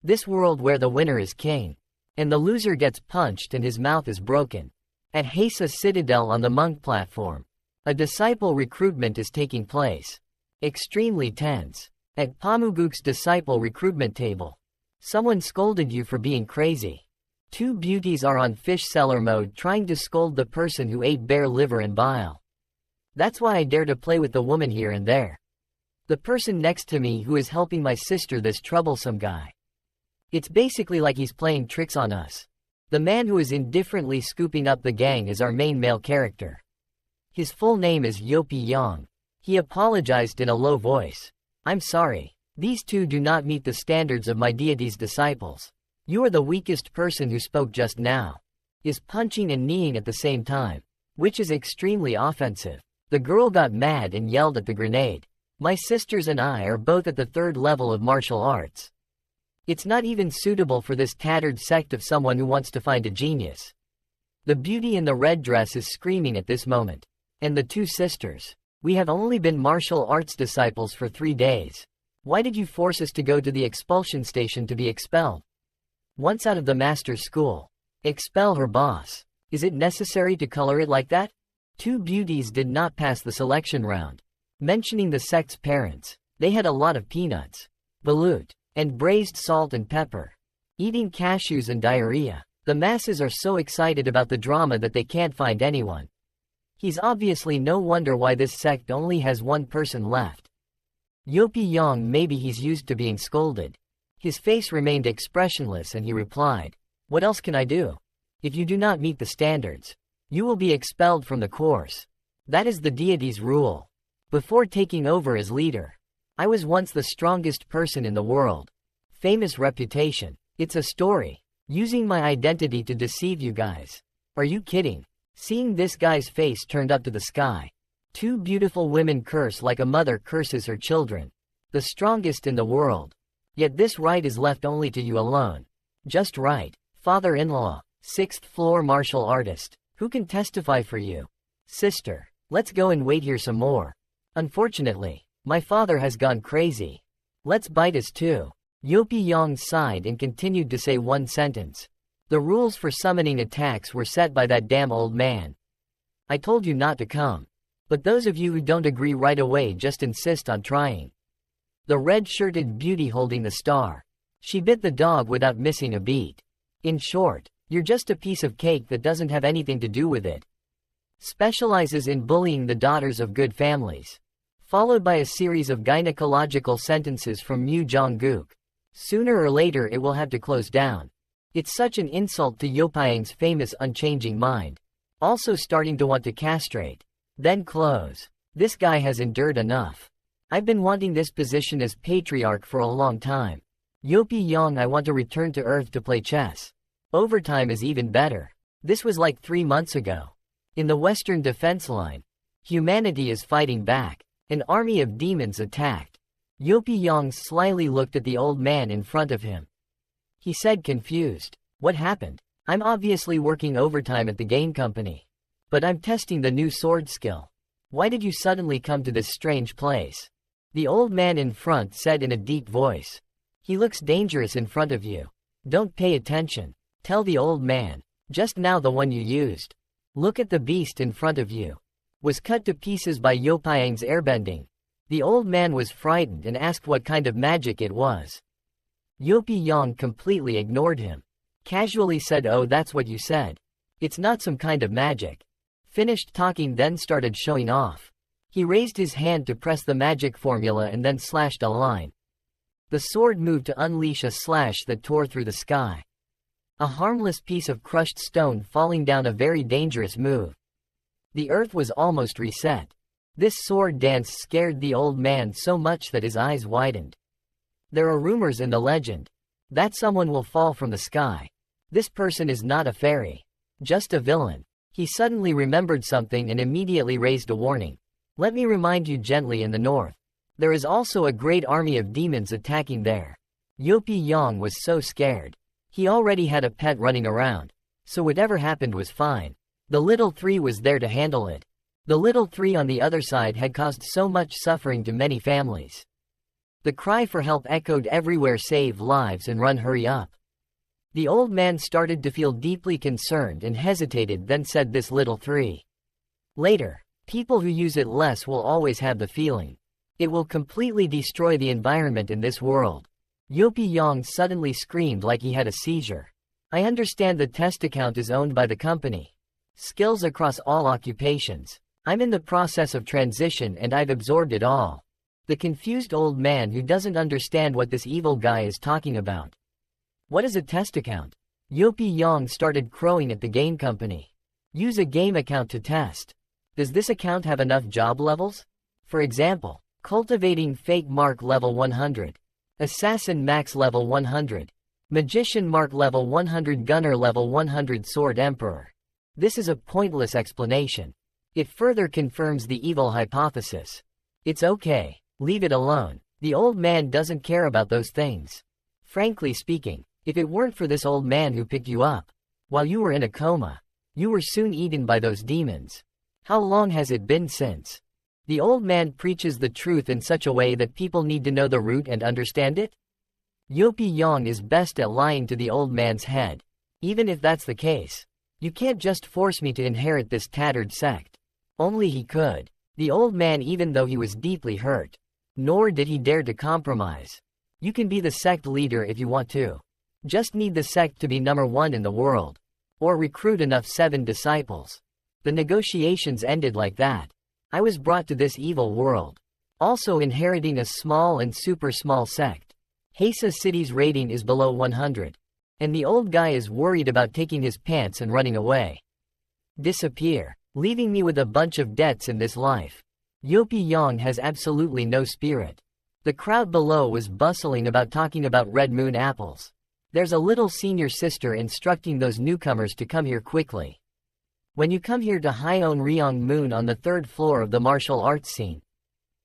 This world where the winner is king. And the loser gets punched and his mouth is broken. At Hasa Citadel on the monk platform. A disciple recruitment is taking place. Extremely tense. At Pamuguk's disciple recruitment table. Someone scolded you for being crazy. Two beauties are on fish seller mode trying to scold the person who ate bear liver and bile. That's why I dare to play with the woman here and there. The person next to me who is helping my sister, this troublesome guy. It's basically like he's playing tricks on us. The man who is indifferently scooping up the gang is our main male character. His full name is Yopi Yang. He apologized in a low voice. I'm sorry. These two do not meet the standards of my deity's disciples. You are the weakest person who spoke just now. Is punching and kneeing at the same time. Which is extremely offensive. The girl got mad and yelled at the grenade. My sisters and I are both at the 3rd level of martial arts. It's not even suitable for this tattered sect of someone who wants to find a genius. The beauty in the red dress is screaming at this moment. And the two sisters. We have only been martial arts disciples for 3 days. Why did you force us to go to the expulsion station to be expelled? Once out of the master's school. Expel her boss. Is it necessary to color it like that? Two beauties did not pass the selection round. Mentioning the sect's parents. They had a lot of peanuts. Balut. And braised salt and pepper. Eating cashews and diarrhea. The masses are so excited about the drama that they can't find anyone. He's obviously no wonder why this sect only has one person left. Yopi Yang, maybe he's used to being scolded. His face remained expressionless and he replied, "What else can I do? If you do not meet the standards, you will be expelled from the course. That is the deity's rule. Before taking over as leader, I was once the strongest person in the world. Famous reputation. It's a story. Using my identity to deceive you guys. Are you kidding?" Seeing this guy's face turned up to the sky. Two beautiful women curse like a mother curses her children. The strongest in the world. Yet this right is left only to you alone. Just right. Father-in-law. 6th floor martial artist. Who can testify for you? Sister. Let's go and wait here some more. Unfortunately, my father has gone crazy. Let's bite us too. Yopi Yang sighed and continued to say one sentence. The rules for summoning attacks were set by that damn old man. I told you not to come. But those of you who don't agree right away just insist on trying. The red-shirted beauty holding the star. She bit the dog without missing a beat. In short, you're just a piece of cake that doesn't have anything to do with it. Specializes in bullying the daughters of good families. Followed by a series of gynecological sentences from Mu Jong-guk. Sooner or later it will have to close down. It's such an insult to Yopyang's famous unchanging mind. Also starting to want to castrate. Then close. This guy has endured enough. I've been wanting this position as patriarch for a long time. Yopi Yang, I want to return to Earth to play chess. Overtime is even better. This was like 3 months ago. In the Western Defense Line. Humanity is fighting back. An army of demons attacked. Yopi Yang slyly looked at the old man in front of him. He said confused, "What happened? I'm obviously working overtime at the game company. But I'm testing the new sword skill. Why did you suddenly come to this strange place?" The old man in front said in a deep voice. "He looks dangerous in front of you. Don't pay attention. Tell the old man. Just now the one you used. Look at the beast in front of you. Was cut to pieces by Yopyang's airbending." The old man was frightened and asked what kind of magic it was. Yopi Yang completely ignored him. Casually said, "Oh, that's what you said. It's not some kind of magic." Finished talking, then started showing off. He raised his hand to press the magic formula and then slashed a line. The sword moved to unleash a slash that tore through the sky. A harmless piece of crushed stone falling down, a very dangerous move. The earth was almost reset. This sword dance scared the old man so much that his eyes widened. There are rumors in the legend that someone will fall from the sky. This person is not a fairy, just a villain. He suddenly remembered something and immediately raised a warning. "Let me remind you gently, in the north, there is also a great army of demons attacking there." Yopi Yang was so scared. He already had a pet running around, so whatever happened was fine. The little three was there to handle it. The little three on the other side had caused so much suffering to many families. The cry for help echoed everywhere: save lives and run, hurry up. The old man started to feel deeply concerned and hesitated, then said this little three. Later, people who use it less will always have the feeling. It will completely destroy the environment in this world. Yopi Yang suddenly screamed like he had a seizure. I understand the test account is owned by the company. Skills across all occupations. I'm in the process of transition and I've absorbed it all. The confused old man who doesn't understand what this evil guy is talking about. What is a test account? Yopi Yang started crowing at the game company. Use a game account to test. Does this account have enough job levels? For example, cultivating fake mark level 100. Assassin max level 100. Magician mark level 100. Gunner level 100. Sword emperor. This is a pointless explanation. It further confirms the evil hypothesis. It's okay. Leave it alone. The old man doesn't care about those things. Frankly speaking, if it weren't for this old man who picked you up while you were in a coma, you were soon eaten by those demons. How long has it been since? The old man preaches the truth in such a way that people need to know the root and understand it? Yopi Yang is best at lying to the old man's head. Even if that's the case, you can't just force me to inherit this tattered sect. Only he could. The old man, even though he was deeply hurt, nor did he dare to compromise. You can be the sect leader if you want to. Just need the sect to be #1 in the world. Or recruit enough 7 disciples. The negotiations ended like that. I was brought to this evil world, also inheriting a small and super small sect. Hasa City's rating is below 100. And the old guy is worried about taking his pants and running away. Disappear, leaving me with a bunch of debts in this life. Yopi Yang has absolutely no spirit. The crowd below was bustling about talking about red moon apples. There's a little senior sister instructing those newcomers to come here quickly. When you come here to Hyeon Ryong Moon on the 3rd floor of the martial arts scene,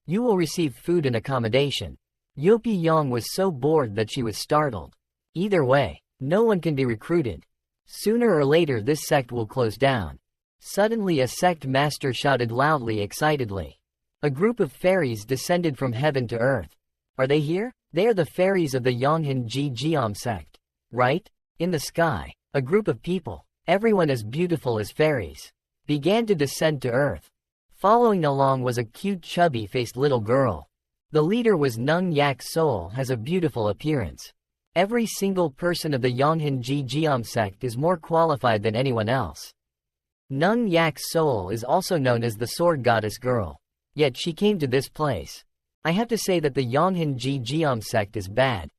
you will receive food and accommodation. Yopi Yang was so bored that she was startled. Either way, no one can be recruited. Sooner or later this sect will close down. Suddenly a sect master shouted loudly, excitedly. A group of fairies descended from heaven to earth. Are they here? They are the fairies of the Yonghan Jijeom sect. Right? In the sky, a group of people, everyone as beautiful as fairies, began to descend to earth. Following along was a cute chubby-faced little girl. The leader was Nung Yak Seol, has a beautiful appearance. Every single person of the Yonghan Jijeom sect is more qualified than anyone else. Nung Yak Seol is also known as the sword goddess girl. Yet she came to this place. I have to say that the Yonghan Jijeom sect is bad.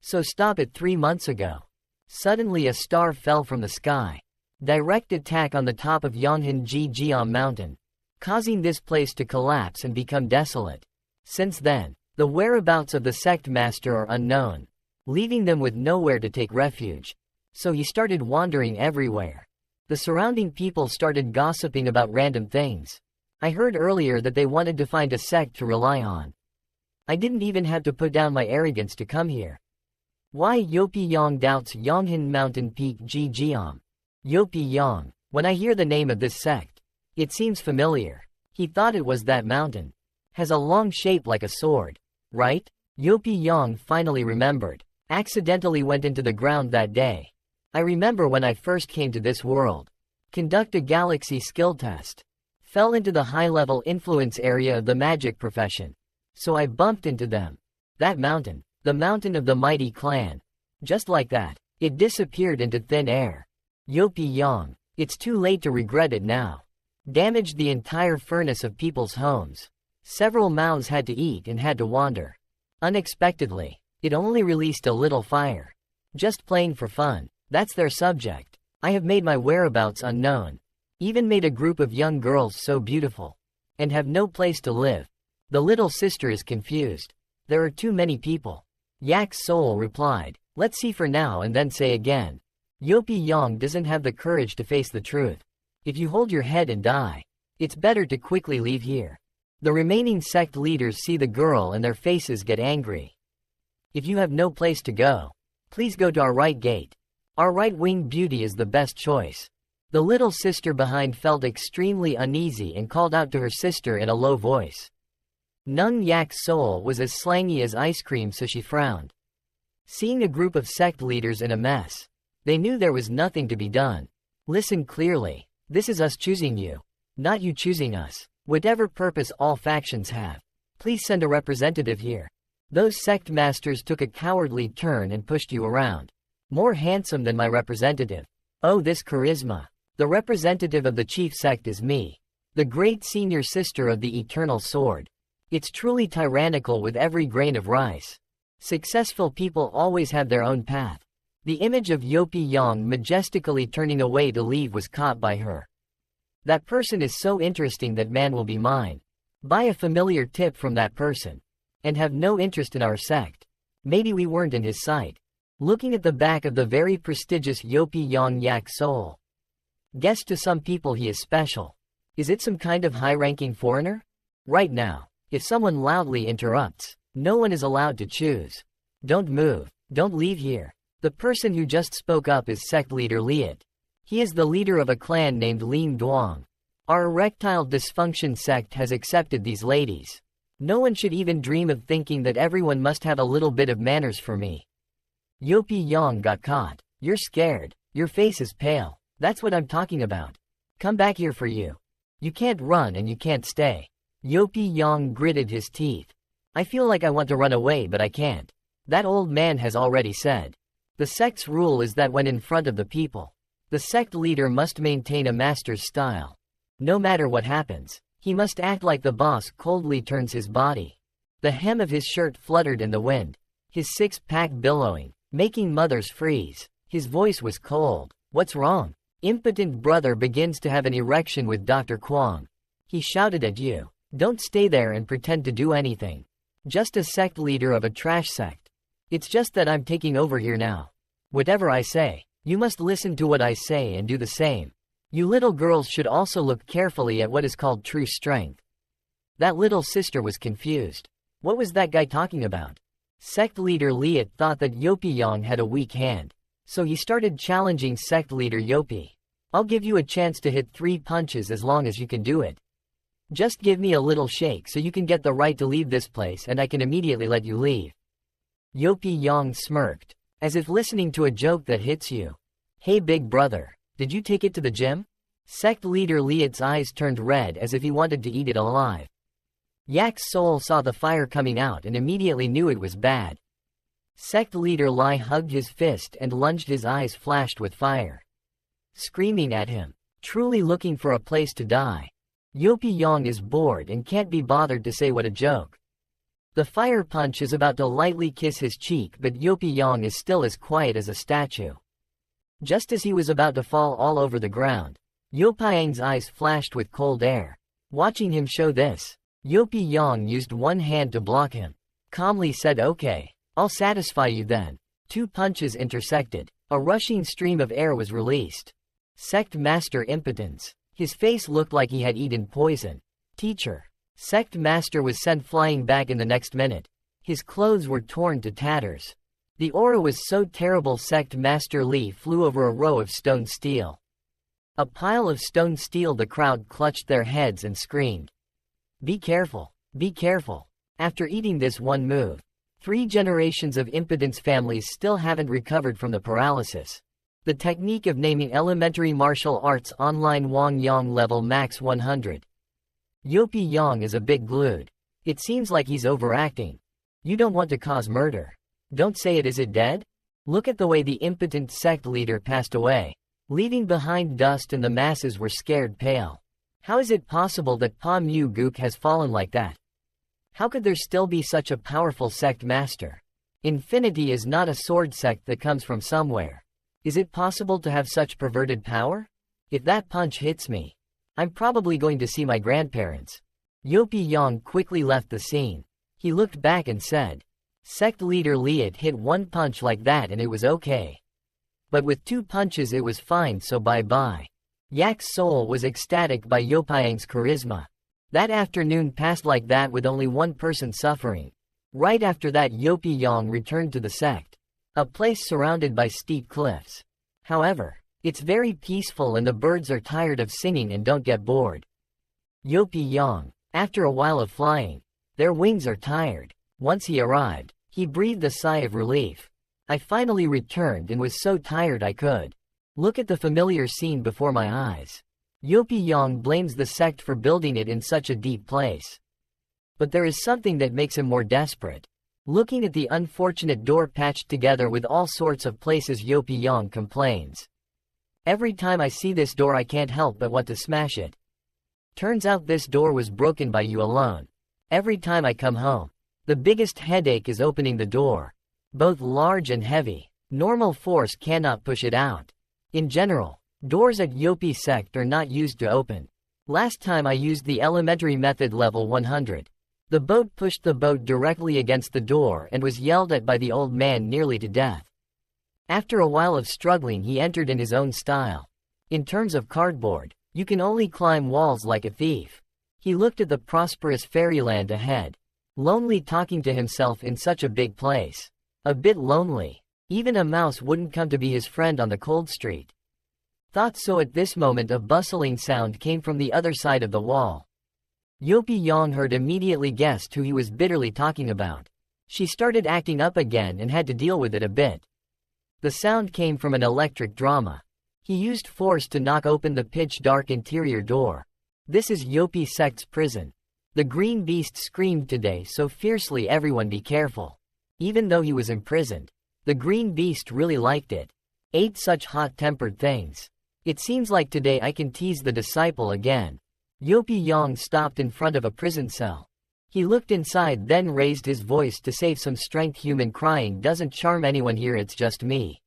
So stop it. 3 months ago, suddenly a star fell from the sky. Direct attack on the top of Yonghan Jijeom mountain, causing this place to collapse and become desolate. Since then, the whereabouts of the sect master are unknown, leaving them with nowhere to take refuge. So he started wandering everywhere. The surrounding people started gossiping about random things. I heard earlier that they wanted to find a sect to rely on. I didn't even have to put down my arrogance to come here. Why Yopi Yang doubts Yonghan Mountain Peak Jijeom? Yopi Yang, when I hear the name of this sect, it seems familiar. He thought it was that mountain. Has a long shape like a sword, right? Yopi Yang finally remembered. Accidentally went into the ground that day. I remember when I first came to this world. Conduct a galaxy skill test. Fell into the high-level influence area of the magic profession. So I bumped into them. That mountain, the mountain of the mighty clan. Just like that, it disappeared into thin air. Yopi Yang, it's too late to regret it now. Damaged the entire furnace of people's homes. Several mouths had to eat and had to wander. Unexpectedly, it only released a little fire. Just playing for fun, that's their subject. I have made my whereabouts unknown. Even made a group of young girls so beautiful. And have no place to live. The little sister is confused. There are too many people. Yak Seol replied, let's see for now and then say again. Yopi Yang doesn't have the courage to face the truth. If you hold your head and die, it's better to quickly leave here. The remaining sect leaders see the girl and their faces get angry. If you have no place to go, please go to our right gate. Our right-wing beauty is the best choice. The little sister behind felt extremely uneasy and called out to her sister in a low voice. Nung Yak's soul was as slangy as ice cream, so she frowned. Seeing a group of sect leaders in a mess, they knew there was nothing to be done. Listen clearly. This is us choosing you, not you choosing us. Whatever purpose all factions have, please send a representative here. Those sect masters took a cowardly turn and pushed you around. More handsome than my representative. Oh, this charisma. The representative of the chief sect is me, the great senior sister of the eternal sword. It's truly tyrannical with every grain of rice. Successful people always have their own path. The image of Yopi Yang majestically turning away to leave was caught by her. That person is so interesting that man will be mine. Buy a familiar tip from that person. And have no interest in our sect. Maybe we weren't in his sight. Looking at the back of the very prestigious Yopi Yang Yak soul. Guess to some people he is special. Is it some kind of high-ranking foreigner? Right now, if someone loudly interrupts, no one is allowed to choose. Don't move. Don't leave here. The person who just spoke up is sect leader Liat. He is the leader of a clan named Lin Duang. Our erectile dysfunction sect has accepted these ladies. No one should even dream of thinking that everyone must have a little bit of manners for me. Yopi Yang got caught. You're scared. Your face is pale. That's what I'm talking about. Come back here for you. You can't run and you can't stay. Yopi Yang gritted his teeth. I feel like I want to run away, but I can't. That old man has already said. The sect's rule is that when in front of the people, the sect leader must maintain a master's style. No matter what happens, he must act like the boss. Coldly turns his body. The hem of his shirt fluttered in the wind, his six-pack billowing, making mothers freeze. His voice was cold. What's wrong? Impotent brother begins to have an erection with Dr. Kwong. He shouted at you. Don't stay there and pretend to do anything. Just a sect leader of a trash sect. It's just that I'm taking over here now. Whatever I say, you must listen to what I say and do the same. You little girls should also look carefully at what is called true strength. That little sister was confused. What was that guy talking about? Sect leader Liat thought that Yopi Yang had a weak hand, so he started challenging sect leader Yopi. I'll give you a chance to hit 3 punches as long as you can do it. Just give me a little shake so you can get the right to leave this place and I can immediately let you leave. Yopi Yang smirked, as if listening to a joke that hits you. Hey big brother, did you take it to the gym? Sect leader Liat's eyes turned red as if he wanted to eat it alive. Yak's soul saw the fire coming out and immediately knew it was bad. Sect leader Lai hugged his fist and lunged, his eyes flashed with fire. Screaming at him, truly looking for a place to die. Yopi Yang is bored and can't be bothered to say what a joke. The fire punch is about to lightly kiss his cheek, but Yopi Yang is still as quiet as a statue. Just as he was about to fall all over the ground, Yopi Yang's eyes flashed with cold air. Watching him show this, Yopi Yang used one hand to block him. Calmly said, okay, I'll satisfy you then. 2 punches intersected. A rushing stream of air was released. Sect Master impotence. His face looked like he had eaten poison. Teacher. Sect Master was sent flying back in the next minute. His clothes were torn to tatters. The aura was so terrible Sect Master Li flew over a row of stone steel. A pile of stone steel. The crowd clutched their heads and screamed. Be careful, be careful. After eating this one move, 3 generations of impotence families still haven't recovered from the paralysis. The technique of naming elementary martial arts online. Wang Yang level max 100. Yopi Yang is a bit glued. It seems like he's overacting. You don't want to cause murder. Don't say it. Is it dead? Look at the way the impotent sect leader passed away, leaving behind dust, and the masses were scared pale. How is it possible that Pa Mu Gook has fallen like that? How could there still be such a powerful sect master? Infinity is not a sword sect that comes from somewhere. Is it possible to have such perverted power? If that punch hits me, I'm probably going to see my grandparents. Yopi Yang quickly left the scene. He looked back and said, Sect leader Liat hit 1 punch like that and it was okay. But with 2 punches it was fine, so bye-bye. Yak's soul was ecstatic by Yopi Yang's charisma. That afternoon passed like that with only 1 person suffering. Right after that, Yopi Yang returned to the sect, a place surrounded by steep cliffs. However, it's very peaceful and the birds are tired of singing and don't get bored. Yopi Yang, after a while of flying, Their wings are tired. Once he arrived, he breathed a sigh of relief. I finally returned and was so tired I could look at the familiar scene before my eyes. Yopi Yang blames the sect for building it in such a deep place. But there is something that makes him more desperate. Looking at the unfortunate door patched together with all sorts of places, Yopi Yang complains. Every time I see this door I can't help but want to smash it. Turns out this door was broken by you alone. Every time I come home, the biggest headache is opening the door. Both large and heavy. Normal force cannot push it out. In general, doors at Yopi sect are not used to open. Last time I used the elementary method level 100. The boat pushed the boat directly against the door and was yelled at by the old man nearly to death. After a while of struggling he entered in his own style. In terms of cardboard, you can only climb walls like a thief. He looked at the prosperous fairyland ahead. Lonely, talking to himself in such a big place. A bit lonely. Even a mouse wouldn't come to be his friend on the cold street. Thought so. At this moment a bustling sound came from the other side of the wall. Yopi Yang heard, immediately guessed who he was bitterly talking about. She started acting up again and had to deal with it a bit. The sound came from an electric drama. He used force to knock open the pitch-dark interior door. This is Yopi sect's prison. The green beast screamed today so fiercely, everyone be careful. Even though he was imprisoned, the green beast really liked it. Ate such hot-tempered things. It seems like today I can tease the disciple again. Yopi Yang stopped in front of a prison cell. He looked inside, then raised his voice to save some strength. Human crying doesn't charm anyone here, it's just me.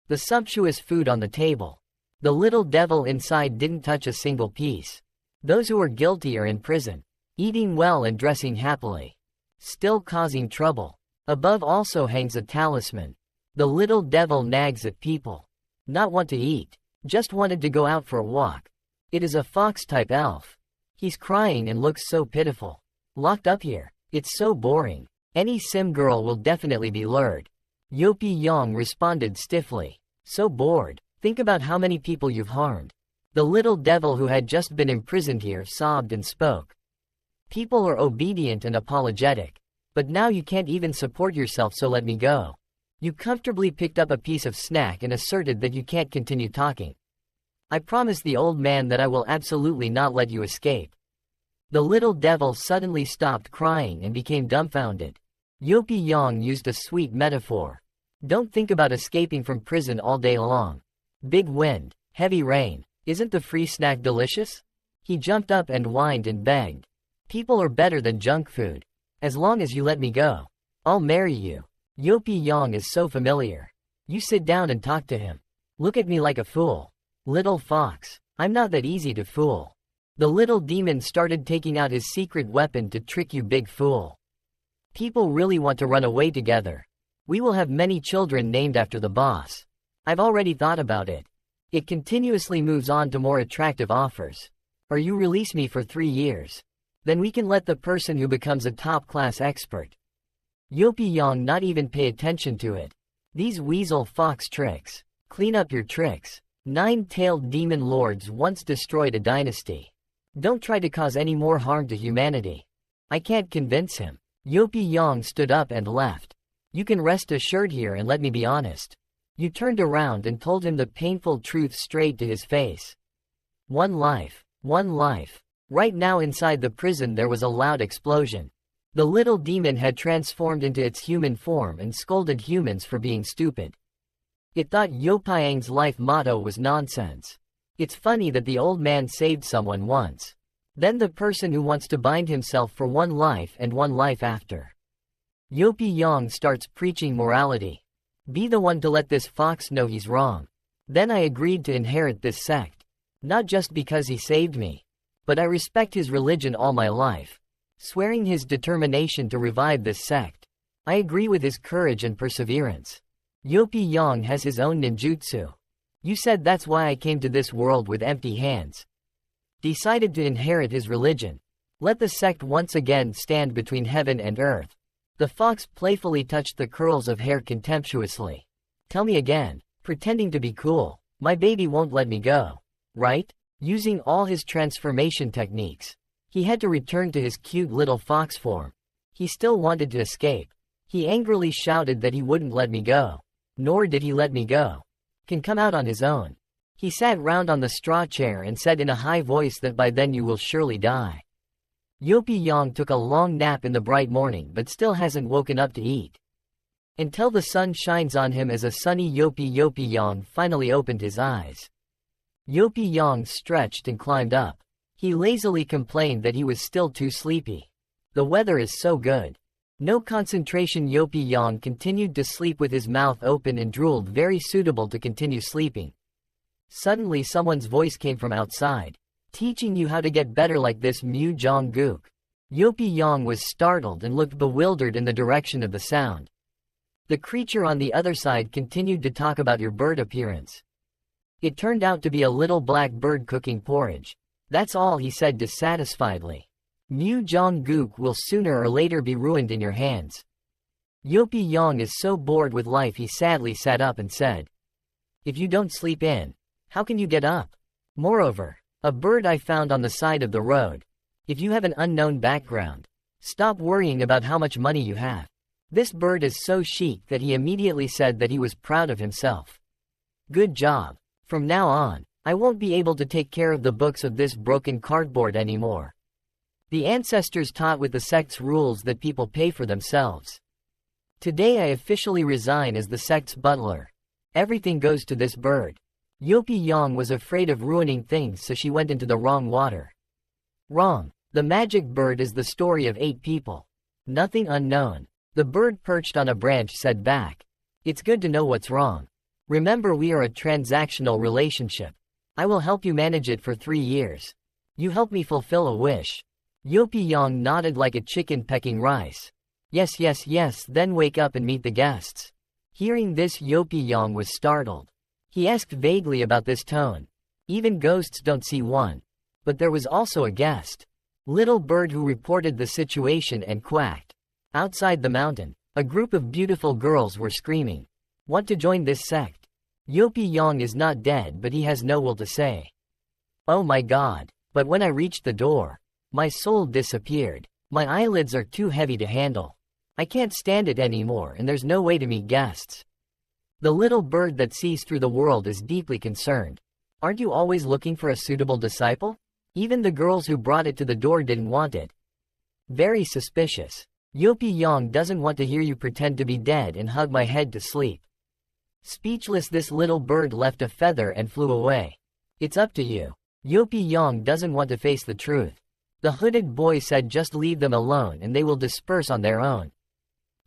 The sumptuous food on the table. The little devil inside didn't touch a single piece. Those who are guilty are in prison, eating well and dressing happily. Still causing trouble. Above also hangs a talisman. The little devil nags at people. Not want to eat. Just wanted to go out for a walk. It is a fox-type elf. He's crying and looks so pitiful. Locked up here. It's so boring. Any sim girl will definitely be lured. Yopi Yang responded stiffly. So bored. Think about how many people you've harmed. The little devil, who had just been imprisoned here, sobbed and spoke. People are obedient and apologetic. But now you can't even support yourself, so let me go. You comfortably picked up a piece of snack and asserted that you can't continue talking. I promise the old man that I will absolutely not let you escape. The little devil suddenly stopped crying and became dumbfounded. Yopi Yang used a sweet metaphor. Don't think about escaping from prison all day long. Big wind, heavy rain. Isn't the free snack delicious? He jumped up and whined and begged. People are better than junk food. As long as you let me go, I'll marry you. Yopi Yang is so familiar. You sit down and talk to him. Look at me like a fool. Little fox, I'm not that easy to fool. The little demon started taking out his secret weapon to trick you, big fool. People really want to run away together. We will have many children named after the boss. I've already thought about it. It continuously moves on to more attractive offers. Or you release me for 3 years. Then we can let the person who becomes a top-class expert. Yopi Yang not even pay attention to it. These weasel fox tricks. Clean up your tricks. 9-tailed demon lords once destroyed a dynasty. Don't try to cause any more harm to humanity. I can't convince him. Yopi Yang stood up and left. You can rest assured here, and let me be honest. You turned around and told him the painful truth straight to his face. One life. One life. Right now inside the prison there was a loud explosion. The little demon had transformed into its human form and scolded humans for being stupid. It thought Yopi Yang's life motto was nonsense. It's funny that the old man saved someone once. Then the person who wants to bind himself for one life and one life after. Yopi Yang starts preaching morality. Be the one to let this fox know he's wrong. Then I agreed to inherit this sect. Not just because he saved me, but I respect his religion all my life. Swearing his determination to revive this sect. I agree with his courage and perseverance. Yopi Yang has his own ninjutsu. You said that's why I came to this world with empty hands. Decided to inherit his religion. Let the sect once again stand between heaven and earth. The fox playfully touched the curls of hair contemptuously. Tell me again, pretending to be cool. My baby won't let me go. Right? Using all his transformation techniques. He had to return to his cute little fox form. He still wanted to escape. He angrily shouted that he wouldn't let me go. Nor did he let me go. Can come out on his own. He sat round on the straw chair and said in a high voice that by then you will surely die. Yopi took a long nap in the bright morning but still hasn't woken up to eat. Until the sun shines on him as a sunny Yopi finally opened his eyes. Yopi stretched and climbed up. He lazily complained that he was still too sleepy. The weather is so good. No concentration. Yopi continued to sleep with his mouth open and drooled, very suitable to continue sleeping. Suddenly someone's voice came from outside. Teaching you how to get better like this, Mew Jong Gook. Yopi was startled and looked bewildered in the direction of the sound. The creature on the other side continued to talk about your bird appearance. It turned out to be a little black bird cooking porridge. That's all, he said dissatisfiedly. Mew Jong Gook will sooner or later be ruined in your hands. Yopi is so bored with life he sadly sat up and said, if you don't sleep in, how can you get up? Moreover, a bird I found on the side of the road. If you have an unknown background, stop worrying about how much money you have. This bird is so chic that he immediately said that he was proud of himself. Good job. From now on, I won't be able to take care of the books of this broken cardboard anymore. The ancestors taught with the sect's rules that people pay for themselves. Today I officially resign as the sect's butler. Everything goes to this bird. Yopi was afraid of ruining things, so she went into the wrong water. Wrong. The magic bird is the story of 8 people. Nothing unknown. The bird perched on a branch said back. It's good to know what's wrong. Remember, we are a transactional relationship. I will help you manage it for 3 years. You help me fulfill a wish. Yopi nodded like a chicken pecking rice. Yes, yes, yes, then wake up and meet the guests. Hearing this, Yopi was startled. He asked vaguely about this tone. Even ghosts don't see one. But there was also a guest. Little bird who reported the situation and quacked. Outside the mountain, a group of beautiful girls were screaming. Want to join this sect? Yopi is not dead, but he has no will to say. Oh my god. But when I reached the door, my soul disappeared. My eyelids are too heavy to handle. I can't stand it anymore, and there's no way to meet guests. The little bird that sees through the world is deeply concerned. Aren't you always looking for a suitable disciple? Even the girls who brought it to the door didn't want it. Very suspicious. Yopi doesn't want to hear you pretend to be dead and hug my head to sleep. Speechless, this little bird left a feather and flew away. It's up to you. Yopi doesn't want to face the truth. The hooded boy said just leave them alone and they will disperse on their own.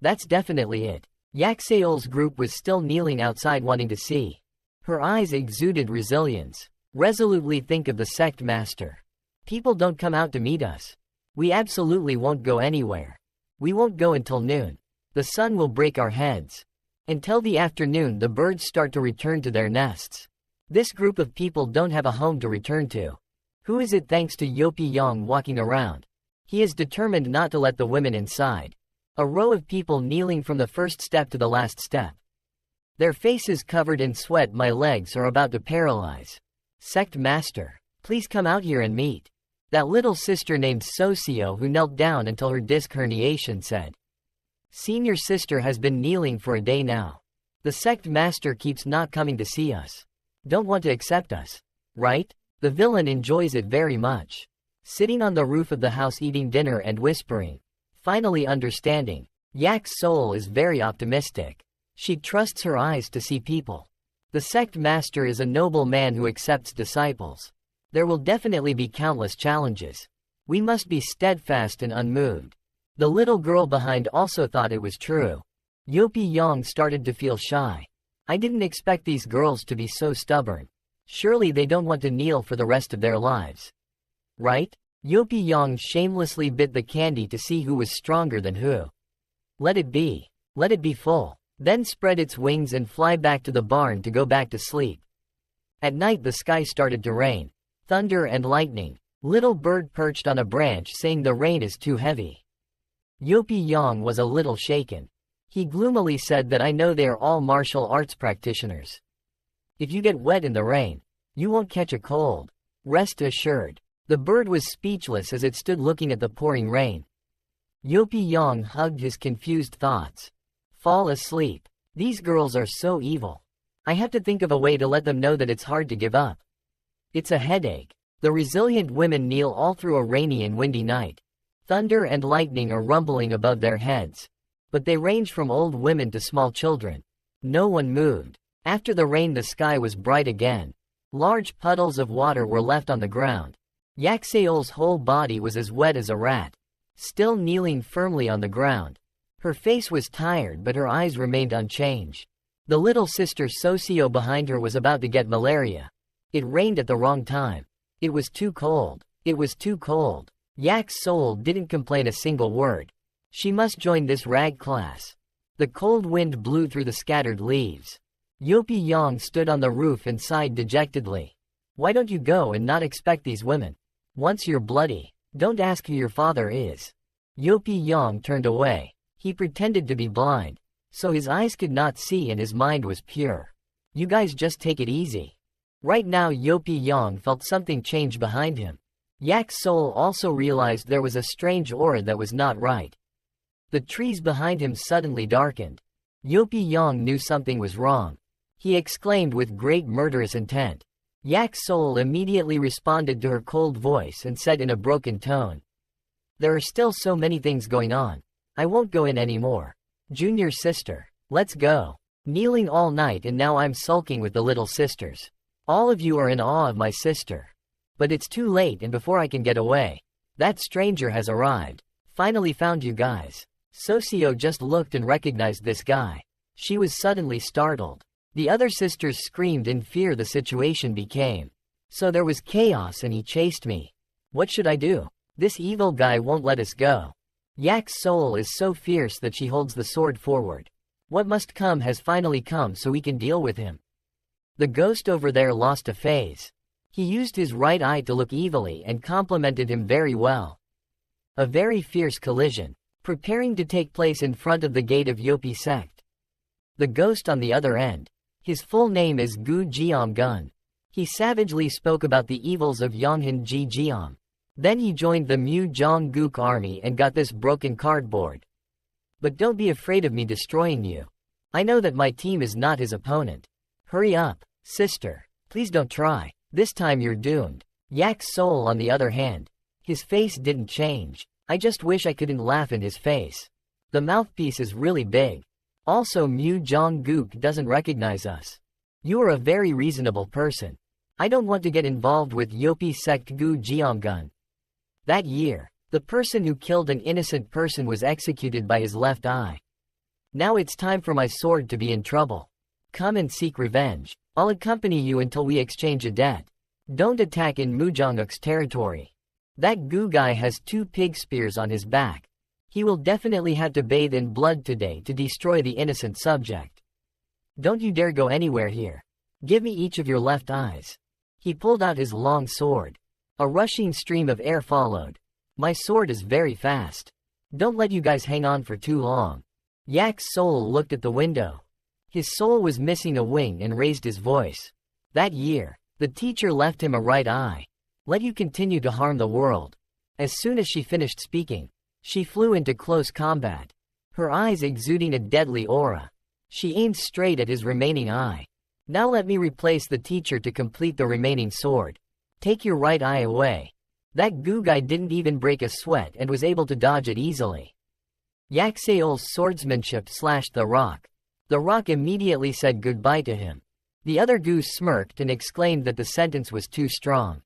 That's definitely it. Yakseol's group was still kneeling outside wanting to see. Her eyes exuded resilience. Resolutely think of the sect master. People don't come out to meet us. We absolutely won't go anywhere. We won't go until noon. The sun will break our heads. Until the afternoon the birds start to return to their nests. This group of people don't have a home to return to. Who is it? Thanks to Yopi walking around. He is determined not to let the women inside. A row of people kneeling from the first step to the last step. Their faces covered in sweat. My legs are about to paralyze. Sect master, please come out here and meet. That little sister named Socio who knelt down until her disc herniation said. Senior sister has been kneeling for a day now. The sect master keeps not coming to see us. Don't want to accept us. Right? The villain enjoys it very much. Sitting on the roof of the house eating dinner and whispering. Finally understanding. Yak's soul is very optimistic. She trusts her eyes to see people. The sect master is a noble man who accepts disciples. There will definitely be countless challenges. We must be steadfast and unmoved. The little girl behind also thought it was true. Yopi started to feel shy. I didn't expect these girls to be so stubborn. Surely they don't want to kneel for the rest of their lives. Right? Yopi shamelessly bit the candy to see who was stronger than who. Let it be. Let it be full. Then spread its wings and fly back to the barn to go back to sleep. At night the sky started to rain. Thunder and lightning. Little bird perched on a branch saying the rain is too heavy. Yopi was a little shaken. He gloomily said that I know they are all martial arts practitioners. If you get wet in the rain, you won't catch a cold. Rest assured. The bird was speechless as it stood looking at the pouring rain. Yang hugged his confused thoughts. Fall asleep. These girls are so evil. I have to think of a way to let them know that it's hard to give up. It's a headache. The resilient women kneel all through a rainy and windy night. Thunder and lightning are rumbling above their heads. But they range from old women to small children. No one moved. After the rain, the sky was bright again. Large puddles of water were left on the ground. Yakseol's whole body was as wet as a rat, still kneeling firmly on the ground. Her face was tired, but her eyes remained unchanged. The little sister Socio behind her was about to get malaria. It rained at the wrong time. It was too cold. It was too cold. Yak's soul didn't complain a single word. She must join this rag class. The cold wind blew through the scattered leaves. Yang stood on the roof and sighed dejectedly. Why don't you go and not expect these women? Once you're bloody, don't ask who your father is. Yang turned away. He pretended to be blind, so his eyes could not see and his mind was pure. You guys just take it easy. Right now Yang felt something change behind him. Yak's soul also realized there was a strange aura that was not right. The trees behind him suddenly darkened. Yang knew something was wrong. He exclaimed with great murderous intent. Yak's soul immediately responded to her cold voice and said in a broken tone, "There are still so many things going on. I won't go in anymore. Junior sister, let's go. Kneeling all night and now I'm sulking with the little sisters. All of you are in awe of my sister. But it's too late, and before I can get away, that stranger has arrived. Finally found you guys." Socio just looked and recognized this guy. She was suddenly startled. The other sisters screamed in fear. The situation became. So there was chaos and he chased me. What should I do? This evil guy won't let us go. Yak's soul is so fierce that she holds the sword forward. What must come has finally come, so we can deal with him. The ghost over there lost a phase. He used his right eye to look evilly and complimented him very well. A very fierce collision, preparing to take place in front of the gate of Yopi sect. The ghost on the other end. His full name is Gu Jiam. He savagely spoke about the evils of Yonghan Ji Jiam. Then he joined the Mu Jong-guk army and got this broken cardboard. But don't be afraid of me destroying you. I know that my team is not his opponent. Hurry up, sister. Please don't try. This time you're doomed. Yak's soul on the other hand. His face didn't change. I just wish I couldn't laugh in his face. The mouthpiece is really big. Also, Mu Jong-guk doesn't recognize us. You are a very reasonable person. I don't want to get involved with Yopi sect Gu Jiamgun. That year, the person who killed an innocent person was executed by his left eye. Now it's time for my sword to be in trouble. Come and seek revenge. I'll accompany you until we exchange a debt. Don't attack in Mujongguk's territory. That Gu guy has 2 pig spears on his back. He will definitely have to bathe in blood today to destroy the innocent subject. Don't you dare go anywhere here. Give me each of your left eyes. He pulled out his long sword. A rushing stream of air followed. My sword is very fast. Don't let you guys hang on for too long. Yak's soul looked at the window. His soul was missing a wing and raised his voice. That year, the teacher left him a right eye. Let you continue to harm the world. As soon as she finished speaking, she flew into close combat, her eyes exuding a deadly aura. She aimed straight at his remaining eye. Now let me replace the teacher to complete the remaining sword. Take your right eye away. That Gu guy didn't even break a sweat and was able to dodge it easily. Yakseol's swordsmanship slashed the rock. The rock immediately said goodbye to him. The other Gu smirked and exclaimed that the sentence was too strong.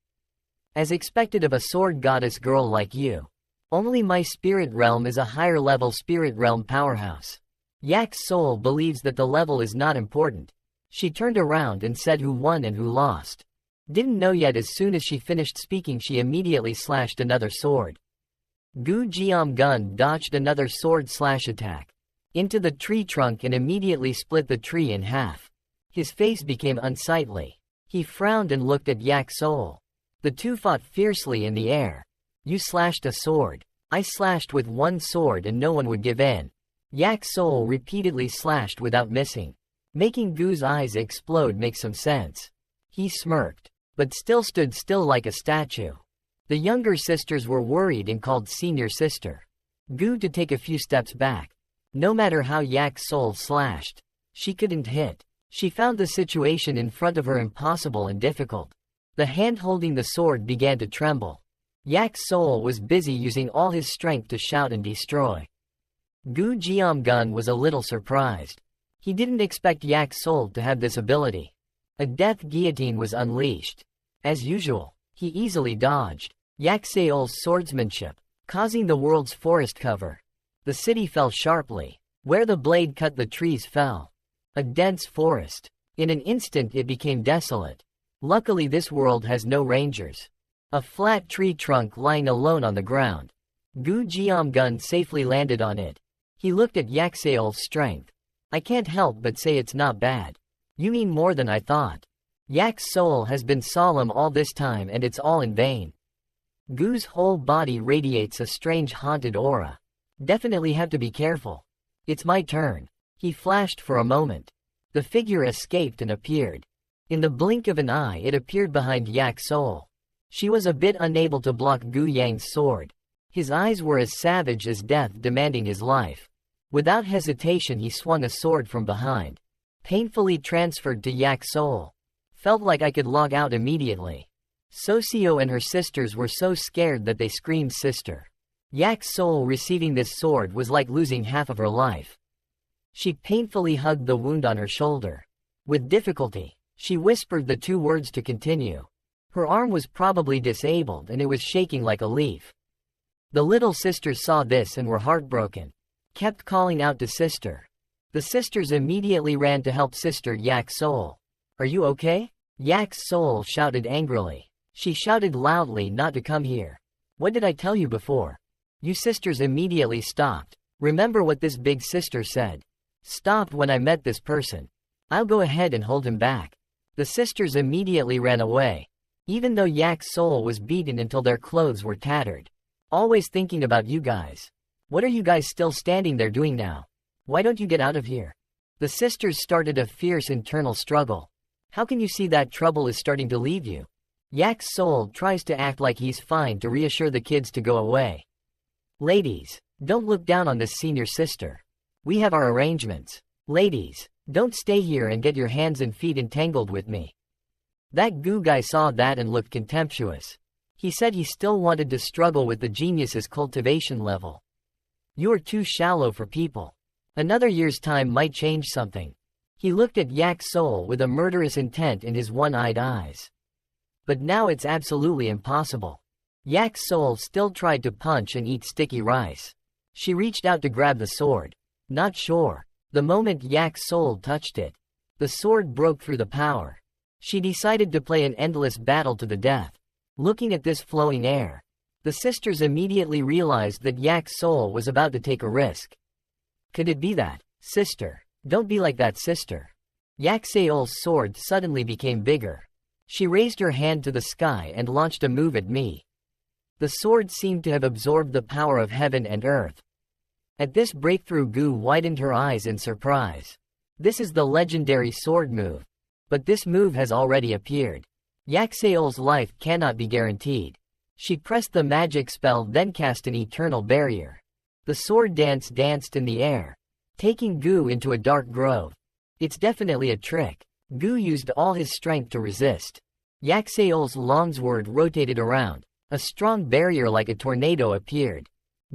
As expected of a sword goddess girl like you. Only my spirit realm is a higher level spirit realm powerhouse. Yak's soul believes that the level is not important. She turned around and said who won and who lost. Didn't know yet. As soon as she finished speaking, she immediately slashed another sword. Gu Jiam dodged another sword slash attack into the tree trunk and immediately split the tree in half. His face became unsightly. He frowned and looked at Yak's soul. The two fought fiercely in the air. You slashed a sword. I slashed with one sword and no one would give in. Yak's soul repeatedly slashed without missing. Making Gu's eyes explode makes some sense. He smirked, but still stood still like a statue. The younger sisters were worried and called senior sister Gu to take a few steps back. No matter how Yak's soul slashed, she couldn't hit. She found the situation in front of her impossible and difficult. The hand holding the sword began to tremble. Yak's soul was busy using all his strength to shout and destroy. Gu Jiamgun was a little surprised. He didn't expect Yak's soul to have this ability. A death guillotine was unleashed. As usual, he easily dodged Yak Seol's swordsmanship, causing the world's forest cover. The city fell sharply. Where the blade cut, the trees fell. A dense forest. In an instant it became desolate. Luckily this world has no rangers. A flat tree trunk lying alone on the ground. Gu Jiamgun safely landed on it. He looked at Yak Seol's strength. I can't help but say it's not bad. You mean more than I thought. Yak's soul has been solemn all this time and it's all in vain. Gu's whole body radiates a strange haunted aura. Definitely have to be careful. It's my turn. He flashed for a moment. The figure escaped and appeared. In the blink of an eye it appeared behind Yak's soul. She was a bit unable to block Gu Yang's sword. His eyes were as savage as death demanding his life. Without hesitation he swung a sword from behind. Painfully transferred to Yak's soul. Felt like I could log out immediately. Socio and her sisters were so scared that they screamed sister. Yak's soul receiving this sword was like losing half of her life. She painfully hugged the wound on her shoulder. With difficulty, she whispered the two words to continue. Her arm was probably disabled and it was shaking like a leaf. The little sisters saw this and were heartbroken. Kept calling out to sister. The sisters immediately ran to help sister Yak's soul. Are you okay? Yak's soul shouted angrily. She shouted loudly not to come here. What did I tell you before? You sisters immediately stopped. Remember what this big sister said. Stopped when I met this person. I'll go ahead and hold him back. The sisters immediately ran away. Even though Yak's soul was beaten until their clothes were tattered. Always thinking about you guys. What are you guys still standing there doing now? Why don't you get out of here? The sisters started a fierce internal struggle. How can you see that trouble is starting to leave you? Yak's soul tries to act like he's fine to reassure the kids to go away. Ladies, don't look down on this senior sister. We have our arrangements. Ladies, don't stay here and get your hands and feet entangled with me. That Gu guy saw that and looked contemptuous. He said he still wanted to struggle with the genius's cultivation level. You're too shallow for people. Another year's time might change something. He looked at Yak's soul with a murderous intent in his one-eyed eyes. But now it's absolutely impossible. Yak's soul still tried to punch and eat sticky rice. She reached out to grab the sword. Not sure. The moment Yak's soul touched it, the sword broke through the power. She decided to play an endless battle to the death. Looking at this flowing air, the sisters immediately realized that Yak's soul was about to take a risk. Could it be that, sister? Don't be like that, sister. Yak Seol's sword suddenly became bigger. She raised her hand to the sky and launched a move at me. The sword seemed to have absorbed the power of heaven and earth. At this breakthrough, Gu widened her eyes in surprise. This is the legendary sword move. But this move has already appeared. Yak Seol's life cannot be guaranteed. She pressed the magic spell, then cast an eternal barrier. The sword danced in the air, taking Gu into a dark grove. It's definitely a trick. Gu used all his strength to resist. Yak Seol's longsword rotated around. A strong barrier like a tornado appeared.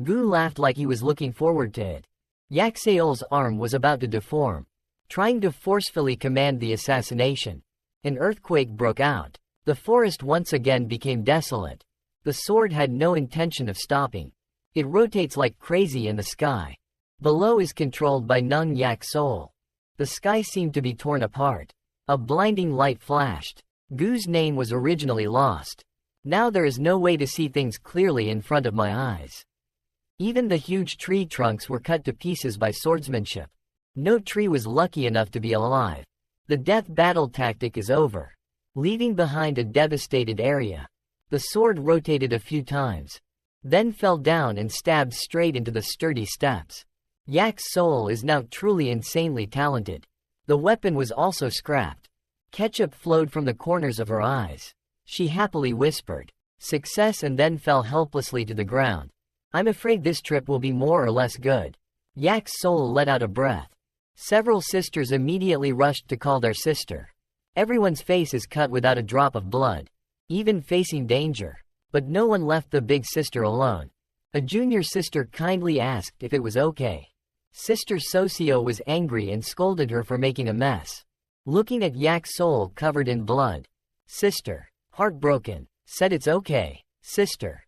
Gu laughed like he was looking forward to it. Yak Seol's arm was about to deform, trying to forcefully command the assassination. An earthquake broke out. The forest once again became desolate. The sword had no intention of stopping. It rotates like crazy in the sky. Below is controlled by Nung Yak Seol. The sky seemed to be torn apart. A blinding light flashed. Gu's name was originally lost. Now there is no way to see things clearly in front of my eyes. Even the huge tree trunks were cut to pieces by swordsmanship. No tree was lucky enough to be alive. The death battle tactic is over, leaving behind a devastated area. The sword rotated a few times, then fell down and stabbed straight into the sturdy steps. Yak's soul is now truly insanely talented. The weapon was also scrapped. Ketchup flowed from the corners of her eyes. She happily whispered, success, and then fell helplessly to the ground. I'm afraid this trip will be more or less good. Yak's soul let out a breath. Several sisters immediately rushed to call their sister. Everyone's face is cut without a drop of blood, even facing danger. But no one left the big sister alone. A junior sister kindly asked if it was okay. Sister Socio was angry and scolded her for making a mess. Looking at Yak's soul covered in blood, sister, heartbroken, said it's okay. Sister,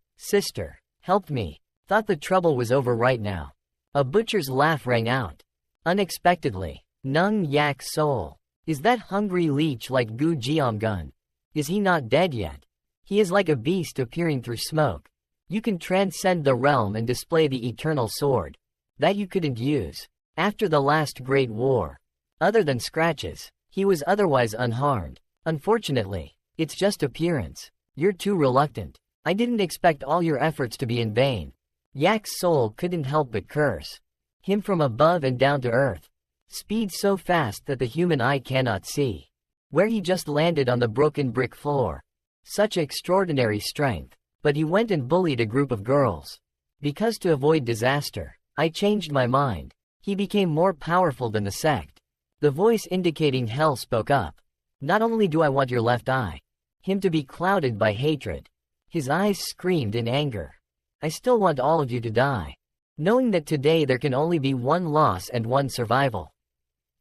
helped me. Thought the trouble was over right now. A butcher's laugh rang out. Unexpectedly, Nung Yak's soul. Is that hungry leech like Gu Jiamgun? Is he not dead yet? He is like a beast appearing through smoke. You can transcend the realm and display the eternal sword. That you couldn't use. After the last great war. Other than scratches, he was otherwise unharmed. Unfortunately, it's just appearance. You're too reluctant. I didn't expect all your efforts to be in vain. Yak's soul couldn't help but curse him from above and down to earth. Speed so fast that the human eye cannot see. Where he just landed on the broken brick floor. Such extraordinary strength. But he went and bullied a group of girls. Because to avoid disaster, I changed my mind. He became more powerful than the sect. The voice indicating hell spoke up. Not only do I want your left eye, him to be clouded by hatred. His eyes screamed in anger. I still want all of you to die. Knowing that today there can only be one loss and one survival.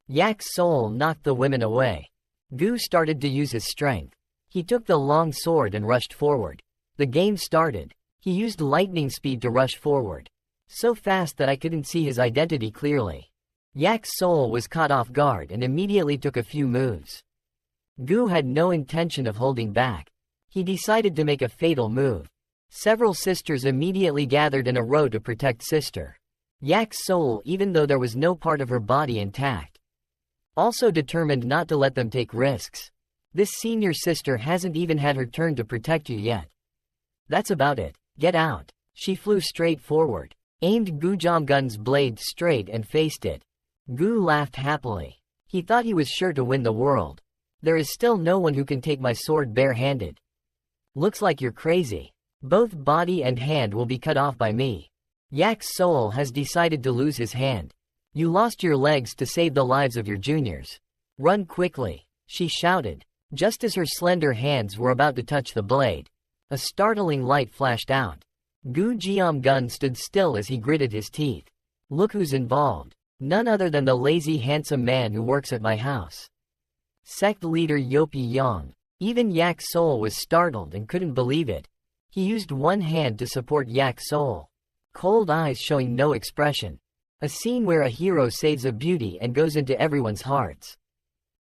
Yak's soul knocked the women away. Gu started to use his strength. He took the long sword and rushed forward. The game started. He used lightning speed to rush forward. So fast that I couldn't see his identity clearly. Yak's soul was caught off guard and immediately took a few moves. Gu had no intention of holding back. He decided to make a fatal move. Several sisters immediately gathered in a row to protect sister Yak's soul, even though there was no part of her body intact. Also determined not to let them take risks. This senior sister hasn't even had her turn to protect you yet. That's about it. Get out. She flew straight forward, aimed Gu Jiamgun's blade straight and faced it. Gu laughed happily. He thought he was sure to win the world. There is still no one who can take my sword bare-handed. Looks like you're crazy. Both body and hand will be cut off by me. Yak's soul has decided to lose his hand. You lost your legs to save the lives of your juniors. Run quickly, she shouted. Just as her slender hands were about to touch the blade, a startling light flashed out. Gu Jiamgun stood still as he gritted his teeth. Look who's involved. None other than the lazy handsome man who works at my house. Sect leader Yopi Yang. Even Yak's soul was startled and couldn't believe it. He used one hand to support Yak's soul. Cold eyes showing no expression. A scene where a hero saves a beauty and goes into everyone's hearts.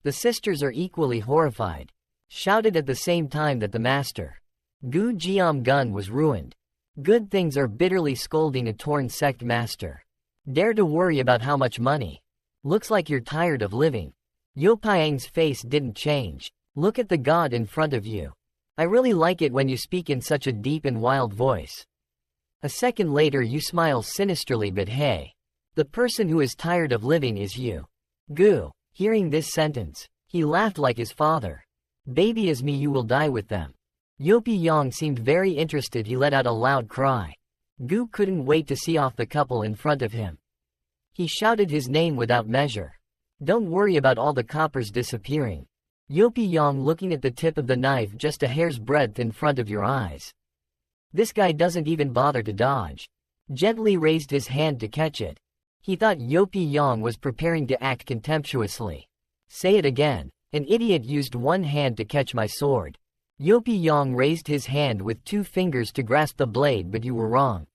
The sisters are equally horrified. Shouted at the same time that the master, Gu Jiamgun, was ruined. Good things are bitterly scolding a torn sect master. Dare to worry about how much money. Looks like you're tired of living. Yopiang's face didn't change. Look at the god in front of you. I really like it when you speak in such a deep and wild voice. A second later you smile sinisterly, but hey. The person who is tired of living is you. Gu. Hearing this sentence, he laughed like his father. Baby is me, you will die with them. Yopi Yang seemed very interested. He let out a loud cry. Gu couldn't wait to see off the couple in front of him. He shouted his name without measure. Don't worry about all the coppers disappearing. Yopi Yang looking at the tip of the knife just a hair's breadth in front of your eyes. This guy doesn't even bother to dodge. Gently raised his hand to catch it. He thought Yopi Yang was preparing to act contemptuously. Say it again. An idiot used one hand to catch my sword. Yopi Yang raised his hand with 2 fingers to grasp the blade, but you were wrong.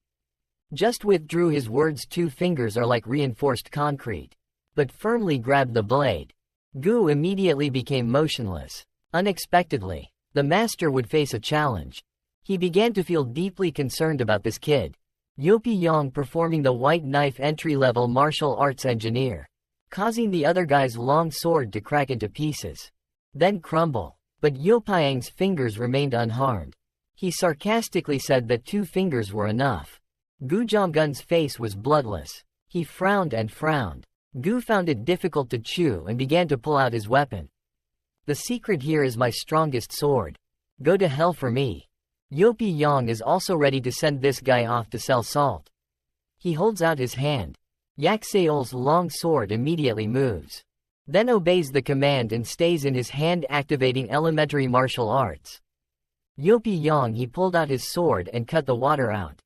Just withdrew his words. 2 fingers are like reinforced concrete. But firmly grabbed the blade. Gu immediately became motionless. Unexpectedly, the master would face a challenge. He began to feel deeply concerned about this kid. Yopi Yang performing the white knife entry-level martial arts engineer, causing the other guy's long sword to crack into pieces, then crumble. But Yopiang's fingers remained unharmed. He sarcastically said that 2 fingers were enough. Gu Jiamgun's face was bloodless. He frowned and frowned. Gu found it difficult to chew and began to pull out his weapon. The secret here is my strongest sword. Go to hell for me. Yopi Yang is also ready to send this guy off to sell salt. He holds out his hand. Yak Seol's long sword immediately moves. Then obeys the command and stays in his hand, activating elementary martial arts. Yopi Yang, he pulled out his sword and cut the water out,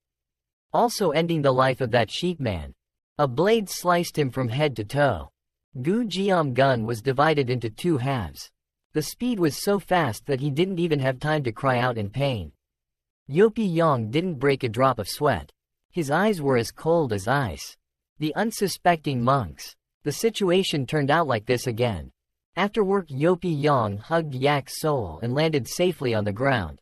also ending the life of that sheepman. A blade sliced him from head to toe. Gu Jiam gun was divided into two halves. The speed was so fast that he didn't even have time to cry out in pain. Yopi Yang didn't break a drop of sweat. His eyes were as cold as ice. The unsuspecting monks. The situation turned out like this again. After work, Yopi Yang hugged Yak Seol and landed safely on the ground.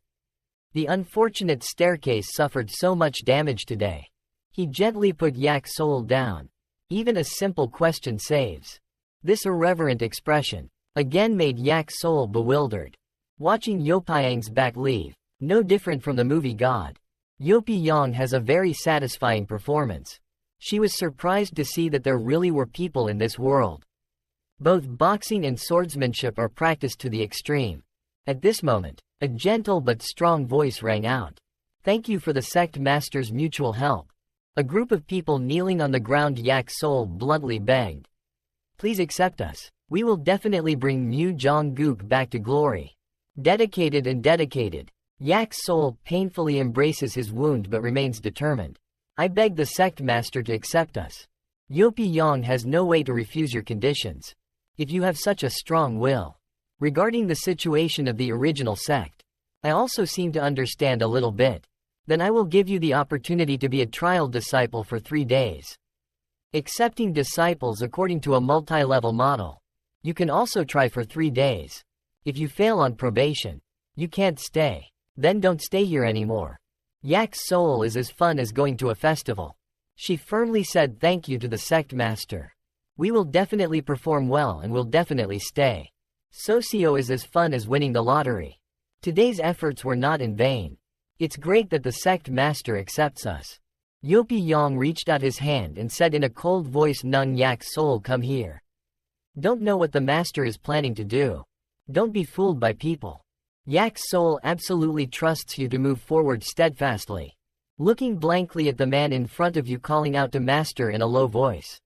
The unfortunate staircase suffered so much damage today. He gently put Yak Seol down. Even a simple question saves. This irreverent expression again made Yak Seol bewildered. Watching Yopiang's back leave, no different from the movie God. Yopi Yang has a very satisfying performance. She was surprised to see that there really were people in this world. Both boxing and swordsmanship are practiced to the extreme. At this moment, a gentle but strong voice rang out. "Thank you for the sect master's mutual help." A group of people kneeling on the ground, Yak Seol bluntly begged. "Please accept us. We will definitely bring Mu Jong-guk back to glory." Dedicated and dedicated. Yak Seol painfully embraces his wound but remains determined. "I beg the sect master to accept us. Yopi Yang has no way to refuse your conditions. If you have such a strong will." Regarding the situation of the original sect, I also seem to understand a little bit. "Then I will give you the opportunity to be a trial disciple for 3 days. Accepting disciples according to a multi-level model. You can also try for 3 days. If you fail on probation, you can't stay. Then don't stay here anymore." Yak Seol is as fun as going to a festival. She firmly said thank you to the sect master. "We will definitely perform well and will definitely stay. Socio is as fun as winning the lottery. Today's efforts were not in vain. It's great that the sect master accepts us." Yopi Yang reached out his hand and said in a cold voice, "Nung Yak Seol, come here. Don't know what the master is planning to do. Don't be fooled by people. Yak Seol absolutely trusts you to move forward steadfastly." Looking blankly at the man in front of you, calling out to master in a low voice.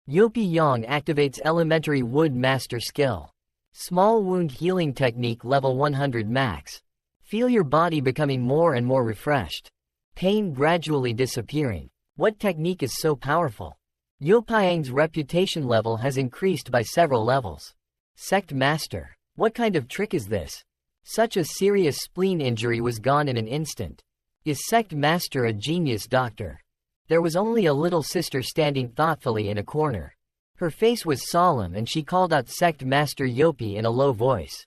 Yopi Yang activates elementary wood master skill. Small wound healing technique level 100 max. Feel your body becoming more and more refreshed. Pain gradually disappearing. What technique is so powerful? Yopiang's reputation level has increased by several levels. Sect master. What kind of trick is this? Such a serious spleen injury was gone in an instant. Is sect master a genius doctor? There was only a little sister standing thoughtfully in a corner. Her face was solemn and she called out sect master Yopi in a low voice.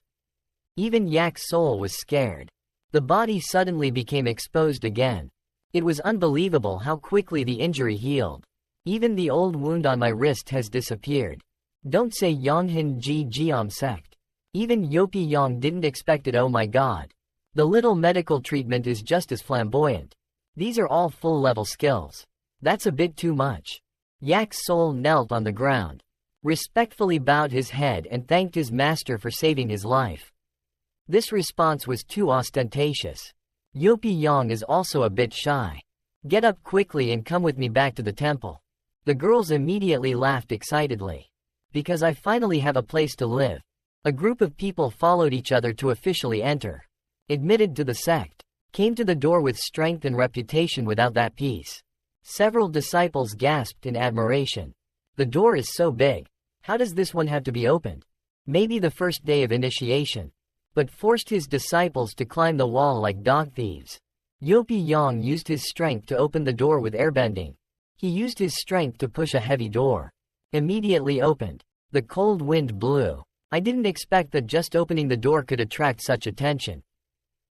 Even Yak Seol was scared. The body suddenly became exposed again. It was unbelievable how quickly the injury healed. Even the old wound on my wrist has disappeared. Don't say Yonghin Ji Jiam sect. Even Yopi Yang didn't expect it. Oh my god. The little medical treatment is just as flamboyant. These are all full-level skills. That's a bit too much. Yak Seol knelt on the ground, respectfully bowed his head and thanked his master for saving his life. This response was too ostentatious. Yopi Yang is also a bit shy. "Get up quickly and come with me back to the temple." The girls immediately laughed excitedly. "Because I finally have a place to live." A group of people followed each other to officially enter. Admitted to the sect. Came to the door with strength and reputation without that piece. Several disciples gasped in admiration. The door is so big. How does this one have to be opened? Maybe the first day of initiation. But forced his disciples to climb the wall like dog thieves. Yopi Yang used his strength to open the door with airbending. He used his strength to push a heavy door. Immediately opened. The cold wind blew. I didn't expect that just opening the door could attract such attention.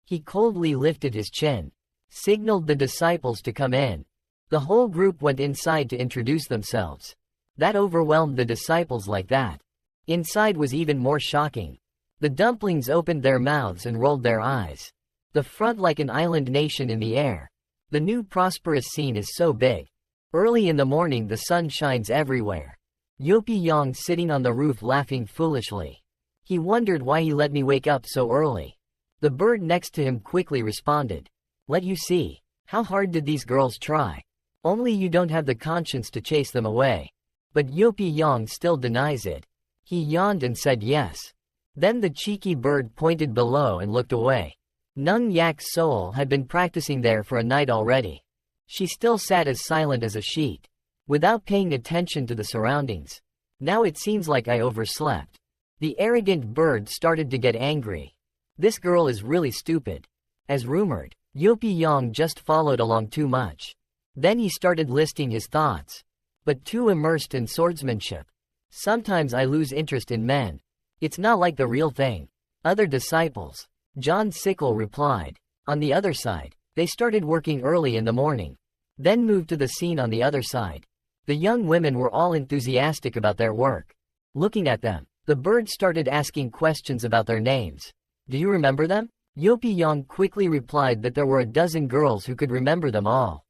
He coldly lifted his chin. Signaled the disciples to come in. The whole group went inside to introduce themselves. That overwhelmed the disciples like that. Inside was even more shocking. The dumplings opened their mouths and rolled their eyes. The front like an island nation in the air. The new prosperous scene is so big. Early in the morning the sun shines everywhere. Yopi Yang sitting on the roof laughing foolishly. He wondered why he let me wake up so early. The bird next to him quickly responded. Let you see. How hard did these girls try? Only you don't have the conscience to chase them away. But Yopi still denies it. He yawned and said yes. Then the cheeky bird pointed below and looked away. Nung Yak's soul had been practicing there for a night already. She still sat as silent as a sheet, without paying attention to the surroundings. Now it seems like I overslept. The arrogant bird started to get angry. This girl is really stupid. As rumored, Yopi just followed along too much. Then he started listing his thoughts. But too immersed in swordsmanship. Sometimes I lose interest in men. It's not like the real thing. Other disciples. John Sickle replied. On the other side, they started working early in the morning. Then moved to the scene on the other side. The young women were all enthusiastic about their work. Looking at them, the bird started asking questions about their names. Do you remember them? Yopi quickly replied that there were a dozen girls who could remember them all.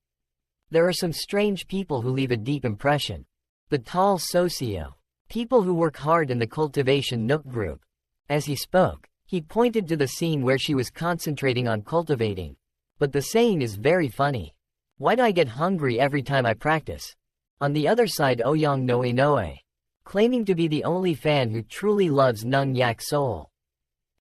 There are some strange people who leave a deep impression. The tall socio. People who work hard in the cultivation nook group. As he spoke, he pointed to the scene where she was concentrating on cultivating. But the saying is very funny. Why do I get hungry every time I practice? On the other side Oyang Noe, claiming to be the only fan who truly loves Nung Yak's soul.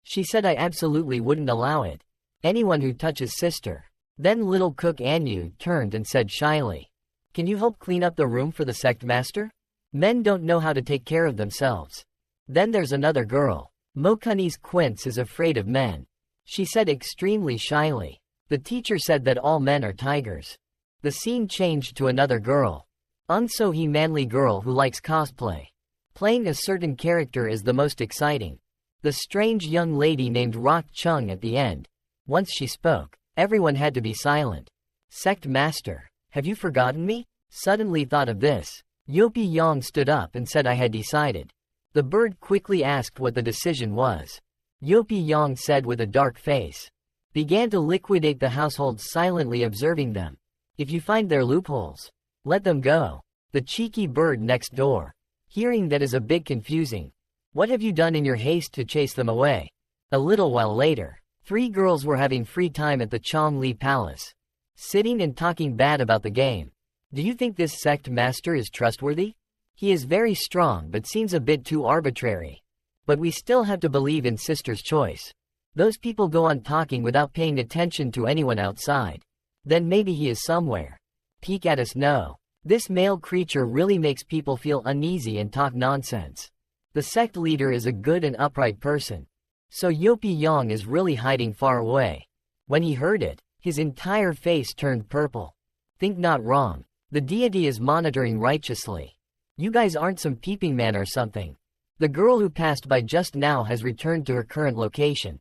She said I absolutely wouldn't allow it. Anyone who touches sister. Then little cook Anu turned and said shyly. Can you help clean up the room for the sect master? Men don't know how to take care of themselves. Then there's another girl. Mokuni's Quince is afraid of men. She said extremely shyly. The teacher said that all men are tigers. The scene changed to another girl. Unso-hee manly girl who likes cosplay. Playing a certain character is the most exciting. The strange young lady named Rock Chung at the end. Once she spoke, everyone had to be silent. Sect master, have you forgotten me? Suddenly thought of this. Yopi stood up and said I had decided. The bird quickly asked what the decision was. Yopi said with a dark face. Began to liquidate the household silently observing them. If you find their loopholes, let them go. The cheeky bird next door. Hearing that is a bit confusing. What have you done in your haste to chase them away? A little while later, 3 girls were having free time at the Chongli Palace. Sitting and talking bad about the game. Do you think this sect master is trustworthy? He is very strong but seems a bit too arbitrary. But we still have to believe in sister's choice. Those people go on talking without paying attention to anyone outside. Then maybe he is somewhere. Peek at us. No. This male creature really makes people feel uneasy and talk nonsense. The sect leader is a good and upright person. So Yopi is really hiding far away. When he heard it, his entire face turned purple. Think not wrong. The deity is monitoring righteously. You guys aren't some peeping man or something. The girl who passed by just now has returned to her current location.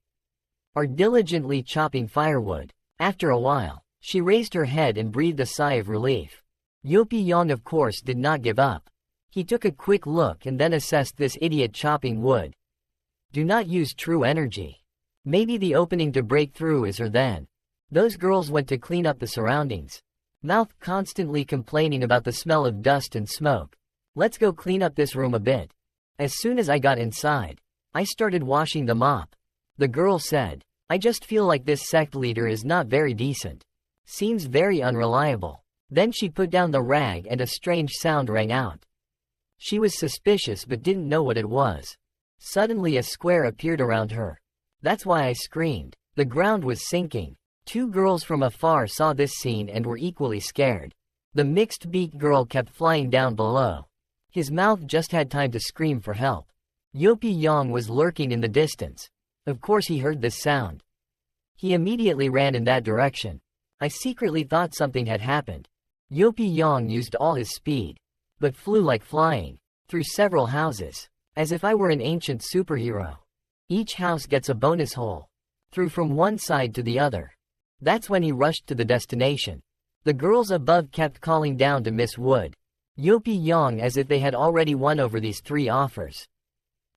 Are diligently chopping firewood. After a while, she raised her head and breathed a sigh of relief. Yopi of course did not give up. He took a quick look and then assessed this idiot chopping wood. Do not use true energy. Maybe the opening to break through is her then. Those girls went to clean up the surroundings. Mouth constantly complaining about the smell of dust and smoke. Let's go clean up this room a bit. As soon as I got inside, I started washing the mop. The girl said, I just feel like this sect leader is not very decent. Seems very unreliable. Then she put down the rag and a strange sound rang out. She was suspicious but didn't know what it was. Suddenly a square appeared around her. That's why I screamed. The ground was sinking. 2 girls from afar saw this scene and were equally scared. The mixed-beak girl kept flying down below. His mouth just had time to scream for help. Yopi was lurking in the distance. Of course he heard this sound. He immediately ran in that direction. I secretly thought something had happened. Yopi used all his speed, but flew like flying, through several houses, as if I were an ancient superhero. Each house gets a bonus hole. Through from one side to the other. That's when he rushed to the destination. The girls above kept calling down to Miss Wood. Yopi as if they had already won over these 3 offers.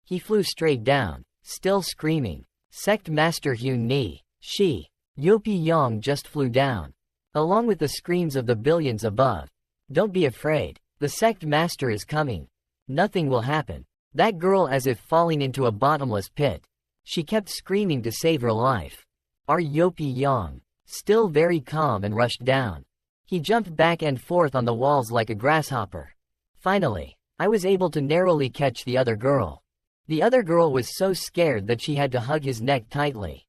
He flew straight down, still screaming. Sect Master Hyun Ni, she. Yopi just flew down, along with the screams of the billions above. Don't be afraid. The sect master is coming. Nothing will happen. That girl as if falling into a bottomless pit. She kept screaming to save her life. Our Yang, still very calm, and rushed down. He jumped back and forth on the walls like a grasshopper. Finally, I was able to narrowly catch the other girl. The other girl was so scared that she had to hug his neck tightly.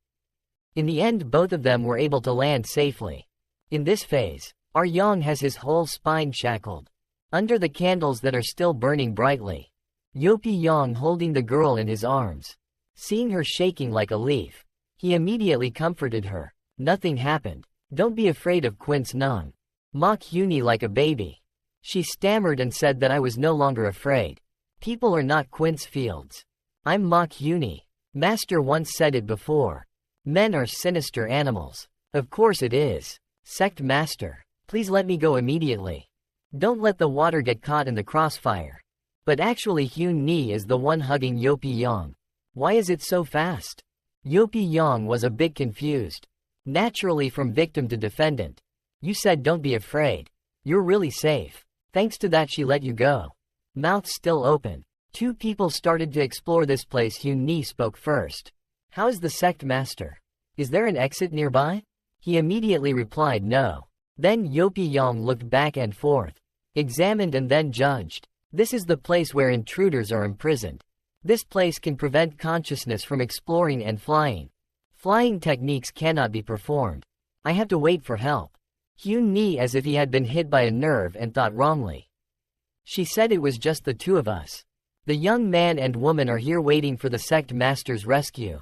In the end, both of them were able to land safely. In this phase, our Yang has his whole spine shackled. Under the candles that are still burning brightly, Yang holding the girl in his arms. Seeing her shaking like a leaf, he immediately comforted her. Nothing happened. Don't be afraid of Quince Nung. Mock Yuni like a baby. She stammered and said that I was no longer afraid. People are not Quince Fields. I'm Mock Yuni. Master once said it before. Men are sinister animals. Of course it is. Sect Master, please let me go immediately. Don't let the water get caught in the crossfire. But actually Hyun Ni is the one hugging Yang. Why is it so fast? Yang was a bit confused. Naturally, from victim to defendant. You said don't be afraid. You're really safe. Thanks to that she let you go. Mouth still open. Two people started to explore this place. Hyun Ni spoke first. How is the sect master? Is there an exit nearby? He immediately replied no. Then Yang looked back and forth, examined and then judged. This is the place where intruders are imprisoned. This place can prevent consciousness from exploring and flying. Flying techniques cannot be performed. I have to wait for help. Hyun Ni as if he had been hit by a nerve and thought wrongly. She said it was just the two of us. The young man and woman are here waiting for the sect master's rescue.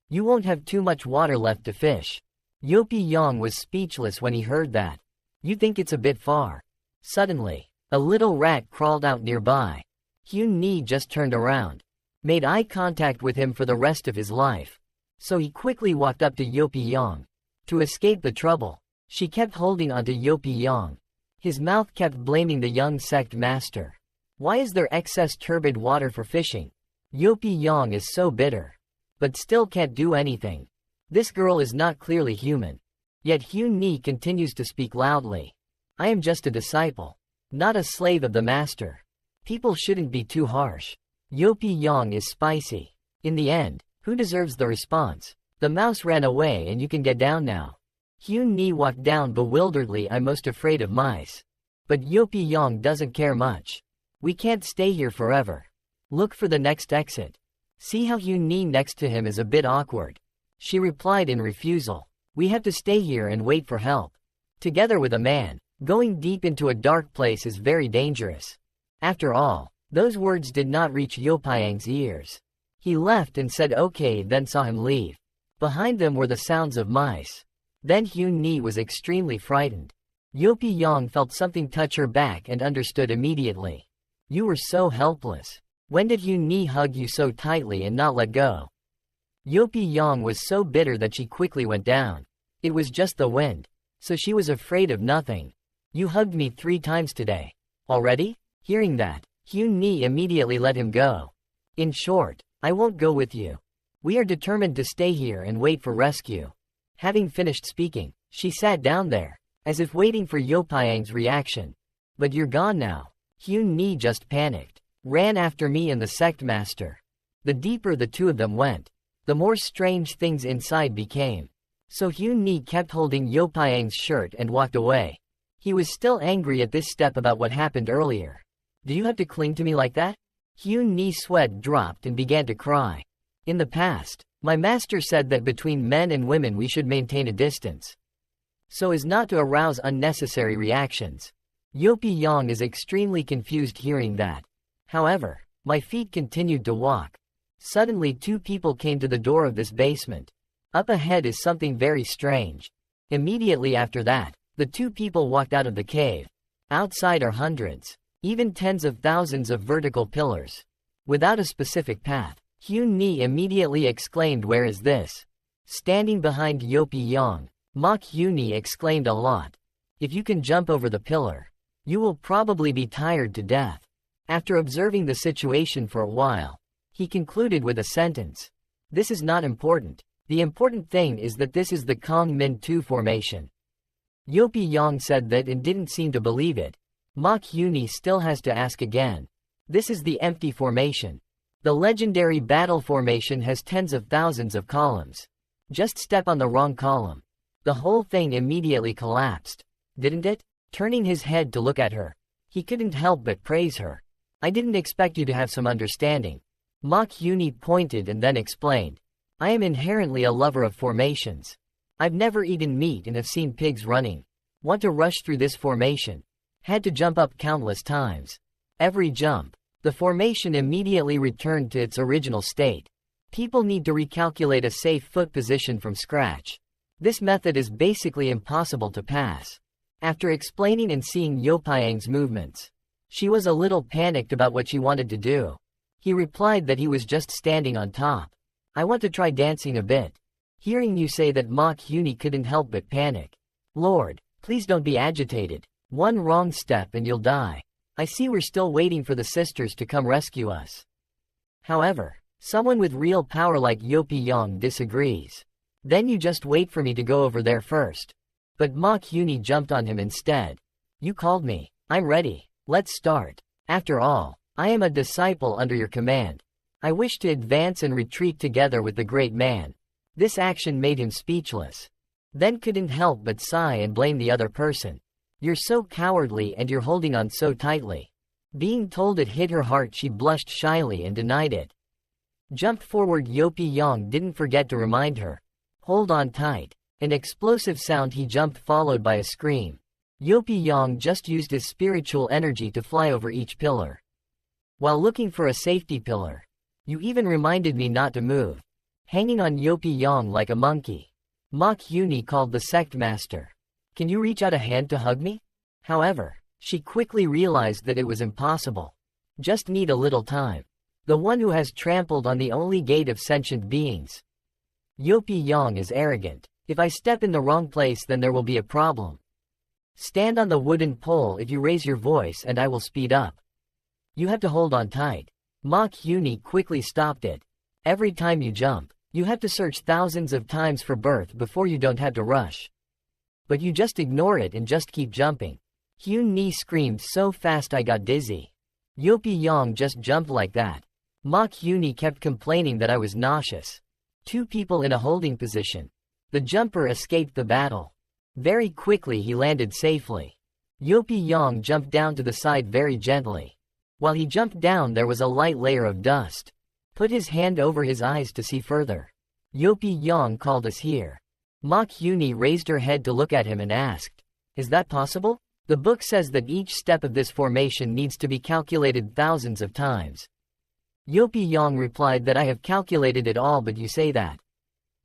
You won't have too much water left to fish. Yang was speechless when he heard that. You think it's a bit far. Suddenly, a little rat crawled out nearby. Hyun Ni just turned around, made eye contact with him for the rest of his life. So he quickly walked up to Yang. To escape the trouble, she kept holding onto Yang. His mouth kept blaming the young sect master. Why is there excess turbid water for fishing? Yang is so bitter, but still can't do anything. This girl is not clearly human. Yet Hyun Ni continues to speak loudly. I am just a disciple, not a slave of the master. People shouldn't be too harsh. Yang is spicy. In the end, who deserves the response? The mouse ran away and you can get down now. Hyun Ni walked down bewilderedly. I'm most afraid of mice. But Yang doesn't care much. We can't stay here forever. Look for the next exit. See how Hyun Ni next to him is a bit awkward. She replied in refusal. We have to stay here and wait for help. Together with a man, going deep into a dark place is very dangerous. After all, those words did not reach Yopyang's ears. He left and said okay, then saw him leave. Behind them were the sounds of mice. Then Hyun Ni was extremely frightened. Yang felt something touch her back and understood immediately. You were so helpless. When did Hyun Ni hug you so tightly and not let go? Yang was so bitter that she quickly went down. It was just the wind, so she was afraid of nothing. You hugged me 3 times today. Already? Hearing that, Hyun Ni immediately let him go. In short, I won't go with you. We are determined to stay here and wait for rescue. Having finished speaking, she sat down there, as if waiting for Yopyang's reaction. But you're gone now. Hyun Ni just panicked, ran after me and the sect master. The deeper the two of them went, the more strange things inside became. So Hyun Ni kept holding Yopyang's shirt and walked away. He was still angry at this step about what happened earlier. Do you have to cling to me like that? Hyun Ni's sweat dropped and began to cry. In the past, my master said that between men and women we should maintain a distance, so as not to arouse unnecessary reactions. Yang is extremely confused hearing that. However, my feet continued to walk. Suddenly 2 people came to the door of this basement. Up ahead is something very strange. Immediately after that, the 2 people walked out of the cave. Outside are hundreds, even tens of thousands of vertical pillars, without a specific path. Hyun Ni immediately exclaimed, where is this? Standing behind Yang, Mock Yuni exclaimed a lot. If you can jump over the pillar, you will probably be tired to death. After observing the situation for a while, he concluded with a sentence. This is not important. The important thing is that this is the Kong Min 2 formation. Yang said that and didn't seem to believe it. Mock Yuni still has to ask again. This is the empty formation. The legendary battle formation has tens of thousands of columns. Just step on the wrong column. The whole thing immediately collapsed. Didn't it? Turning his head to look at her, he couldn't help but praise her. I didn't expect you to have some understanding. Yuni pointed and then explained. I am inherently a lover of formations. I've never eaten meat and have seen pigs running. Want to rush through this formation. Had to jump up countless times. Every jump, the formation immediately returned to its original state. People need to recalculate a safe foot position from scratch. This method is basically impossible to pass. After explaining and seeing Yopiang's movements, she was a little panicked about what she wanted to do. He replied that he was just standing on top. I want to try dancing a bit. Hearing you say that, Yuni couldn't help but panic. Lord, please don't be agitated. One wrong step and you'll die. I see we're still waiting for the sisters to come rescue us. However, someone with real power like Yopiang disagrees. Then you just wait for me to go over there first. But Yuni jumped on him instead. You called me. I'm ready. Let's start. After all, I am a disciple under your command. I wish to advance and retreat together with the great man. This action made him speechless. Then couldn't help but sigh and blame the other person. You're so cowardly and you're holding on so tightly. Being told it hit her heart, she blushed shyly and denied it. Jumped forward. Yopiang didn't forget to remind her. Hold on tight. An explosive sound, he jumped, followed by a scream. Yopiang just used his spiritual energy to fly over each pillar. While looking for a safety pillar. You even reminded me not to move. Hanging on Yopiang like a monkey. Yuni called the sect master. Can you reach out a hand to hug me? However, she quickly realized that it was impossible. Just need a little time. The one who has trampled on the only gate of sentient beings. Yopiang is arrogant. If I step in the wrong place, then there will be a problem. Stand on the wooden pole if you raise your voice and I will speed up. You have to hold on tight. Yuni quickly stopped it. Every time you jump, you have to search thousands of times for birth before you don't have to rush. But you just ignore it and just keep jumping. Hyun-ni screamed so fast I got dizzy. Yopiang just jumped like that. Yuni kept complaining that I was nauseous. Two people in a holding position. The jumper escaped the battle. Very quickly he landed safely. Yopiang jumped down to the side very gently. While he jumped down, there was a light layer of dust. Put his hand over his eyes to see further. Yopiang called us here. Yuni raised her head to look at him and asked, is that possible? The book says that each step of this formation needs to be calculated thousands of times. Yopiang replied that I have calculated it all, but you say that.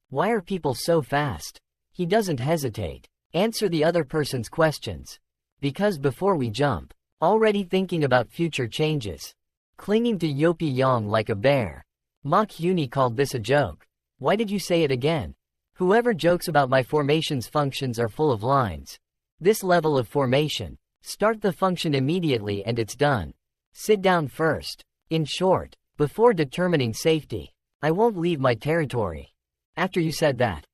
Why are people so fast? He doesn't hesitate. Answer the other person's questions. Because before we jump, already thinking about future changes. Clinging to Yopiang like a bear. Yuni called this a joke. Why did you say it again? Whoever jokes about my formation's functions are full of lines. This level of formation, start the function immediately and it's done. Sit down first. In short, before determining safety, I won't leave my territory. After you said that,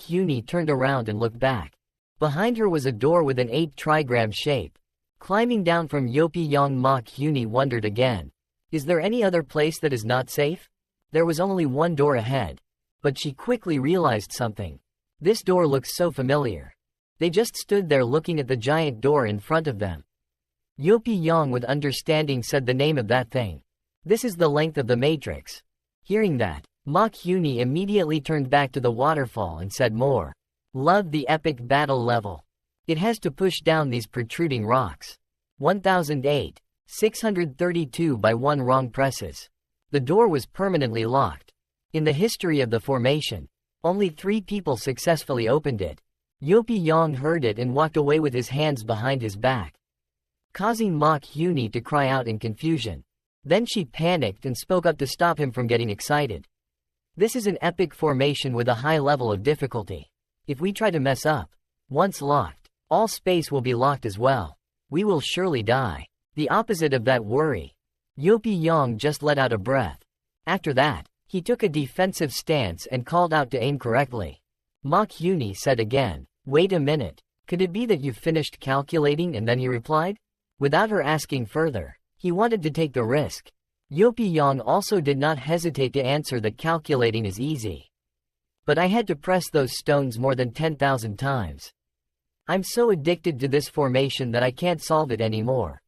Yuni turned around and looked back. Behind her was a door with an 8-trigram shape. Climbing down from Yopiang, Yuni wondered again. Is there any other place that is not safe? There was only one door ahead. But she quickly realized something. This door looks so familiar. They just stood there looking at the giant door in front of them. Yopiang with understanding said the name of that thing. This is the length of the matrix. Hearing that, Yuni immediately turned back to the waterfall and said more. Love the epic battle level. It has to push down these protruding rocks. 1008. 632 by 1 wrong presses. The door was permanently locked. In the history of the formation, only 3 people successfully opened it. Yopiang heard it and walked away with his hands behind his back, causing Yuni to cry out in confusion. Then she panicked and spoke up to stop him from getting excited. This is an epic formation with a high level of difficulty. If we try to mess up, once locked, all space will be locked as well. We will surely die. The opposite of that worry. Yopiang just let out a breath. After that, he took a defensive stance and called out to aim correctly. Yuni said again, wait a minute, could it be that you've finished calculating? And then he replied, without her asking further, he wanted to take the risk. Yopiang also did not hesitate to answer that calculating is easy. But I had to press those stones more than 10,000 times. I'm so addicted to this formation that I can't solve it anymore.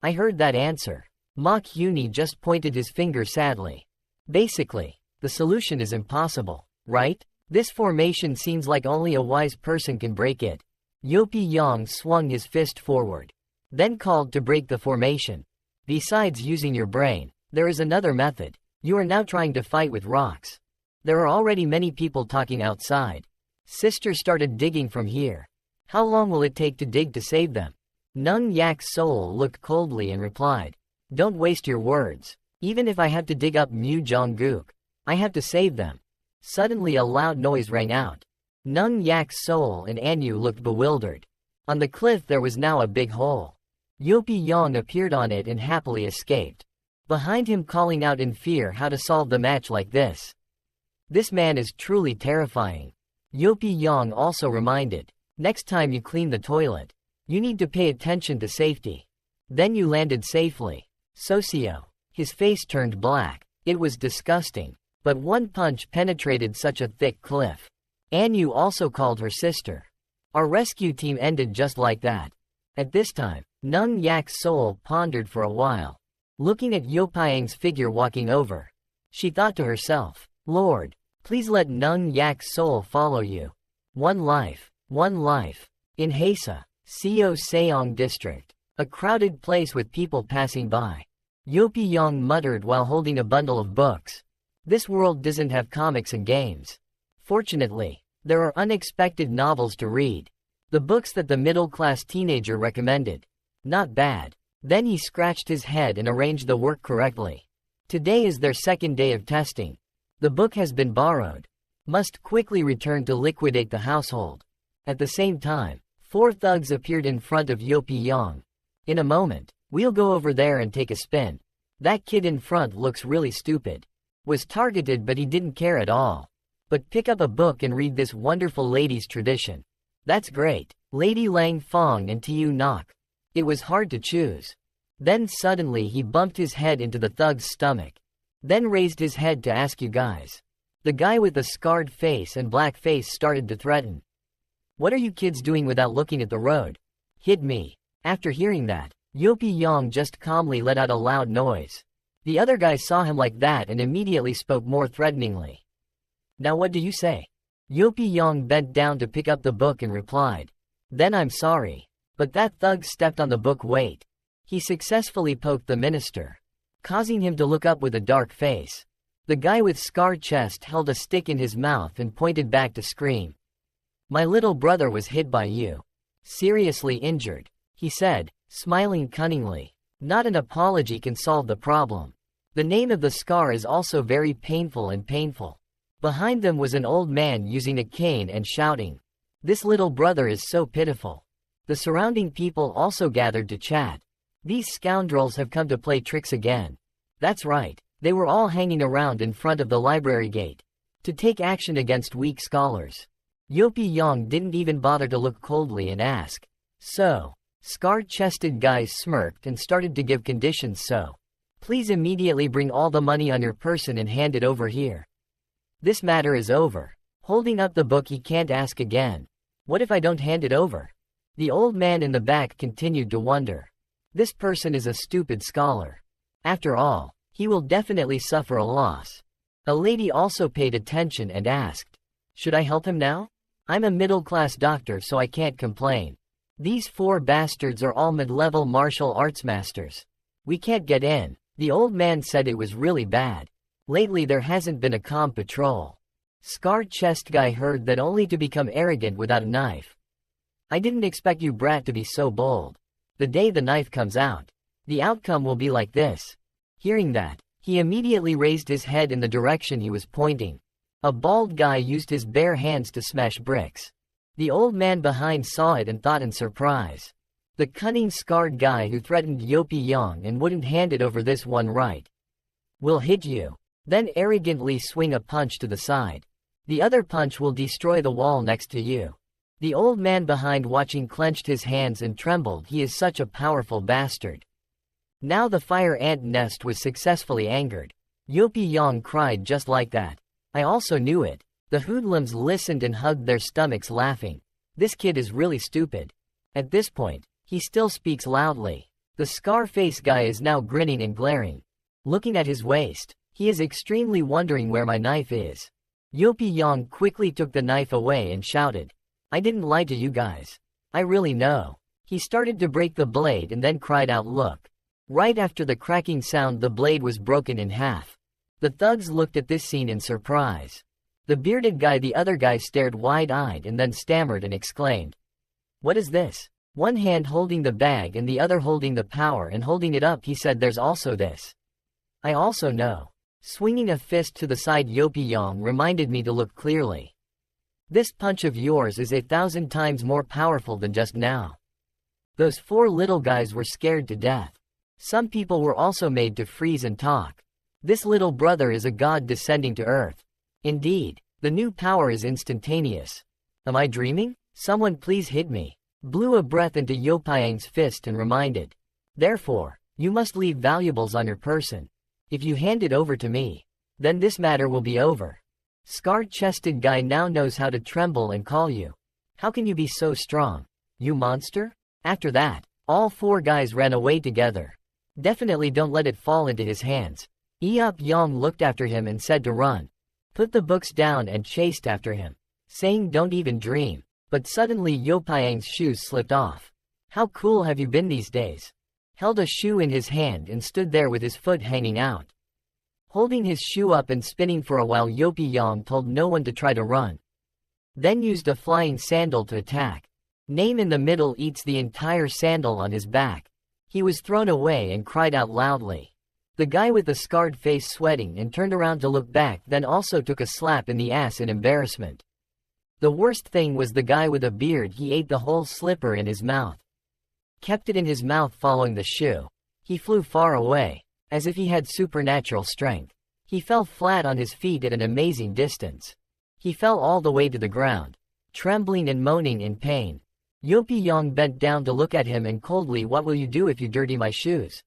I heard that answer. Mach Uni just pointed his finger sadly. Basically, the solution is impossible, right? This formation seems like only a wise person can break it. Yopi Yang swung his fist forward, then called to break the formation. Besides using your brain, there is another method. You are now trying to fight with rocks. There are already many people talking outside. Sister started digging from here. How long will it take to dig to save them? Nung Yak Soul looked coldly and replied, don't waste your words. Even if I have to dig up Mu Jonggook, I have to save them. Suddenly a loud noise rang out. Nung Yak Soul and Anu looked bewildered. On the cliff there was now a big hole. Yopi Yang appeared on it and happily escaped. Behind him calling out in fear how to solve the match like this. This man is truly terrifying. Yopi Yang also reminded, next time you clean the toilet, you need to pay attention to safety. Then you landed safely. Socio. His face turned black. It was disgusting. But one punch penetrated such a thick cliff. Anu also called her sister. Our rescue team ended just like that. At this time, Nung Yak Soul pondered for a while, looking at Yopiang's figure walking over. She thought to herself, Lord, please let Nung Yak Soul follow you. One life. In Hesa, Seo Seong district, a crowded place with people passing by. Yopi Yang muttered while holding a bundle of books. This world doesn't have comics and games. Fortunately, there are unexpected novels to read. The books that the middle-class teenager recommended. Not bad. Then he scratched his head and arranged the work correctly. Today is their second day of testing. The book has been borrowed. Must quickly return to liquidate the household. At the same time, 4 thugs appeared in front of Yopi Yang. In a moment, we'll go over there and take a spin. That kid in front looks really stupid. Was targeted but he didn't care at all. But pick up a book and read this wonderful lady's tradition. That's great. Lady Lang Fong and Tiu Nok. It was hard to choose. Then suddenly he bumped his head into the thug's stomach. Then raised his head to ask you guys. The guy with the scarred face and black face started to threaten. What are you kids doing without looking at the road? Hit me. After hearing that, Yopi Yang just calmly let out a loud noise. The other guy saw him like that and immediately spoke more threateningly. Now what do you say? Yopi Yang bent down to pick up the book and replied. Then I'm sorry. But that thug stepped on the book weight. He successfully poked the minister, causing him to look up with a dark face. The guy with scarred chest held a stick in his mouth and pointed back to scream. My little brother was hit by you. Seriously injured, he said, smiling cunningly. Not an apology can solve the problem. The name of the scar is also very painful and painful. Behind them was an old man using a cane and shouting. This little brother is so pitiful. The surrounding people also gathered to chat. These scoundrels have come to play tricks again. That's right, they were all hanging around in front of the library gate to take action against weak scholars. Yopi Yang didn't even bother to look coldly and ask. So, scarred-chested guys smirked and started to give conditions. So, please immediately bring all the money on your person and hand it over here. This matter is over. Holding up the book, he can't ask again. What if I don't hand it over? The old man in the back continued to wonder. This person is a stupid scholar. After all, he will definitely suffer a loss. A lady also paid attention and asked, should I help him now? I'm a middle-class doctor, so I can't complain. These 4 bastards are all mid-level martial arts masters. We can't get in. The old man said it was really bad. Lately there hasn't been a calm patrol. Scarred chest guy heard that only to become arrogant without a knife. I didn't expect you brat to be so bold. The day the knife comes out, the outcome will be like this. Hearing that, he immediately raised his head in the direction he was pointing. A bald guy used his bare hands to smash bricks. The old man behind saw it and thought in surprise. The cunning scarred guy who threatened Yopi Yang and wouldn't hand it over this one right. Will hit you. Then arrogantly swing a punch to the side. The other punch will destroy the wall next to you. The old man behind watching clenched his hands and trembled. He is such a powerful bastard. Now the fire ant nest was successfully angered. Yopi Yang cried just like that. I also knew it. The hoodlums listened and hugged their stomachs laughing. This kid is really stupid. At this point, he still speaks loudly. The scar-face guy is now grinning and glaring. Looking at his waist, he is extremely wondering where my knife is. Yopi Yang quickly took the knife away and shouted, "I didn't lie to you guys. I really know." He started to break the blade and then cried out, "Look." Right after the cracking sound, the blade was broken in half. The thugs looked at this scene in surprise. The bearded guy, the other guy, stared wide-eyed and then stammered and exclaimed, "What is this?" One hand holding the bag and the other holding the power and holding it up, he said, "There's also this. I also know." Swinging a fist to the side, Yopi Yang reminded me to look clearly. "This punch of yours is 1,000 times more powerful than just now." Those four little guys were scared to death. Some people were also made to freeze and talk. This little brother is a god descending to earth. Indeed, the new power is instantaneous. Am I dreaming? Someone please hit me. Blew a breath into Yopiang's fist and reminded. Therefore, you must leave valuables on your person. If you hand it over to me, then this matter will be over. Scarred-chested guy now knows how to tremble and call you. How can you be so strong, you monster? After that, all four guys ran away together. Definitely don't let it fall into his hands. Eop Yang looked after him and said to run. Put the books down and chased after him, saying don't even dream. But suddenly Yopiang's shoes slipped off. How cool have you been these days? Held a shoe in his hand and stood there with his foot hanging out. Holding his shoe up and spinning for a while, Yopi Yang told no one to try to run. Then used a flying sandal to attack. Name in the middle eats the entire sandal on his back. He was thrown away and cried out loudly. The guy with the scarred face sweating and turned around to look back, then also took a slap in the ass in embarrassment. The worst thing was the guy with a beard. He ate the whole slipper in his mouth. Kept it in his mouth following the shoe. He flew far away, as if he had supernatural strength. He fell flat on his feet at an amazing distance. He fell all the way to the ground, trembling and moaning in pain. Yopi Yang bent down to look at him and coldly, "What will you do if you dirty my shoes?"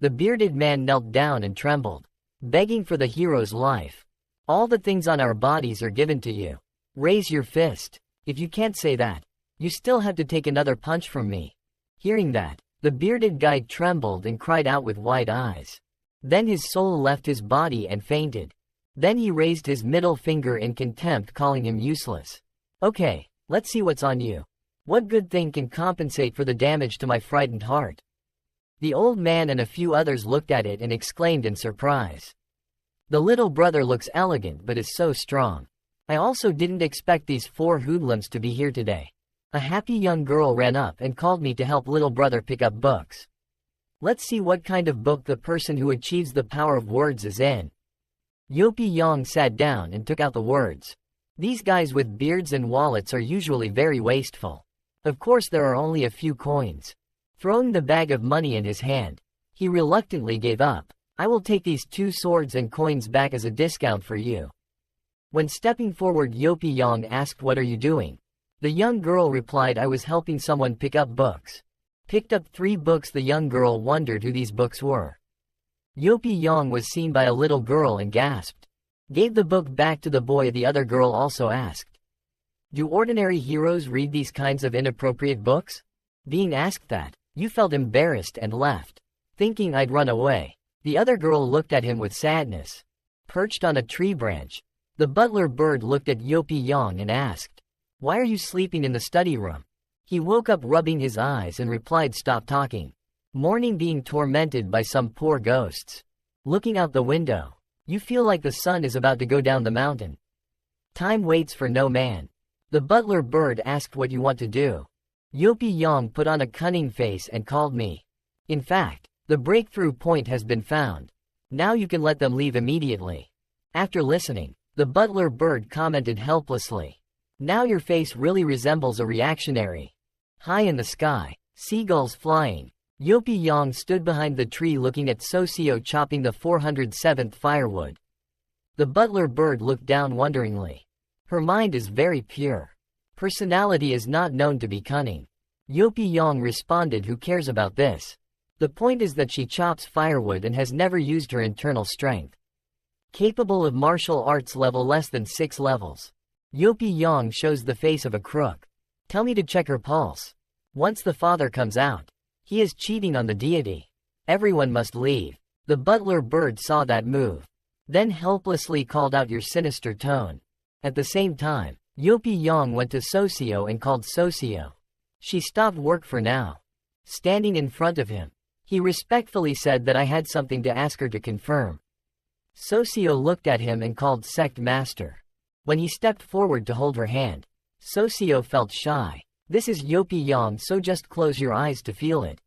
The bearded man knelt down and trembled, begging for the hero's life. "All the things on our bodies are given to you. Raise your fist. If you can't say that, you still have to take another punch from me." Hearing that, the bearded guy trembled and cried out with wide eyes. Then his soul left his body and fainted. Then he raised his middle finger in contempt, calling him useless. "Okay, let's see what's on you. What good thing can compensate for the damage to my frightened heart?" The old man and a few others looked at it and exclaimed in surprise. "The little brother looks elegant but is so strong. I also didn't expect these four hoodlums to be here today." A happy young girl ran up and called me to help little brother pick up books. Let's see what kind of book the person who achieves the power of words is in. Yopi Yang sat down and took out the words. These guys with beards and wallets are usually very wasteful. Of course there are only a few coins. Throwing the bag of money in his hand, he reluctantly gave up. "I will take these 2 swords and coins back as a discount for you." When stepping forward, Yopi Yang asked, "What are you doing?" The young girl replied, "I was helping someone pick up books." Picked up 3 books. The young girl wondered who these books were. Yopi Yang was seen by a little girl and gasped. Gave the book back to the boy. The other girl also asked, "Do ordinary heroes read these kinds of inappropriate books?" Being asked that, you felt embarrassed and left, thinking I'd run away. The other girl looked at him with sadness. Perched on a tree branch, the butler bird looked at Yopi Yang and asked, "Why are you sleeping in the study room?" He woke up rubbing his eyes and replied, "Stop talking. Morning, being tormented by some poor ghosts. Looking out the window, you feel like the sun is about to go down the mountain. Time waits for no man." The butler bird asked, "What you want to do?" Yopi Yang put on a cunning face and called me. "In fact, the breakthrough point has been found. Now you can let them leave immediately." After listening, the butler bird commented helplessly, "Now your face really resembles a reactionary." High in the sky, seagulls flying, Yopi Yang stood behind the tree looking at Socio chopping the 407th firewood. The butler bird looked down wonderingly. Her mind is very pure. Personality is not known to be cunning. Yopi Yang responded, "Who cares about this? The point is that she chops firewood and has never used her internal strength." Capable of martial arts level less than 6 levels. Yopi Yang shows the face of a crook. Tell me to check her pulse. Once the father comes out, he is cheating on the deity. Everyone must leave. The butler bird saw that move, then helplessly called out your sinister tone. At the same time, Yopi Yang went to Socio and called Socio. She stopped work for now. Standing in front of him, he respectfully said that I had something to ask her to confirm. Socio looked at him and called Sect Master. When he stepped forward to hold her hand, Socio felt shy. This is Yopi Yang, so just close your eyes to feel it.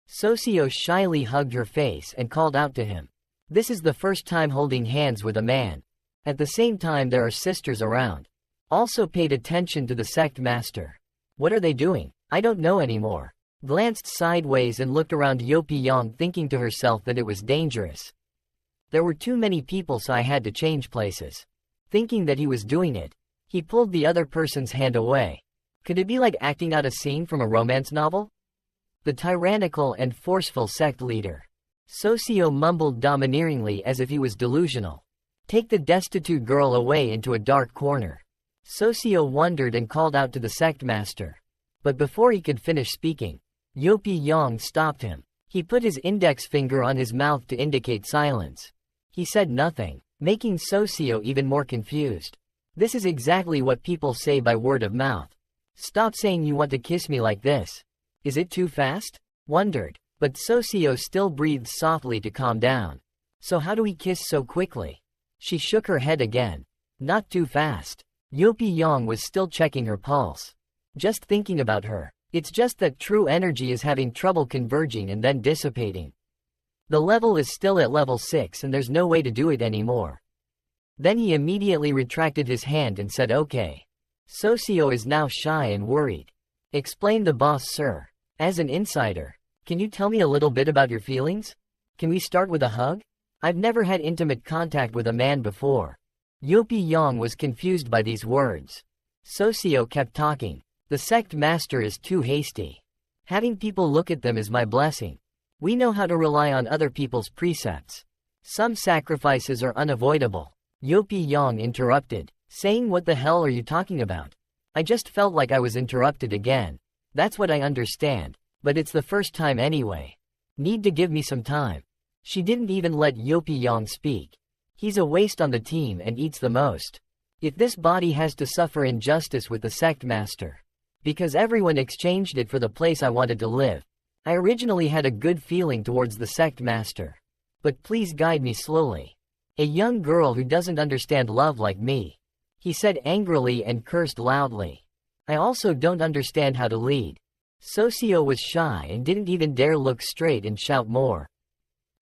Socio shyly hugged her face and called out to him. This is the first time holding hands with a man. At the same time there are sisters around. Also paid attention to the Sect Master. What are they doing? I don't know anymore. Glanced sideways and looked around Yopi Yang, thinking to herself that it was dangerous. There were too many people, so I had to change places. Thinking that he was doing it, he pulled the other person's hand away. Could it be like acting out a scene from a romance novel? The tyrannical and forceful sect leader. Socio mumbled domineeringly as if he was delusional. Take the destitute girl away into a dark corner. Socio wondered and called out to the sect master. But before he could finish speaking, Yopi Yang stopped him. He put his index finger on his mouth to indicate silence. He said nothing, making Socio even more confused. This is exactly what people say by word of mouth. Stop saying you want to kiss me like this. Is it too fast? Wondered, but Socio still breathed softly to calm down. So how do we kiss so quickly? She shook her head again. Not too fast. Yopi Yang was still checking her pulse. Just thinking about her. It's just that true energy is having trouble converging and then dissipating. The level is still at level 6 and there's no way to do it anymore. Then he immediately retracted his hand and said okay. Socio is now shy and worried. Explain the boss, sir. As an insider, can you tell me a little bit about your feelings? Can we start with a hug? I've never had intimate contact with a man before. Yopi Yang was confused by these words. Socio kept talking. The sect master is too hasty. Having people look at them is my blessing. We know how to rely on other people's precepts. Some sacrifices are unavoidable. Yopi Yang interrupted, saying, what the hell are you talking about? I just felt like I was interrupted again. That's what I understand, but it's the first time anyway. Need to give me some time. She didn't even let Yopi Yang speak. He's a waste on the team and eats the most. If this body has to suffer injustice with the sect master, because everyone exchanged it for the place I wanted to live. I originally had a good feeling towards the sect master. But please guide me slowly. A young girl who doesn't understand love like me. He said angrily and cursed loudly. I also don't understand how to lead. Socio was shy and didn't even dare look straight and shout more.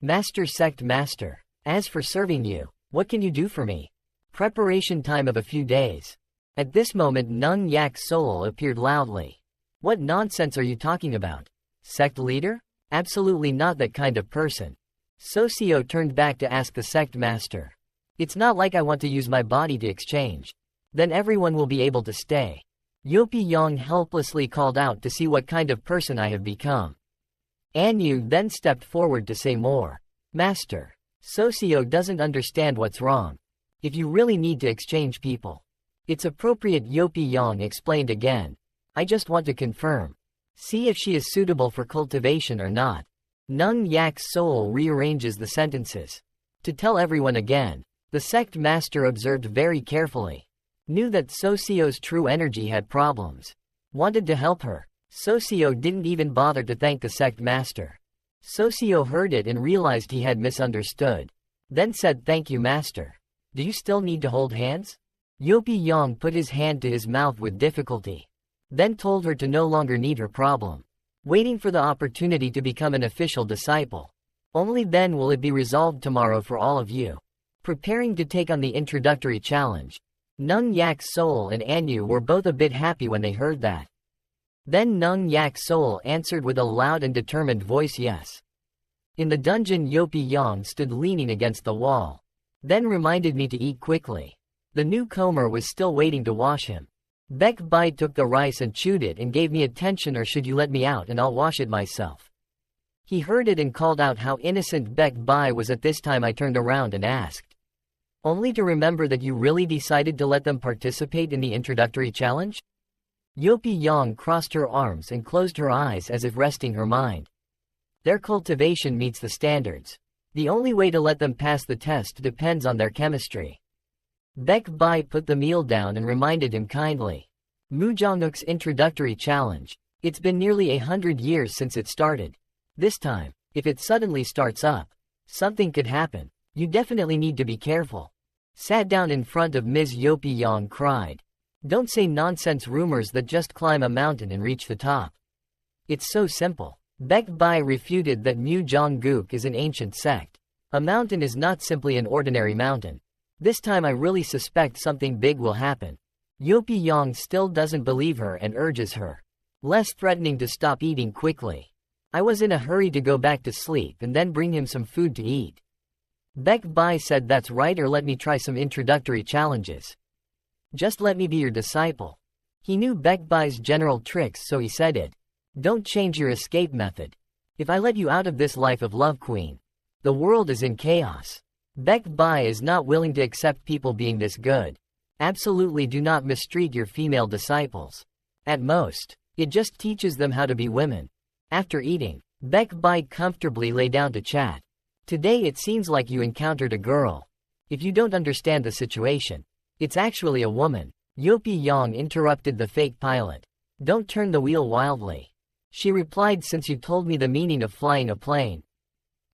Master, sect master, as for serving you, what can you do for me? Preparation time of a few days. At this moment Nung Yak Soul appeared loudly. What nonsense are you talking about? Sect leader? Absolutely not that kind of person. Socio turned back to ask the sect master. It's not like I want to use my body to exchange. Then everyone will be able to stay. Yopi Yang helplessly called out to see what kind of person I have become. Anyu then stepped forward to say more. Master, Socio doesn't understand what's wrong. If you really need to exchange people, it's appropriate, Yopi Yang explained again. I just want to confirm. See if she is suitable for cultivation or not. Nung Yak Soul rearranges the sentences. To tell everyone again, the sect master observed very carefully. Knew that Socio's true energy had problems. Wanted to help her. Socio didn't even bother to thank the sect master. Socio heard it and realized he had misunderstood. Then said, thank you, master. Do you still need to hold hands? Yopi Yang put his hand to his mouth with difficulty. Then told her to no longer need her problem. Waiting for the opportunity to become an official disciple. Only then will it be resolved tomorrow for all of you. Preparing to take on the introductory challenge. Nung Yak Soul and Anyu were both a bit happy when they heard that. Then Nung Yak Soul answered with a loud and determined voice, yes. In the dungeon Yopi Yang stood leaning against the wall. Then reminded me to eat quickly. The newcomer was still waiting to wash him. Baek Bai took the rice and chewed it and gave me attention, or should you let me out and I'll wash it myself. He heard it and called out how innocent Baek Bai was. At this time I turned around and asked. only to remember that you really decided to let them participate in the introductory challenge? Yopi Yang crossed her arms and closed her eyes as if resting her mind. Their cultivation meets the standards. The only way to let them pass the test depends on their chemistry. Baek Bai put the meal down and reminded him kindly. Mujongnuk's introductory challenge. It's been nearly 100 years since it started. This time, if it suddenly starts up, something could happen. You definitely need to be careful. Sat down in front of Ms. Yopi Yang cried. Don't say nonsense rumors that just climb a mountain and reach the top. It's so simple. Baek Bai refuted that Mujongguk is an ancient sect. A mountain is not simply an ordinary mountain. This time I really suspect something big will happen. Yopi Yang still doesn't believe her and urges her, less threatening, to stop eating quickly. I was in a hurry to go back to sleep and then bring him some food to eat. Baek Bai said, that's right, or let me try some introductory challenges. Just let me be your disciple. He knew Baek Bai's general tricks, so he said it. Don't change your escape method. If I let you out of this life of love, queen, the world is in chaos. Baek Bai is not willing to accept people being this good. Absolutely do not mistreat your female disciples. At most, it just teaches them how to be women. After eating, Baek Bai comfortably lay down to chat. Today it seems like you encountered a girl. If you don't understand the situation, it's actually a woman. Yopi Yang interrupted the fake pilot. Don't turn the wheel wildly. She replied, since you told me the meaning of flying a plane.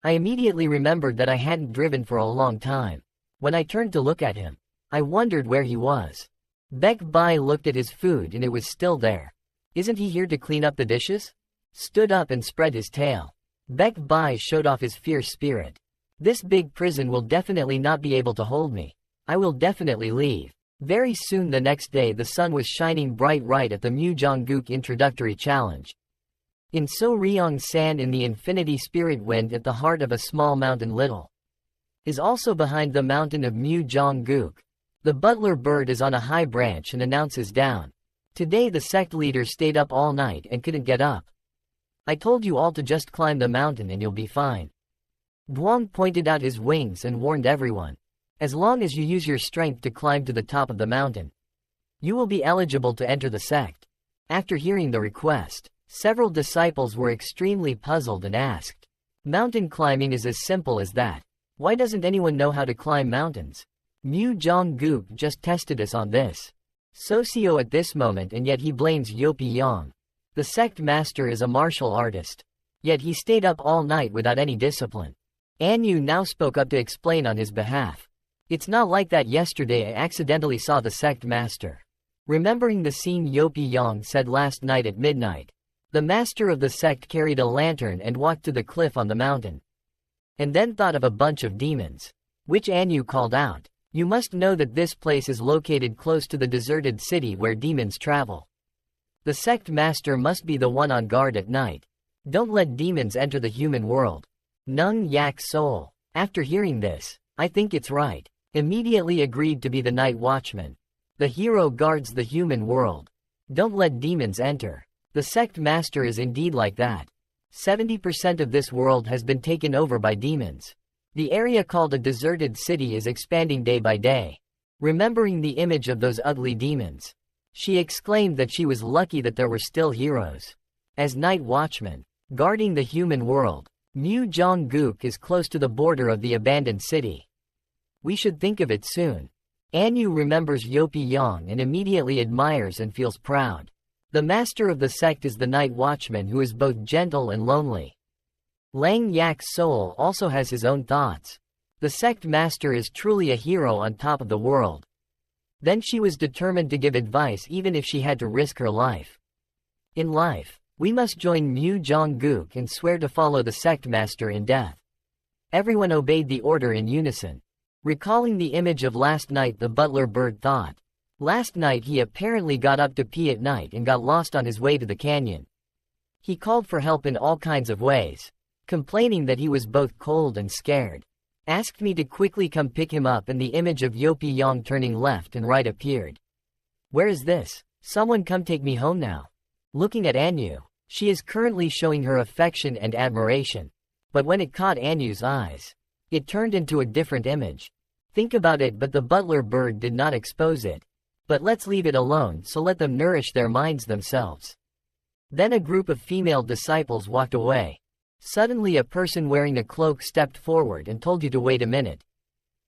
I immediately remembered that I hadn't driven for a long time. When I turned to look at him, I wondered where he was. Baek Bai looked at his food and it was still there. Isn't he here to clean up the dishes? Stood up and spread his tail. Baek Bai showed off his fierce spirit. This big prison will definitely not be able to hold me. I will definitely leave. Very soon the next day the sun was shining bright right at the Mujongguk introductory challenge. In So Ryong San, in the infinity spirit wind at the heart of a small mountain, little is also behind the mountain of Mujongguk. The butler bird is on a high branch and announces down. Today the sect leader stayed up all night and couldn't get up. I told you all to just climb the mountain and you'll be fine. Duong pointed out his wings and warned everyone. As long as you use your strength to climb to the top of the mountain, you will be eligible to enter the sect. After hearing the request, several disciples were extremely puzzled and asked, mountain climbing is as simple as that. Why doesn't anyone know how to climb mountains? Mujongguk just tested us on this. Socio at this moment, and yet he blames Yopi Yang. The sect master is a martial artist. Yet he stayed up all night without any discipline. Anyu now spoke up to explain on his behalf. It's not like that. Yesterday I accidentally saw the sect master. Remembering the scene Yopi Yang said last night at midnight. The master of the sect carried a lantern and walked to the cliff on the mountain. And then thought of a bunch of demons. Which Anyu called out. You must know that this place is located close to the deserted city where demons travel. The sect master must be the one on guard at night. Don't let demons enter the human world. Nung Yak Soul. After hearing this, I think it's right. Immediately agreed to be the night watchman. The hero guards the human world. Don't let demons enter. The sect master is indeed like that. 70% of this world has been taken over by demons. The area called a deserted city is expanding day by day. Remembering the image of those ugly demons, she exclaimed that she was lucky that there were still heroes. As night watchman, guarding the human world, Mujongguk is close to the border of the abandoned city. We should think of it soon. Anyu remembers Yopi Yang and immediately admires and feels proud. The master of the sect is the night watchman who is both gentle and lonely. Lang Yak Soul also has his own thoughts. The sect master is truly a hero on top of the world. Then she was determined to give advice even if she had to risk her life. In life, we must join Mujongguk and swear to follow the sect master in death. Everyone obeyed the order in unison. Recalling the image of last night, the butler bird thought. Last night he apparently got up to pee at night and got lost on his way to the canyon. He called for help in all kinds of ways, complaining that he was both cold and scared. Asked me to quickly come pick him up, and the image of Yopi Yang turning left and right appeared. Where is this? Someone come take me home now. Looking at Anyu, she is currently showing her affection and admiration. But when it caught Anyu's eyes, it turned into a different image. Think about it, but the butler bird did not expose it. But let's leave it alone, so let them nourish their minds themselves. Then a group of female disciples walked away. Suddenly a person wearing a cloak stepped forward and told you to wait a minute.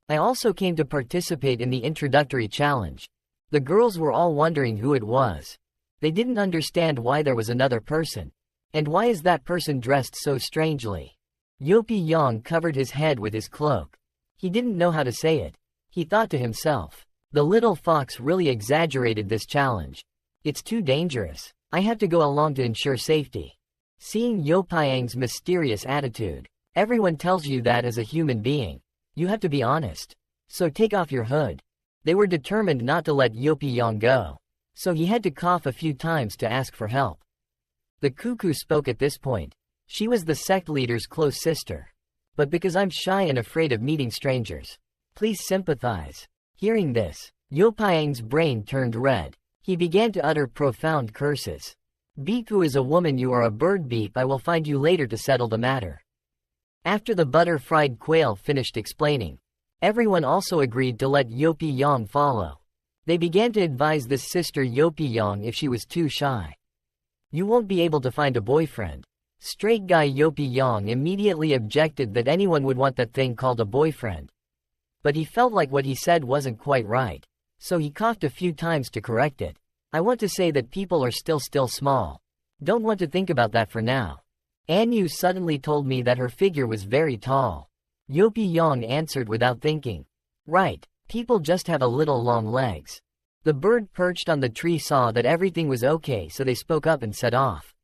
I also came to participate in the introductory challenge. The girls were all wondering who it was. They didn't understand why there was another person. And why is that person dressed so strangely? Yopi Yang covered his head with his cloak. He didn't know how to say it. He thought to himself, the little fox really exaggerated this challenge. It's too dangerous. I have to go along to ensure safety. Seeing Yopiang's mysterious attitude, everyone tells you that as a human being, you have to be honest. So take off your hood. They were determined not to let Yopi Yang go. So he had to cough a few times to ask for help. The cuckoo spoke at this point. She was the sect leader's close sister. But because I'm shy and afraid of meeting strangers, please sympathize. Hearing this, Yopiang's brain turned red. He began to utter profound curses. Biku is a woman, you are a bird. Beep, I will find you later to settle the matter. After the butter-fried quail finished explaining, everyone also agreed to let Yopi Yang follow. They began to advise this sister Yopi Yang if she was too shy. You won't be able to find a boyfriend. Straight guy Yopi Yang immediately objected that anyone would want that thing called a boyfriend. But he felt like what he said wasn't quite right. So he coughed a few times to correct it. I want to say that people are still small. Don't want to think about that for now. Anu suddenly told me that her figure was very tall. Yopi Yang answered without thinking. Right, people just have a little long legs. The bird perched on the tree saw that everything was okay, so they spoke up and set off.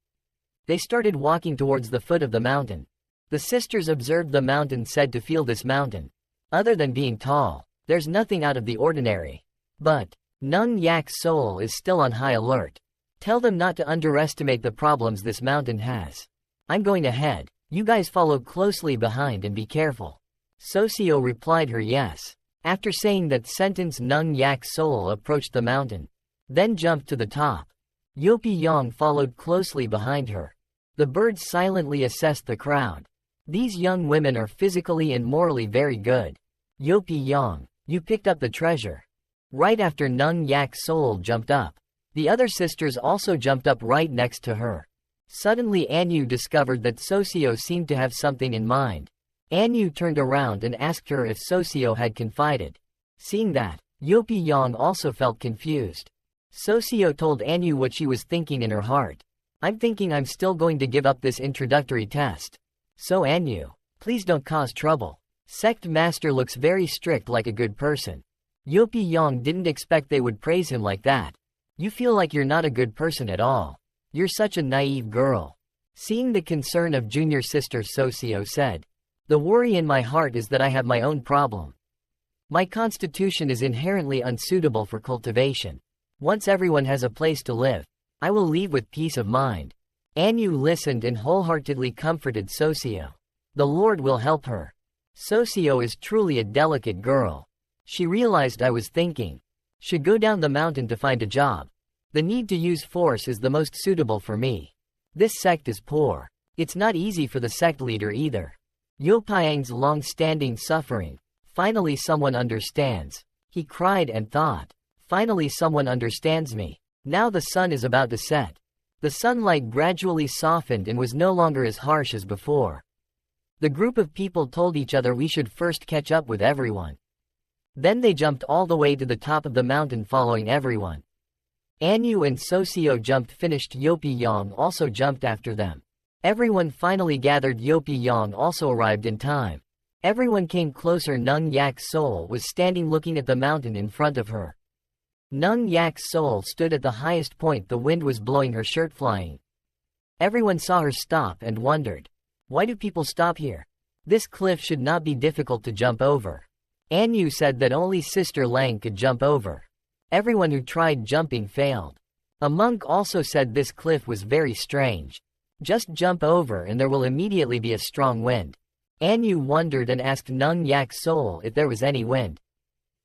They started walking towards the foot of the mountain. The sisters observed the mountain, said to feel this mountain. Other than being tall, there's nothing out of the ordinary. But Nung Yak's soul is still on high alert. Tell them not to underestimate the problems this mountain has. I'm going ahead. You guys follow closely behind and be careful. Socio replied her yes. After saying that sentence, Nung Yak's soul approached the mountain, then jumped to the top. Yopi Yang followed closely behind her. The birds silently assessed the crowd. These young women are physically and morally very good. Yopi Yang, you picked up the treasure. Right after Nung Yak's soul jumped up, the other sisters also jumped up right next to her. Suddenly Anu discovered that Socio seemed to have something in mind. Anu turned around and asked her if Socio had confided. Seeing that, Yopi Yang also felt confused. Socio told Anu what she was thinking in her heart. I'm thinking I'm still going to give up this introductory test. So Anu, please don't cause trouble. Sect master looks very strict, like a good person. Yopi Yang didn't expect they would praise him like that. You feel like you're not a good person at all. You're such a naive girl. Seeing the concern of junior sister, Socio said, the worry in my heart is that I have my own problem. My constitution is inherently unsuitable for cultivation. Once everyone has a place to live, I will leave with peace of mind. Anu listened and wholeheartedly comforted Socio. The Lord will help her. Socio is truly a delicate girl. She realized I was thinking. Should go down the mountain to find a job. The need to use force is the most suitable for me. This sect is poor. It's not easy for the sect leader either. Yopiang's long-standing suffering. Finally someone understands. He cried and thought. Finally someone understands me. Now the sun is about to set. The sunlight gradually softened and was no longer as harsh as before. The group of people told each other we should first catch up with everyone. Then they jumped all the way to the top of the mountain following everyone. Anu and Socio jumped, finished. Yopi Yang also jumped after them. Everyone finally gathered. Yopi Yang also arrived in time. Everyone came closer. Nung Yak's soul was standing looking at the mountain in front of her. Nung Yak's soul stood at the highest point. The wind was blowing, her shirt flying. Everyone saw her stop and wondered. Why do people stop here? This cliff should not be difficult to jump over. Anu said that only Sister Lang could jump over. Everyone who tried jumping failed. A monk also said this cliff was very strange. Just jump over and there will immediately be a strong wind. Anu wondered and asked Nung Yak's soul if there was any wind.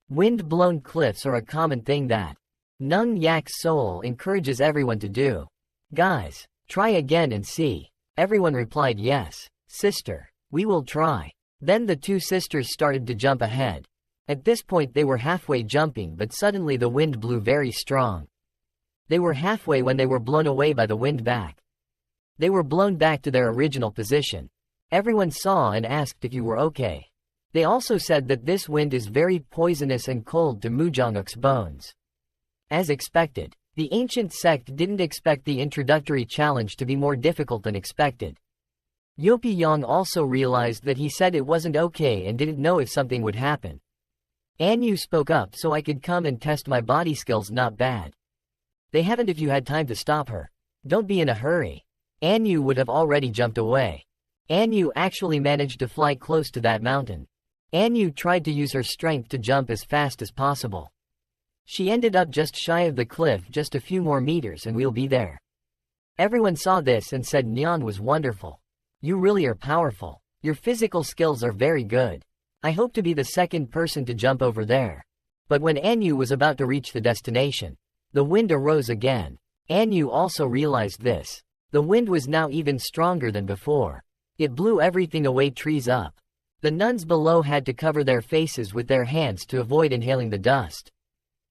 Wind-blown cliffs are a common thing that Nung Yak's soul encourages everyone to do. Guys, try again and see. Everyone replied, yes, sister, we will try. Then the two sisters started to jump ahead. At this point they were halfway jumping, but suddenly the wind blew very strong. They were halfway when they were blown away by the wind back. They were blown back to their original position. Everyone saw and asked if you were okay. They also said that this wind is very poisonous and cold to Mujongguk's bones. As expected, the ancient sect didn't expect the introductory challenge to be more difficult than expected. Yopyong also realized that he said it wasn't okay and didn't know if something would happen. Anyu spoke up so I could come and test my body skills. Not bad. They haven't if you had time to stop her. Don't be in a hurry. Anyu would have already jumped away. Anyu actually managed to fly close to that mountain. Anyu tried to use her strength to jump as fast as possible. She ended up just shy of the cliff, just a few more meters and we'll be there. Everyone saw this and said Nyan was wonderful. You really are powerful. Your physical skills are very good. I hope to be the second person to jump over there. But when Anyu was about to reach the destination, the wind arose again. Anyu also realized this. The wind was now even stronger than before. It blew everything away, trees up. The nuns below had to cover their faces with their hands to avoid inhaling the dust.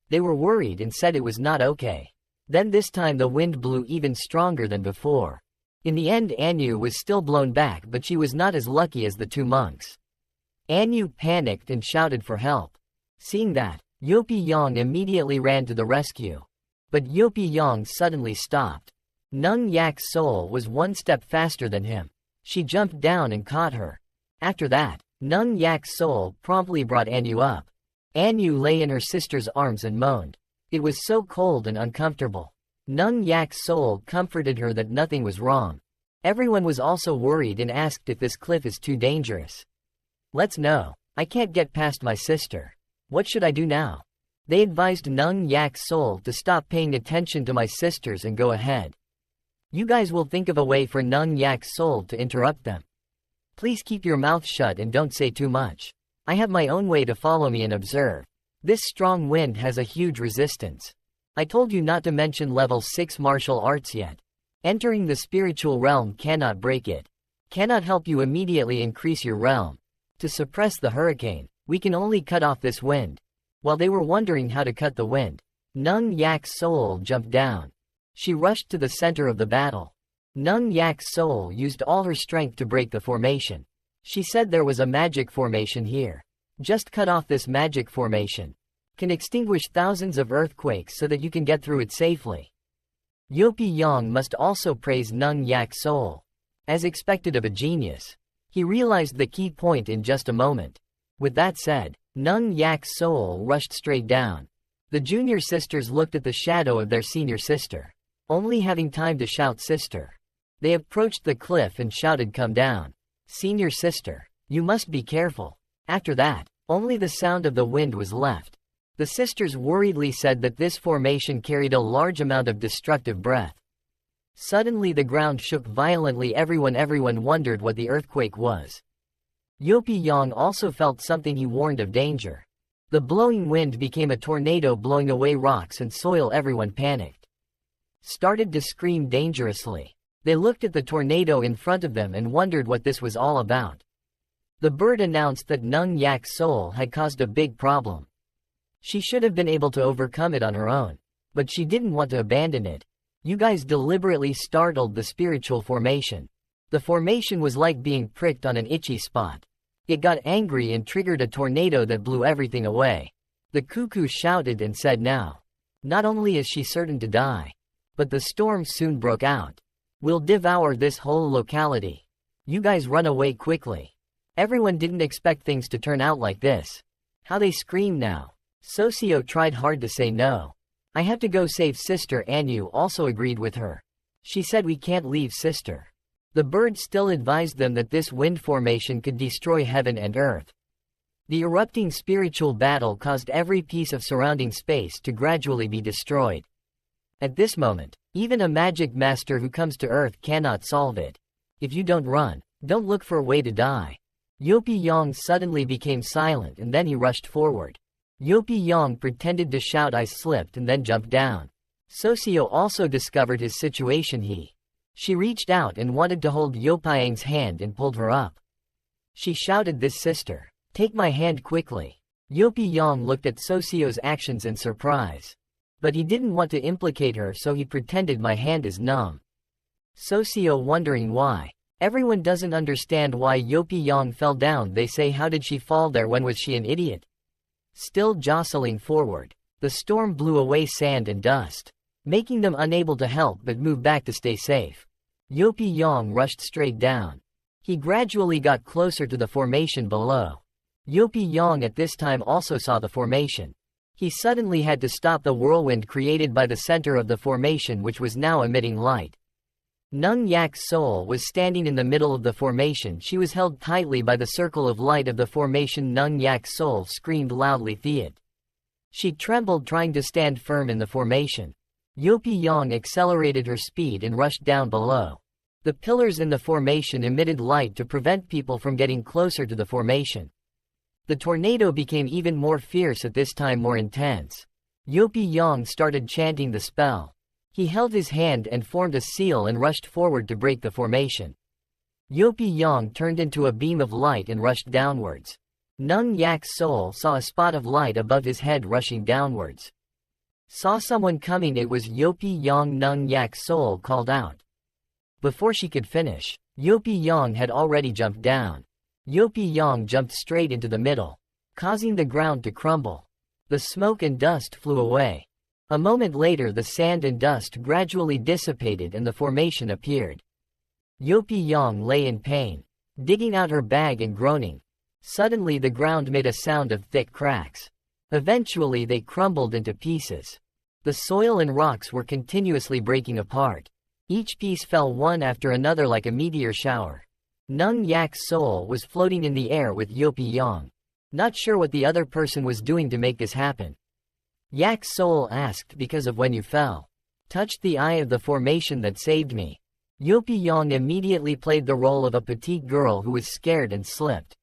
They were worried and said it was not okay. Then this time the wind blew even stronger than before. In the end Anyu was still blown back, but she was not as lucky as the two monks. Anyu panicked and shouted for help. Seeing that, Yopyong immediately ran to the rescue. But Yopyong suddenly stopped. Nung Yak's soul was one step faster than him. She jumped down and caught her. After that, Nung Yak's soul promptly brought Anyu up. Anyu lay in her sister's arms and moaned. It was so cold and uncomfortable. Nung Yak's soul comforted her that nothing was wrong. Everyone was also worried and asked if this cliff is too dangerous. Let's know. I can't get past my sister. What should I do now? They advised Nung Yak's soul to stop paying attention to my sisters and go ahead. You guys will think of a way for Nung Yak's soul to interrupt them. Please keep your mouth shut and don't say too much. I have my own way to follow me and observe. This strong wind has a huge resistance. I told you not to mention level 6 martial arts yet. Entering the spiritual realm cannot break it. Cannot help you immediately increase your realm. To suppress the hurricane, we can only cut off this wind. While they were wondering how to cut the wind, Nung Yak's soul jumped down. She rushed to the center of the battle. Nung Yak's soul used all her strength to break the formation. She said there was a magic formation here. Just cut off this magic formation. Can extinguish thousands of earthquakes so that you can get through it safely. Yopyong must also praise Nung Yak's soul. As expected of a genius, he realized the key point in just a moment. With that said, Nung Yak's soul rushed straight down. The junior sisters looked at the shadow of their senior sister, only having time to shout sister. They approached the cliff and shouted, come down. Senior sister, you must be careful. After that, only the sound of the wind was left. The sisters worriedly said that this formation carried a large amount of destructive breath. Suddenly the ground shook violently. Everyone wondered what the earthquake was. Yopyong also felt something. He warned of danger. The blowing wind became a tornado, blowing away rocks and soil. Everyone panicked. Started to scream dangerously. They looked at the tornado in front of them and wondered what this was all about. The bird announced that Nung Yak's soul had caused a big problem. She should have been able to overcome it on her own, but she didn't want to abandon it. You guys deliberately startled the spiritual formation. The formation was like being pricked on an itchy spot. It got angry and triggered a tornado that blew everything away. The cuckoo shouted and said, now, not only is she certain to die, but the storm soon broke out. We'll devour this whole locality. You guys run away quickly. Everyone didn't expect things to turn out like this. How they scream now. Socio tried hard to say no. I have to go save sister. Anyu also agreed with her. She said we can't leave sister. The bird still advised them that this wind formation could destroy heaven and earth. The erupting spiritual battle caused every piece of surrounding space to gradually be destroyed. At this moment, even a magic master who comes to earth cannot solve it. If you don't run, don't look for a way to die. Yopyong suddenly became silent and then he rushed forward. Yopyong pretended to shout, I slipped, and then jumped down. Socio also discovered his situation. She reached out and wanted to hold Yopyong's hand and pulled her up. She shouted, this sister, take my hand quickly. Yopi-Yang looked at Sosio's actions in surprise. But he didn't want to implicate her, so he pretended my hand is numb. Sosio wondering why. Everyone doesn't understand why Yopi-Yang fell down. They say, how did she fall there? When was she an idiot? Still jostling forward. The storm blew away sand and dust, making them unable to help but move back to stay safe. Yopi-Yang rushed straight down. He gradually got closer to the formation below. Yopi-Yang at this time also saw the formation. He suddenly had to stop the whirlwind created by the center of the formation, which was now emitting light. Nung Yak's soul was standing in the middle of the formation. She was held tightly by the circle of light of the formation. Nung Yak's soul screamed loudly, "Theat." She trembled, trying to stand firm in the formation. Yopi-Yang accelerated her speed and rushed down below. The pillars in the formation emitted light to prevent people from getting closer to the formation. The tornado became even more fierce at this time, more intense. Yopi-Yang started chanting the spell. He held his hand and formed a seal and rushed forward to break the formation. Yopi-Yang turned into a beam of light and rushed downwards. Nung Yak's soul saw a spot of light above his head rushing downwards. Saw someone coming. It was Yopi-Yang. Nung Yak's soul called out. Before she could finish, Yopi-Yang had already jumped down. Yopi-Yang jumped straight into the middle, causing the ground to crumble. The smoke and dust flew away. A moment later, the sand and dust gradually dissipated and the formation appeared. Yopi-Yang lay in pain, digging out her bag and groaning. Suddenly the ground made a sound of thick cracks. Eventually they crumbled into pieces. The soil and rocks were continuously breaking apart. Each piece fell one after another like a meteor shower. Nung Yak's soul was floating in the air with Yopi-Yang, not sure what the other person was doing to make this happen. Yak's soul asked, "Because of when you fell, touched the eye of the formation that saved me." Yopi-Yang immediately played the role of a petite girl who was scared and slipped.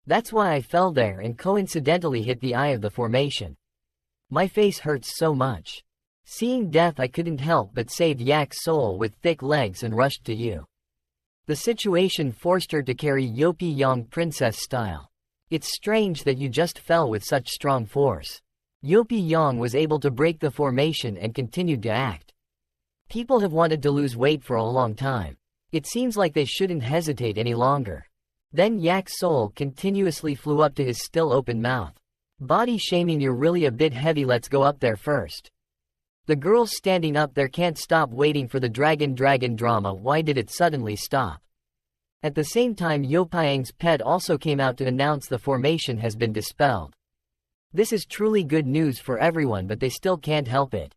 "That's why I fell there and coincidentally hit the eye of the formation. My face hurts so much." Seeing death, I couldn't help but saved Yak's soul with thick legs and rushed to you. The situation forced her to carry Yopi-Yang princess style. "It's strange that you just fell with such strong force." Yopi-Yang was able to break the formation and continued to act. "People have wanted to lose weight for a long time. It seems like they shouldn't hesitate any longer." Then Yak's soul continuously flew up to his still open mouth. "Body shaming, you're really a bit heavy, let's go up there first." The girls standing up there can't stop waiting for the dragon drama. Why did it suddenly stop? At the same time, Yopi-Yang's pet also came out to announce the formation has been dispelled. This is truly good news for everyone, but they still can't help it.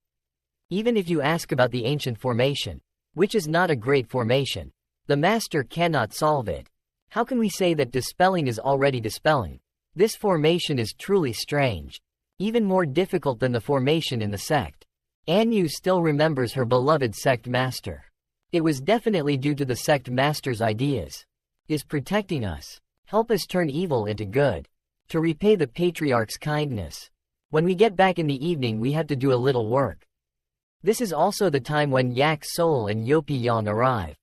Even if you ask about the ancient formation, which is not a great formation, the master cannot solve it. How can we say that dispelling is already dispelling? This formation is truly strange, even more difficult than the formation in the sect. Anyu still remembers her beloved sect master. It was definitely due to the sect master's ideas. Is protecting us. Help us turn evil into good. To repay the patriarch's kindness. When we get back in the evening, we have to do a little work. This is also the time when Yak's soul and Yopi-Yang arrive.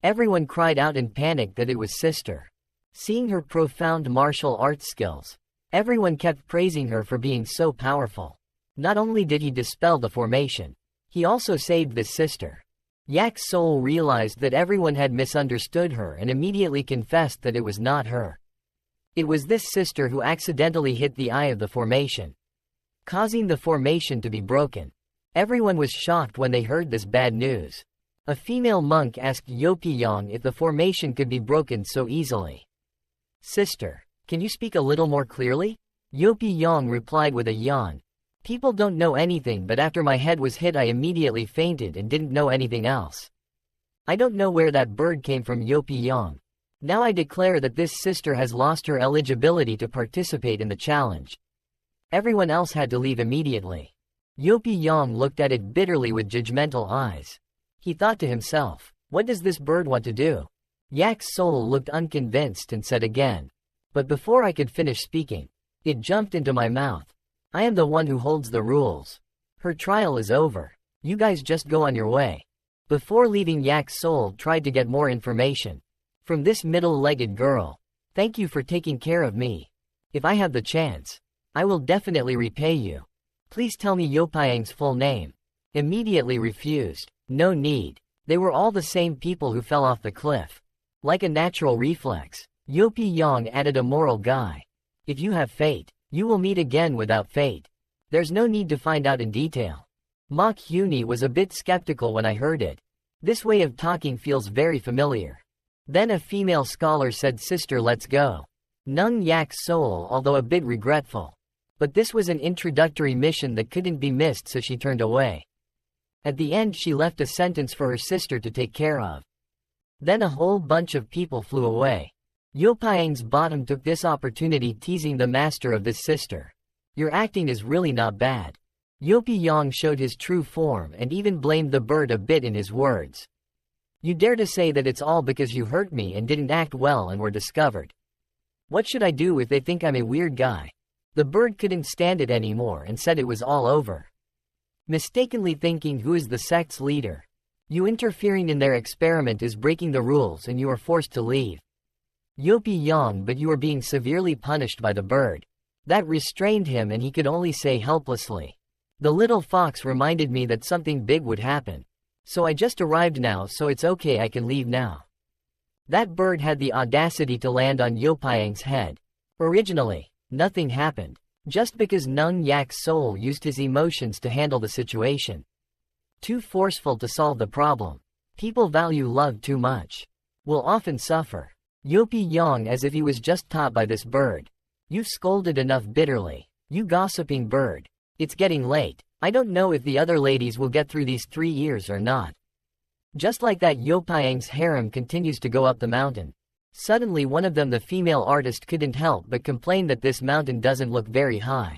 Everyone cried out in panic that it was sister. Seeing her profound martial arts skills, everyone kept praising her for being so powerful. Not only did he dispel the formation, he also saved this sister. Yak's soul realized that everyone had misunderstood her and immediately confessed that it was not her. It was this sister who accidentally hit the eye of the formation, causing the formation to be broken. Everyone was shocked when they heard this bad news. A female monk asked Yopi-Yang if the formation could be broken so easily. "Sister, can you speak a little more clearly?" Yopi-Yang replied with a yawn. "People don't know anything, but after my head was hit I immediately fainted and didn't know anything else. I don't know where that bird came from." Yopi-Yang. "Now I declare that this sister has lost her eligibility to participate in the challenge." Everyone else had to leave immediately. Yopi-Yang looked at it bitterly with judgmental eyes. He thought to himself, "What does this bird want to do?" Yak's soul looked unconvinced and said again. But before I could finish speaking, it jumped into my mouth. "I am the one who holds the rules. Her trial is over. You guys just go on your way." Before leaving, Yak's soul tried to get more information from this middle-legged girl. "Thank you for taking care of me. If I have the chance, I will definitely repay you. Please tell me Yopayang's full name. Immediately refused. No need. They were all the same people who fell off the cliff. Like a natural reflex, Yopi Yang added a moral guy. If you have fate, you will meet again without fate. There's no need to find out in detail. Mok Hyuni was a bit skeptical when I heard it. This way of talking feels very familiar. Then a female scholar said, "Sister, let's go." Nung Yak Soul, although a bit regretful. But this was an introductory mission that couldn't be missed, so she turned away. At the end she left a sentence for her sister to take care of. Then a whole bunch of people flew away. Yopayang's bottom took this opportunity, teasing the master of this sister. "Your acting is really not bad." Yopi Yang showed his true form and even blamed the bird a bit in his words. "You dare to say that it's all because you hurt me and didn't act well and were discovered. What should I do if they think I'm a weird guy?" The bird couldn't stand it anymore and said it was all over. Mistakenly thinking, who is the sect's leader? You interfering in their experiment is breaking the rules and you are forced to leave. Yopi Yang, but you are being severely punished by the bird. That restrained him and he could only say helplessly. The little fox reminded me that something big would happen. So I just arrived now, so it's okay, I can leave now. That bird had the audacity to land on Yopayang's head. Originally, nothing happened. Just because Nung Yak's soul used his emotions to handle the situation. Too forceful to solve the problem. People value love too much. Will often suffer. Yopi Yang, as if he was just taught by this bird. "You've scolded enough bitterly. You gossiping bird. It's getting late. I don't know if the other ladies will get through these 3 years or not." Just like that, Yopayang's harem continues to go up the mountain. Suddenly one of them, the female artist, couldn't help but complain that this mountain doesn't look very high.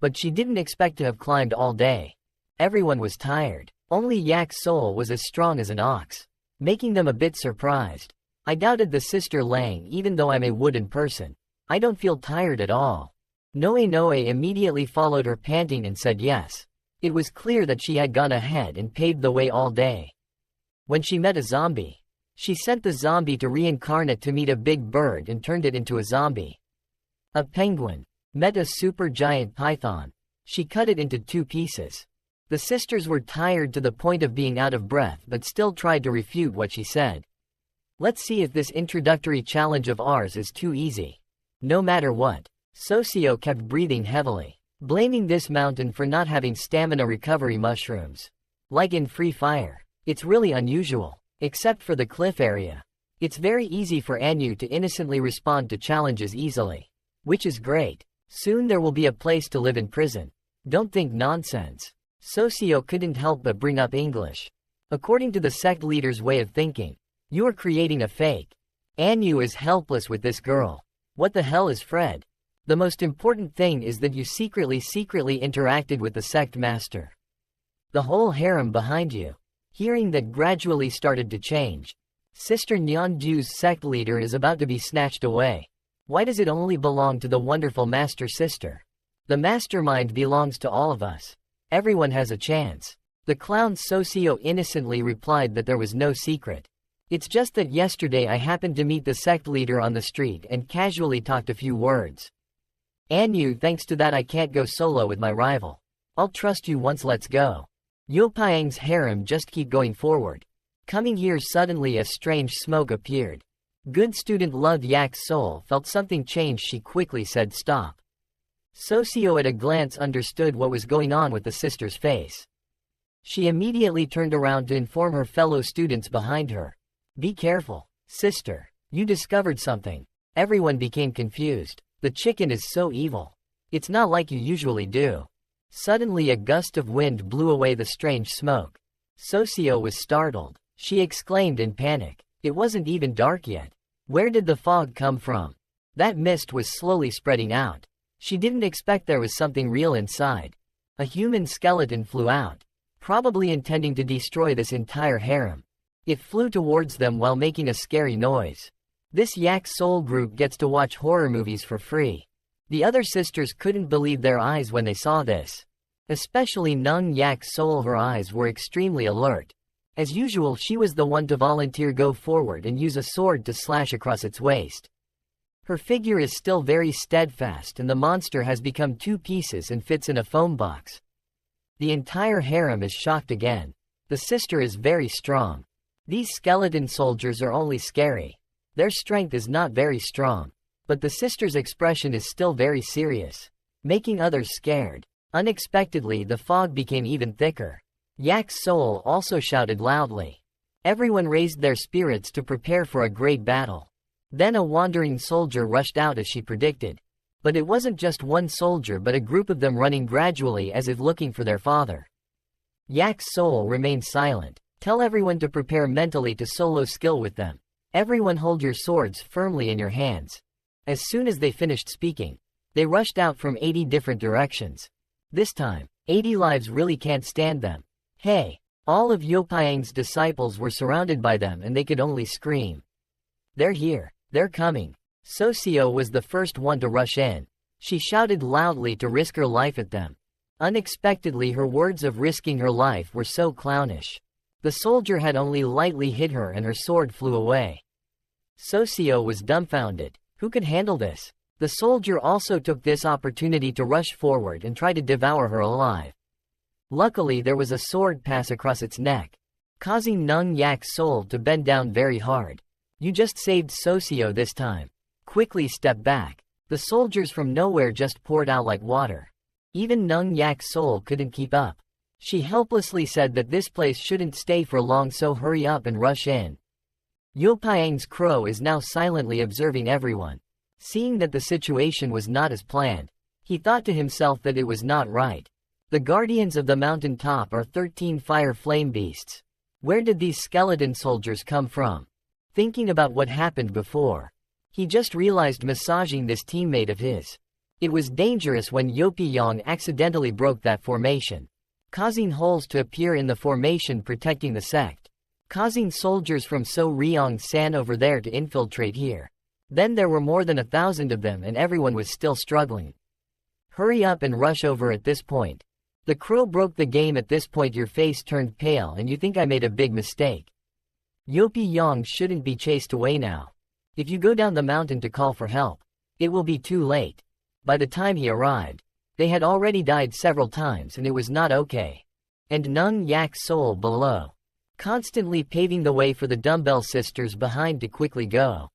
But she didn't expect to have climbed all day. Everyone was tired. Only Yak's soul was as strong as an ox, making them a bit surprised. I doubted the sister Lang, even though I'm a wooden person. I don't feel tired at all. Noe immediately followed her, panting, and said yes. It was clear that she had gone ahead and paved the way all day. When she met a zombie, she sent the zombie to reincarnate to meet a big bird and turned it into a zombie. A penguin met a super giant python. She cut it into 2 pieces. The sisters were tired to the point of being out of breath, but still tried to refute what she said. Let's see if this introductory challenge of ours is too easy. No matter what, Socio kept breathing heavily, blaming this mountain for not having stamina recovery mushrooms. Like in Free Fire. It's really unusual, except for the cliff area. It's very easy for Anu to innocently respond to challenges easily. Which is great. Soon there will be a place to live in prison. Don't think nonsense. Socio couldn't help but bring up English. According to the sect leader's way of thinking, you are creating a fake. Anu is helpless with this girl. What the hell is Fred? The most important thing is that you secretly interacted with the sect master. The whole harem behind you. Hearing that gradually started to change. Sister Nyeonju's sect leader is about to be snatched away. Why does it only belong to the wonderful master sister? The mastermind belongs to all of us. Everyone has a chance. The clown Socio innocently replied that there was no secret. It's just that yesterday I happened to meet the sect leader on the street and casually talked a few words. Anu, thanks to that I can't go solo with my rival. I'll trust you once, let's go. Yopayang's harem just keep going forward. Coming here, suddenly a strange smoke appeared. Good student loved Yak's soul felt something change. She quickly said stop. Socio at a glance understood what was going on with the sister's face. She immediately turned around to inform her fellow students behind her. Be careful, sister. You discovered something. Everyone became confused. The chicken is so evil. It's not like you usually do. Suddenly a gust of wind blew away the strange smoke. Socio was startled. She exclaimed in panic. It wasn't even dark yet. Where did the fog come from? That mist was slowly spreading out. She didn't expect there was something real inside. A human skeleton flew out, probably intending to destroy this entire harem. It flew towards them while making a scary noise. This Yak Soul group gets to watch horror movies for free. The other sisters couldn't believe their eyes when they saw this. Especially Nung Yak Soul, her eyes were extremely alert. As usual, she was the one to volunteer go forward and use a sword to slash across its waist. Her figure is still very steadfast and the monster has become 2 pieces and fits in a foam box. The entire harem is shocked again. The sister is very strong. These skeleton soldiers are only scary. Their strength is not very strong. But the sister's expression is still very serious, making others scared. Unexpectedly, the fog became even thicker. Yak's soul also shouted loudly. Everyone raised their spirits to prepare for a great battle. Then a wandering soldier rushed out as she predicted. But it wasn't just one soldier but a group of them running gradually as if looking for their father. Yak's soul remained silent. Tell everyone to prepare mentally to solo skill with them. Everyone hold your swords firmly in your hands. As soon as they finished speaking, they rushed out from 80 different directions. This time, 80 lives really can't stand them. Hey! All of Yopiang's disciples were surrounded by them and they could only scream. They're here. They're coming. Socio was the first one to rush in. She shouted loudly to risk her life at them. Unexpectedly, her words of risking her life were so clownish. The soldier had only lightly hit her and her sword flew away. Socio was dumbfounded. Who could handle this? The soldier also took this opportunity to rush forward and try to devour her alive. Luckily, there was a sword pass across its neck, causing Nung Yak's soul to bend down very hard. You just saved Socio this time. Quickly step back. The soldiers from nowhere just poured out like water. Even Nung Yak's soul couldn't keep up. She helplessly said that this place shouldn't stay for long, so hurry up and rush in. Yopiang's crow is now silently observing everyone. Seeing that the situation was not as planned, he thought to himself that it was not right. The guardians of the mountain top are 13 fire flame beasts. Where did these skeleton soldiers come from? Thinking about what happened before, he just realized massaging this teammate of his. It was dangerous when Yopiang accidentally broke that formation, causing holes to appear in the formation protecting the sect, causing soldiers from So Ryong San over there to infiltrate here. Then there were more than 1,000 of them and everyone was still struggling. Hurry up and rush over at this point. The crow broke the game at this point. Your face turned pale and you think I made a big mistake. Yopiang shouldn't be chased away now. If you go down the mountain to call for help, it will be too late. By the time he arrived, they had already died several times and it was not okay. And Nung Yak's soul below, constantly paving the way for the dumbbell sisters behind to quickly go.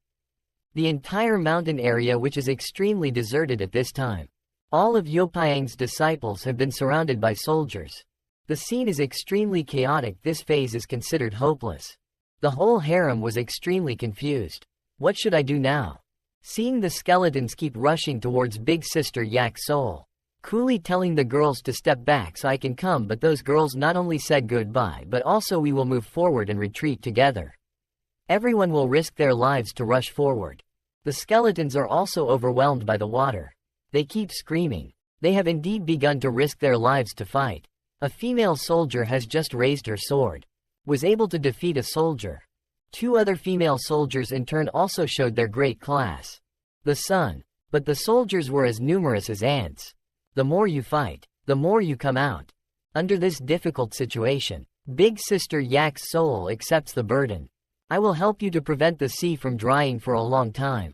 The entire mountain area, which is extremely deserted at this time. All of Yopiang's disciples have been surrounded by soldiers. The scene is extremely chaotic. This phase is considered hopeless. The whole harem was extremely confused. What should I do now? Seeing the skeletons keep rushing towards big sister Yak's soul, coolly telling the girls to step back so I can come, but those girls not only said goodbye but also we will move forward and retreat together. Everyone will risk their lives to rush forward. The skeletons are also overwhelmed by the water. They keep screaming. They have indeed begun to risk their lives to fight. A female soldier has just raised her sword, was able to defeat a soldier. 2 other female soldiers in turn also showed their great class. The sun. But the soldiers were as numerous as ants. The more you fight, the more you come out. Under this difficult situation, big sister Yak's soul accepts the burden. I will help you to prevent the sea from drying for a long time.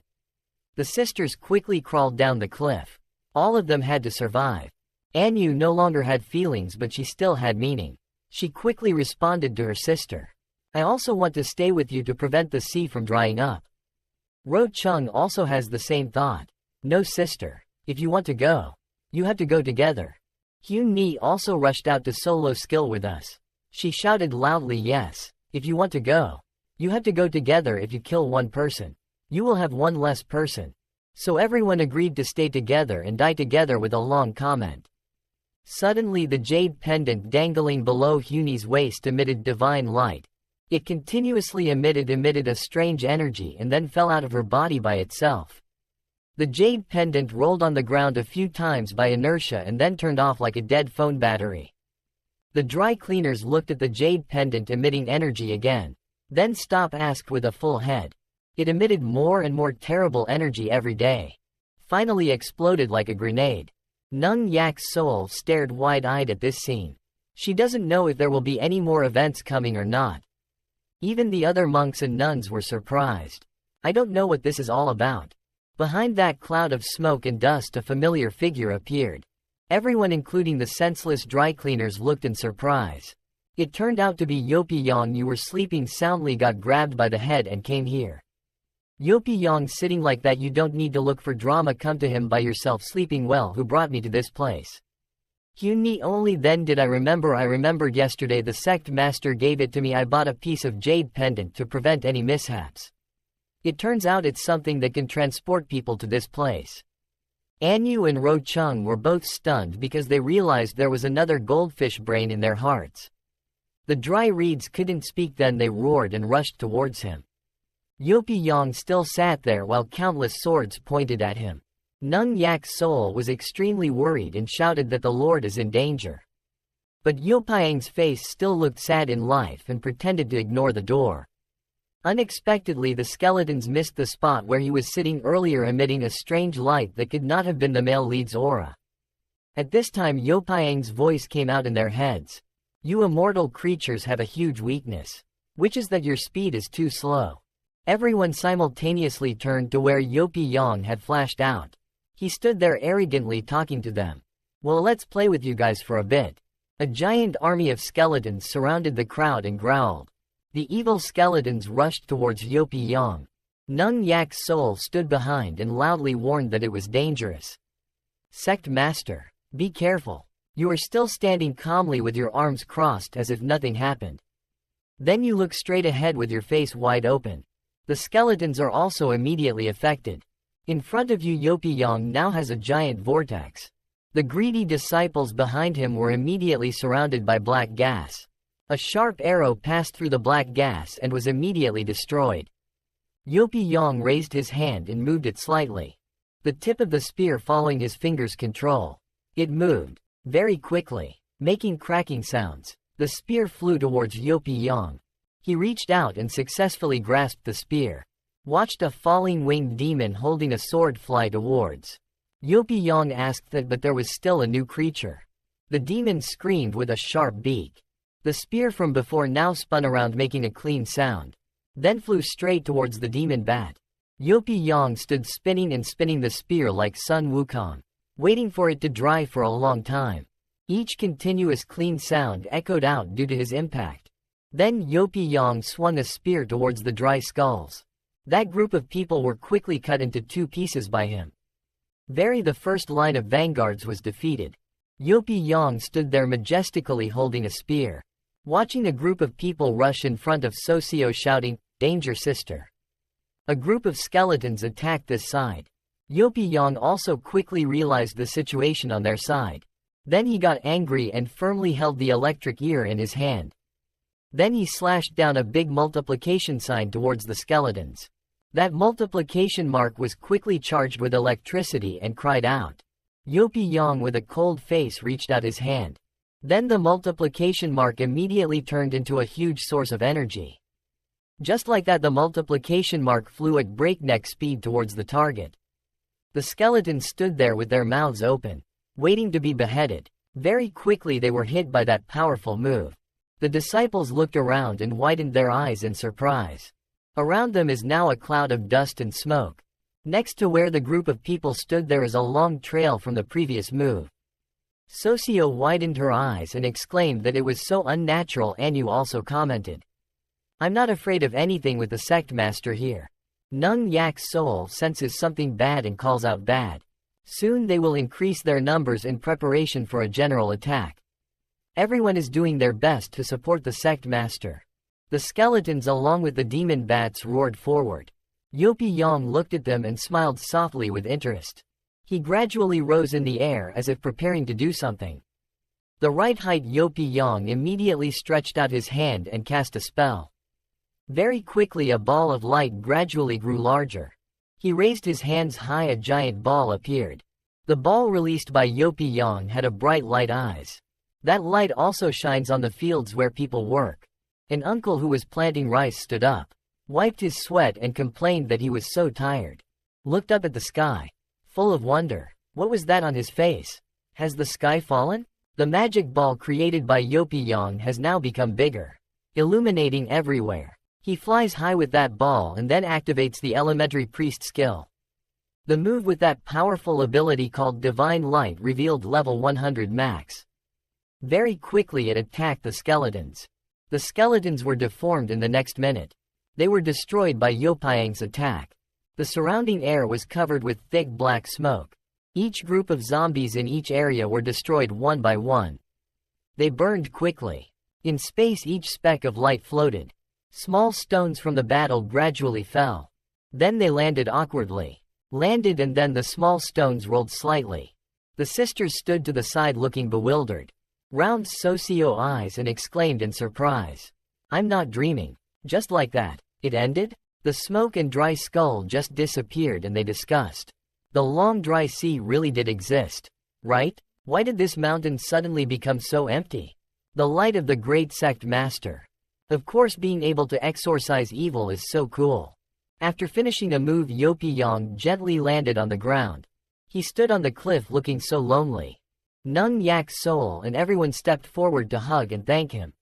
The sisters quickly crawled down the cliff. All of them had to survive. Anyu no longer had feelings but she still had meaning. She quickly responded to her sister. I also want to stay with you to prevent the sea from drying up. Ro Chung also has the same thought. No sister. If you want to go, you have to go together. Hyun Ni also rushed out to solo skill with us. She shouted loudly, yes. If you want to go, you have to go together. If you kill one person, you will have one less person. So everyone agreed to stay together and die together with a long comment. Suddenly the jade pendant dangling below Hyuni's waist emitted divine light. It continuously emitted a strange energy and then fell out of her body by itself. The jade pendant rolled on the ground a few times by inertia and then turned off like a dead phone battery. The dry cleaners looked at the jade pendant emitting energy again. Then stop asked with a full head. It emitted more and more terrible energy every day. Finally exploded like a grenade. Nung Yak's soul stared wide-eyed at this scene. She doesn't know if there will be any more events coming or not. Even the other monks and nuns were surprised. I don't know what this is all about. Behind that cloud of smoke and dust a familiar figure appeared. Everyone including the senseless dry cleaners looked in surprise. It turned out to be Yopi-Yang. You were sleeping soundly, got grabbed by the head and came here. Yopi-Yang sitting like that, you don't need to look for drama, come to him by yourself, sleeping well, who brought me to this place. Hyun-mi, only then did I remembered yesterday the sect master gave it to me. I bought a piece of jade pendant to prevent any mishaps. It turns out it's something that can transport people to this place. Anyu and Ro Chung were both stunned because they realized there was another goldfish brain in their hearts. The dry reeds couldn't speak, then they roared and rushed towards him. Yopi-Yang still sat there while countless swords pointed at him. Nung Yak's soul was extremely worried and shouted that the Lord is in danger. But Yopi-Yang's face still looked sad in life and pretended to ignore the door. Unexpectedly, the skeletons missed the spot where he was sitting earlier, emitting a strange light that could not have been the male lead's aura. At this time, Yopi-Yang's voice came out in their heads. You immortal creatures have a huge weakness, which is that your speed is too slow. Everyone simultaneously turned to where Yopi-Yang had flashed out. He stood there arrogantly talking to them. Well, let's play with you guys for a bit. A giant army of skeletons surrounded the crowd and growled. The evil skeletons rushed towards Yopi-Yang. Nung Yak's soul stood behind and loudly warned that it was dangerous. Sect Master, be careful. You are still standing calmly with your arms crossed as if nothing happened. Then you look straight ahead with your face wide open. The skeletons are also immediately affected. In front of you, Yopi-Yang now has a giant vortex. The greedy disciples behind him were immediately surrounded by black gas. A sharp arrow passed through the black gas and was immediately destroyed. Yopi-Yang raised his hand and moved it slightly. The tip of the spear following his fingers' control. It moved very quickly, making cracking sounds. The spear flew towards Yopi-Yang. He reached out and successfully grasped the spear. Watched a falling winged demon holding a sword fly towards. Yopi-Yang asked that, but there was still a new creature. The demon screamed with a sharp beak. The spear from before now spun around, making a clean sound. Then flew straight towards the demon bat. Yopi-Yang stood spinning and spinning the spear like Sun Wukong, waiting for it to dry for a long time. Each continuous clean sound echoed out due to his impact. Then Yopi-Yang swung a spear towards the dry skulls. That group of people were quickly cut into two pieces by him. The first line of vanguards was defeated. Yopi-Yang stood there majestically holding a spear, watching a group of people rush in front of Socio shouting, "Danger, sister!" A group of skeletons attacked this side. Yopi-Yang also quickly realized the situation on their side. Then he got angry and firmly held the electric ear in his hand. Then he slashed down a big multiplication sign towards the skeletons. That multiplication mark was quickly charged with electricity and cried out. Yopi-Yang with a cold face reached out his hand. Then the multiplication mark immediately turned into a huge source of energy. Just like that, the multiplication mark flew at breakneck speed towards the target. The skeletons stood there with their mouths open, waiting to be beheaded. Very quickly they were hit by that powerful move. The disciples looked around and widened their eyes in surprise. Around them is now a cloud of dust and smoke. Next to where the group of people stood there is a long trail from the previous move. Socio widened her eyes and exclaimed that it was so unnatural. Anyu also commented, "I'm not afraid of anything with the sect master here." Nung Yak's soul senses something bad and calls out bad. Soon they will increase their numbers in preparation for a general attack. Everyone is doing their best to support the sect master. The skeletons along with the demon bats roared forward. Yopi-Yang looked at them and smiled softly with interest. He gradually rose in the air as if preparing to do something. The right height, Yopi-Yang immediately stretched out his hand and cast a spell. Very quickly a ball of light gradually grew larger. He raised his hands high, a giant ball appeared. The ball released by Yopi-Yang had a bright light eyes. That light also shines on the fields where people work. An uncle who was planting rice stood up, wiped his sweat and complained that he was so tired. Looked up at the sky, full of wonder. What was that on his face? Has the sky fallen? The magic ball created by Yopi-Yang has now become bigger, illuminating everywhere. He flies high with that ball and then activates the elementary priest skill. The move with that powerful ability called Divine Light revealed level 100 max. Very quickly it attacked the skeletons. The skeletons were deformed in the next minute. They were destroyed by Yopiang's attack. The surrounding air was covered with thick black smoke. Each group of zombies in each area were destroyed one by one. They burned quickly. In space each speck of light floated. Small stones from the battle gradually fell. Then they landed awkwardly. Landed and then the small stones rolled slightly. The sisters stood to the side looking bewildered. Round Socio eyes and exclaimed in surprise. I'm not dreaming. Just like that, it ended? The smoke and dry skull just disappeared and they discussed. The long dry sea really did exist, right? Why did this mountain suddenly become so empty? The light of the great sect master. Of course being able to exorcise evil is so cool. After finishing a move Yopiang gently landed on the ground. He stood on the cliff looking so lonely. Nung Yak's soul and everyone stepped forward to hug and thank him.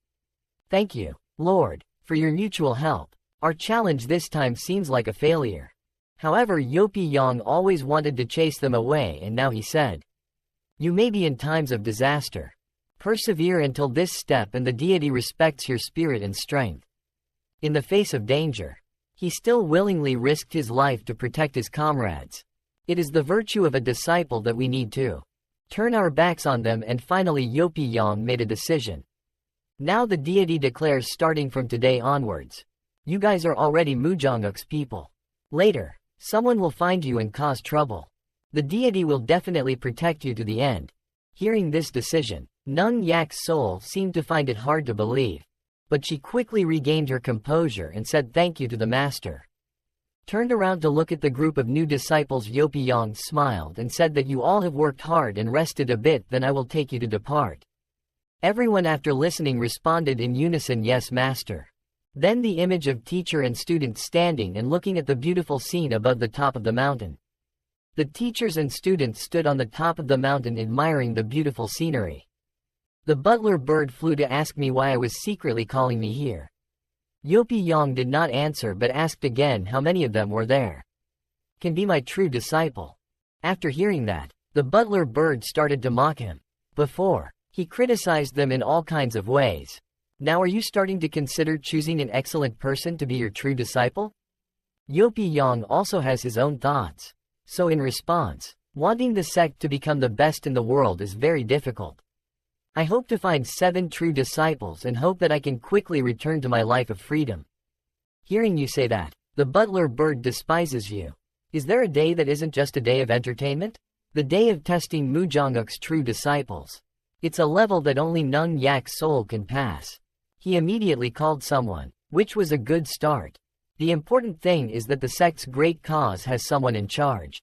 Thank you, Lord, for your mutual help. Our challenge this time seems like a failure. However, Yopiang always wanted to chase them away and now he said, you may be in times of disaster. Persevere until this step and the deity respects your spirit and strength. In the face of danger, he still willingly risked his life to protect his comrades. It is the virtue of a disciple that we need to turn our backs on them, and finally Yopiang made a decision. Now the deity declares starting from today onwards. You guys are already Mujongguk's people. Later, someone will find you and cause trouble. The deity will definitely protect you to the end. Hearing this decision, Nung Yak's soul seemed to find it hard to believe. But she quickly regained her composure and said thank you to the master. Turned around to look at the group of new disciples. Yopiang smiled and said that you all have worked hard and rested a bit, then I will take you to depart. Everyone after listening responded in unison, yes master. Then the image of teacher and student standing and looking at the beautiful scene above the top of the mountain. The teachers and students stood on the top of the mountain admiring the beautiful scenery. The butler bird flew to ask me why I was secretly calling me here. Yopiang did not answer but asked again how many of them were there. Can be my true disciple. After hearing that, the butler bird started to mock him. Before, he criticized them in all kinds of ways. Now are you starting to consider choosing an excellent person to be your true disciple? Yopiang also has his own thoughts. So in response, wanting the sect to become the best in the world is very difficult. I hope to find 7 true disciples and hope that I can quickly return to my life of freedom. Hearing you say that, the butler bird despises you. Is there a day that isn't just a day of entertainment? The day of testing Mujongguk's true disciples. It's a level that only Nung Yak's soul can pass. He immediately called someone, which was a good start. The important thing is that the sect's great cause has someone in charge.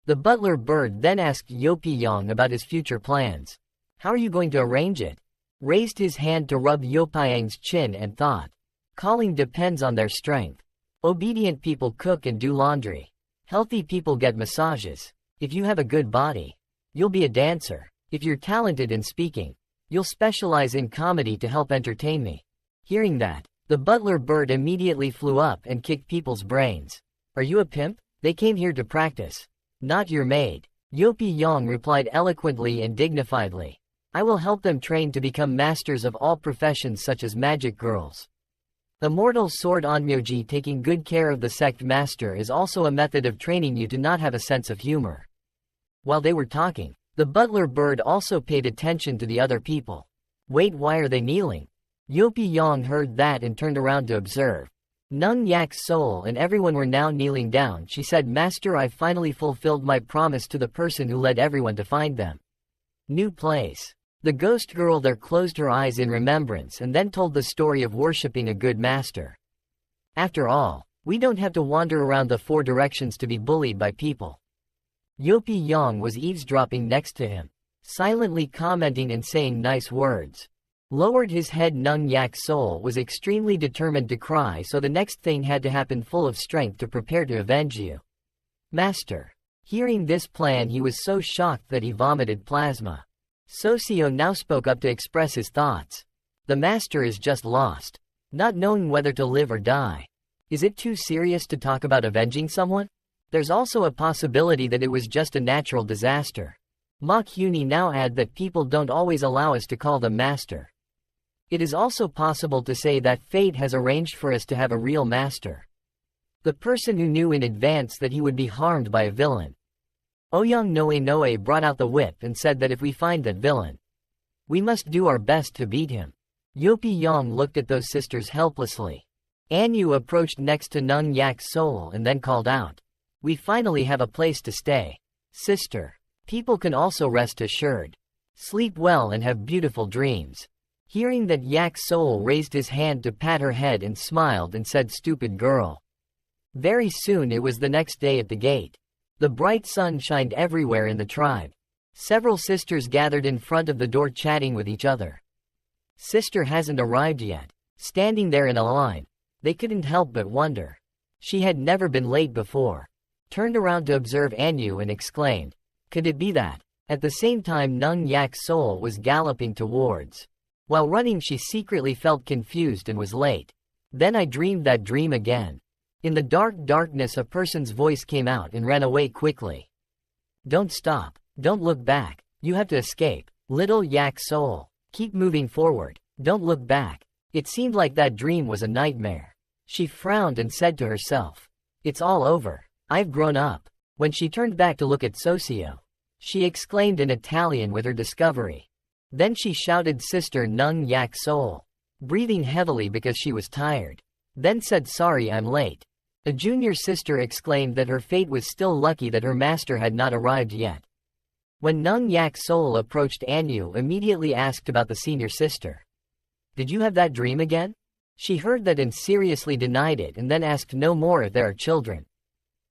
The butler bird then asked Yopiang about his future plans. How are you going to arrange it? Raised his hand to rub Yopiang's chin and thought. Calling depends on their strength. Obedient people cook and do laundry. Healthy people get massages. If you have a good body, you'll be a dancer. If you're talented in speaking, you'll specialize in comedy to help entertain me. Hearing that, the butler bird immediately flew up and kicked people's brains. Are you a pimp? They came here to practice. Not your maid. Yopiang replied eloquently and dignifiedly. I will help them train to become masters of all professions such as magic girls. Immortal sword onmyoji. Taking good care of the sect master is also a method of training you to not have a sense of humor. While they were talking, the butler bird also paid attention to the other people. Wait, why are they kneeling? Yopiang heard that and turned around to observe. Nung Yak's soul and everyone were now kneeling down. She said, Master, I finally fulfilled my promise to the person who led everyone to find them. New place. The ghost girl there closed her eyes in remembrance and then told the story of worshipping a good master. After all, we don't have to wander around the 4 directions to be bullied by people. Yopiang was eavesdropping next to him, silently commenting and saying nice words. Lowered his head. Nung Yak's soul was extremely determined to cry, so the next thing had to happen, full of strength to prepare to avenge you. Master. Hearing this plan, he was so shocked that he vomited plasma. Socio now spoke up to express his thoughts. The master is just lost, not knowing whether to live or die. Is it too serious to talk about avenging someone? There's also a possibility that it was just a natural disaster. Mach Huni now add that people don't always allow us to call them master. It is also possible to say that fate has arranged for us to have a real master. The person who knew in advance that he would be harmed by a villain. Oyang Noe brought out the whip and said that if we find that villain, we must do our best to beat him. Yopi Yang looked at those sisters helplessly. Anyu approached next to Nung Yak's soul and then called out, "We finally have a place to stay. Sister. People can also rest assured. Sleep well and have beautiful dreams." Hearing that, Yak's soul raised his hand to pat her head and smiled and said, "Stupid girl." Very soon it was the next day at the gate. The bright sun shined everywhere in the tribe. Several sisters gathered in front of the door chatting with each other. Sister hasn't arrived yet. Standing there in a line, they couldn't help but wonder. She had never been late before. Turned around to observe Anyu and exclaimed, "Could it be that?" At the same time Nung Yak's soul was galloping towards. While running she secretly felt confused and was late. Then I dreamed that dream again. In the darkness a person's voice came out and ran away quickly. "Don't stop. Don't look back. You have to escape. Little Yak soul. Keep moving forward. Don't look back." It seemed like that dream was a nightmare. She frowned and said to herself, "It's all over. I've grown up." When she turned back to look at Socio, she exclaimed in Italian with her discovery. Then she shouted Sister Nung Yak soul, breathing heavily because she was tired. Then said, "Sorry I'm late." A junior sister exclaimed that her fate was still lucky that her master had not arrived yet. When Nung Yak's soul approached, Anyu immediately asked about the senior sister. "Did you have that dream again?" She heard that and seriously denied it and then asked no more if there are children.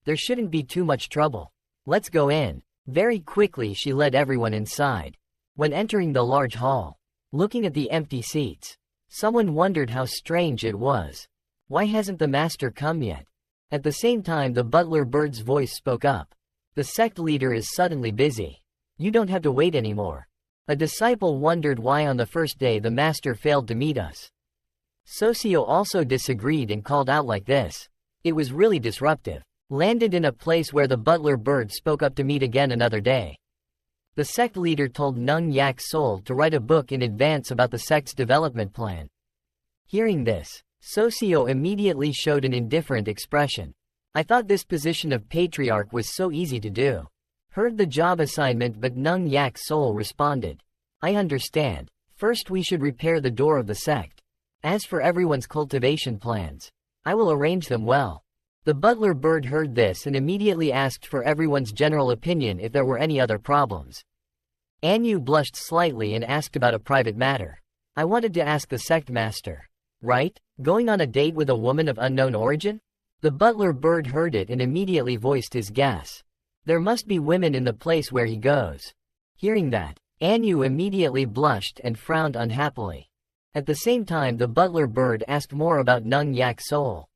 "There shouldn't be too much trouble. Let's go in." Very quickly she led everyone inside. When entering the large hall, looking at the empty seats, someone wondered how strange it was. Why hasn't the master come yet? At the same time the butler bird's voice spoke up. "The sect leader is suddenly busy. You don't have to wait anymore." A disciple wondered why on the first day the master failed to meet us. Socio also disagreed and called out like this. It was really disruptive. Landed in a place where the butler bird spoke up to meet again another day. The sect leader told Nung Yak's soul to write a book in advance about the sect's development plan. Hearing this, Socio immediately showed an indifferent expression. "I thought this position of patriarch was so easy to do." Heard the job assignment, but Nung Yak's soul responded, "I understand. First we should repair the door of the sect. As for everyone's cultivation plans, I will arrange them well." The butler bird heard this and immediately asked for everyone's general opinion if there were any other problems. Anyu blushed slightly and asked about a private matter. "I wanted to ask the sect master. Right? Going on a date with a woman of unknown origin?" The butler bird heard it and immediately voiced his guess. There must be women in the place where he goes. Hearing that, Anyu immediately blushed and frowned unhappily. At the same time the butler bird asked more about Nung Yak's soul.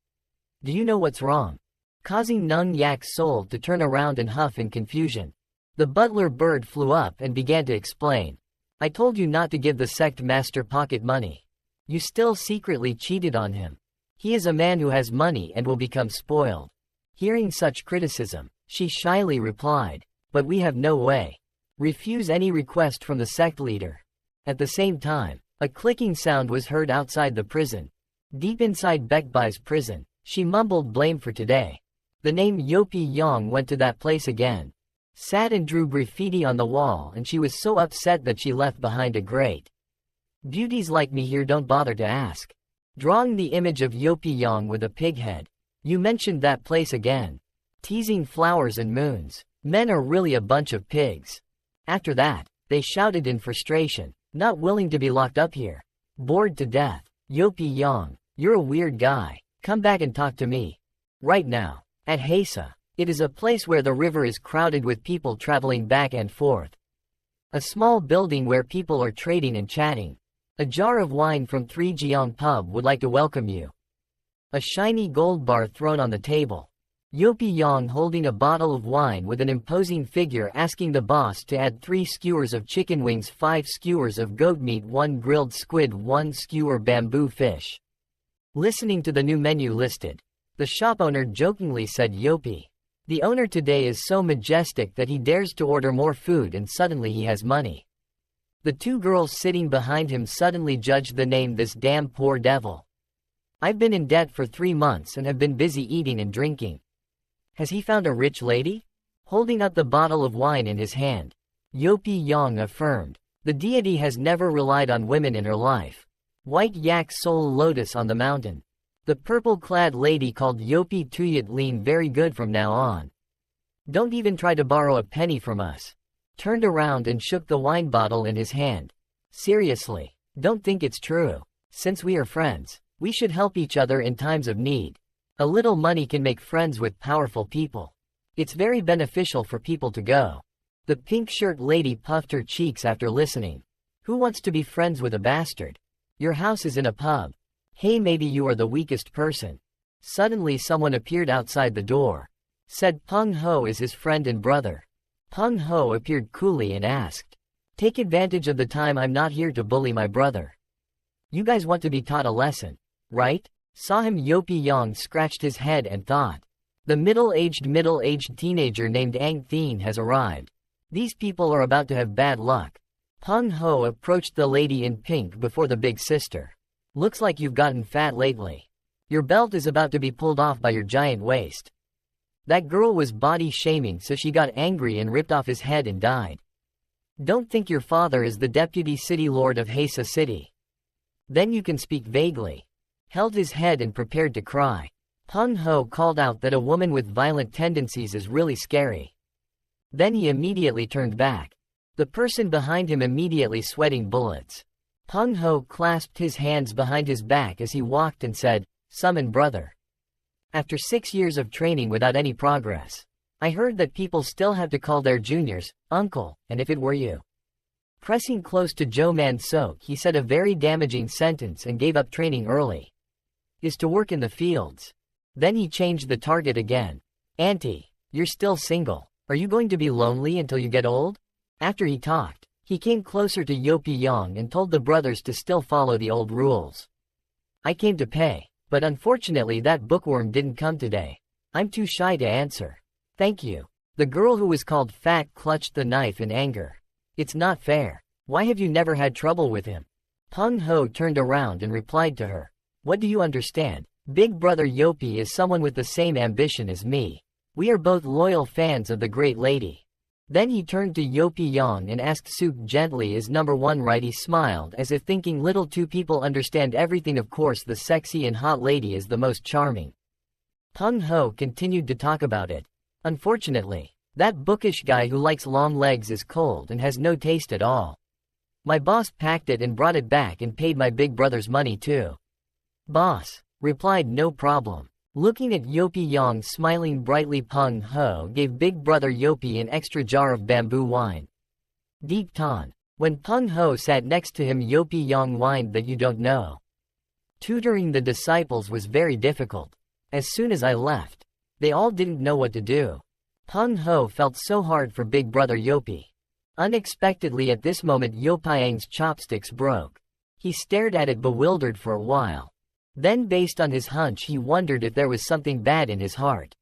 "Do you know what's wrong?" Causing Nung Yak's soul to turn around and huff in confusion. The butler bird flew up and began to explain. "I told you not to give the sect master pocket money. You still secretly cheated on him. He is a man who has money and will become spoiled." Hearing such criticism, she shyly replied, "But we have no way. Refuse any request from the sect leader." At the same time, a clicking sound was heard outside the prison. Deep inside Bekbai's prison, she mumbled blame for today. The name Yopi Yang went to that place again. Sat and drew graffiti on the wall, and she was so upset that she left behind a grate. "Beauties like me here don't bother to ask." Drawing the image of Yopi Yang with a pig head. "You mentioned that place again. Teasing flowers and moons. Men are really a bunch of pigs." After that, they shouted in frustration, "Not willing to be locked up here. Bored to death. Yopi Yang, you're a weird guy. Come back and talk to me. Right now." At Hesa, it is a place where the river is crowded with people traveling back and forth. A small building where people are trading and chatting. A jar of wine from 3 Jiang Pub would like to welcome you. A shiny gold bar thrown on the table. Yopi Yang holding a bottle of wine with an imposing figure asking the boss to add 3 skewers of chicken wings, 5 skewers of goat meat, 1 grilled squid, 1 skewer bamboo fish. Listening to the new menu listed, the shop owner jokingly said, "Yopi, The owner today is so majestic that he dares to order more food and suddenly he has money. The two girls sitting behind him suddenly judged the name this damn poor devil. I've been in debt for 3 months and have been busy eating and drinking. Has he found a rich lady? Holding up the bottle of wine in his hand, Yopi Yang affirmed. The deity has never relied on women in her life. White yak soul lotus on the mountain. The purple-clad lady called Yopi Tuyat Lean very good from now on. Don't even try to borrow a penny from us. Turned around and shook the wine bottle in his hand. Seriously, don't think it's true. Since we are friends, we should help each other in times of need. A little money can make friends with powerful people. It's very beneficial for people to go. The pink shirt lady puffed her cheeks after listening. Who wants to be friends with a bastard? Your house is in a pub. Hey, maybe you are the weakest person. Suddenly someone appeared outside the door. Said Peng Ho is his friend and brother. Peng Ho appeared coolly and asked, "Take advantage of the time I'm not here to bully my brother. You guys want to be taught a lesson, right?" Saw him. Yopi Yang scratched his head and thought. The middle-aged teenager named Ang Thien has arrived. These people are about to have bad luck. Peng Ho approached the lady in pink before the big sister. Looks like you've gotten fat lately. Your belt is about to be pulled off by your giant waist. That girl was body shaming, so she got angry and ripped off his head and died. Don't think your father is the deputy city lord of Hesa City. Then you can speak vaguely. Held his head and prepared to cry. Peng Ho called out that a woman with violent tendencies is really scary. Then he immediately turned back. The person behind him immediately sweating bullets. Peng Ho clasped his hands behind his back as he walked and said, "Summon brother." After 6 years of training without any progress, I heard that people still have to call their juniors, uncle, and if it were you. Pressing close to Joe Man Sok, he said a very damaging sentence and gave up training early. Is to work in the fields. Then he changed the target again. Auntie, you're still single. Are you going to be lonely until you get old? After he talked, he came closer to Yopi Yang and told the brothers to still follow the old rules. I came to pay, but unfortunately that bookworm didn't come today. I'm too shy to answer. Thank you. The girl who was called fat clutched the knife in anger. It's not fair. Why have you never had trouble with him? Peng Ho turned around and replied to her. What do you understand? Big brother Yopi is someone with the same ambition as me. We are both loyal fans of the great lady. Then he turned to Yopi Yang and asked Suk gently, is number one right? He smiled as if thinking little two people understand everything. Of course the sexy and hot lady is the most charming. Peng Ho continued to talk about it. Unfortunately, that bookish guy who likes long legs is cold and has no taste at all. My boss packed it and brought it back and paid my big brother's money too. Boss replied, no problem. Looking at Yopi Yang smiling brightly, Peng Ho gave big brother Yopi an extra jar of bamboo wine. Deep Tan. When Peng Ho sat next to him, Yopi Yang whined that you don't know. Tutoring the disciples was very difficult. As soon as I left, they all didn't know what to do. Peng Ho felt so hard for big brother Yopi. Unexpectedly at this moment Yopiang's chopsticks broke. He stared at it bewildered for a while. Then based on his hunch he wondered if there was something bad in his heart.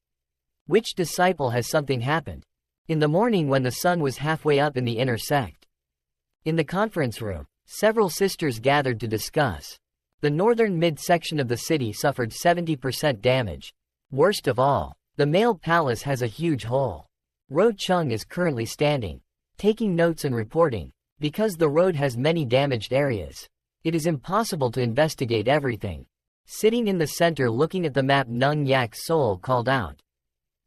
Which disciple has something happened? In the morning when the sun was halfway up in the inner sect. In the conference room, several sisters gathered to discuss. The northern mid-section of the city suffered 70% damage. Worst of all, the male palace has a huge hole. Ro Chung is currently standing, taking notes and reporting. Because the road has many damaged areas, it is impossible to investigate everything. Sitting in the center looking at the map, Nung Yak Sol called out.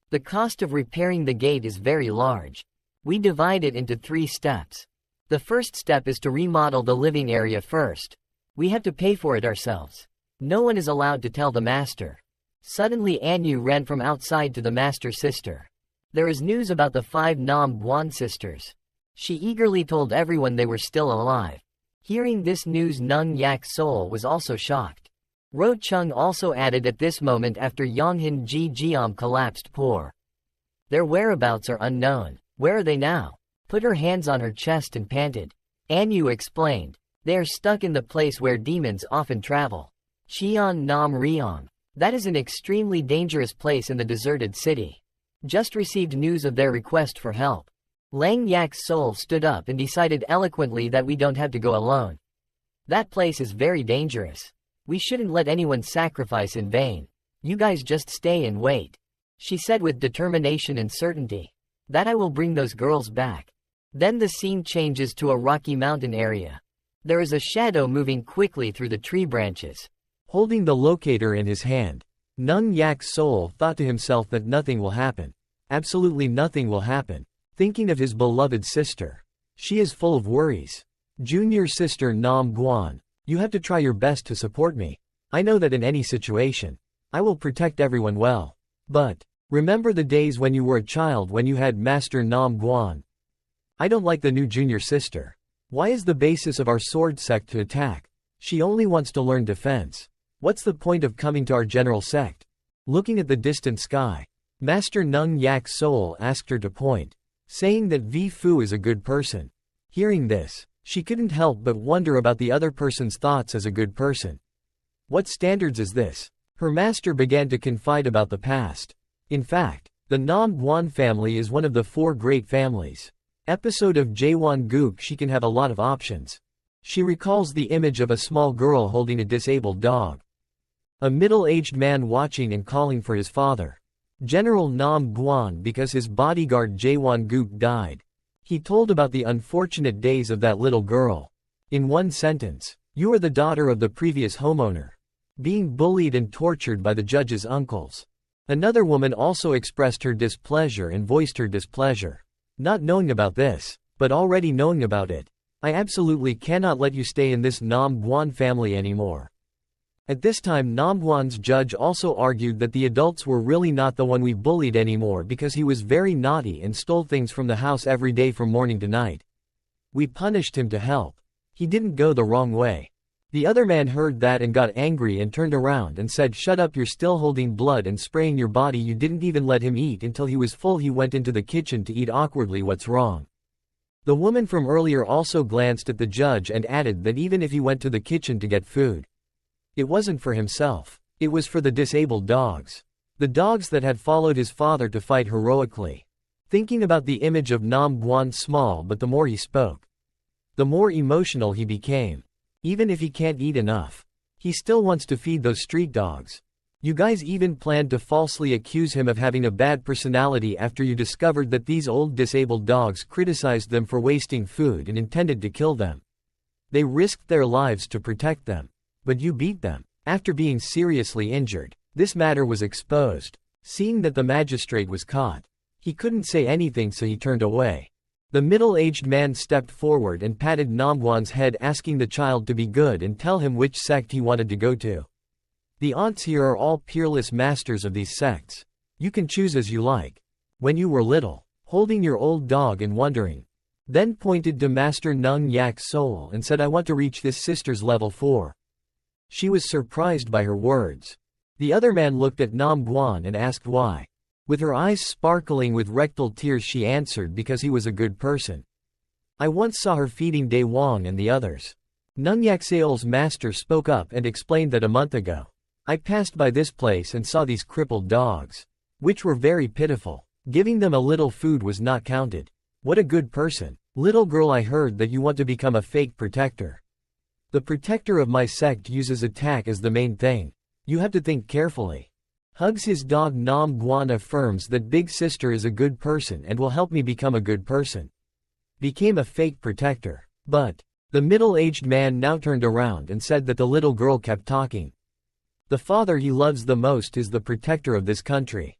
The cost of repairing the gate is very large. We divide it into 3 steps. The first step is to remodel the living area first. We have to pay for it ourselves. No one is allowed to tell the master. Suddenly Anu ran from outside to the master's sister. There is news about the 5 Nam Buan sisters. She eagerly told everyone they were still alive. Hearing this news, Nung Yak Sol was also shocked. Ro Chung also added at this moment after Yonghin Ji Jiam collapsed, poor. Their whereabouts are unknown. Where are they now? Put her hands on her chest and panted. Anu explained. They are stuck in the place where demons often travel. Qian Nam Riong. That is an extremely dangerous place in the deserted city. just received news of their request for help. Lang Yak's soul stood up and decided eloquently that we don't have to go alone. That place is very dangerous. We shouldn't let anyone sacrifice in vain. You guys just stay and wait. She said with determination and certainty. That I will bring those girls back. Then the scene changes to a rocky mountain area. There is a shadow moving quickly through the tree branches. Holding the locator in his hand, Nung Yak's soul thought to himself that nothing will happen. Absolutely nothing will happen. Thinking of his beloved sister. She is full of worries. Junior sister Nam Guan, you have to try your best to support me. I know that in any situation, I will protect everyone well. But, remember the days when you were a child when you had Master Nam Guan. I don't like the new junior sister. Why is the basis of our sword sect to attack? She only wants to learn defense. What's the point of coming to our general sect? Looking at the distant sky, Master Nung Yak's soul asked her to point, saying that Vi Fu is a good person. Hearing this, she couldn't help but wonder about the other person's thoughts as a good person. What standards is this? Her master began to confide about the past. In fact, the Nam Guan family is one of the 4 great families. Episode of Jaewon Gook. She can have a lot of options. She recalls the image of a small girl holding a disabled dog. A middle-aged man watching and calling for his father. General Nam Guan, because his bodyguard Jaewon Gook died. He told about the unfortunate days of that little girl. In one sentence, you are the daughter of the previous homeowner. Being bullied and tortured by the judge's uncles. Another woman also expressed her displeasure and voiced her displeasure. Not knowing about this, but already knowing about it. I absolutely cannot let you stay in this Nam Guan family anymore. At this time Nam Guan's judge also argued that the adults were really not the one we bullied anymore because he was very naughty and stole things from the house every day from morning to night. We punished him to help. He didn't go the wrong way. The other man heard that and got angry and turned around and said, "Shut up, you're still holding blood and spraying your body. You didn't even let him eat until he was full." He went into the kitchen to eat awkwardly. What's wrong? The woman from earlier also glanced at the judge and added that even if he went to the kitchen to get food, it wasn't for himself. It was for the disabled dogs. The dogs that had followed his father to fight heroically. Thinking about the image of Nam Guan small, but the more he spoke, the more emotional he became. Even if he can't eat enough, he still wants to feed those street dogs. You guys even planned to falsely accuse him of having a bad personality after you discovered that these old disabled dogs criticized them for wasting food and intended to kill them. They risked their lives to protect them. But you beat them. After being seriously injured, this matter was exposed. Seeing that the magistrate was caught, he couldn't say anything, so he turned away. The middle-aged man stepped forward and patted Namguan's head, asking the child to be good and tell him which sect he wanted to go to. The aunts here are all peerless masters of these sects. You can choose as you like. When you were little, holding your old dog and wondering, then pointed to Master Nung Yak's soul and said, "I want to reach this sister's level 4. She was surprised by her words. The other man looked at Namguan and asked why. With her eyes sparkling with rectal tears, she answered, "Because he was a good person. I once saw her feeding Dae Wong and the others." Nung Yakseol's master spoke up and explained that a month ago, I passed by this place and saw these crippled dogs, which were very pitiful. Giving them a little food was not counted. What a good person. Little girl, I heard that you want to become a fake protector. The protector of my sect uses attack as the main thing. You have to think carefully. Hugs his dog. Nam Guan affirms that big sister is a good person and will help me become a good person. Became a fake protector. But the middle-aged man now turned around and said that the little girl kept talking. The father he loves the most is the protector of this country.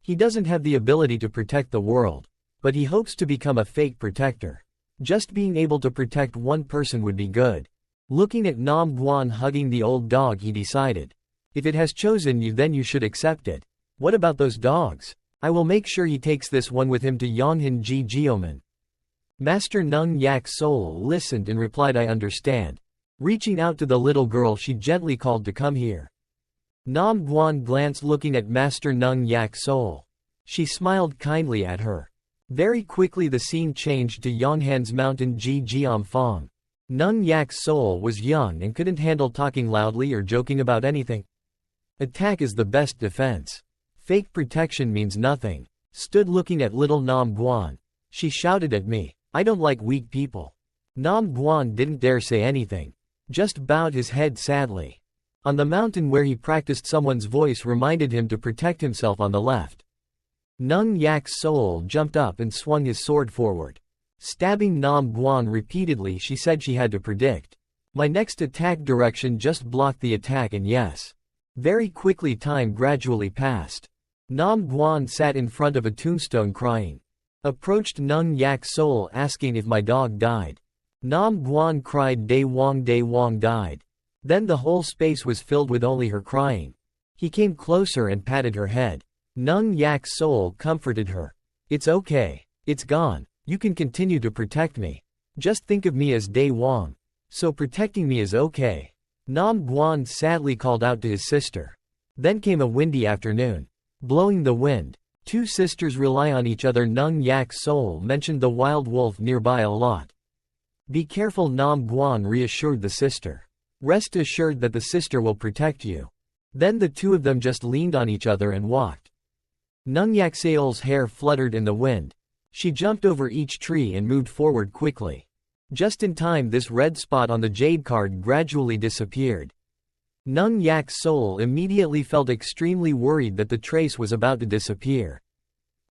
He doesn't have the ability to protect the world, but he hopes to become a fake protector. Just being able to protect one person would be good. Looking at Nam Guan hugging the old dog, he decided, if it has chosen you, then you should accept it. What about those dogs? I will make sure he takes this one with him to Yonghan Ji Jioman. Master Nung Yak's soul listened and replied, I understand. Reaching out to the little girl, she gently called to come here. Nam Guan glanced looking at Master Nung Yak's soul. She smiled kindly at her. Very quickly the scene changed to Yonghan's mountain Ji Jiamfang. Nung Yak's soul was young and couldn't handle talking loudly or joking about anything. Attack is the best defense. Fake protection means nothing. stood looking at little Nam Guan. She shouted at me, "I don't like weak people." Nam Guan didn't dare say anything, just bowed his head sadly. On the mountain where he practiced, someone's voice reminded him to protect himself on the left. Nung Yak's soul jumped up and swung his sword forward. Stabbing Nam Guan repeatedly, she said she had to predict. My next attack direction just blocked the attack, and yes. Very quickly time gradually passed. Nam Guan sat in front of a tombstone crying. Approached Nung Yak's soul asking if my dog died. Nam Guan cried, Day Wang died. Then the whole space was filled with only her crying. He came closer and patted her head. Nung Yak's soul comforted her. It's okay. It's gone. You can continue to protect me. Just think of me as Day Wang. So protecting me is okay. Nam Guan sadly called out to his sister. Then came a windy afternoon. Blowing the wind. Two sisters rely on each other. Nung Yak's soul mentioned the wild wolf nearby a lot. Be careful, Nam Guan reassured the sister. Rest assured that the sister will protect you. Then the two of them just leaned on each other and walked. Nung Yak's soul's hair fluttered in the wind. She jumped over each tree and moved forward quickly. Just in time, this red spot on the jade card gradually disappeared. Nung Yak's soul immediately felt extremely worried that the trace was about to disappear.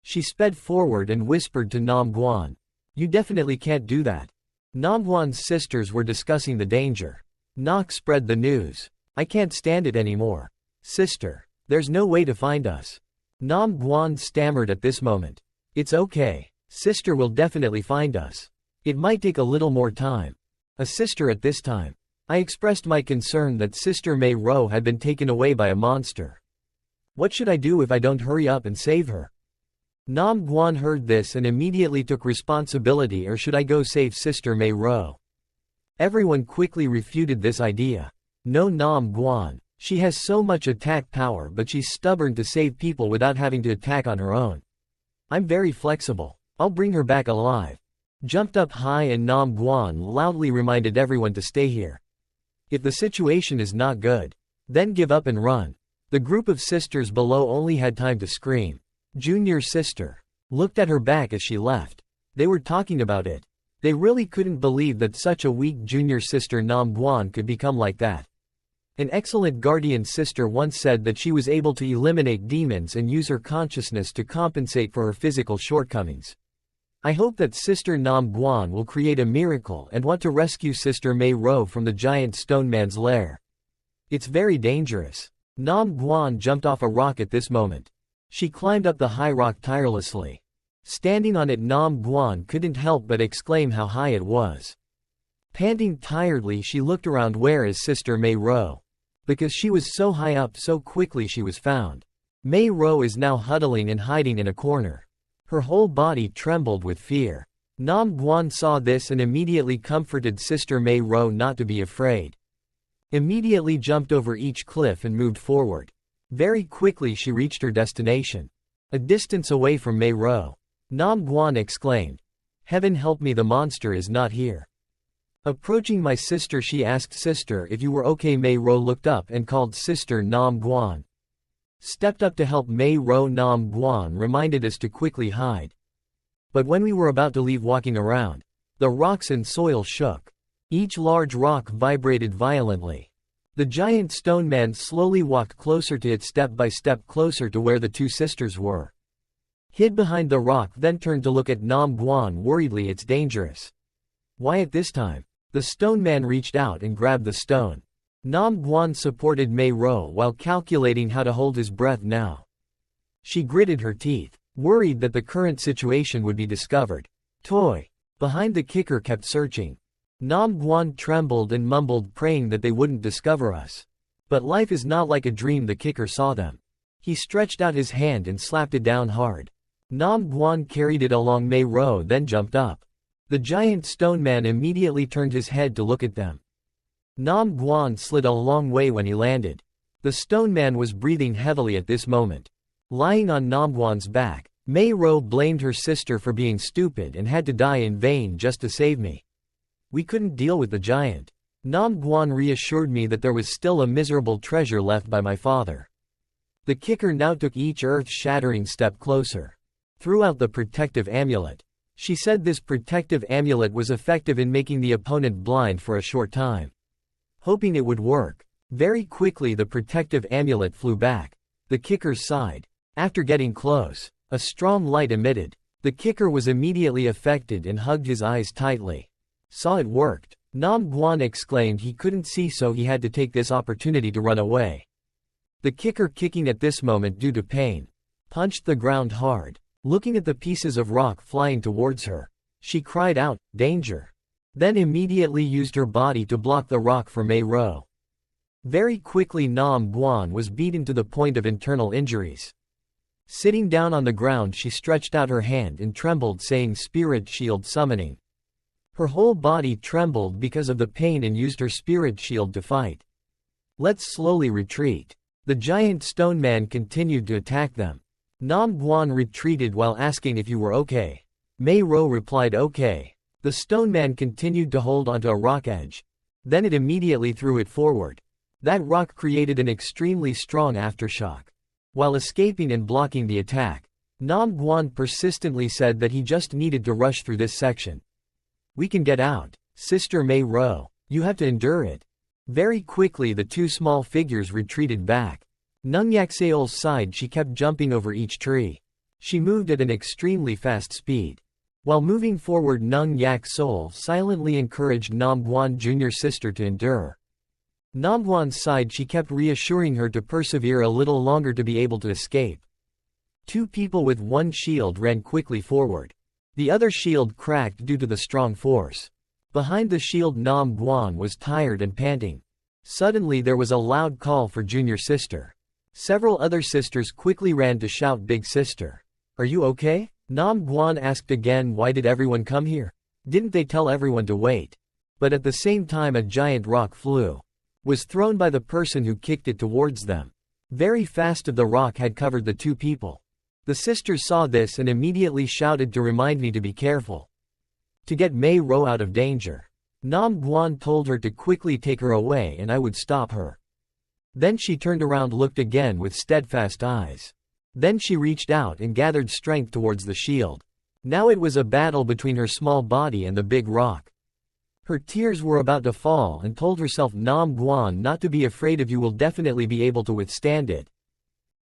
She sped forward and whispered to Nam Guan. You definitely can't do that. Nam Guan's sisters were discussing the danger. Nok spread the news. I can't stand it anymore. Sister, there's no way to find us. Nam Guan stammered at this moment. It's okay. Sister will definitely find us. It might take a little more time. A sister at this time. I expressed my concern that Sister Mei Ro had been taken away by a monster. What should I do if I don't hurry up and save her? Nam Guan heard this and immediately took responsibility. Or should I go save Sister Mei Ro? Everyone quickly refuted this idea. No, Nam Guan. She has so much attack power, but she's stubborn to save people without having to attack on her own. I'm very flexible. I'll bring her back alive. Jumped up high, and Nam Guan loudly reminded everyone to stay here. If the situation is not good, then give up and run. The group of sisters below only had time to scream. Junior sister looked at her back as she left. They were talking about it. They really couldn't believe that such a weak junior sister Nam Guan could become like that. An excellent guardian sister once said that she was able to eliminate demons and use her consciousness to compensate for her physical shortcomings. I hope that Sister Nam Guan will create a miracle and want to rescue Sister Mei Ro from the giant stone man's lair. It's very dangerous. Nam Guan jumped off a rock at this moment. She climbed up the high rock tirelessly. Standing on it, Nam Guan couldn't help but exclaim how high it was. Panting tiredly, she looked around. Where is Sister Mei Ro? Because she was so high up, so quickly she was found. Mei Ro is now huddling and hiding in a corner. Her whole body trembled with fear. Nam Guan saw this and immediately comforted Sister Mei Ro not to be afraid. Immediately jumped over each cliff and moved forward. Very quickly she reached her destination. A distance away from Mei Ro. Nam Guan exclaimed, Heaven help me, the monster is not here. Approaching my sister, she asked, Sister, if you were okay. Mei Ro looked up and called Sister Nam Guan. Stepped up to help Mei Ro. Nam Guan reminded us to quickly hide. But when we were about to leave, walking around, the rocks and soil shook. Each large rock vibrated violently. The giant stone man slowly walked closer to it, step by step closer to where the two sisters were. Hid behind the rock, then turned to look at Nam Guan worriedly. It's dangerous. Why at this time? The stone man reached out and grabbed the stone. Nam Guan supported Mei Ro while calculating how to hold his breath now. She gritted her teeth, worried that the current situation would be discovered. Toy. Behind the kicker kept searching. Nam Guan trembled and mumbled, praying that they wouldn't discover us. But life is not like a dream. The kicker saw them. He stretched out his hand and slapped it down hard. Nam Guan carried it along Mei Ro, then jumped up. The giant stone man immediately turned his head to look at them. Nam Guan slid a long way when he landed. The stone man was breathing heavily at this moment. Lying on Nam Guan's back, Mei Ro blamed her sister for being stupid and had to die in vain just to save me. We couldn't deal with the giant. Nam Guan reassured me that there was still a miserable treasure left by my father. The kicker now took each earth-shattering step closer. threw out the protective amulet. She said this protective amulet was effective in making the opponent blind for a short time. Hoping it would work, very quickly the protective amulet flew back. The kicker sighed. After getting close, a strong light emitted. The kicker was immediately affected and hugged his eyes tightly. Saw it worked. Nam Guan exclaimed he couldn't see, so he had to take this opportunity to run away. The kicker, kicking at this moment due to pain, punched the ground hard. Looking at the pieces of rock flying towards her, she cried out, "Danger!" Then immediately used her body to block the rock for Mei Ro. Very quickly Nam Guan was beaten to the point of internal injuries. Sitting down on the ground, she stretched out her hand and trembled, saying, "Spirit shield summoning." Her whole body trembled because of the pain and used her spirit shield to fight. "Let's slowly retreat." The giant stone man continued to attack them. Nam Guan retreated while asking if you were okay. Mei Ro replied okay. The stone man continued to hold onto a rock edge. Then it immediately threw it forward. That rock created an extremely strong aftershock. While escaping and blocking the attack, Nam Guan persistently said that he just needed to rush through this section. "We can get out, Sister Mei Ro. You have to endure it." Very quickly the two small figures retreated back. Nung Yak Seol's side, she kept jumping over each tree. She moved at an extremely fast speed. While moving forward, Nung Yak Seol silently encouraged Nam Guan Jr.'s sister to endure. Nam Guan's side, she kept reassuring her to persevere a little longer to be able to escape. Two people with one shield ran quickly forward. The other shield cracked due to the strong force. Behind the shield, Nam Guan was tired and panting. Suddenly there was a loud call for junior sister. Several other sisters quickly ran to shout, "Big sister, are you okay?" Nam Guan asked again, "Why did everyone come here? Didn't they tell everyone to wait?" But at the same time a giant rock was thrown by the person who kicked it towards them. Very fast the rock had covered the two people. The sisters saw this and immediately shouted to remind me to be careful, to get Mei Ro out of danger. Nam Guan told her to quickly take her away and I would stop her. Then she turned around, looked again with steadfast eyes. Then she reached out and gathered strength towards the shield. Now it was a battle between her small body and the big rock. Her tears were about to fall and told herself, "Nam Guan, not to be afraid of, you will definitely be able to withstand it."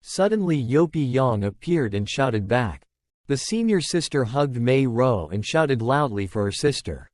Suddenly Yopi Yang appeared and shouted back. The senior sister hugged Mei Ro and shouted loudly for her sister.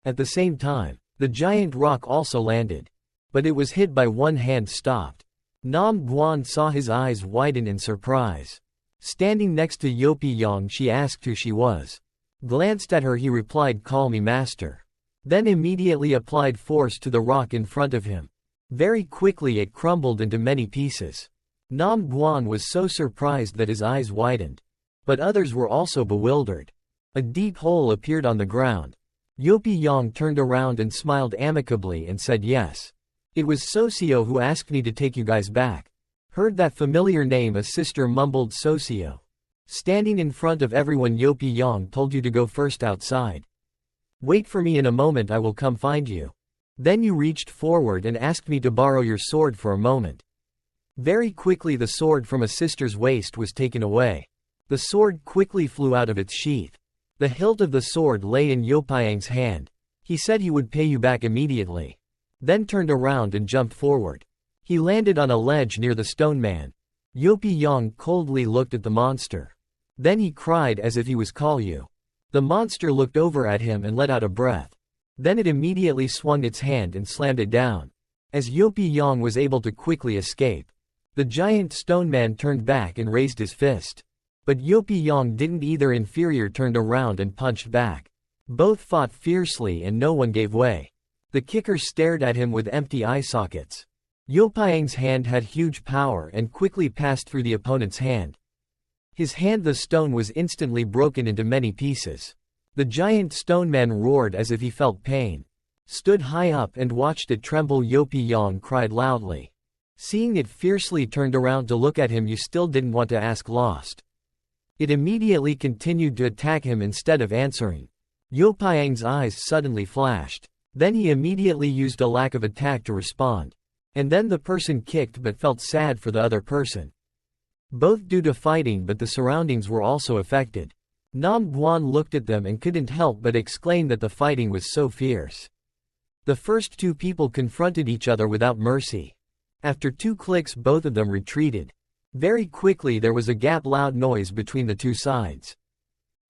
At the same time, the giant rock also landed. But it was hit by one hand stopped. Nam Guan saw his eyes widen in surprise. Standing next to Yopi Yang, she asked who she was. Glanced at her, he replied, "Call me master." Then immediately applied force to the rock in front of him. Very quickly it crumbled into many pieces. Nam Guan was so surprised that his eyes widened. But others were also bewildered. A deep hole appeared on the ground. Yopi Yang turned around and smiled amicably and said, "Yes. It was Socio who asked me to take you guys back." Heard that familiar name, a sister mumbled, "Socio." Standing in front of everyone, Yopi Yang told you to go first outside. "Wait for me in a moment, I will come find you." Then you reached forward and asked me to borrow your sword for a moment. Very quickly the sword from a sister's waist was taken away. The sword quickly flew out of its sheath. The hilt of the sword lay in Yopiang's hand. He said he would pay you back immediately. Then turned around and jumped forward. He landed on a ledge near the stone man. Yopi Yang coldly looked at the monster. Then he cried as if he was call you. The monster looked over at him and let out a breath. Then it immediately swung its hand and slammed it down. As Yopi Yang was able to quickly escape, the giant stone man turned back and raised his fist. But Yopi Yang didn't either. Inferior turned around and punched back. Both fought fiercely and no one gave way. The kicker stared at him with empty eye sockets. Yopiang's hand had huge power and quickly passed through the opponent's hand. His hand, the stone, was instantly broken into many pieces. The giant stone man roared as if he felt pain. Stood high up and watched it tremble. Yopi Yang cried loudly. Seeing it fiercely turned around to look at him. You still didn't want to ask, lost. It immediately continued to attack him instead of answering. Yopiang's eyes suddenly flashed. Then he immediately used a lack of attack to respond. And then the person kicked but felt sad for the other person. both due to fighting, but the surroundings were also affected. Nam Guan looked at them and couldn't help but exclaim that the fighting was so fierce. The first two people confronted each other without mercy. After 2 clicks, both of them retreated. Very quickly there was a gap, loud noise between the two sides.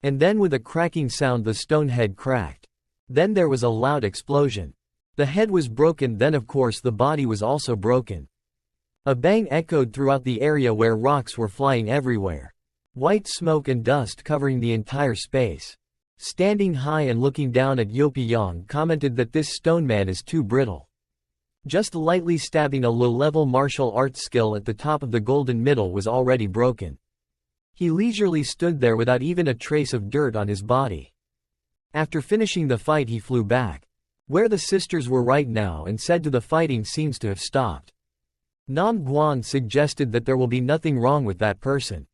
And then with a cracking sound the stone head cracked. Then there was a loud explosion. The head was broken, then of course the body was also broken. A bang echoed throughout the area where rocks were flying everywhere. White smoke and dust covering the entire space. Standing high and looking down at Yopiyang commented that this stone man is too brittle. Just lightly stabbing a low-level martial arts skill at the top of the golden middle was already broken. He leisurely stood there without even a trace of dirt on his body. After finishing the fight he flew back, where the sisters were right now, and said the fighting seems to have stopped. Nam Guan suggested that there will be nothing wrong with that person.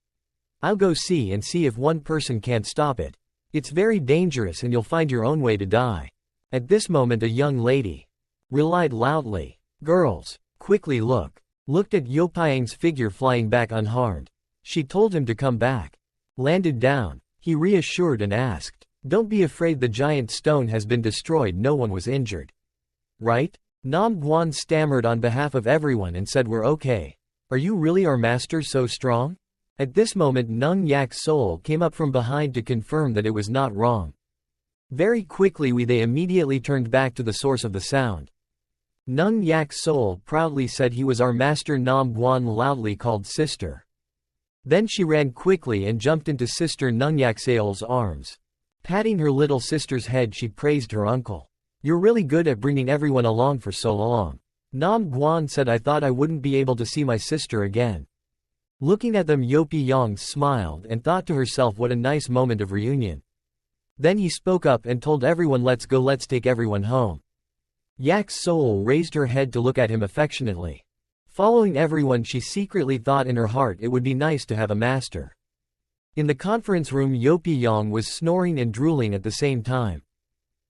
I'll go see if one person can't stop it. It's very dangerous and you'll find your own way to die. At this moment a young lady relied loudly. Girls, quickly looked at Yopiyang's figure flying back unharmed. She told him to come back. Landed down. He reassured and asked, "Don't be afraid, the giant stone has been destroyed, no one was injured. Right?" Nam Guan stammered on behalf of everyone and said, "We're okay. Are you really our master, so strong?" At this moment Nung Yak's soul came up from behind to confirm that it was not wrong. Very quickly they immediately turned back to the source of the sound. Nung Yak's soul proudly said he was our master. Nam Guan loudly called sister. Then she ran quickly and jumped into Sister Nung Yak's arms. Patting her little sister's head she praised her uncle. "You're really good at bringing everyone along for so long." Nam Guan said, "I thought I wouldn't be able to see my sister again." Looking at them Yopiyang smiled and thought to herself, what a nice moment of reunion. Then he spoke up and told everyone, "Let's go, let's take everyone home." Yak's soul raised her head to look at him affectionately. Following everyone, she secretly thought in her heart it would be nice to have a master. In the conference room Yopiyang was snoring and drooling at the same time.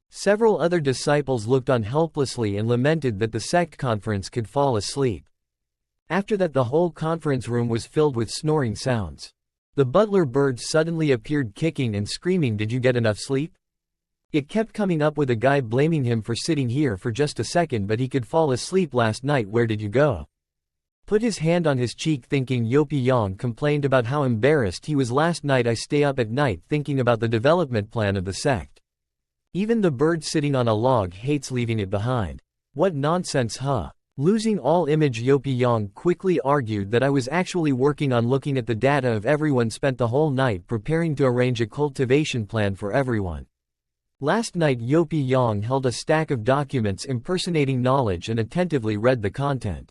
Several other disciples looked on helplessly and lamented that the sect conference could fall asleep. After that the whole conference room was filled with snoring sounds. The butler bird suddenly appeared kicking and screaming, "Did you get enough sleep?" It kept coming up with a guy blaming him for sitting here for just a second, but he could fall asleep last night. "Where did you go?" Put his hand on his cheek thinking. Yopiyang complained about how embarrassed he was last night. "I stay up at night thinking about the development plan of the sect. Even the bird sitting on a log hates leaving it behind. What nonsense, huh?" Losing all image, Yopiyang quickly argued that I was actually working on looking at the data of everyone, spent the whole night preparing to arrange a cultivation plan for everyone. Last night Yopiyang held a stack of documents impersonating knowledge and attentively read the content.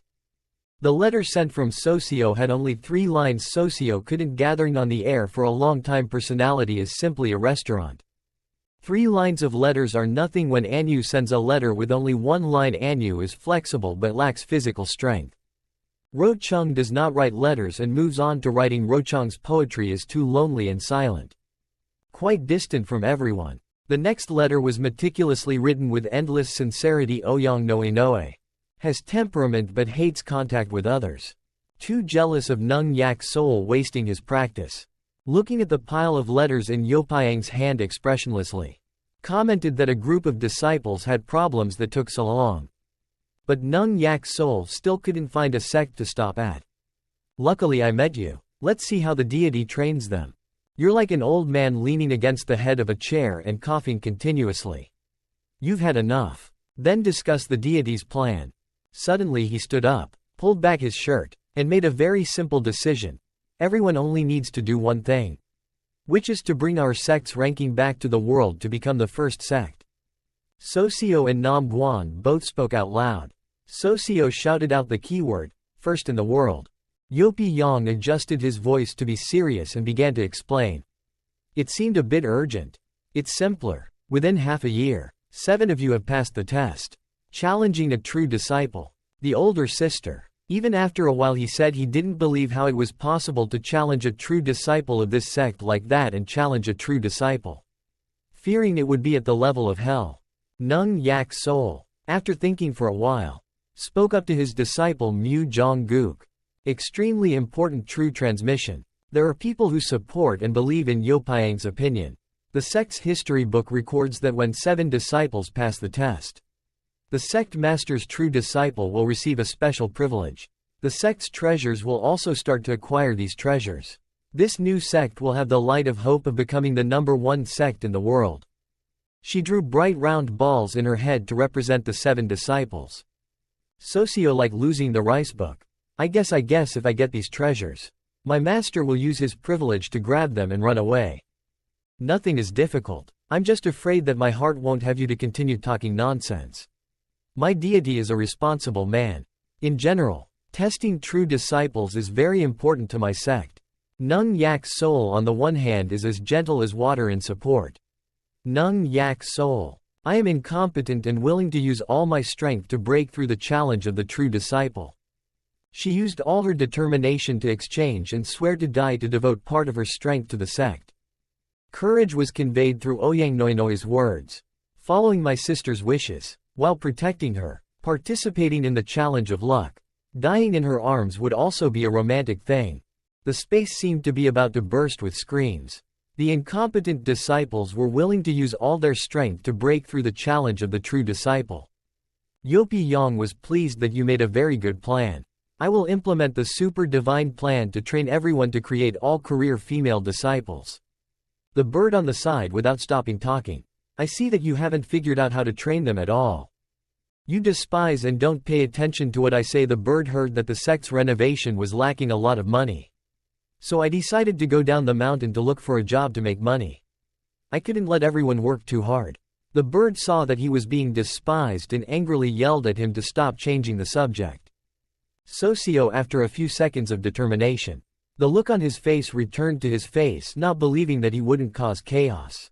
The letter sent from Socio had only 3 lines. Socio couldn't gathering on the air for a long time. Personality is simply a restaurant. 3 lines of letters are nothing when Anu sends a letter with only 1 line. Anu is flexible but lacks physical strength. Rochung does not write letters and moves on to writing. Rochung's poetry is too lonely and silent. Quite distant from everyone. The next letter was meticulously written with endless sincerity. Oyang Noe has temperament but hates contact with others. Too jealous of Nung Yak's soul wasting his practice. Looking at the pile of letters in Yopiyang's hand expressionlessly. Commented that a group of disciples had problems that took so long. But Nung Yak's soul still couldn't find a sect to stop at. "Luckily I met you. Let's see how the deity trains them. You're like an old man leaning against the head of a chair and coughing continuously. You've had enough. Then discuss the deity's plan." Suddenly he stood up, pulled back his shirt, and made a very simple decision. Everyone only needs to do one thing. Which is to bring our sect's ranking back to the world to become the first sect. Socio and Nam Guan both spoke out loud. Socio shouted out the keyword, "first in the world." Yopiyang adjusted his voice to be serious and began to explain. It seemed a bit urgent. "It's simpler. Within half a year, 7 of you have passed the test. Challenging a true disciple. The older sister. Even after a while he said he didn't believe how it was possible to challenge a true disciple of this sect like that and challenge a true disciple. Fearing it would be at the level of hell. Nung Yak's soul, after thinking for a while, spoke up to his disciple Mu Jong-guk. Extremely important true transmission. There are people who support and believe in Yopyang's opinion. The sect's history book records that when 7 disciples pass the test, the sect master's true disciple will receive a special privilege. The sect's treasures will also start to acquire these treasures. This new sect will have the light of hope of becoming the #1 sect in the world. She drew bright round balls in her head to represent the 7 disciples. Socio like losing the rice book. I guess if I get these treasures, my master will use his privilege to grab them and run away. Nothing is difficult. I'm just afraid that my heart won't have you to continue talking nonsense. My deity is a responsible man. In general, testing true disciples is very important to my sect. Nung Yak's soul on the one hand is as gentle as water in support. Nung Yak's soul. I am incompetent and willing to use all my strength to break through the challenge of the true disciple. She used all her determination to exchange and swear to die to devote part of her strength to the sect. Courage was conveyed through Oyang Noinoi's words. Following my sister's wishes, while protecting her, participating in the challenge of luck, dying in her arms would also be a romantic thing. The space seemed to be about to burst with screams. The incompetent disciples were willing to use all their strength to break through the challenge of the true disciple. Yopyang was pleased that you made a very good plan. I will implement the super divine plan to train everyone to create all career female disciples. The bird on the side without stopping talking. I see that you haven't figured out how to train them at all. You despise and don't pay attention to what I say. The bird heard that the sect's renovation was lacking a lot of money. So I decided to go down the mountain to look for a job to make money. I couldn't let everyone work too hard. The bird saw that he was being despised and angrily yelled at him to stop changing the subject. Socio after a few seconds of determination. The look on his face returned to his face, not believing that he wouldn't cause chaos.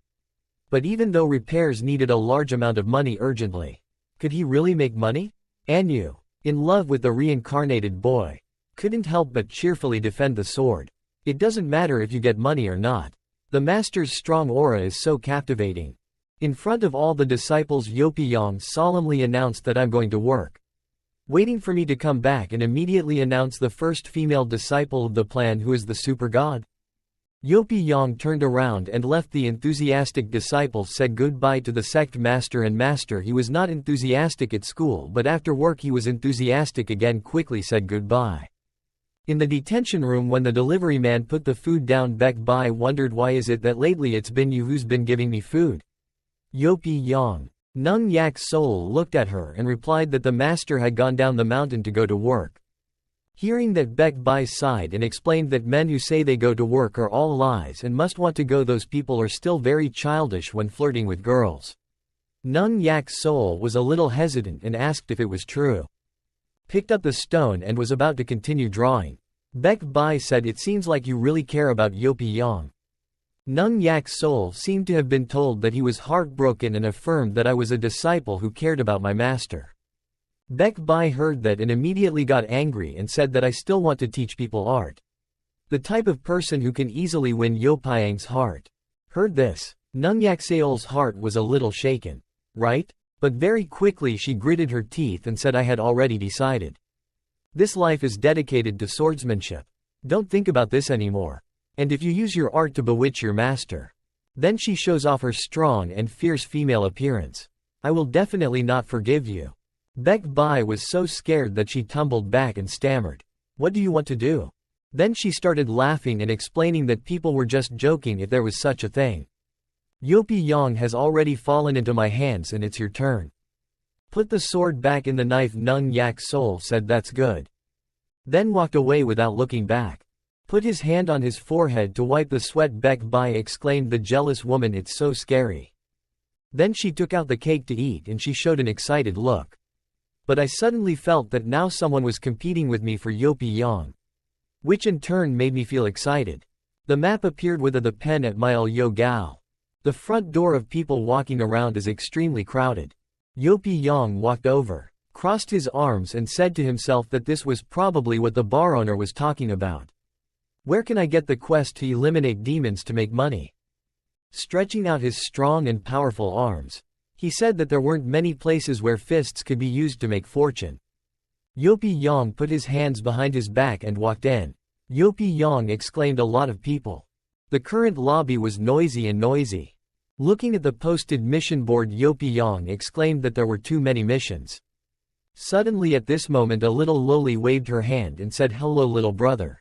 But even though repairs needed a large amount of money urgently, could he really make money? Anu, in love with the reincarnated boy, couldn't help but cheerfully defend the sword. It doesn't matter if you get money or not. The master's strong aura is so captivating. In front of all the disciples, Yopyang solemnly announced that I'm going to work, waiting for me to come back and immediately announce the first female disciple of the plan who is the super god. Yopyang turned around and left. The enthusiastic disciples said goodbye to the sect master and master. He was not enthusiastic at school, but after work he was enthusiastic again. Quickly said goodbye. In the detention room, when the delivery man put the food down, Baekbai wondered, why is it that lately it's been you who's been giving me food? Yopyang. Nung Yak's soul looked at her and replied that the master had gone down the mountain to go to work. Hearing that, Baekbai sighed and explained that men who say they go to work are all lies and must want to go. Those people are still very childish when flirting with girls. Nung Yak's soul was a little hesitant and asked if it was true. Picked up the stone and was about to continue drawing. Baekbai said, it seems like you really care about Yopyang. Nung Yak's soul seemed to have been told that he was heartbroken and affirmed that I was a disciple who cared about my master. Baekbai heard that and immediately got angry and said that I still want to teach people art. The type of person who can easily win Yopyang's heart. Heard this, Nung Yak's soul's heart was a little shaken. Right? But very quickly she gritted her teeth and said, I had already decided. This life is dedicated to swordsmanship. Don't think about this anymore. And if you use your art to bewitch your master, then she shows off her strong and fierce female appearance, I will definitely not forgive you. Baekbai was so scared that she tumbled back and stammered, what do you want to do? Then she started laughing and explaining that people were just joking if there was such a thing. Yopyang has already fallen into my hands and it's your turn. Put the sword back in the knife. Nung Yak's soul said that's good. Then walked away without looking back. Put his hand on his forehead to wipe the sweat. Baekbai exclaimed, the jealous woman, it's so scary. Then she took out the cake to eat and she showed an excited look. But I suddenly felt that now someone was competing with me for Yopyang, which in turn made me feel excited. The map appeared with the pen at Mile Yo Gao. The front door of people walking around is extremely crowded. Yopyang walked over, crossed his arms and said to himself that this was probably what the bar owner was talking about. Where can I get the quest to eliminate demons to make money? Stretching out his strong and powerful arms, he said that there weren't many places where fists could be used to make fortune. Yopi Yong put his hands behind his back and walked in. Yopi Yong exclaimed, a lot of people. The current lobby was noisy and noisy. Looking at the posted mission board, Yopi Yong exclaimed that there were too many missions. Suddenly at this moment a little loli waved her hand and said, hello little brother.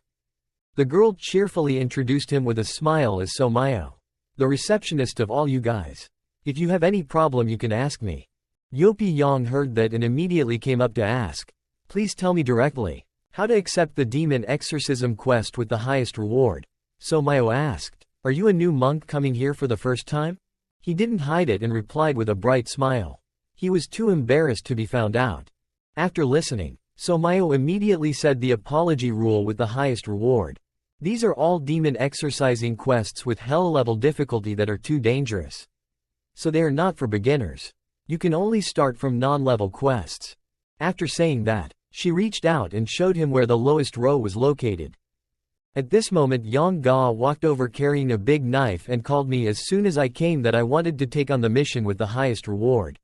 The girl cheerfully introduced him with a smile as Somayo. The receptionist of all you guys. If you have any problem you can ask me. Yopi Yong heard that and immediately came up to ask. Please tell me directly. How to accept the demon exorcism quest with the highest reward. Somayo asked. Are you a new monk coming here for the first time? He didn't hide it and replied with a bright smile. He was too embarrassed to be found out. After listening, Somayo immediately said the apology rule with the highest reward. These are all demon exorcising quests with hell-level difficulty that are too dangerous. So they are not for beginners. You can only start from non-level quests. After saying that, she reached out and showed him where the lowest row was located. At this moment Yang Ga walked over carrying a big knife and called me as soon as I came that I wanted to take on the mission with the highest reward.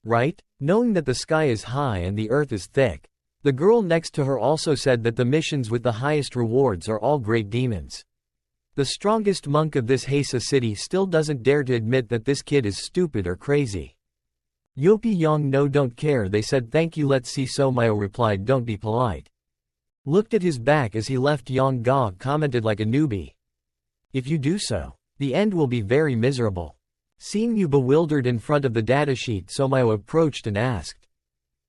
Right? Knowing that the sky is high and the earth is thick. The girl next to her also said that the missions with the highest rewards are all great demons. The strongest monk of this Hesa city still doesn't dare to admit that this kid is stupid or crazy. Yopi Yong no don't care, they said thank you. Let's see. Somayo replied, don't be polite. Looked at his back as he left. Yang Ga commented like a newbie. If you do so, the end will be very miserable. Seeing you bewildered in front of the datasheet, Somayo approached and asked.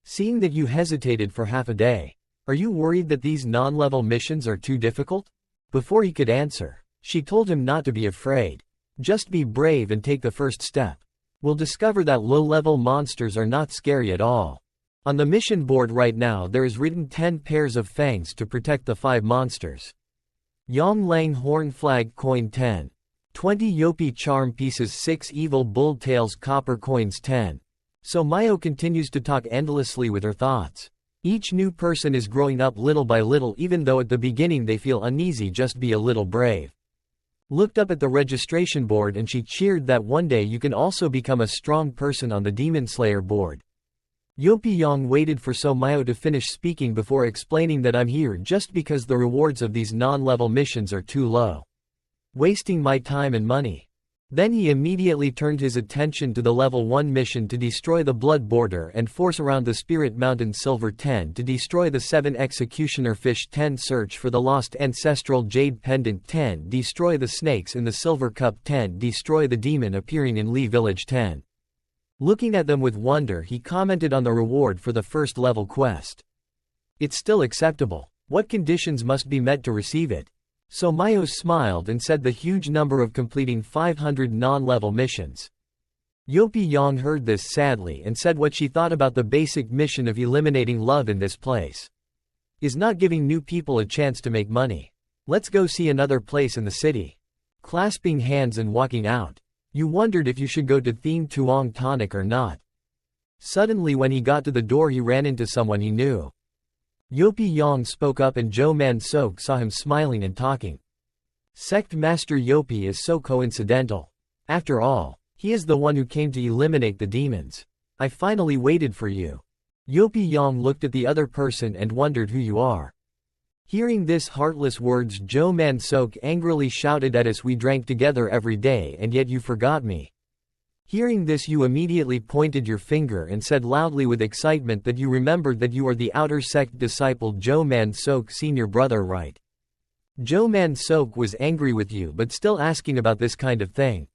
Seeing that you hesitated for half a day, are you worried that these non-level missions are too difficult? Before he could answer, she told him not to be afraid. Just be brave and take the first step. We'll discover that low-level monsters are not scary at all. On the mission board right now there is written 10 pairs of fangs to protect the 5 monsters. Yang Lang Horn Flag Coin 10. 20 Yopi Charm Pieces 6 Evil Bull Tails Copper Coins 10. Somayo continues to talk endlessly with her thoughts. Each new person is growing up little by little, even though at the beginning they feel uneasy. Just be a little brave. Looked up at the registration board and she cheered that one day you can also become a strong person on the Demon Slayer board. Yopi Yong waited for Somayo to finish speaking before explaining that I'm here just because the rewards of these non-level missions are too low. Wasting my time and money. Then he immediately turned his attention to the level 1 mission to destroy the blood border and force around the Spirit Mountain. Silver 10 to destroy the 7 Executioner Fish 10 search for the lost ancestral Jade Pendant 10 destroy the snakes in the Silver Cup 10 destroy the demon appearing in Lee Village 10. Looking at them with wonder, he commented on the reward for the first level quest. It's still acceptable. What conditions must be met to receive it? Somayo smiled and said the huge number of completing 500 non-level missions. Yopi Yong heard this sadly and said what she thought about the basic mission of eliminating love in this place. Is not giving new people a chance to make money. Let's go see another place in the city. Clasping hands and walking out. You wondered if you should go to Theme Tuong Tonic or not. Suddenly when he got to the door he ran into someone he knew. Yopi Yong spoke up and Jo Man Sok saw him smiling and talking. Sect Master Yopi is so coincidental. After all, he is the one who came to eliminate the demons. I finally waited for you. Yopi Yong looked at the other person and wondered who you are. Hearing this heartless words, Jo Man Sok angrily shouted at us, we drank together every day and yet you forgot me. Hearing this you immediately pointed your finger and said loudly with excitement that you remembered that you are the outer sect disciple Jo Man Sok senior brother, right? Jo Man Sok was angry with you but still asking about this kind of thing.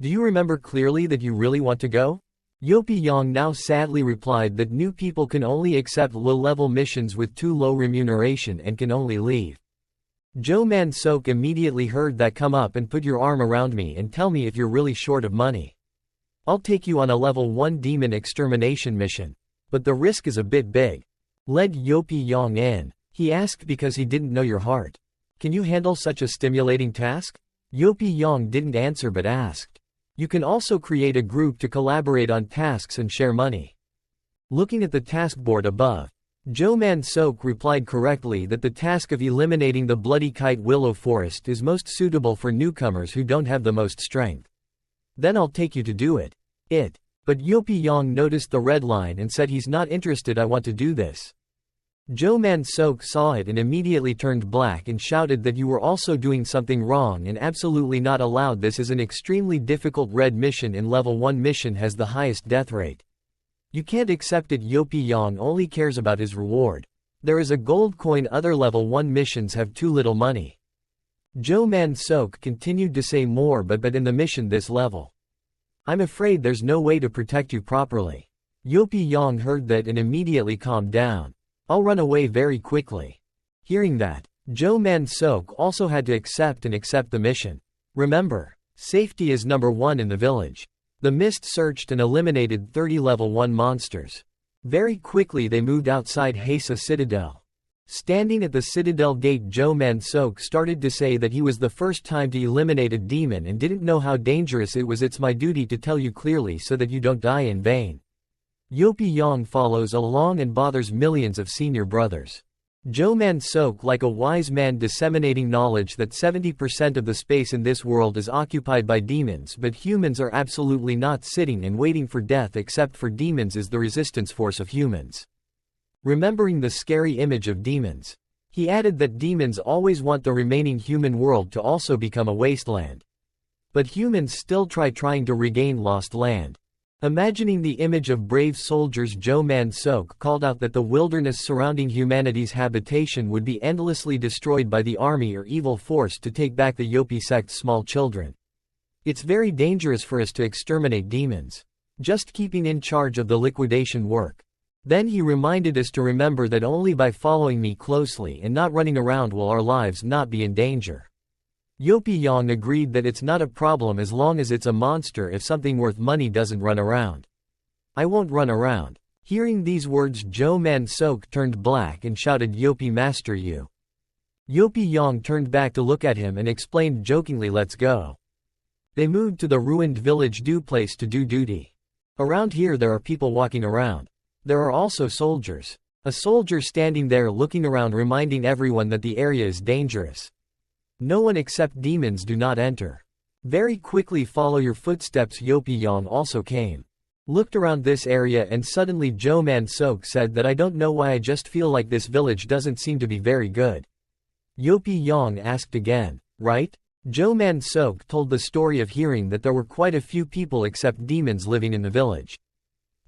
Do you remember clearly that you really want to go? Yopi Yong now sadly replied that new people can only accept low-level missions with too low remuneration and can only leave. Jo Man Sok immediately heard that. Come up and put your arm around me and tell me if you're really short of money. I'll take you on a level 1 demon extermination mission. But the risk is a bit big. Led Yopi Yong in. He asked because he didn't know your heart. Can you handle such a stimulating task? Yopi Yong didn't answer but asked. You can also create a group to collaborate on tasks and share money. Looking at the task board above, Jo Man Sok replied correctly that the task of eliminating the Bloody Kite Willow Forest is most suitable for newcomers who don't have the most strength. Then I'll take you to do it. But Yopi Yong noticed the red line and said he's not interested. I want to do this. Joe Man Sok saw it and immediately turned black and shouted that you were also doing something wrong and absolutely not allowed. This is an extremely difficult red mission, and level 1 mission has the highest death rate. You can't accept it. Yopi Yang only cares about his reward. There is a gold coin. Other level 1 missions have too little money. Joe Man Sok continued to say more but in the mission this level, I'm afraid there's no way to protect you properly. Yopi Yang heard that and immediately calmed down. I'll run away very quickly. Hearing that, Joe Man Sok also had to accept the mission. Remember, safety is number 1 in the village. The mist searched and eliminated 30 level 1 monsters. Very quickly they moved outside Hasa Citadel. Standing at the Citadel gate, Joe Man Sok started to say that he was the first time to eliminate a demon and didn't know how dangerous it was. It's my duty to tell you clearly so that you don't die in vain. Yopi Yang follows along and bothers millions of senior brothers. Joe Man Sok, like a wise man, disseminating knowledge that 70% of the space in this world is occupied by demons, but humans are absolutely not sitting and waiting for death except for demons is the resistance force of humans. Remembering the scary image of demons, he added that demons always want the remaining human world to also become a wasteland. But humans still trying to regain lost land. Imagining the image of brave soldiers, Joe Man Sok called out that the wilderness surrounding humanity's habitation would be endlessly destroyed by the army or evil force to take back the Yopi sect's small children. It's very dangerous for us to exterminate demons. Just keeping in charge of the liquidation work. Then he reminded us to remember that only by following me closely and not running around will our lives not be in danger. Yopi Yang agreed that it's not a problem as long as it's a monster. If something worth money doesn't run around, I won't run around. Hearing these words, Joe Man Sok turned black and shouted, Yopi Master you. Yopi Yang turned back to look at him and explained jokingly, let's go. They moved to the ruined village place to do duty. Around here there are people walking around. There are also soldiers. A soldier standing there looking around, reminding everyone that the area is dangerous. No one except demons do not enter. Very quickly follow your footsteps. Yopi Yang also came. Looked around this area and suddenly Joe Man Sok said that I don't know why I just feel like this village doesn't seem to be very good. Yopi Yang asked again, right? Joe Man Sok told the story of hearing that there were quite a few people except demons living in the village.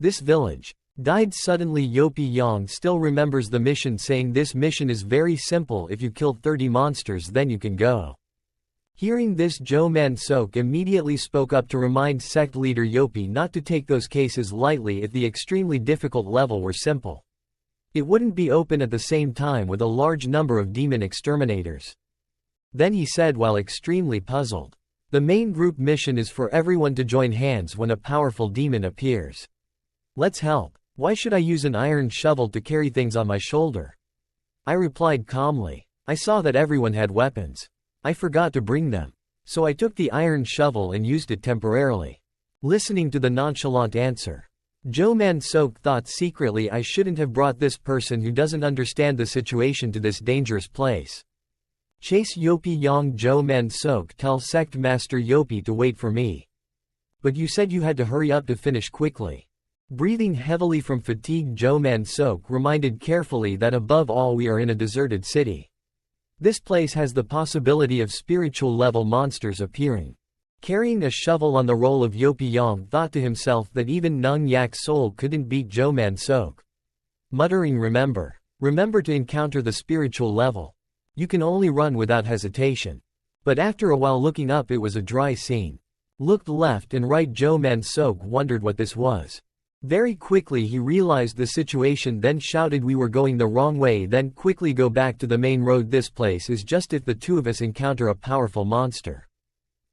This village died suddenly. Yopi Yang still remembers the mission, saying this mission is very simple. If you kill 30 monsters then you can go. Hearing this, Joe Man Sok immediately spoke up to remind sect leader Yopi not to take those cases lightly. If the extremely difficult level were simple, it wouldn't be open at the same time with a large number of demon exterminators. Then he said while extremely puzzled, the main group mission is for everyone to join hands when a powerful demon appears. Let's help. Why should I use an iron shovel to carry things on my shoulder? I replied calmly. I saw that everyone had weapons. I forgot to bring them. So I took the iron shovel and used it temporarily. Listening to the nonchalant answer, Joe Man Sok thought secretly, I shouldn't have brought this person who doesn't understand the situation to this dangerous place. Chase Yopi Yang. Joe Man Sok, tell sect master Yopi to wait for me. But you said you had to hurry up to finish quickly. Breathing heavily from fatigue, Joe Man Sok reminded carefully that above all we are in a deserted city. This place has the possibility of spiritual level monsters appearing. Carrying a shovel on the roll of Yopi Yang thought to himself that even Nung Yak's soul couldn't beat Joe Man Sok. Muttering, remember to encounter the spiritual level. You can only run without hesitation. But after a while, looking up, it was a dry scene. Looked left and right. Joe Man Sok wondered what this was. Very quickly he realized the situation, then shouted, we were going the wrong way. Then quickly go back to the main road. This place is just if the two of us encounter a powerful monster.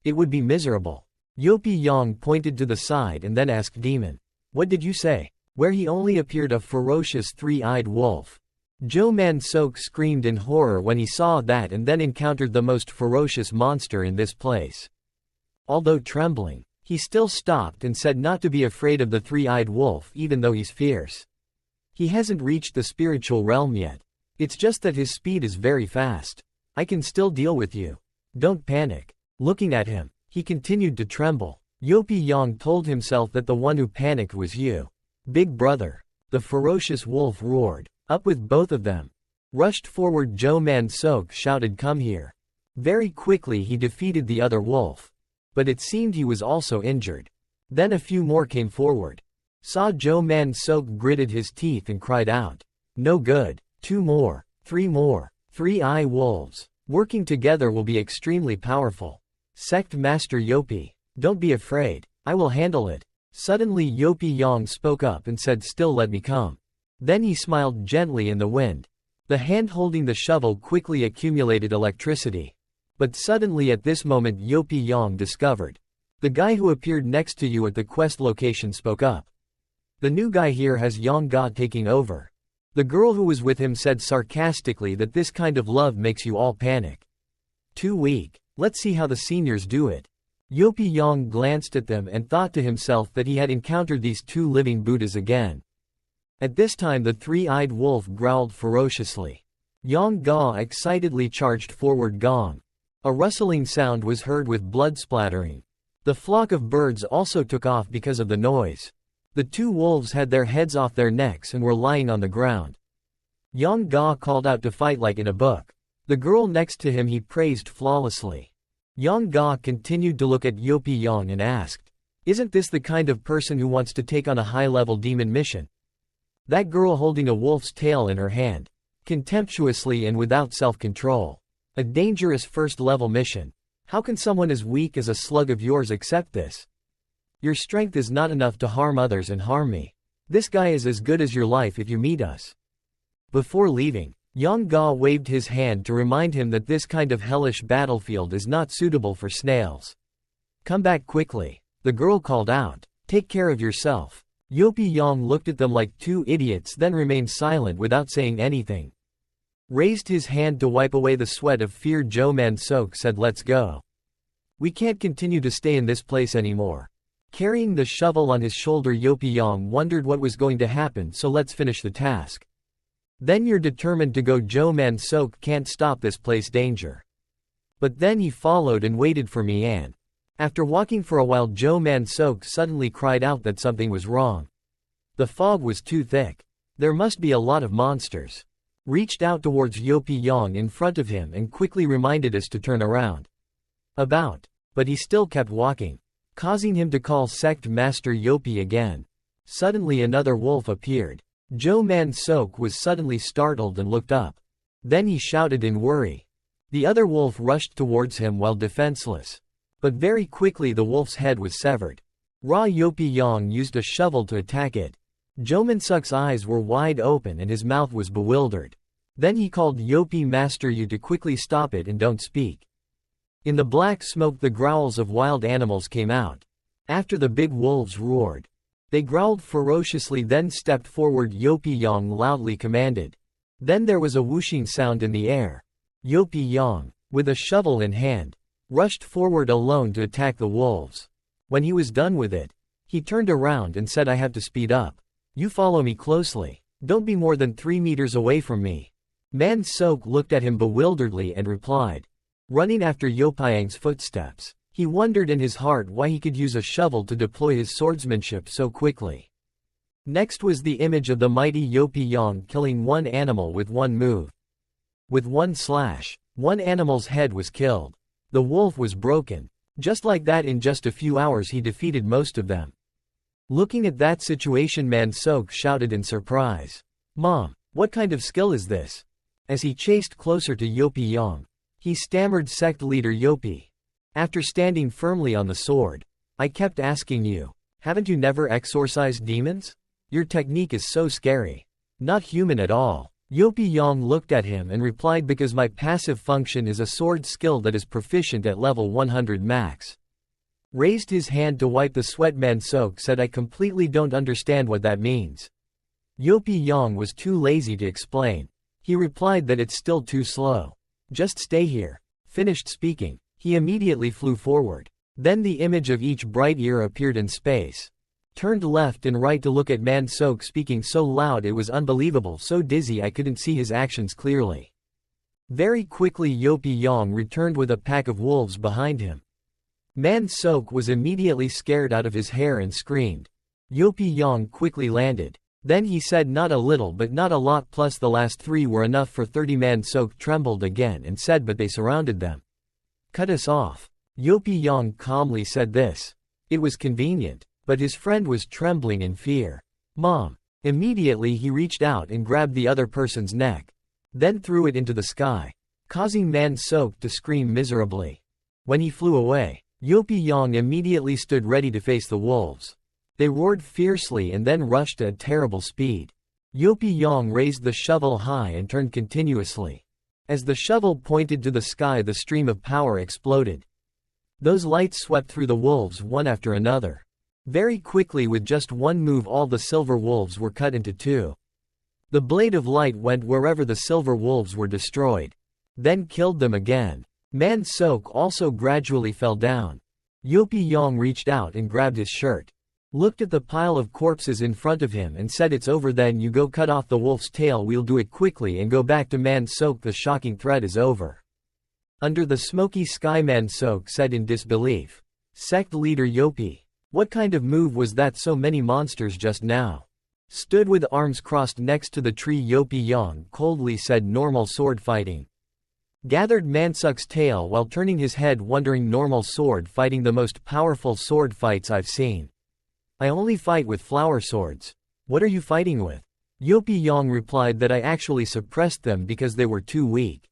It would be miserable. Yopi Yang pointed to the side and then asked Demon, what did you say? Where he only appeared a ferocious three-eyed wolf. Joe Man Sok screamed in horror when he saw that and then encountered the most ferocious monster in this place. Although trembling, he still stopped and said not to be afraid of the three-eyed wolf even though he's fierce. He hasn't reached the spiritual realm yet. It's just that his speed is very fast. I can still deal with you. Don't panic. Looking at him, he continued to tremble. Yopi Yang told himself that the one who panicked was you. Big brother. The ferocious wolf roared. Up with both of them. Rushed forward, Joe Man-sok shouted, "Come here." Very quickly he defeated the other wolf. But it seemed he was also injured. Then a few more came forward. Saw Joe Man-sok gritted his teeth and cried out, "No good. 2 more. 3 more. 3 wolves. Working together will be extremely powerful. Sect Master Yopi, don't be afraid. I will handle it." Suddenly Yopi Yang spoke up and said, "Still let me come." Then he smiled gently in the wind. The hand holding the shovel quickly accumulated electricity. But suddenly at this moment Yopi Yang discovered. The guy who appeared next to you at the quest location spoke up. "The new guy here has Yang Ga taking over." The girl who was with him said sarcastically that this kind of love makes you all panic. Too weak. Let's see how the seniors do it. Yopi Yang glanced at them and thought to himself that he had encountered these 2 living Buddhas again. At this time the 3-eyed wolf growled ferociously. Yang Ga excitedly charged forward. Gong. A rustling sound was heard with blood splattering. The flock of birds also took off because of the noise. The 2 wolves had their heads off their necks and were lying on the ground. Yang Ga called out to fight like in a book. The girl next to him he praised flawlessly. Yang Ga continued to look at Yopi Yang and asked, "Isn't this the kind of person who wants to take on a high-level demon mission?" That girl holding a wolf's tail in her hand. Contemptuously and without self-control. A dangerous first-level mission. How can someone as weak as a slug of yours accept this? Your strength is not enough to harm others and harm me. This guy is as good as your life if you meet us. Before leaving, Yang Ga waved his hand to remind him that this kind of hellish battlefield is not suitable for snails. "Come back quickly," the girl called out. "Take care of yourself." Yopi Yang looked at them like 2 idiots, then remained silent without saying anything. Raised his hand to wipe away the sweat of fear. Joe Man-sok said, "Let's go. We can't continue to stay in this place anymore." Carrying the shovel on his shoulder, Yopi Yang wondered what was going to happen, so let's finish the task. Then you're determined to go. Joe Man-sok can't stop this place danger. But then he followed and waited for me, and after walking for a while Joe Man-sok suddenly cried out that something was wrong. The fog was too thick. There must be a lot of monsters. Reached out towards Yopi Yang in front of him and quickly reminded us to turn around. But he still kept walking, causing him to call Sect Master Yopi again. Suddenly another wolf appeared. Joe Man-sok was suddenly startled and looked up. Then he shouted in worry. The other wolf rushed towards him while defenseless. But very quickly the wolf's head was severed. Yopi Yang used a shovel to attack it. Joe Man-sok's eyes were wide open and his mouth was bewildered. Then he called Yopi Master Yu to quickly stop it and don't speak. In the black smoke the growls of wild animals came out. After the big wolves roared. They growled ferociously, then stepped forward. Yopi Yang loudly commanded. Then there was a whooshing sound in the air. Yopi Yang, with a shovel in hand, rushed forward alone to attack the wolves. When he was done with it, he turned around and said, "I have to speed up. You follow me closely. Don't be more than 3 meters away from me." Man-sok looked at him bewilderedly and replied, running after Yopi-yang's footsteps. He wondered in his heart why he could use a shovel to deploy his swordsmanship so quickly. Next was the image of the mighty Yopi Yang killing one animal with one move. With one slash, one animal's head was killed. The wolf was broken. Just like that, in just a few hours he defeated most of them. Looking at that situation, Man-sok shouted in surprise, "Mom, what kind of skill is this?" As he chased closer to Yopi Yang, he stammered, "Sect leader Yopi. After standing firmly on the sword, I kept asking you, haven't you never exorcised demons? Your technique is so scary. Not human at all." Yopi Yang looked at him and replied, "Because my passive function is a sword skill that is proficient at level 100 max." Raised his hand to wipe the sweat. Man-sok said, "I completely don't understand what that means." Yopi Yang was too lazy to explain. He replied that it's still too slow. "Just stay here." Finished speaking, he immediately flew forward. Then the image of each bright ear appeared in space. Turned left and right to look at Man-sok, speaking so loud it was unbelievable, so dizzy I couldn't see his actions clearly. Very quickly Yopi Yang returned with a pack of wolves behind him. Man-sok was immediately scared out of his hair and screamed. Yopi Yang quickly landed. Then he said not a little but not a lot plus the last 3 were enough for 30 man. Sok trembled again and said but they surrounded them. Cut us off. Yopi calmly said this. It was convenient, but his friend was trembling in fear. Mom. Immediately he reached out and grabbed the other person's neck. Then threw it into the sky, causing Man Sok to scream miserably. When he flew away, Yopi immediately stood ready to face the wolves. They roared fiercely and then rushed at terrible speed. Yopi raised the shovel high and turned continuously. As the shovel pointed to the sky, the stream of power exploded. Those lights swept through the wolves one after another. Very quickly, with just one move, all the silver wolves were cut into 2. The blade of light went wherever the silver wolves were destroyed, then killed them again. Man Sok also gradually fell down. Yopi reached out and grabbed his shirt, looked at the pile of corpses in front of him and said, "It's over then. You go cut off the wolf's tail. We'll do it quickly and go back to Man Sok. The shocking threat is over." Under the smoky sky, Man Sok said in disbelief. Sect leader Yopi, what kind of move was that? So many monsters just now stood with arms crossed next to the tree. Yopi coldly said, "Normal sword fighting." Gathered Mansuk's tail while turning his head, wondering. "Normal sword fighting? The most powerful sword fights I've seen. I only fight with flower swords." "What are you fighting with?" Yopi replied that I actually suppressed them because they were too weak.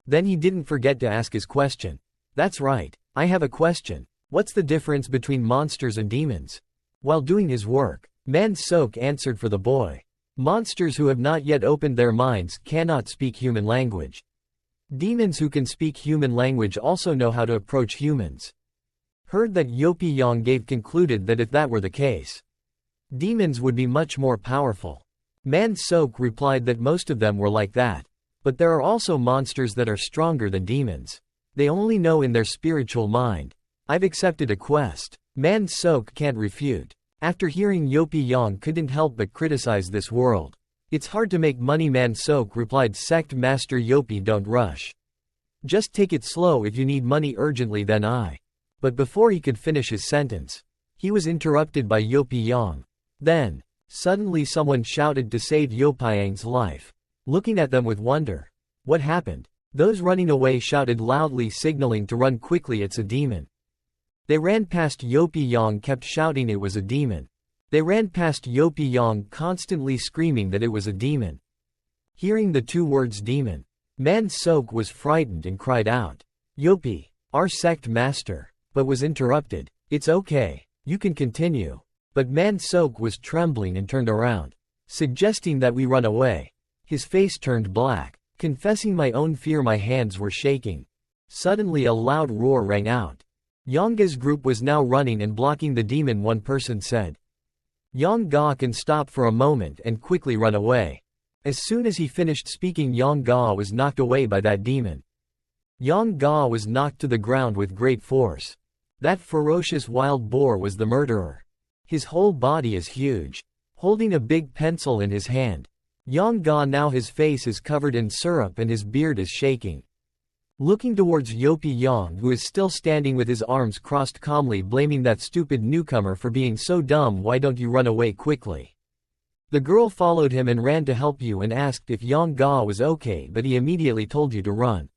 Then he didn't forget to ask his question. "That's right. I have a question. What's the difference between monsters and demons?" While doing his work, Man Sok answered for the boy. "Monsters who have not yet opened their minds cannot speak human language. Demons who can speak human language also know how to approach humans." Heard that Yopi gave concluded that if that were the case, demons would be much more powerful. Man Sok replied that most of them were like that. But there are also monsters that are stronger than demons. They only know in their spiritual mind. I've accepted a quest. Man Sok can't refute. After hearing Yopi couldn't help but criticize this world. "It's hard to make money," Man Sok replied. Sect Master Yopi, don't rush. Just take it slow if you need money urgently, then I. But before he could finish his sentence, he was interrupted by Yopi. Then, suddenly someone shouted to save Yopiang's life. Looking at them with wonder. What happened? Those running away shouted loudly, signaling to run quickly. "It's a demon." They ran past Yopi kept shouting it was a demon. They ran past Yopi constantly screaming that it was a demon. Hearing the 2 words demon, Man Sok was frightened and cried out, "Yopi, our sect master," but was interrupted. "It's okay, you can continue." But Man Sok was trembling and turned around, suggesting that we run away. His face turned black. Confessing my own fear, my hands were shaking. Suddenly a loud roar rang out. Yongga's group was now running and blocking the demon. One person said, "Yongga can stop for a moment and quickly run away." As soon as he finished speaking, Yongga was knocked away by that demon. Yongga was knocked to the ground with great force. That ferocious wild boar was the murderer. His whole body is huge, holding a big pencil in his hand. Yongga now his face is covered in syrup and his beard is shaking. Looking towards Yopi who is still standing with his arms crossed, calmly blaming that stupid newcomer for being so dumb. "Why don't you run away quickly?" The girl followed him and ran to help you and asked if Yongga was okay, but he immediately told you to run.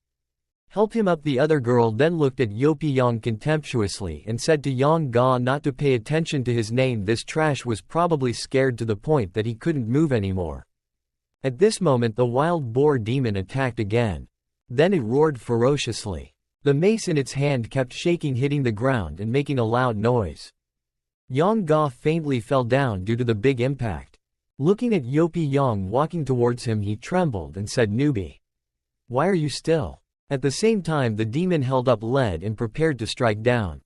Help him up. The other girl then looked at Yopi contemptuously and said to Yongga not to pay attention to his name. This trash was probably scared to the point that he couldn't move anymore. At this moment the wild boar demon attacked again. Then it roared ferociously. The mace in its hand kept shaking, hitting the ground and making a loud noise. Yongga faintly fell down due to the big impact. Looking at Yopi walking towards him, he trembled and said, "Newbie, why are you still?" At the same time the demon held up lead and prepared to strike down.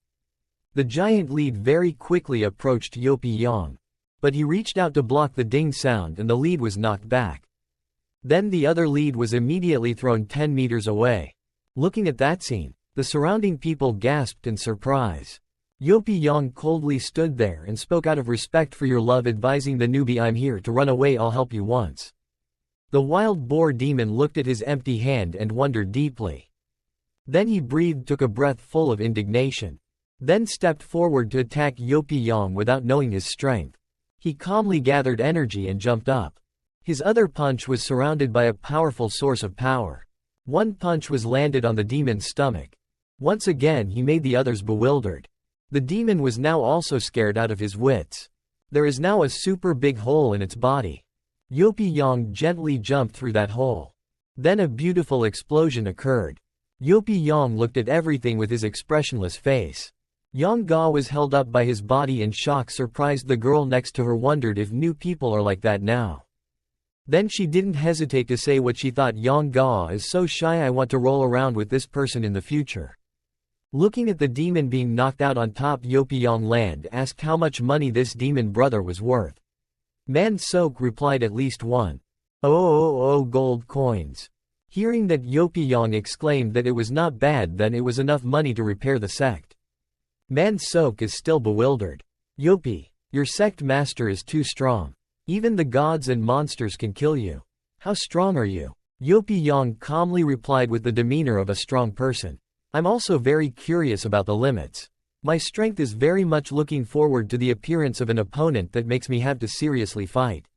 The giant lead very quickly approached Yopi but he reached out to block the ding sound and the lead was knocked back. Then the other lead was immediately thrown 10 meters away. Looking at that scene, the surrounding people gasped in surprise. Yopi coldly stood there and spoke out of respect for your love, advising the newbie, "I'm here to run away, I'll help you once." The wild boar demon looked at his empty hand and wondered deeply. Then he breathed, took a breath full of indignation. Then stepped forward to attack Yopi without knowing his strength. He calmly gathered energy and jumped up. His other punch was surrounded by a powerful source of power. One punch was landed on the demon's stomach. Once again he made the others bewildered. The demon was now also scared out of his wits. There is now a super big hole in its body. Yopi-Yang gently jumped through that hole. Then a beautiful explosion occurred. Yopi-Yang looked at everything with his expressionless face. Yang-Ga was held up by his body in shock, surprised. The girl next to her wondered if new people are like that now. Then she didn't hesitate to say what she thought. Yang-Ga is so shy, I want to roll around with this person in the future. Looking at the demon being knocked out on top, Yopi-Yang Land asked how much money this demon brother was worth. Man-Sok replied at least 1,000 gold coins. Hearing that, Yopi-Yang exclaimed that it was not bad, then it was enough money to repair the sect. Man-Sok is still bewildered. Yopi, your sect master is too strong. Even the gods and monsters can kill you. How strong are you? Yopi-Yang calmly replied with the demeanor of a strong person. I'm also very curious about the limits. My strength is very much looking forward to the appearance of an opponent that makes me have to seriously fight.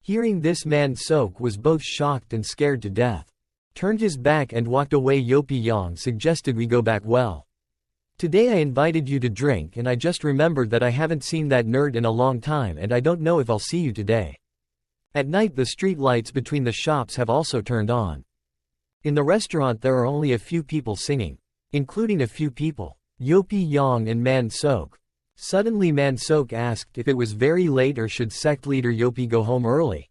Hearing this, Man-Sok was both shocked and scared to death. Turned his back and walked away. Yopi-Yang suggested we go back. Well, today I invited you to drink and I just remembered that I haven't seen that nerd in a long time and I don't know if I'll see you today. At night the street lights between the shops have also turned on. In the restaurant there are only a few people singing, including a few people, Yopi-Yang and Man-Sok. Suddenly Man-Sok asked if it was very late or should sect leader Yopi go home early.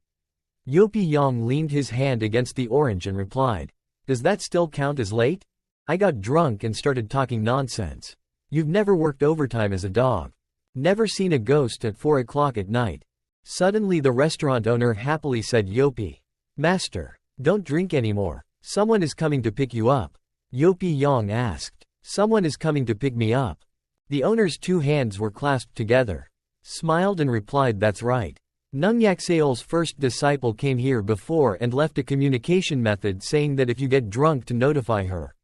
Yopi-Yang leaned his hand against the orange and replied, does that still count as late? I got drunk and started talking nonsense. You've never worked overtime as a dog. Never seen a ghost at 4 o'clock at night. Suddenly the restaurant owner happily said, Yopi, master, don't drink anymore. Someone is coming to pick you up. Yopi-Yang asked, someone is coming to pick me up? The owner's two hands were clasped together. Smiled and replied, that's right. Nungyakseol's first disciple came here before and left a communication method saying that if you get drunk to notify her.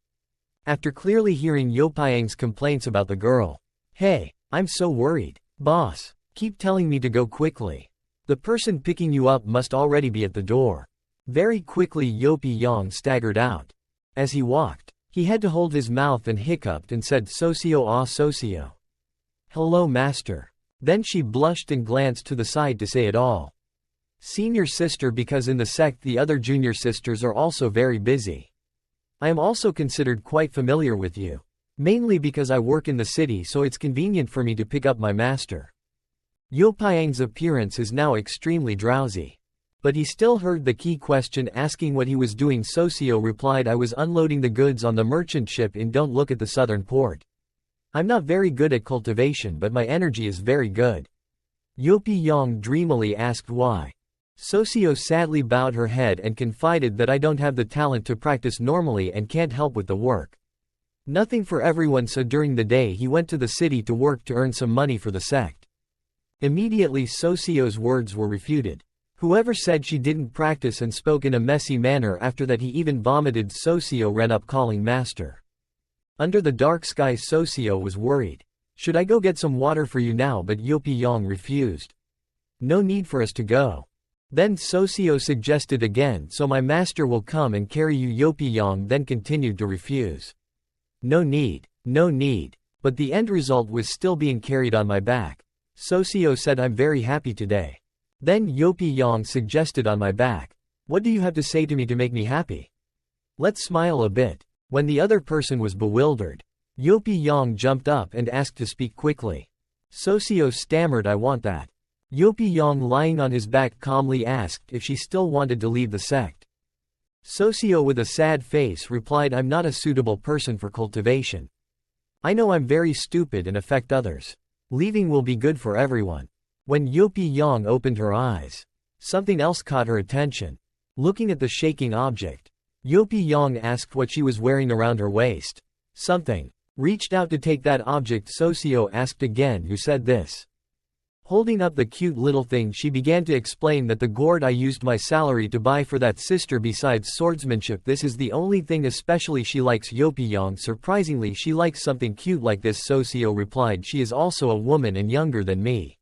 After clearly hearing Yopi-Yang's complaints about the girl. Hey, I'm so worried. Boss, keep telling me to go quickly. The person picking you up must already be at the door. Very quickly Yopi-Yang staggered out. As he walked, he had to hold his mouth and hiccuped and said, Socio Socio. Hello master. Then she blushed and glanced to the side to say it all. Senior sister, because in the sect the other junior sisters are also very busy. I am also considered quite familiar with you. Mainly because I work in the city, so it's convenient for me to pick up my master. Yopi-Yang's appearance is now extremely drowsy. But he still heard the key question asking what he was doing. Socio replied, I was unloading the goods on the merchant ship in Don't Look at the southern port. I'm not very good at cultivation, but my energy is very good. Yopi-Yang dreamily asked why. Socio sadly bowed her head and confided that I don't have the talent to practice normally and can't help with the work. Nothing for everyone, so during the day he went to the city to work to earn some money for the sect. Immediately Socio's words were refuted. Whoever said she didn't practice and spoke in a messy manner. After that he even vomited. Socio ran up calling master. Under the dark sky Socio was worried. Should I go get some water for you now? But Yopi-Yang refused. No need for us to go. Then Socio suggested again, so my master will come and carry you. Yopi-Yang then continued to refuse. No need, no need. But the end result was still being carried on my back. Socio said, I'm very happy today. Then Yopi-Yang suggested, on my back. What do you have to say to me to make me happy? Let's smile a bit. When the other person was bewildered, Yopi-Yang jumped up and asked to speak quickly. Socio stammered, I want that. Yopi-Yang lying on his back calmly asked if she still wanted to leave the sect. Socio with a sad face replied, I'm not a suitable person for cultivation. I know I'm very stupid and affect others. Leaving will be good for everyone. When Yopi-Yang opened her eyes, something else caught her attention. Looking at the shaking object, Yopi-Yang asked what she was wearing around her waist. Something. Reached out to take that object. Socio asked again, who said this? Holding up the cute little thing, she began to explain that the gourd I used my salary to buy for that sister. Besides swordsmanship, this is the only thing especially she likes. Yopi-Yang surprisingly, she likes something cute like this. Socio replied, she is also a woman and younger than me.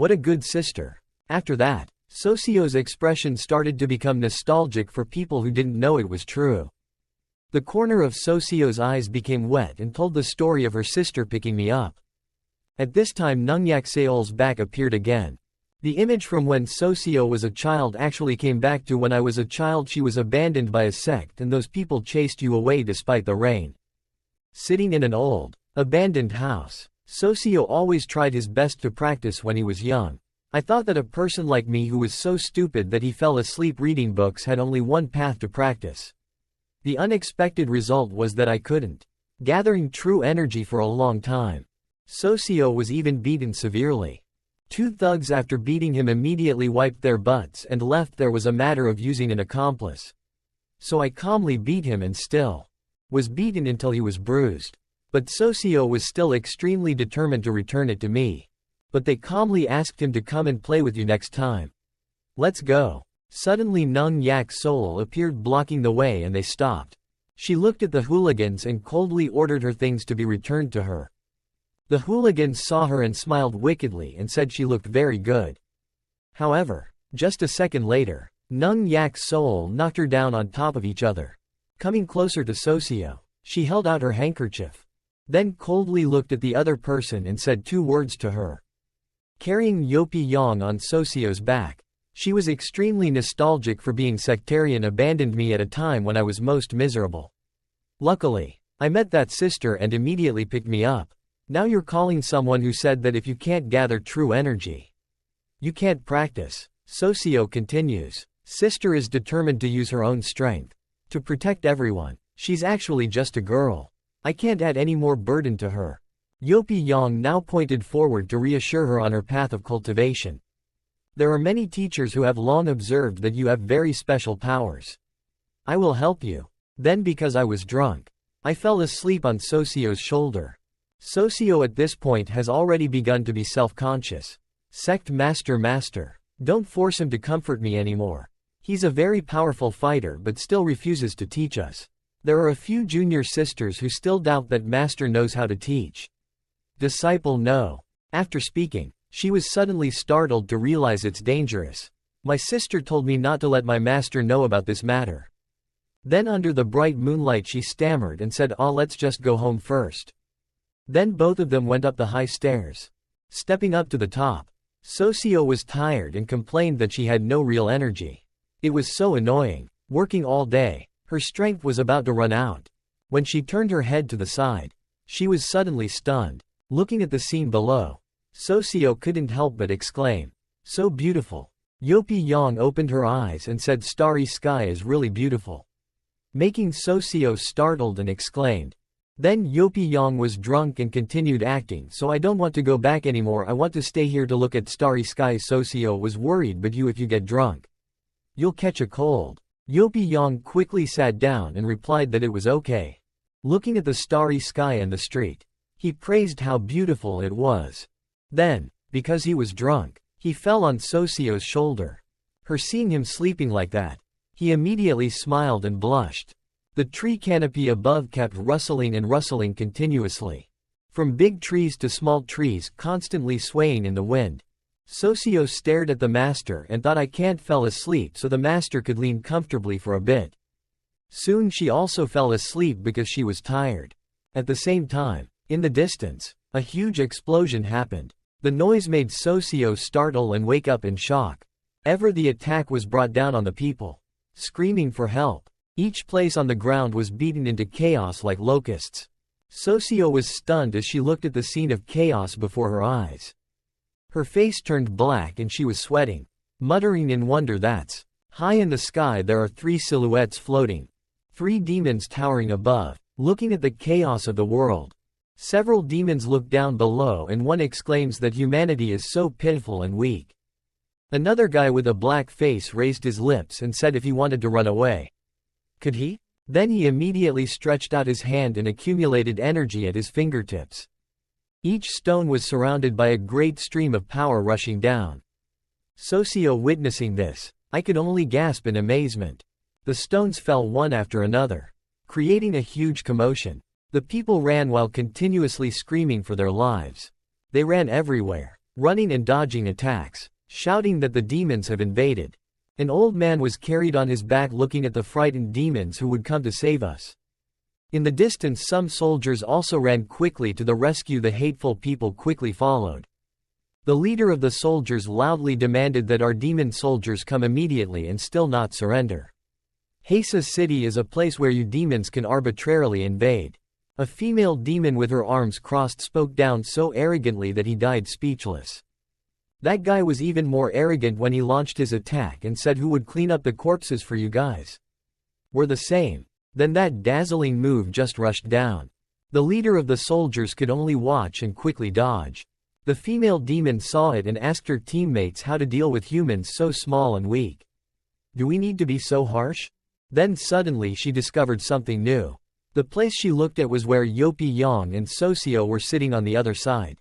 What a good sister. After that, Socio's expression started to become nostalgic for people who didn't know it was true. The corner of Socio's eyes became wet and told the story of her sister picking me up. At this time Nung Yak Seol's back appeared again. The image from when Socio was a child actually came back to when I was a child. She was abandoned by a sect and those people chased you away despite the rain. Sitting in an old, abandoned house. Socio always tried his best to practice when he was young. I thought that a person like me who was so stupid that he fell asleep reading books had only one path to practice. The unexpected result was that I couldn't. Gathering true energy for a long time. Socio was even beaten severely. 2 thugs after beating him immediately wiped their butts and left. There was a matter of using an accomplice. So I calmly beat him and still was beaten until he was bruised. But Socio was still extremely determined to return it to me. But they calmly asked him to come and play with you next time. Let's go. Suddenly Nung Yak Seol appeared blocking the way and they stopped. She looked at the hooligans and coldly ordered her things to be returned to her. The hooligans saw her and smiled wickedly and said she looked very good. However, just a second later, Nung Yak Seol knocked her down on top of each other. Coming closer to Socio, she held out her handkerchief. Then coldly looked at the other person and said 2 words to her. Carrying Yopi Yang on Socio's back, she was extremely nostalgic for being sectarian. Abandoned me at a time when I was most miserable. Luckily, I met that sister and immediately picked me up. Now you're calling someone who said that if you can't gather true energy, you can't practice. Socio continues. Sister is determined to use her own strength to protect everyone. She's actually just a girl. I can't add any more burden to her. Yopi Yang now pointed forward to reassure her on her path of cultivation. There are many teachers who have long observed that you have very special powers. I will help you. Then because I was drunk, I fell asleep on Socio's shoulder. Socio at this point has already begun to be self-conscious. Sect master, don't force him to comfort me anymore. He's a very powerful fighter but still refuses to teach us. There are a few junior sisters who still doubt that master knows how to teach. Disciple no. After speaking, she was suddenly startled to realize it's dangerous. My sister told me not to let my master know about this matter. Then under the bright moonlight she stammered and said, let's just go home first. Then both of them went up the high stairs. Stepping up to the top, Socio was tired and complained that she had no real energy. It was so annoying. Working all day, her strength was about to run out. When she turned her head to the side, she was suddenly stunned. Looking at the scene below, Socio couldn't help but exclaim, "So beautiful." Yopi Yang opened her eyes and said, "Starry sky is really beautiful." Making Socio startled and exclaimed. Then Yopi Yang was drunk and continued acting, "So I don't want to go back anymore, I want to stay here to look at starry sky." Socio was worried, "But if you get drunk, you'll catch a cold." Yopi Yang quickly sat down and replied that it was okay. Looking at the starry sky and the street, he praised how beautiful it was. Then, because he was drunk, he fell on Socio's shoulder. Her seeing him sleeping like that, he immediately smiled and blushed. The tree canopy above kept rustling and rustling continuously. From big trees to small trees constantly swaying in the wind. Socio stared at the master and thought, "I can't fell asleep," so the master could lean comfortably for a bit. Soon she also fell asleep because she was tired. At the same time, in the distance, a huge explosion happened. The noise made Socio startle and wake up in shock. Ever the attack was brought down on the people, screaming for help. Each place on the ground was beaten into chaos like locusts. Socio was stunned as she looked at the scene of chaos before her eyes. Her face turned black and she was sweating, muttering in wonder. That's high in the sky there are 3 silhouettes floating. 3 demons towering above, looking at the chaos of the world. Several demons look down below and one exclaims that humanity is so pitiful and weak. Another guy with a black face raised his lips and said if he wanted to run away, could he? Then he immediately stretched out his hand and accumulated energy at his fingertips. Each stone was surrounded by a great stream of power rushing down. Socio witnessing this, I could only gasp in amazement. The stones fell one after another, creating a huge commotion. The people ran while continuously screaming for their lives. They ran everywhere, running and dodging attacks, shouting that the demons have invaded. An old man was carried on his back looking at the frightened demons who would come to save us. In the distance some soldiers also ran quickly to the rescue. The hateful people quickly followed. The leader of the soldiers loudly demanded that our demon soldiers come immediately and still not surrender. Hesa City is a place where you demons can arbitrarily invade. A female demon with her arms crossed spoke down so arrogantly that he died speechless. That guy was even more arrogant when he launched his attack and said, "Who would clean up the corpses for you guys?" We're the same. Then that dazzling move just rushed down. The leader of the soldiers could only watch and quickly dodge. The female demon saw it and asked her teammates how to deal with humans so small and weak. Do we need to be so harsh? Then suddenly she discovered something new. The place she looked at was where Yopi Yang and Socio were sitting on the other side.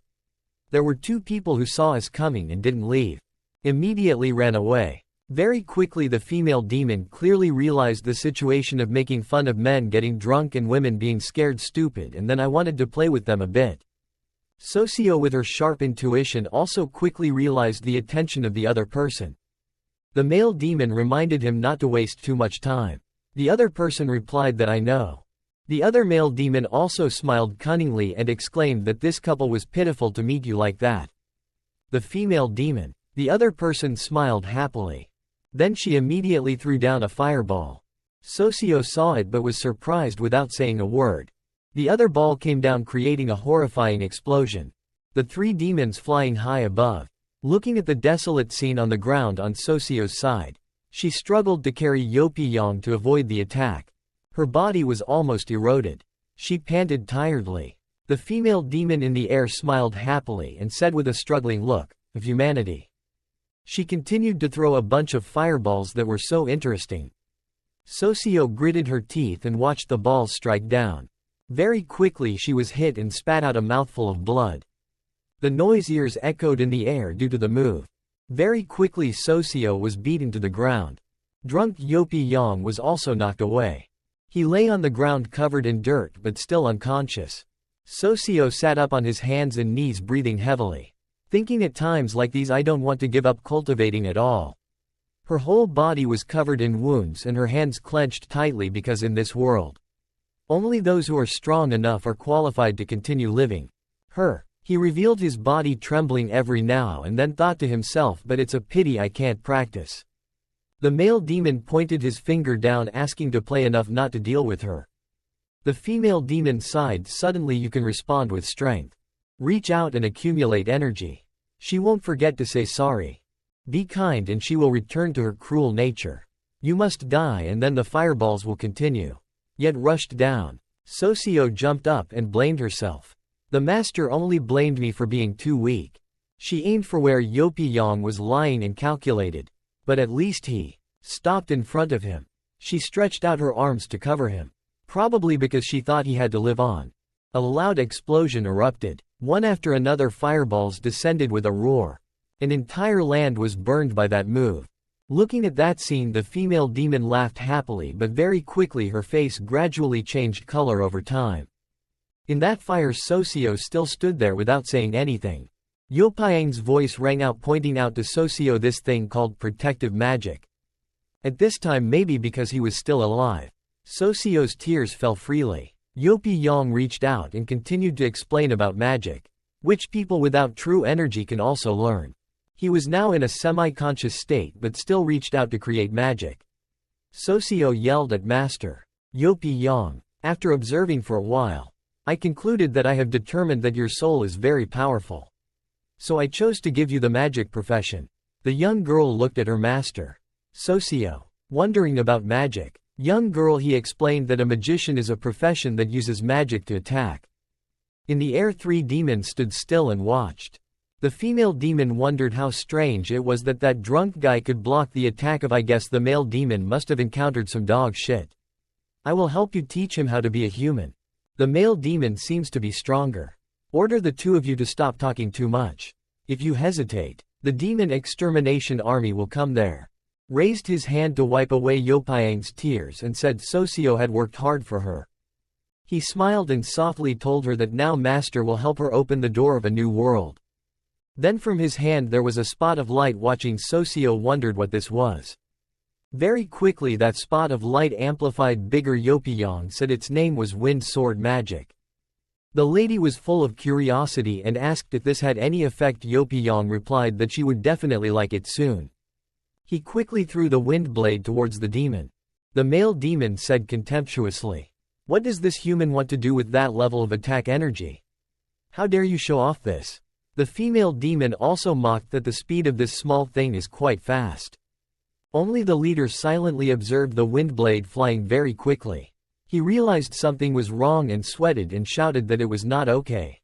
There were two people who saw us coming and didn't leave. Immediately ran away. Very quickly the female demon clearly realized the situation of making fun of men getting drunk and women being scared stupid, and then I wanted to play with them a bit. Socio with her sharp intuition also quickly realized the attention of the other person. The male demon reminded him not to waste too much time. The other person replied that I know. The other male demon also smiled cunningly and exclaimed that this couple was pitiful to meet you like that. The female demon. The other person smiled happily. Then she immediately threw down a fireball. Socio saw it but was surprised without saying a word. The other ball came down creating a horrifying explosion. The three demons flying high above. Looking at the desolate scene on the ground on Socio's side, she struggled to carry Yopi Yang to avoid the attack. Her body was almost eroded. She panted tiredly. The female demon in the air smiled happily and said with a struggling look, "Of humanity." She continued to throw a bunch of fireballs that were so interesting. Socio gritted her teeth and watched the balls strike down. Very quickly she was hit and spat out a mouthful of blood. The noise ears echoed in the air due to the move. Very quickly Socio was beaten to the ground. Drunk Yopi Yang was also knocked away. He lay on the ground covered in dirt but still unconscious. Socio sat up on his hands and knees breathing heavily. Thinking at times like these, I don't want to give up cultivating at all. Her whole body was covered in wounds and her hands clenched tightly because in this world, only those who are strong enough are qualified to continue living. He revealed his body trembling every now and then, thought to himself, but it's a pity I can't practice. The male demon pointed his finger down asking to play enough not to deal with her. The female demon sighed. Suddenly you can respond with strength. Reach out and accumulate energy. She won't forget to say sorry. Be kind and she will return to her cruel nature. You must die and then the fireballs will continue. Yet rushed down. Socio jumped up and blamed herself. The master only blamed me for being too weak. She aimed for where Yopi Yang was lying and calculated. But at least he stopped in front of him. She stretched out her arms to cover him. Probably because she thought he had to live on. A loud explosion erupted. One after another fireballs descended with a roar. An entire land was burned by that move. Looking at that scene, the female demon laughed happily, but very quickly her face gradually changed color over time. In that fire, Socio still stood there without saying anything. Yopiang's voice rang out pointing out to Socio this thing called protective magic. At this time, maybe because he was still alive, Socio's tears fell freely. Yopi Yang reached out and continued to explain about magic, which people without true energy can also learn. He was now in a semi-conscious state but still reached out to create magic. Socio yelled at Master Yopi Yang. After observing for a while, I concluded that I have determined that your soul is very powerful. So I chose to give you the magic profession. The young girl looked at her master. Socio, wondering about magic. Young girl, he explained that a magician is a profession that uses magic to attack. In the air, three demons stood still and watched. The female demon wondered how strange it was that that drunk guy could block the attack of, I guess the male demon must have encountered some dog shit. I will help you teach him how to be a human. The male demon seems to be stronger. Order the two of you to stop talking too much. If you hesitate, the demon extermination army will come there. Raised his hand to wipe away Yopiang's tears and said Socio had worked hard for her. He smiled and softly told her that now Master will help her open the door of a new world. Then from his hand there was a spot of light. Watching, Socio wondered what this was. Very quickly that spot of light amplified bigger. Yopiyang said its name was wind sword magic. The lady was full of curiosity and asked if this had any effect. Yopiyang replied that she would definitely like it soon. He quickly threw the wind blade towards the demon. The male demon said contemptuously, "What does this human want to do with that level of attack energy? How dare you show off this?" The female demon also mocked that the speed of this small thing is quite fast. Only the leader silently observed the wind blade flying very quickly. He realized something was wrong and sweated and shouted that it was not okay.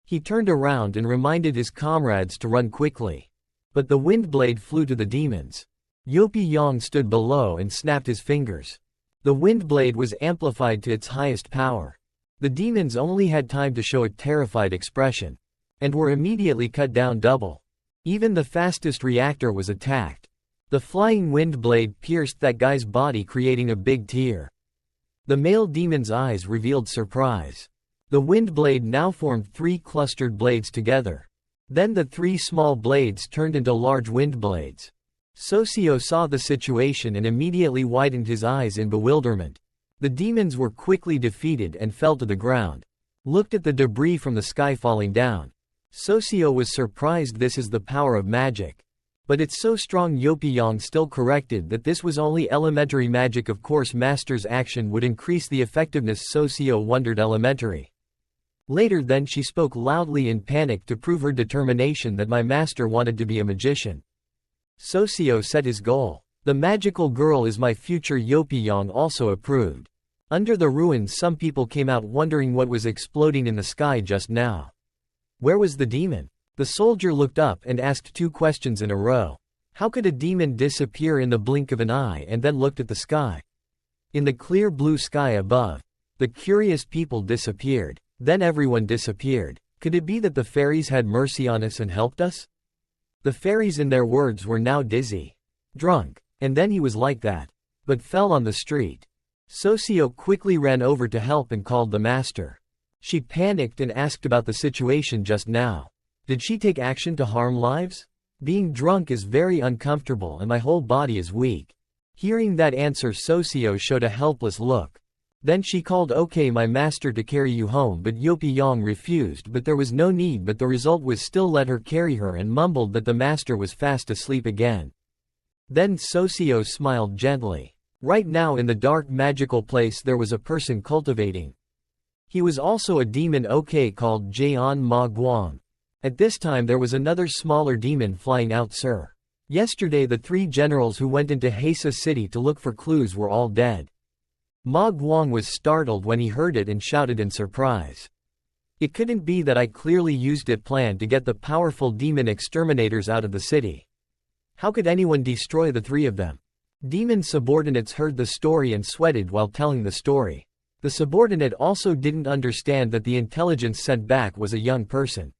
He turned around and reminded his comrades to run quickly. But the wind blade flew to the demons. Yopiyang stood below and snapped his fingers. The wind blade was amplified to its highest power. The demons only had time to show a terrified expression, and were immediately cut down double. Even the fastest reactor was attacked. The flying wind blade pierced that guy's body, creating a big tear. The male demon's eyes revealed surprise. The wind blade now formed 3 clustered blades together. Then the 3 small blades turned into large wind blades. Socio saw the situation and immediately widened his eyes in bewilderment. The demons were quickly defeated and fell to the ground. Looked at the debris from the sky falling down. Socio was surprised. This is the power of magic. But it's so strong. Yopiyang still corrected that this was only elementary magic. Of course, master's action would increase the effectiveness. Socio wondered, elementary. Later then she spoke loudly in panic to prove her determination that my master wanted to be a magician. Socio set his goal. The magical girl is my future. Yopiyang also approved. Under the ruins some people came out wondering what was exploding in the sky just now. Where was the demon? The soldier looked up and asked 2 questions in a row. How could a demon disappear in the blink of an eye? And then looked at the sky. In the clear blue sky above, the curious people disappeared. Then everyone disappeared. Could it be that the fairies had mercy on us and helped us? The fairies, in their words, were now dizzy, drunk, and then he was like that, but fell on the street. Socio quickly ran over to help and called the master. She panicked and asked about the situation just now. Did she take action to harm lives? Being drunk is very uncomfortable and my whole body is weak. Hearing that answer, Socio showed a helpless look. Then she called, "Okay, my master, to carry you home," but Yopiyang refused. But there was no need, but the result was still let her carry her and mumbled that the master was fast asleep again. Then Socio smiled gently. Right now in the dark magical place there was a person cultivating. He was also a demon, called Jian Ma Guang. At this time there was another smaller demon flying out. Sir. Yesterday the 3 generals who went into Hasa city to look for clues were all dead. Ma Guang was startled when he heard it and shouted in surprise. It couldn't be that I clearly used it plan to get the powerful demon exterminators out of the city. How could anyone destroy the 3 of them? Demon subordinates heard the story and sweated while telling the story. The subordinate also didn't understand that the intelligence sent back was a young person.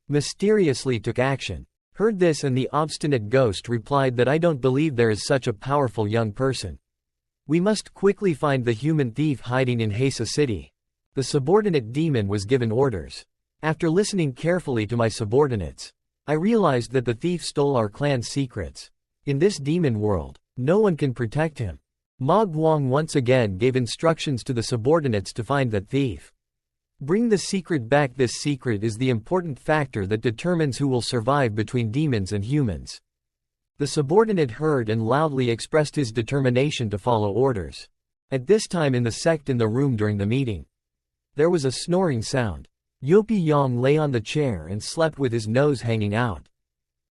Mysteriously took action. Heard this and the obstinate ghost replied that I don't believe there is such a powerful young person. We must quickly find the human thief hiding in Hasa city. The subordinate demon was given orders. After listening carefully to my subordinates, I realized that the thief stole our clan's secrets. In this demon world, no one can protect him. Ma Guang once again gave instructions to the subordinates to find that thief. Bring the secret back. This secret is the important factor that determines who will survive between demons and humans. The subordinate heard and loudly expressed his determination to follow orders. At this time in the sect in the room during the meeting, there was a snoring sound. Yopiyang lay on the chair and slept with his nose hanging out.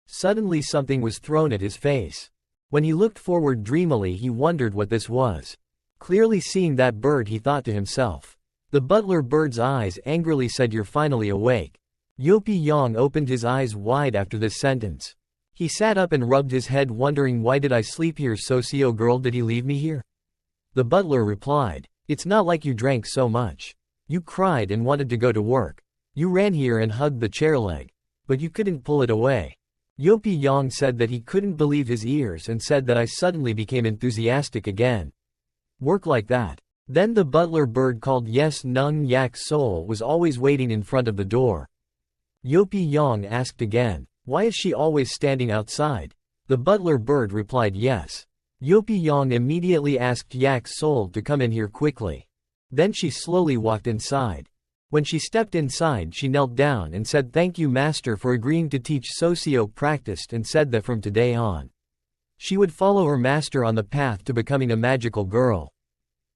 Suddenly something was thrown at his face. When he looked forward dreamily, he wondered what this was. Clearly seeing that bird, he thought to himself. The butler bird's eyes angrily said, "You're finally awake." Yopiyang opened his eyes wide after this sentence. He sat up and rubbed his head, wondering, why did I sleep here? Socio girl, did he leave me here? The butler replied, "It's not like you drank so much. You cried and wanted to go to work. You ran here and hugged the chair leg. But you couldn't pull it away." Yopiyang said that he couldn't believe his ears and said that I suddenly became enthusiastic again. Work like that. Then the butler bird called Yes Nung Yak Soul was always waiting in front of the door. Yopi Yang asked again, "Why is she always standing outside?" The butler bird replied yes. Yopi Yang immediately asked Yak's soul to come in here quickly. Then she slowly walked inside. When she stepped inside, she knelt down and said, "Thank you, Master, for agreeing to teach." Socio practiced and said that from today on, she would follow her master on the path to becoming a magical girl.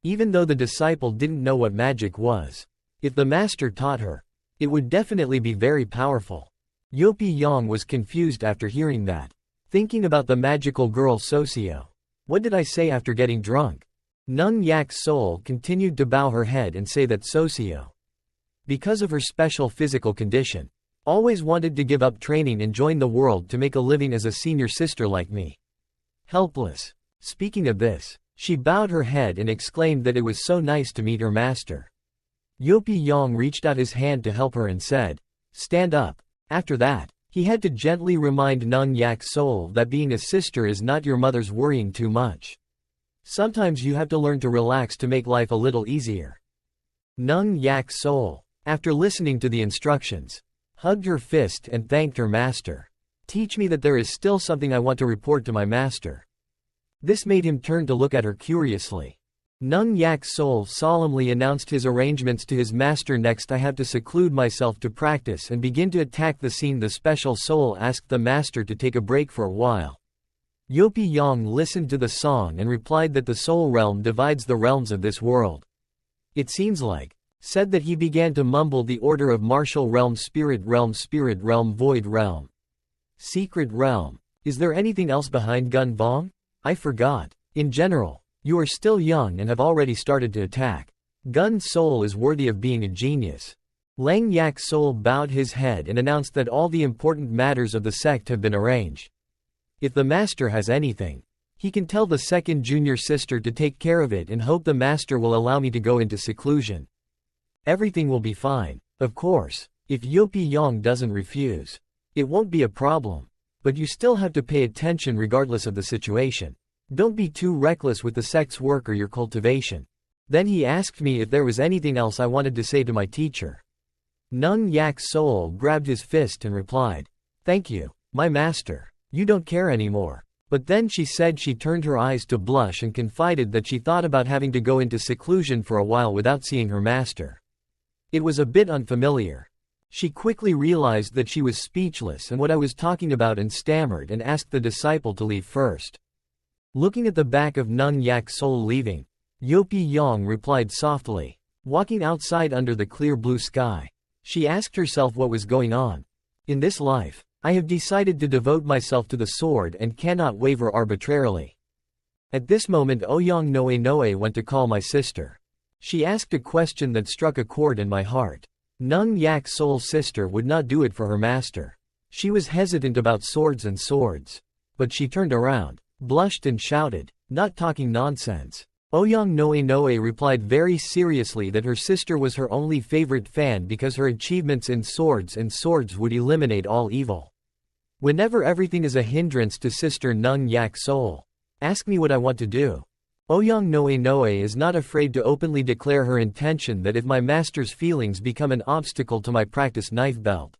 Even though the disciple didn't know what magic was, if the master taught her, it would definitely be very powerful. Yopi Yang was confused after hearing that. Thinking about the magical girl Socio. What did I say after getting drunk? Nung Yak's soul continued to bow her head and say that Socio, because of her special physical condition, always wanted to give up training and join the world to make a living as a senior sister like me. Helpless. Speaking of this, she bowed her head and exclaimed that it was so nice to meet her master. Yopi Yang reached out his hand to help her and said, "Stand up." After that, he had to gently remind Nung Yak's soul that being a sister is not your mother's worrying too much. Sometimes you have to learn to relax to make life a little easier. Nung Yak's soul, after listening to the instructions, hugged her fist and thanked her master. "Teach me that there is still something I want to report to my master." This made him turn to look at her curiously. Nung Yak's soul solemnly announced his arrangements to his master. "Next I have to seclude myself to practice and begin to attack the scene." The special soul asked the master to take a break for a while. Yopi Yang listened to the song and replied that the soul realm divides the realms of this world. It seems like, said that he began to mumble the order of martial realm, spirit realm, void realm, secret realm. Is there anything else behind Gun Bong? I forgot. In general, you are still young and have already started to attack. Gun's soul is worthy of being a genius. Lang Yak's soul bowed his head and announced that all the important matters of the sect have been arranged. If the master has anything, he can tell the second junior sister to take care of it and hope the master will allow me to go into seclusion. Everything will be fine. Of course, if Yopi Yang doesn't refuse, it won't be a problem. But you still have to pay attention regardless of the situation. Don't be too reckless with the sect's work or your cultivation. Then he asked me if there was anything else I wanted to say to my teacher. Nung Yak's soul grabbed his fist and replied, "Thank you, my master. You don't care anymore." But then she said she turned her eyes to blush and confided that she thought about having to go into seclusion for a while without seeing her master. It was a bit unfamiliar. She quickly realized that she was speechless and what I was talking about and stammered and asked the disciple to leave first. Looking at the back of Nung Yak's soul leaving, Yopi Yang replied softly, walking outside under the clear blue sky. She asked herself what was going on. In this life, I have decided to devote myself to the sword and cannot waver arbitrarily. At this moment Ouyang Noe went to call my sister. She asked a question that struck a chord in my heart. Nung Yak's soul sister would not do it for her master. She was hesitant about swords. But she turned around, blushed and shouted, "Not talking nonsense." Ouyang Noe replied very seriously that her sister was her only favorite fan because her achievements in swords would eliminate all evil. Whenever everything is a hindrance to sister Nung Yak's soul, ask me what I want to do. Ouyang Noe is not afraid to openly declare her intention that if my master's feelings become an obstacle to my practice knife belt,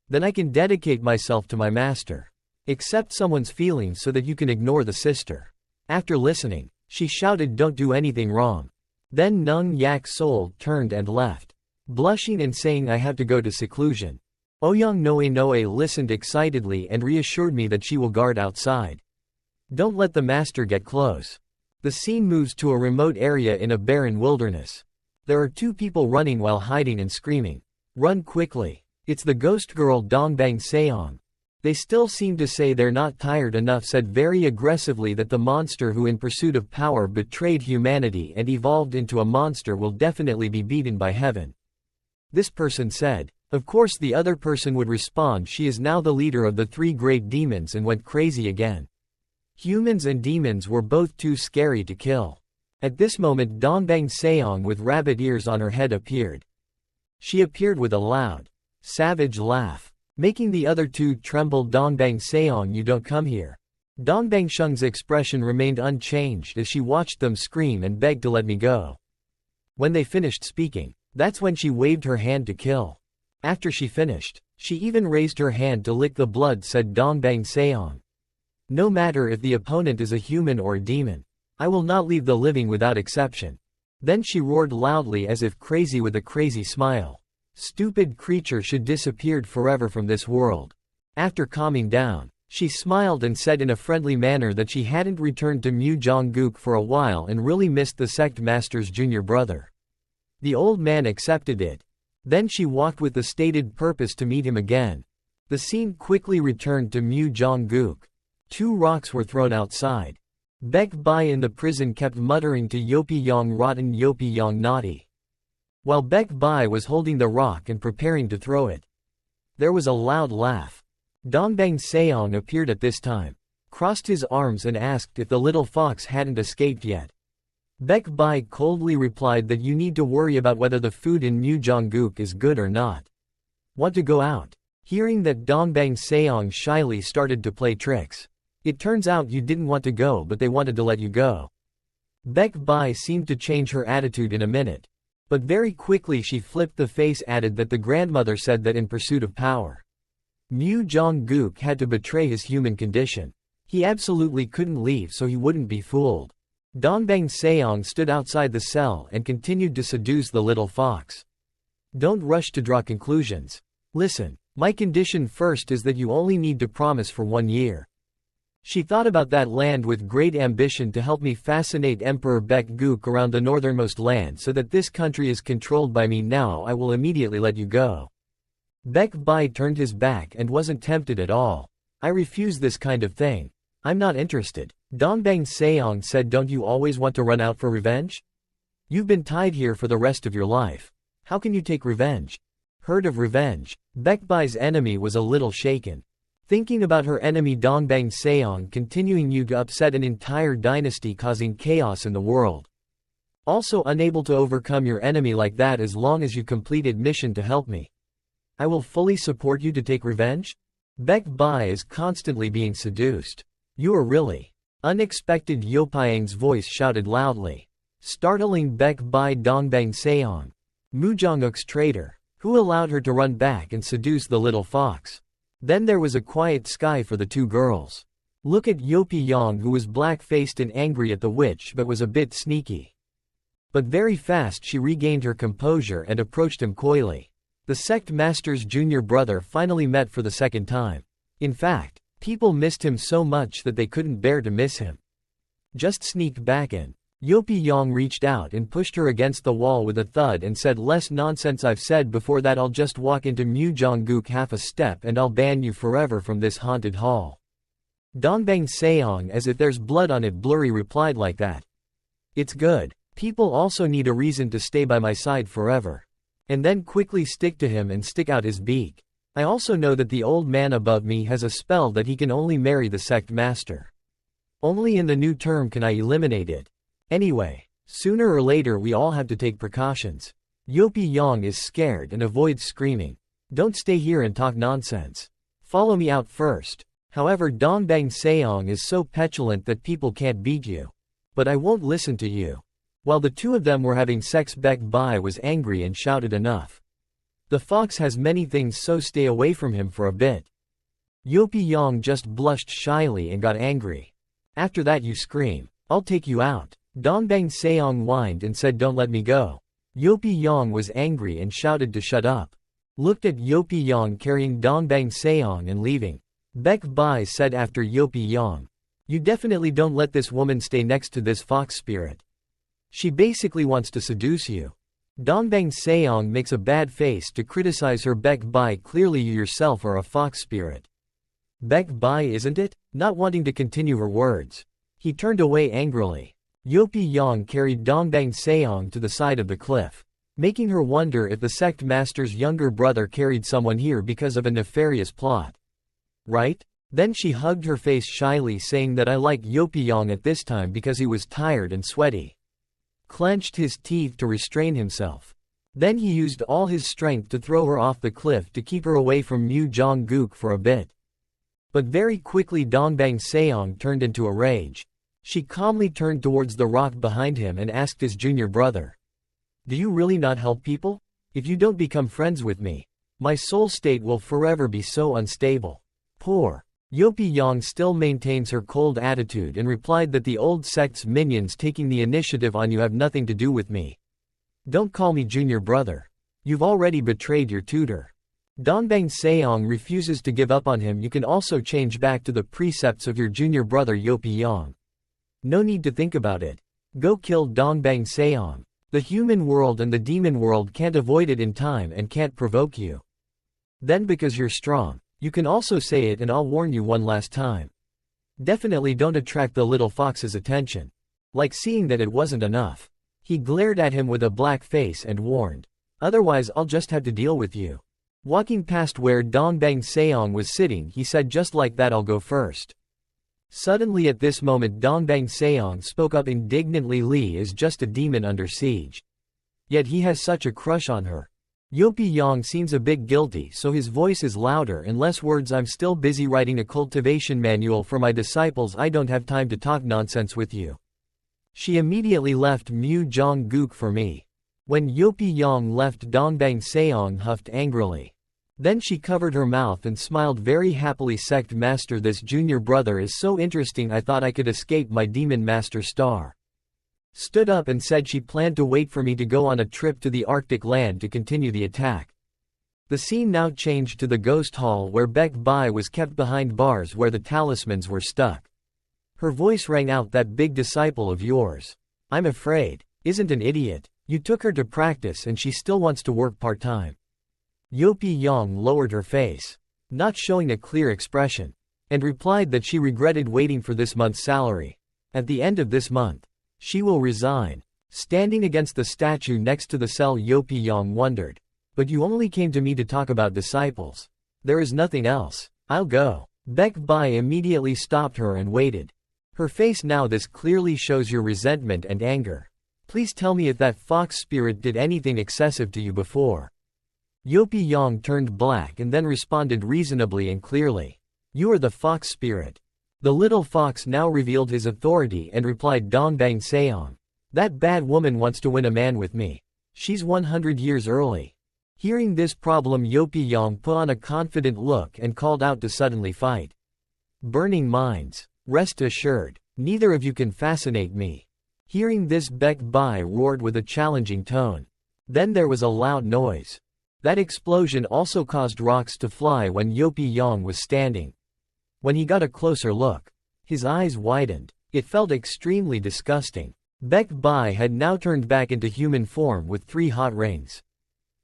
then I can dedicate myself to my master. Accept someone's feelings so that you can ignore the sister. After listening, she shouted, "Don't do anything wrong." Then Nung Yak's soul turned and left, blushing and saying, "I have to go to seclusion." Ouyang Noe listened excitedly and reassured me that she will guard outside. Don't let the master get close. The scene moves to a remote area in a barren wilderness. There are two people running while hiding and screaming. Run quickly. It's the ghost girl Dongbang Seong. They still seem to say they're not tired enough, said very aggressively that the monster who in pursuit of power betrayed humanity and evolved into a monster will definitely be beaten by heaven. This person said. Of course the other person would respond, she is now the leader of the three great demons, and went crazy again. Humans and demons were both too scary to kill. At this moment Dongbang Seong with rabbit ears on her head appeared. She appeared with a loud, savage laugh, making the other two tremble. Dongbang Seong, you don't come here. Dongbang Sheng's expression remained unchanged as she watched them scream and begged to let me go. When they finished speaking, that's when she waved her hand to kill. After she finished, She even raised her hand to lick the blood, said Dongbang Seong. No matter if the opponent is a human or a demon. I will not leave the living without exception. Then she roared loudly as if crazy with a crazy smile. Stupid creature should disappeared forever from this world. After calming down, she smiled and said in a friendly manner that she hadn't returned to Mu Jongguk for a while and really missed the sect master's junior brother. The old man accepted it. Then she walked with the stated purpose to meet him again. The scene quickly returned to Mu Jongguk. 2 rocks were thrown outside. Baek Bai in the prison kept muttering to Yopi Yang rotten, Yopi Yang naughty, while Baek Bai was holding the rock and preparing to throw it. There was a loud laugh. Dongbang Seong appeared at this time, crossed his arms and asked if the little fox hadn't escaped yet. Baek Bai coldly replied that you need to worry about whether the food in Mu Jongguk is good or not. Want to go out? Hearing that, Dongbang Seong shyly started to play tricks. It turns out you didn't want to go, but they wanted to let you go. Baek Bai seemed to change her attitude in a minute. But very quickly she flipped the face, added that the grandmother said that in pursuit of power, Mu Jongguk had to betray his human condition. He absolutely couldn't leave, so he wouldn't be fooled. Dongbang Seong stood outside the cell and continued to seduce the little fox. Don't rush to draw conclusions. Listen, my condition first is that you only need to promise for 1 year. She thought about that land with great ambition to help me fascinate Emperor Baek Guk around the northernmost land so that this country is controlled by me. Now I will immediately let you go. Baek Bai turned his back and wasn't tempted at all. I refuse this kind of thing. I'm not interested. Dongbang Seong said, don't you always want to run out for revenge? You've been tied here for the rest of your life. How can you take revenge? Heard of revenge? Baek Bai's enemy was a little shaken. Thinking about her enemy Dongbang Seong continuing to upset an entire dynasty, causing chaos in the world. Also unable to overcome your enemy like that as long as you completed mission to help me. I will fully support you to take revenge? Baek Bai is constantly being seduced. You are really unexpected. Yopiang's voice shouted loudly, startling Baek Bai. Dongbang Seong, Mu Jongguk's traitor, who allowed her to run back and seduce the little fox. Then there was a quiet sky for the 2 girls. Look at Yopi Yang, who was black-faced and angry at the witch but was a bit sneaky. But very fast she regained her composure and approached him coyly. The sect master's junior brother finally met for the 2nd time. In fact, people missed him so much that they couldn't bear to miss him. Just sneak back in. Yopi Yang reached out and pushed her against the wall with a thud and said, less nonsense. I've said before that I'll just walk into Mu Jongguk half a step and I'll ban you forever from this haunted hall. Dongbang Seong, as if there's blood on it, blurry replied like that. It's good. People also need a reason to stay by my side forever. And then quickly stick to him and stick out his beak. I also know that the old man above me has a spell that he can only marry the sect master. Only in the new term can I eliminate it. Anyway, sooner or later we all have to take precautions. Yopi Yang is scared and avoids screaming. Don't stay here and talk nonsense. Follow me out first. However, Dongbang Seong is so petulant that people can't beat you. But I won't listen to you. While the 2 of them were having sex, Baek Bai was angry and shouted, enough. The fox has many things, so stay away from him for a bit. Yopi Yang just blushed shyly and got angry. After that you scream, I'll take you out. Dongbang Seong whined and said, don't let me go. Yopi Yang was angry and shouted to shut up. Looked at Yopi Yang carrying Dongbang Seong and leaving. Baek Bai said after Yopi Yang, you definitely don't let this woman stay next to this fox spirit. She basically wants to seduce you. Dongbang Seong makes a bad face to criticize her. Baek Bai, clearly you yourself are a fox spirit. Baek Bai, isn't it? Not wanting to continue her words, he turned away angrily. Yopi Yang carried Dongbang Seong to the side of the cliff, making her wonder if the sect master's younger brother carried someone here because of a nefarious plot. Right? Then she hugged her face shyly, saying that I like Yopi Yang at this time because he was tired and sweaty. Clenched his teeth to restrain himself. Then he used all his strength to throw her off the cliff to keep her away from Mu Jongguk for a bit. But very quickly Dongbang Seong turned into a rage. She calmly turned towards the rock behind him and asked his junior brother, do you really not help people? If you don't become friends with me, My soul state will forever be so unstable. Poor. Yopi Yang still maintains her cold attitude and replied that the old sect's minions taking the initiative on you have nothing to do with me. Don't call me junior brother. You've already betrayed your tutor. Dongbang Seong refuses to give up on him. You can also change back to the precepts of your junior brother Yopi Yang. No need to think about it. Go kill Dongbang Seong. The human world and the demon world can't avoid it in time and can't provoke you. Then because you're strong, you can also say it, and I'll warn you one last time. Definitely don't attract the little fox's attention. Like seeing that it wasn't enough. He glared at him with a black face and warned. Otherwise I'll just have to deal with you. Walking past where Dongbang Seong was sitting, he said, just like that, I'll go first. Suddenly at this moment Dongbang Seong spoke up indignantly. Li is just a demon under siege. Yet he has such a crush on her. Yopi Yang seems a bit guilty, so his voice is louder and less words. I'm still busy writing a cultivation manual for my disciples. I don't have time to talk nonsense with you. She immediately left Mu Jong Guk for me. When Yopi Yang left, Dongbang Seong huffed angrily. Then she covered her mouth and smiled very happily. Sect master, this junior brother is so interesting. I thought I could escape my demon master star. Stood up and said she planned to wait for me to go on a trip to the Arctic land to continue the attack. The scene now changed to the ghost hall where Baek Bai was kept behind bars where the talismans were stuck. Her voice rang out, that big disciple of yours, I'm afraid, isn't an idiot. You took her to practice and she still wants to work part-time. Yopi Yang lowered her face, not showing a clear expression, and replied that she regretted waiting for this month's salary. At the end of this month, she will resign. Standing against the statue next to the cell, Yopi Yang wondered. But you only came to me to talk about disciples. There is nothing else. I'll go. Baek Bai immediately stopped her and waited. Her face now, this clearly shows your resentment and anger. Please tell me if that fox spirit did anything excessive to you before. Yopi Yang turned black and then responded reasonably and clearly. You are the fox spirit. The little fox now revealed his authority and replied, Dongbang Seong. That bad woman wants to win a man with me. She's 100 years early. Hearing this problem, Yopi Yang put on a confident look and called out to suddenly fight. Burning minds. Rest assured, neither of you can fascinate me. Hearing this, Baek Bai roared with a challenging tone. Then there was a loud noise. That explosion also caused rocks to fly when Yopi Yang was standing. When he got a closer look, his eyes widened. It felt extremely disgusting. Baek Bai had now turned back into human form with 3 hot rings.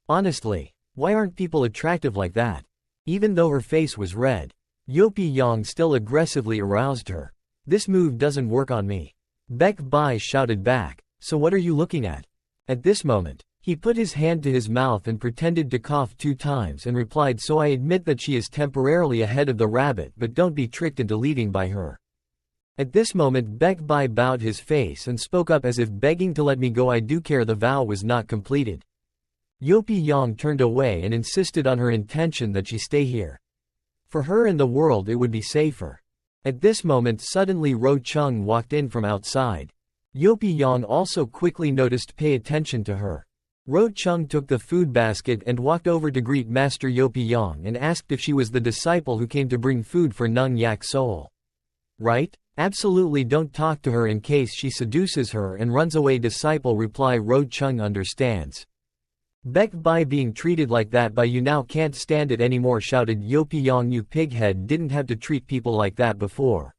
Honestly, why aren't people attractive like that? Even though her face was red, Yopi Yang still aggressively aroused her. This move doesn't work on me. Baek Bai shouted back. So what are you looking at? At this moment, he put his hand to his mouth and pretended to cough 2 times and replied, so I admit that she is temporarily ahead of the rabbit, but don't be tricked into leading by her. At this moment Baek Bai bowed his face and spoke up as if begging to let me go. I do care the vow was not completed. Yopi Yang turned away and insisted on her intention that she stay here. For her and the world it would be safer. At this moment suddenly Ro Chung walked in from outside. Yopi Yang also quickly noticed, pay attention to her. Ro Chung took the food basket and walked over to greet Master Yopi Yang and asked if she was the disciple who came to bring food for Nung Yak Soul. Right? Absolutely don't talk to her in case she seduces her and runs away. Disciple reply, Ro Chung understands. Baek Bai being treated like that by you now can't stand it anymore, shouted Yopi Yang. You pighead didn't have to treat people like that before.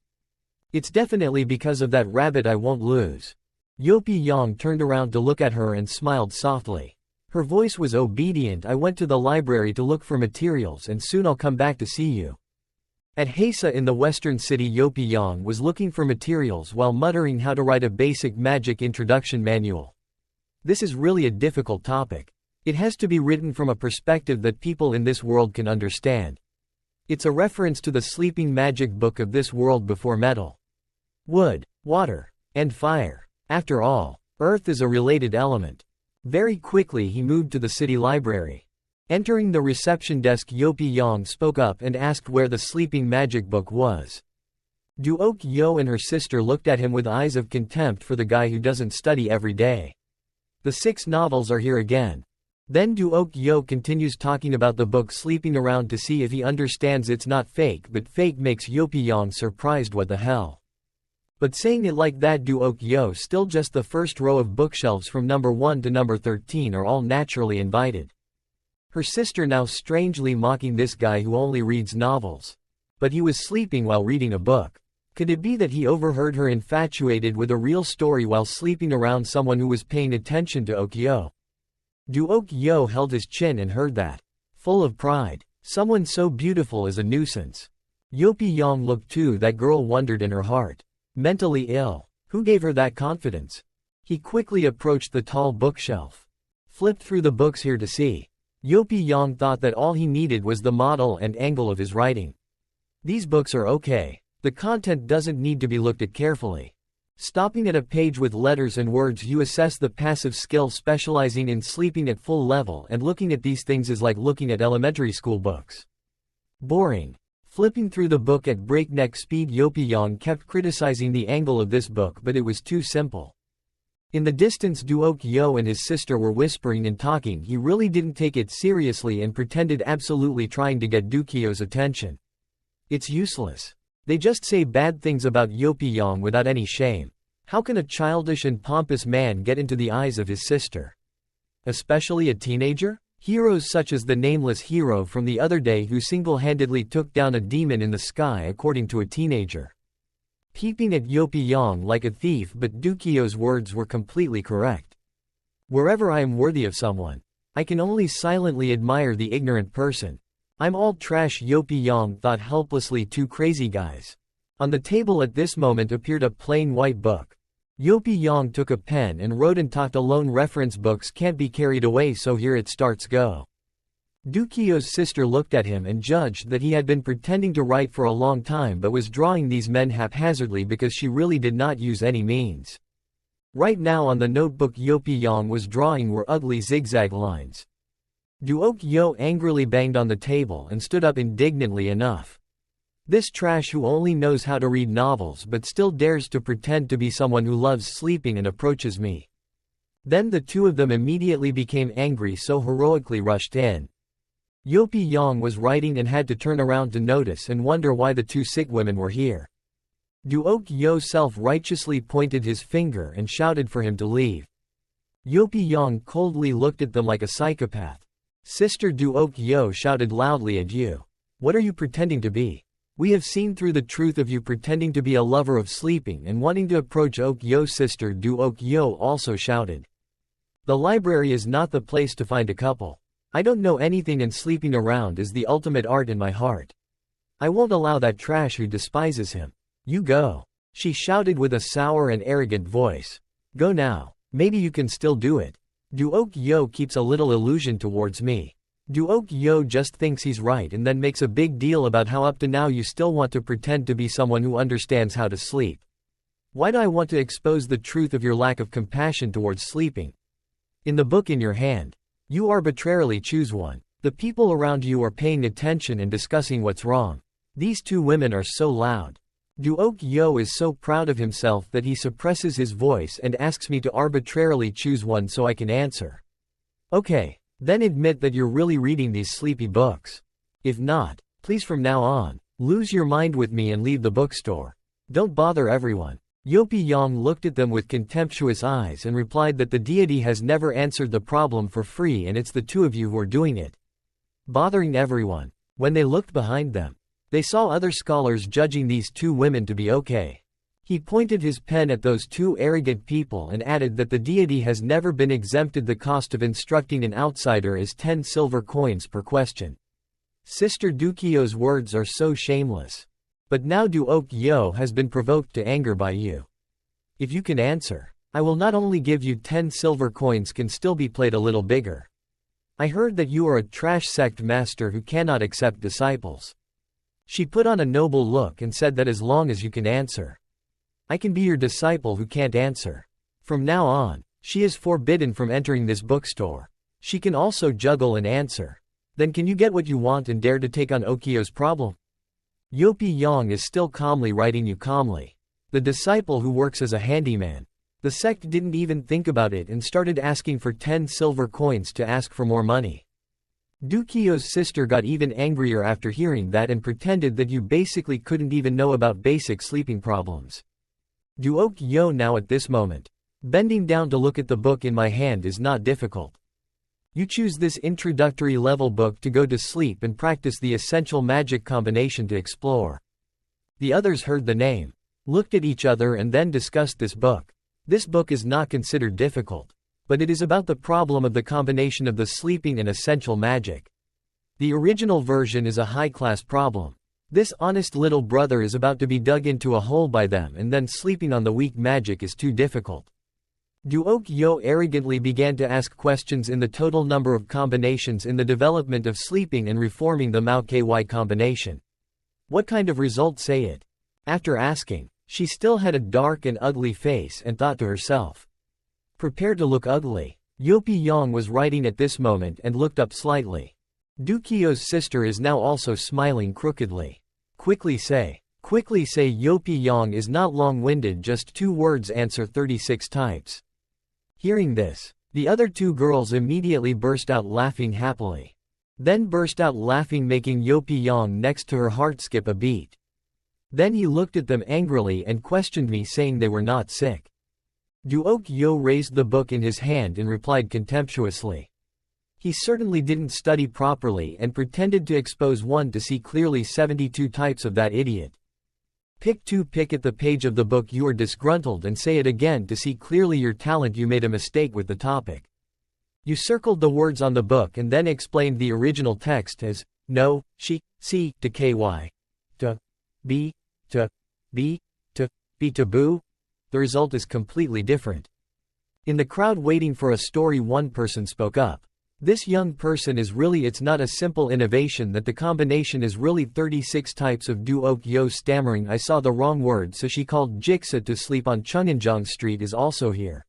It's definitely because of that rabbit I won't lose. Yopi Yang turned around to look at her and smiled softly. Her voice was obedient. I went to the library to look for materials and soon I'll come back to see you. At Hasa in the western city, Yopi Yang was looking for materials while muttering how to write a basic magic introduction manual. This is really a difficult topic. It has to be written from a perspective that people in this world can understand. It's a reference to the sleeping magic book of this world before metal, wood, water, and fire. After all, earth is a related element. Very quickly he moved to the city library. Entering the reception desk, Yopi Yang spoke up and asked where the sleeping magic book was. Duok Yo and her sister looked at him with eyes of contempt for the guy who doesn't study every day. The 6 novels are here again. Then Duokyo continues talking about the book sleeping around to see if he understands it's not fake, but fake makes Yopyong surprised. What the hell? But saying it like that, Duokyo still just the first row of bookshelves from number 1 to number 13 are all naturally invited. Her sister now strangely mocking this guy who only reads novels. But he was sleeping while reading a book. Could it be that he overheard her infatuated with a real story while sleeping around someone who was paying attention to Okyo? Duokyo held his chin and heard that. Full of pride. Someone so beautiful is a nuisance. Yopyong looked too. That girl wondered in her heart. Mentally ill. Who gave her that confidence? He quickly approached the tall bookshelf. Flipped through the books here to see. Yopyong thought that all he needed was the model and angle of his writing. These books are okay. The content doesn't need to be looked at carefully. Stopping at a page with letters and words, you assess the passive skill. Specializing in sleeping at full level and looking at these things is like looking at elementary school books. Boring. Flipping through the book at breakneck speed, Yopyong kept criticizing the angle of this book, but it was too simple. In the distance, Duokyo and his sister were whispering and talking. He really didn't take it seriously and pretended absolutely trying to get Duokyo's attention. It's useless. They just say bad things about Yopyong without any shame. How can a childish and pompous man get into the eyes of his sister? Especially a teenager? Heroes such as the nameless hero from the other day who single-handedly took down a demon in the sky, according to a teenager. Peeping at Yopyong like a thief, but Duokyo's words were completely correct. Wherever I am worthy of someone, I can only silently admire the ignorant person. I'm all trash, Yopyong thought helplessly. Two crazy guys. On the table at this moment appeared a plain white book. Yopyong took a pen and wrote and talked alone. Reference books can't be carried away, so here it starts. Go. Duokyo's sister looked at him and judged that he had been pretending to write for a long time but was drawing these men haphazardly because she really did not use any means. Right now on the notebook Yopyong was drawing were ugly zigzag lines. Duokyo angrily banged on the table and stood up indignantly. Enough. This trash who only knows how to read novels but still dares to pretend to be someone who loves sleeping and approaches me. Then the two of them immediately became angry, so heroically rushed in. Yopyong was writing and had to turn around to notice and wonder why the two sick women were here. Duokyo self-righteously pointed his finger and shouted for him to leave. Yopyong coldly looked at them like a psychopath. Sister, Duokyo shouted loudly at you. What are you pretending to be? We have seen through the truth of you pretending to be a lover of sleeping and wanting to approach Okyo. Sister Duokyo also shouted. The library is not the place to find a couple. I don't know anything and sleeping around is the ultimate art in my heart. I won't allow that trash who despises him. You go. She shouted with a sour and arrogant voice. Go now. Maybe you can still do it. Duokyo keeps a little illusion towards me. Duokyo just thinks he's right and then makes a big deal about how up to now you still want to pretend to be someone who understands how to sleep. Why do I want to expose the truth of your lack of compassion towards sleeping? In the book in your hand, you arbitrarily choose one. The people around you are paying attention and discussing what's wrong. These two women are so loud. Duokyo is so proud of himself that he suppresses his voice and asks me to arbitrarily choose one so I can answer. Okay, then admit that you're really reading these sleepy books. If not, please from now on, lose your mind with me and leave the bookstore. Don't bother everyone. Yopyong looked at them with contemptuous eyes and replied that the deity has never answered the problem for free and it's the two of you who are doing it. Bothering everyone. When they looked behind them, they saw other scholars judging these two women to be okay. He pointed his pen at those two arrogant people and added that the deity has never been exempted. The cost of instructing an outsider is 10 silver coins per question. Sister Duokyo's words are so shameless. But now Duokyo has been provoked to anger by you. If you can answer, I will not only give you 10 silver coins, can still be played a little bigger. I heard that you are a trash sect master who cannot accept disciples. She put on a noble look and said that as long as you can answer, I can be your disciple who can't answer. From now on, she is forbidden from entering this bookstore. She can also juggle and answer. Then can you get what you want and dare to take on Okyo's problem? Yopyong is still calmly writing. You calmly. The disciple who works as a handyman. The sect didn't even think about it and started asking for 10 silver coins to ask for more money. Dukio's sister got even angrier after hearing that and pretended that you basically couldn't even know about basic sleeping problems. Duokyo now at this moment. Bending down to look at the book in my hand is not difficult. You choose this introductory level book to go to sleep and practice the essential magic combination to explore. The others heard the name, looked at each other and then discussed this book. This book is not considered difficult, but it is about the problem of the combination of the sleeping and essential magic. The original version is a high-class problem. This honest little brother is about to be dug into a hole by them and then sleeping on the weak magic is too difficult. Duokyo arrogantly began to ask questions in the total number of combinations in the development of sleeping and reforming the Mao-ky combination. What kind of result say it? After asking, she still had a dark and ugly face and thought to herself, prepare to look ugly. Yopi Yang was writing at this moment and looked up slightly. Dukio's sister is now also smiling crookedly. Quickly say Yopi Yang is not long-winded, just 2 words answer 36 types. Hearing this, the other 2 girls immediately burst out laughing happily. Then burst out laughing, making Yopi Yang next to her heart skip a beat. Then he looked at them angrily and questioned me, saying they were not sick. Duokyo raised the book in his hand and replied contemptuously. He certainly didn't study properly and pretended to expose one to see clearly 72 types of that idiot. Pick at the page of the book you are disgruntled and say it again to see clearly your talent. You made a mistake with the topic. You circled the words on the book and then explained the original text as, no, she, si, to ky, to, be, to, be, to boo. The result is completely different. In the crowd waiting for a story, one person spoke up. This young person is really, it's not a simple innovation, that the combination is really 36 types of Duokyo stammering. I saw the wrong word, so she called Jiksa to sleep on Chunginjong Street is also here.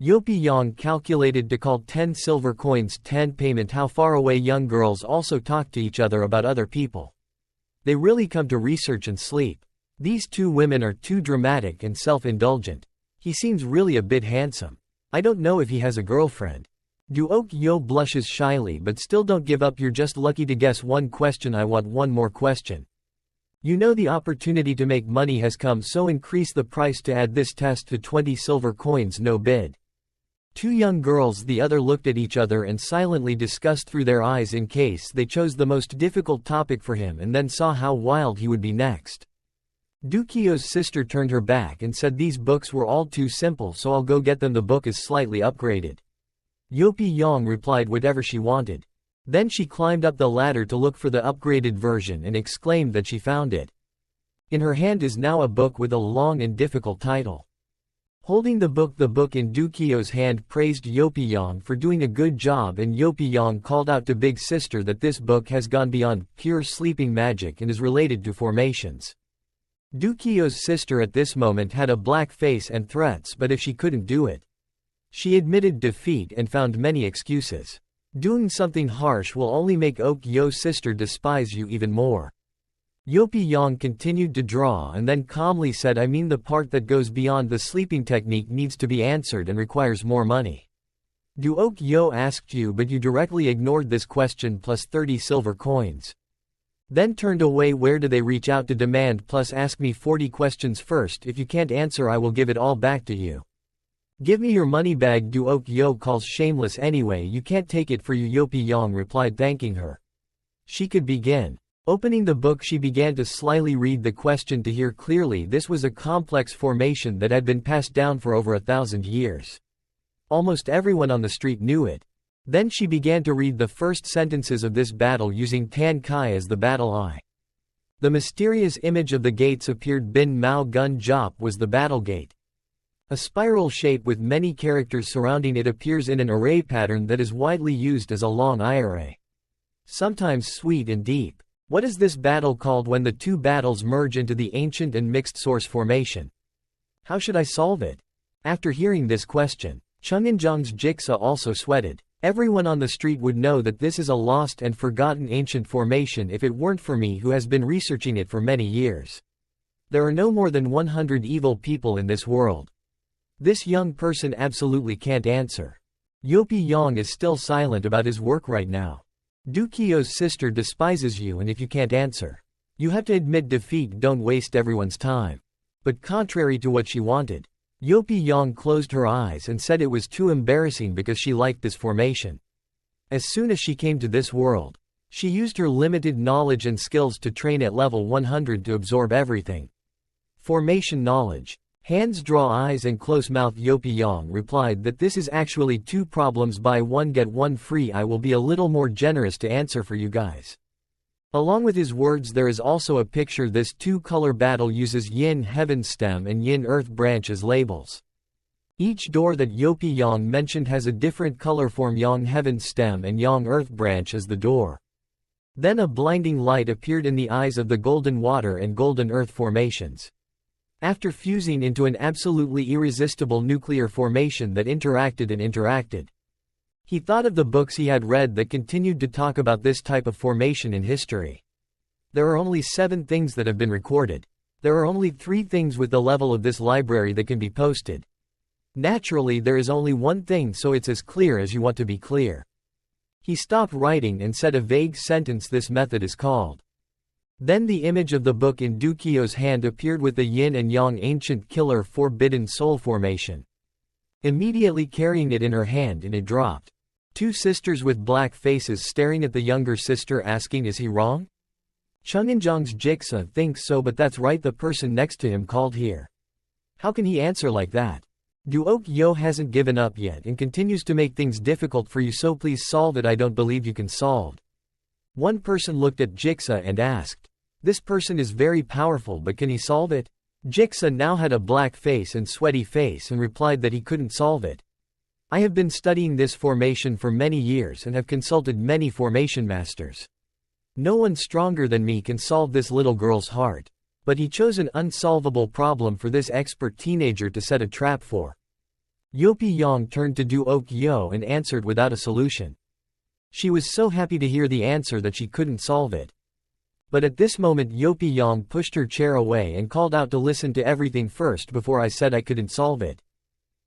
Yopi Yang calculated to call 10 silver coins 10 payment. How far away young girls also talk to each other about other people. They really come to research and sleep. These 2 women are too dramatic and self-indulgent. He seems really a bit handsome. I don't know if he has a girlfriend. Duokyo blushes shyly, but still don't give up. You're just lucky to guess 1 question. I want 1 more question. You know the opportunity to make money has come, so increase the price to add this test to 20 silver coins. No bid. 2 young girls, the other, looked at each other and silently discussed through their eyes in case they chose the most difficult topic for him and then saw how wild he would be next. Dukio's sister turned her back and said these books were all too simple, so I'll go get them. The book is slightly upgraded. Yopi Yang replied whatever she wanted. Then she climbed up the ladder to look for the upgraded version and exclaimed that she found it. In her hand is now a book with a long and difficult title. Holding the book in Dukio's hand, praised Yopi Yang for doing a good job, and Yopi Yang called out to Big Sister that this book has gone beyond pure sleeping magic and is related to formations. Dukio's sister at this moment had a black face and threats, but if she couldn't do it, she admitted defeat and found many excuses. Doing something harsh will only make Okyo's sister despise you even more. Yopi Yang continued to draw and then calmly said, I mean the part that goes beyond the sleeping technique needs to be answered and requires more money. Duokyo asked you, but you directly ignored this question plus 30 silver coins. Then turned away. Where do they reach out to demand plus ask me 40 questions first? If you can't answer, I will give it all back to you. Give me your money bag. Duokyo calls shameless anyway. You can't take it for you. Yopi Yang replied, thanking her. She could begin. Opening the book, she began to slyly read the question to hear clearly. This was a complex formation that had been passed down for over 1,000 years. Almost everyone on the street knew it. Then she began to read the first sentences of this battle using Tan Kai as the battle eye. The mysterious image of the gates appeared. Bin Mao Gun Jop was the battle gate. A spiral shape with many characters surrounding it appears in an array pattern that is widely used as a long array. Sometimes sweet and deep. What is this battle called when the 2 battles merge into the ancient and mixed source formation? How should I solve it? After hearing this question, Chunginjong's Jiksa also sweated. Everyone on the street would know that this is a lost and forgotten ancient formation if it weren't for me, who has been researching it for many years. There are no more than 100 evil people in this world. This young person absolutely can't answer. Yopi Yang is still silent about his work right now. Dukio's sister despises you, and if you can't answer, you have to admit defeat. Don't waste everyone's time. But contrary to what she wanted, Yopi Yang closed her eyes and said it was too embarrassing because she liked this formation. As soon as she came to this world, she used her limited knowledge and skills to train at level 100 to absorb everything. Formation knowledge. Hands draw eyes and close mouth. Yopi Yang replied that this is actually 2 problems, buy 1 get 1 free. I will be a little more generous to answer for you guys. Along with his words there is also a picture. This 2-color battle uses yin heaven stem and yin earth branch as labels. Each door that Yopi Yang mentioned has a different color form. Yang heaven stem and yang earth branch as the door. Then a blinding light appeared in the eyes of the golden water and golden earth formations. After fusing into an absolutely irresistible nuclear formation that interacted and interacted. He thought of the books he had read that continued to talk about this type of formation in history. There are only 7 things that have been recorded. There are only 3 things with the level of this library that can be posted. Naturally there is only one thing, so it's as clear as you want to be clear. He stopped writing and said a vague sentence. This method is called. Then the image of the book in Dukio's hand appeared with the yin and yang ancient killer forbidden soul formation. Immediately carrying it in her hand, and it dropped. 2 sisters with black faces staring at the younger sister asking, is he wrong? Chunginjiang's Jigsaw thinks so, but that's right, the person next to him called here. How can he answer like that? Duokyo hasn't given up yet and continues to make things difficult for you, so please solve it. I don't believe you can solve. One person looked at Jigsaw and asked, this person is very powerful, but can he solve it? Jigsaw now had a black face and sweaty face and replied that he couldn't solve it. I have been studying this formation for many years and have consulted many formation masters. No one stronger than me can solve this little girl's heart. But he chose an unsolvable problem for this expert teenager to set a trap for. Yopi Yang turned to Duokyo and answered without a solution. She was so happy to hear the answer that she couldn't solve it. But at this moment Yopi Yang pushed her chair away and called out to listen to everything first before I said I couldn't solve it.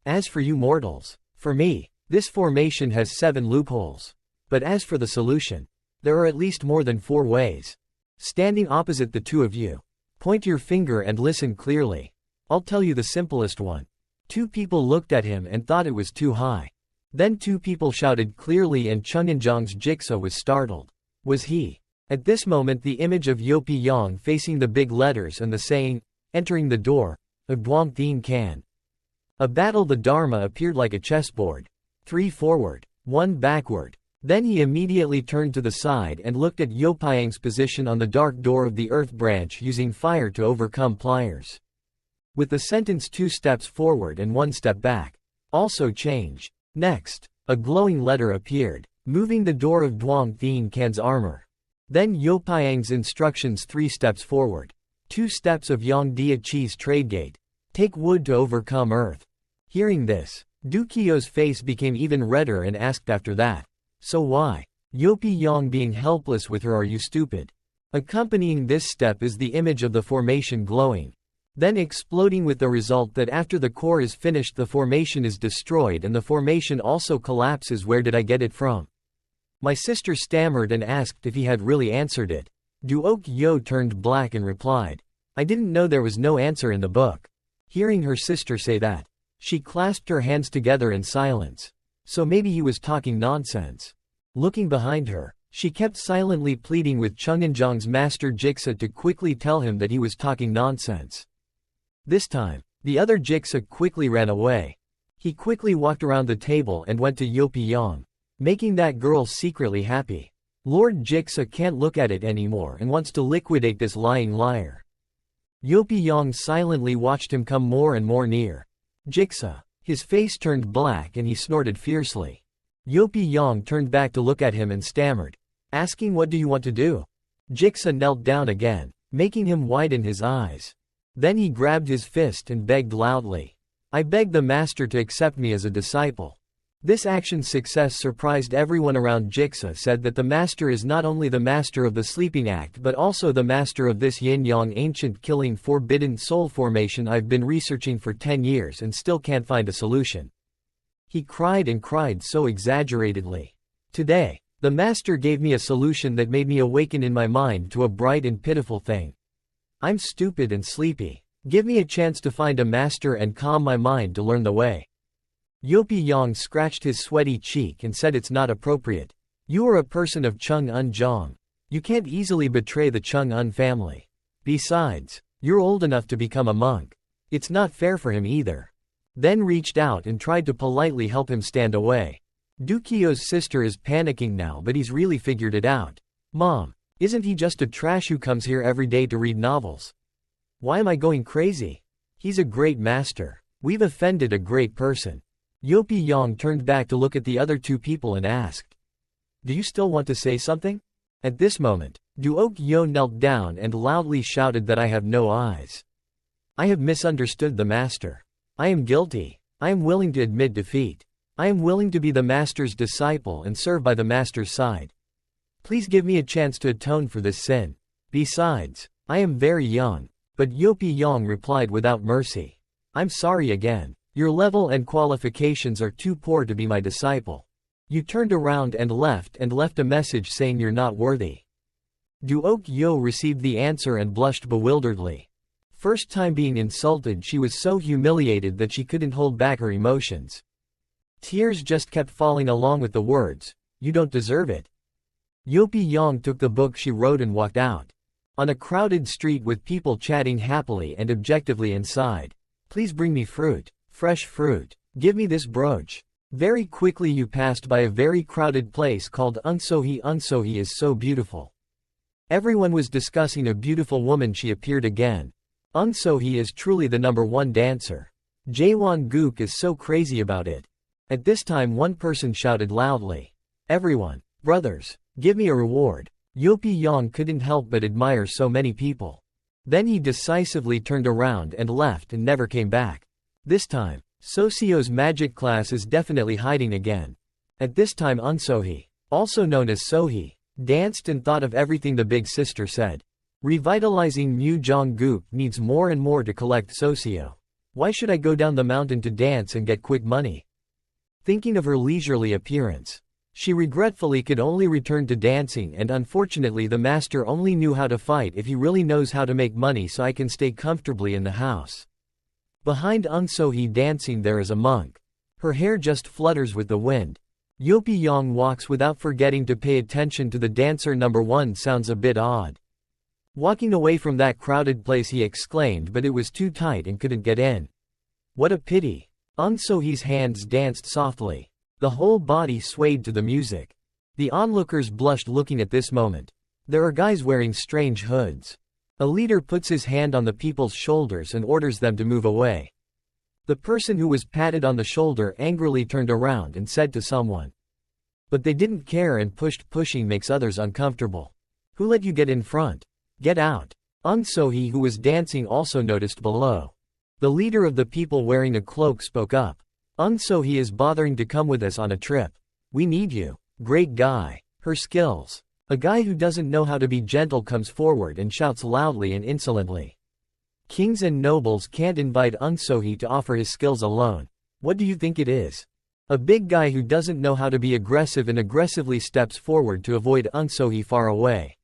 As for you mortals, for me, this formation has 7 loopholes. But as for the solution, there are at least more than 4 ways. Standing opposite the 2 of you, point your finger and listen clearly. I'll tell you the simplest one. 2 people looked at him and thought it was too high. Then 2 people shouted clearly and Chunginjiang's Jigsaw was startled. Was he? At this moment the image of Yopi Yang facing the big letters and the saying, entering the door, of Duong Thien Can. A battle. The Dharma appeared like a chessboard. 3 forward, 1 backward. Then he immediately turned to the side and looked at Yopiang's position on the dark door of the earth branch using fire to overcome pliers. With the sentence 2 steps forward and 1 step back. Also change. Next, a glowing letter appeared, moving the door of Duong Thien Can's armor. Then Yopiang's instructions: 3 steps forward. 2 steps of Yang Dia Chi's trade gate. Take wood to overcome earth. Hearing this, Dukio's face became even redder and asked after that. So why? Yopi Yang being helpless with her, are you stupid? Accompanying this step is the image of the formation glowing. Then exploding, with the result that after the core is finished the formation is destroyed and the formation also collapses. Where did I get it from? My sister stammered and asked if he had really answered it. Duokyo turned black and replied, I didn't know there was no answer in the book. Hearing her sister say that, she clasped her hands together in silence. So maybe he was talking nonsense. Looking behind her, she kept silently pleading with Chunginjiang's master Jigsaw to quickly tell him that he was talking nonsense. This time, the other Jigsaw quickly ran away. He quickly walked around the table and went to Yopi Yang, making that girl secretly happy. Lord Jigsaw can't look at it anymore and wants to liquidate this lying liar. Yopi Yang silently watched him come more and more near. Jigsaw. His face turned black and he snorted fiercely. Yopi Yang turned back to look at him and stammered, asking, what do you want to do? Jigsaw knelt down again, making him widen his eyes. Then he grabbed his fist and begged loudly. I beg the master to accept me as a disciple. This action's success surprised everyone around. Jigsaw said that the master is not only the master of the sleeping act but also the master of this yin-yang ancient killing forbidden soul formation I've been researching for 10 years and still can't find a solution. He cried and cried so exaggeratedly. Today, the master gave me a solution that made me awaken in my mind to a bright and pitiful thing. I'm stupid and sleepy. Give me a chance to find a master and calm my mind to learn the way. Yopi Yang scratched his sweaty cheek and said it's not appropriate. You are a person of Chung-Un Zhang. You can't easily betray the Chung-Un family. Besides, you're old enough to become a monk. It's not fair for him either. Then reached out and tried to politely help him stand away. Dukio's sister is panicking now, but he's really figured it out. Mom, isn't he just a trash who comes here every day to read novels? Why am I going crazy? He's a great master. We've offended a great person. Yopi Yang turned back to look at the other two people and asked, "Do you still want to say something?" At this moment, Duok Yo knelt down and loudly shouted that I have no eyes. I have misunderstood the master. I am guilty. I am willing to admit defeat. I am willing to be the master's disciple and serve by the master's side. Please give me a chance to atone for this sin. Besides, I am very young. But Yopi Yang replied without mercy. I'm sorry again. Your level and qualifications are too poor to be my disciple. You turned around and left a message saying you're not worthy. Duok Yo received the answer and blushed bewilderedly. First time being insulted, she was so humiliated that she couldn't hold back her emotions. Tears just kept falling along with the words, "You don't deserve it." Yopi Yang took the book she wrote and walked out. On a crowded street with people chatting happily and objectively inside. Please bring me fruit. Fresh fruit. Give me this brooch. Very quickly you passed by a very crowded place called Unsohi. Unsohi is so beautiful. Everyone was discussing a beautiful woman. She appeared again. Unsohi is truly the #1 dancer. Jaewon Gook is so crazy about it. At this time one person shouted loudly. Everyone, brothers, give me a reward. Yopi Yang couldn't help but admire so many people. Then he decisively turned around and left and never came back. This time, Sosio's magic class is definitely hiding again. At this time Unsohi, also known as Sohi, danced and thought of everything the big sister said. Revitalizing Mu Jonggook needs more and more to collect Sosio. Why should I go down the mountain to dance and get quick money? Thinking of her leisurely appearance, she regretfully could only return to dancing, and unfortunately the master only knew how to fight if he really knows how to make money, so I can stay comfortably in the house. Behind Unsohi dancing there is a monk. Her hair just flutters with the wind. Yopi Yang walks without forgetting to pay attention to the dancer. #1 sounds a bit odd. Walking away from that crowded place he exclaimed, but it was too tight and couldn't get in. What a pity. Unsohi's hands danced softly. The whole body swayed to the music. The onlookers blushed looking at this moment. There are guys wearing strange hoods. A leader puts his hand on the people's shoulders and orders them to move away. The person who was patted on the shoulder angrily turned around and said to someone. But they didn't care and pushed. Pushing makes others uncomfortable. Who let you get in front? Get out. Unsohi, who was dancing, also noticed below. The leader of the people wearing a cloak spoke up. Unsohi is bothering to come with us on a trip. We need you. Great guy. Her skills. A guy who doesn't know how to be gentle comes forward and shouts loudly and insolently. Kings and nobles can't invite Unsohi to offer his skills alone. What do you think it is? A big guy who doesn't know how to be aggressive and aggressively steps forward to avoid Unsohi far away.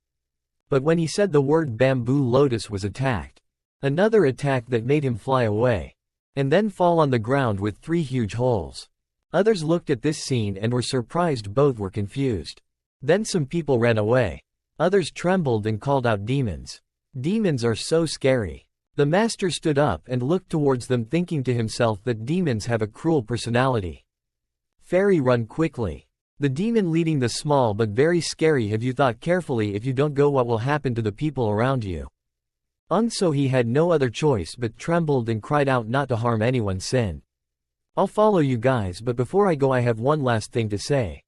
But when he said the word, bamboo lotus was attacked. Another attack that made him fly away. And then fall on the ground with 3 huge holes. Others looked at this scene and were surprised. Both were confused. Then some people ran away. Others trembled and called out demons. Demons are so scary. The master stood up and looked towards them, thinking to himself that demons have a cruel personality. Fairy, run quickly. The demon leading the small but very scary. Have you thought carefully? If you don't go, what will happen to the people around you? Unsohi had no other choice but trembled and cried out not to harm anyone. Sin. I'll follow you guys, but before I go I have one last thing to say.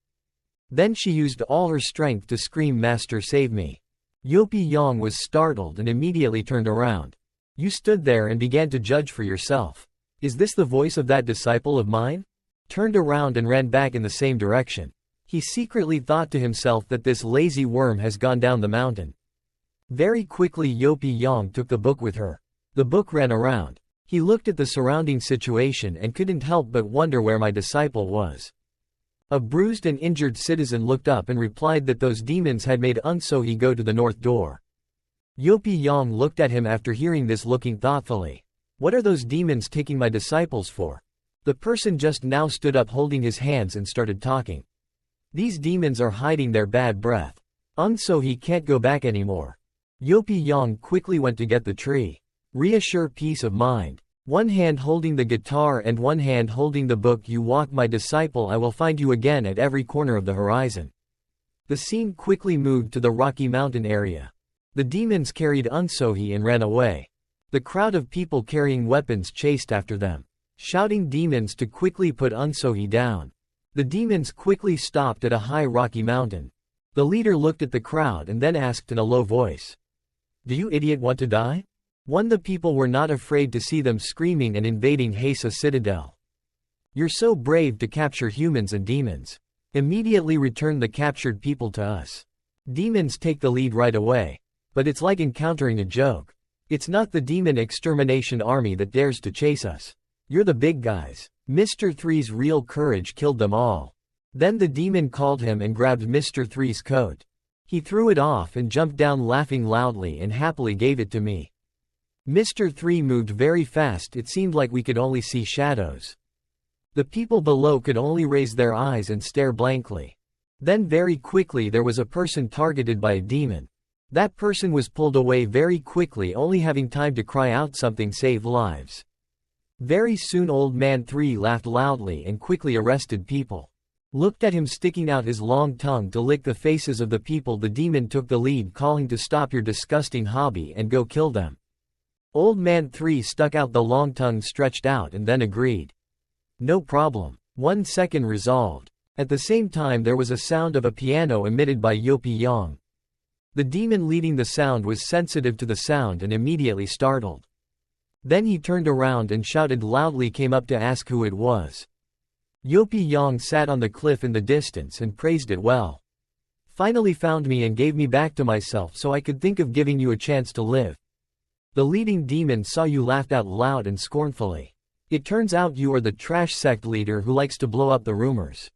Then she used all her strength to scream, Master, save me. Yopi Yang was startled and immediately turned around. You stood there and began to judge for yourself. Is this the voice of that disciple of mine? turned around and ran back in the same direction. He secretly thought to himself that this lazy worm has gone down the mountain. Very quickly Yopi took the book with her. The book ran around. He looked at the surrounding situation and couldn't help but wonder where my disciple was. A bruised and injured citizen looked up and replied that those demons had made Unsohi go to the north door. Yopi looked at him after hearing this, looking thoughtfully. What are those demons taking my disciples for? The person just now stood up holding his hands and started talking. These demons are hiding their bad breath. Unsohi can't go back anymore. Yopi quickly went to get the tree. Reassure peace of mind. One hand holding the guitar and one hand holding the book. You walk, my disciple, I will find you again at every corner of the horizon. The scene quickly moved to the Rocky Mountain area. The demons carried Unsohi and ran away. The crowd of people carrying weapons chased after them, shouting demons to quickly put Unsohi down. The demons quickly stopped at a high rocky mountain. The leader looked at the crowd and then asked in a low voice, "Do you idiot want to die?" The people were not afraid to see them screaming and invading Hasa Citadel. "You're so brave to capture humans and demons. Immediately return the captured people to us." Demons take the lead right away. But it's like encountering a joke. It's not the demon extermination army that dares to chase us. You're the big guys. Mr. Three's real courage killed them all. Then the demon called him and grabbed Mr. Three's coat. He threw it off and jumped down laughing loudly and happily gave it to me. Mr. Three moved very fast. It seemed like we could only see shadows. The people below could only raise their eyes and stare blankly. Then very quickly there was a person targeted by a demon. That person was pulled away very quickly, only having time to cry out something, "Save lives." Very soon Old Man 3 laughed loudly and quickly arrested people. Looked at him sticking out his long tongue to lick the faces of the people. The demon took the lead, calling to stop your disgusting hobby and go kill them. Old Man 3 stuck out the long tongue stretched out and then agreed. No problem. 1 second, resolved. At the same time there was a sound of a piano emitted by Yopi. The demon leading the sound was sensitive to the sound and immediately startled. Then he turned around and shouted loudly, came up to ask who it was. Yopi sat on the cliff in the distance and praised it well. Finally found me and gave me back to myself so I could think of giving you a chance to live. The leading demon saw you, laughed out loud and scornfully. It turns out you are the trash sect leader who likes to blow up the rumors.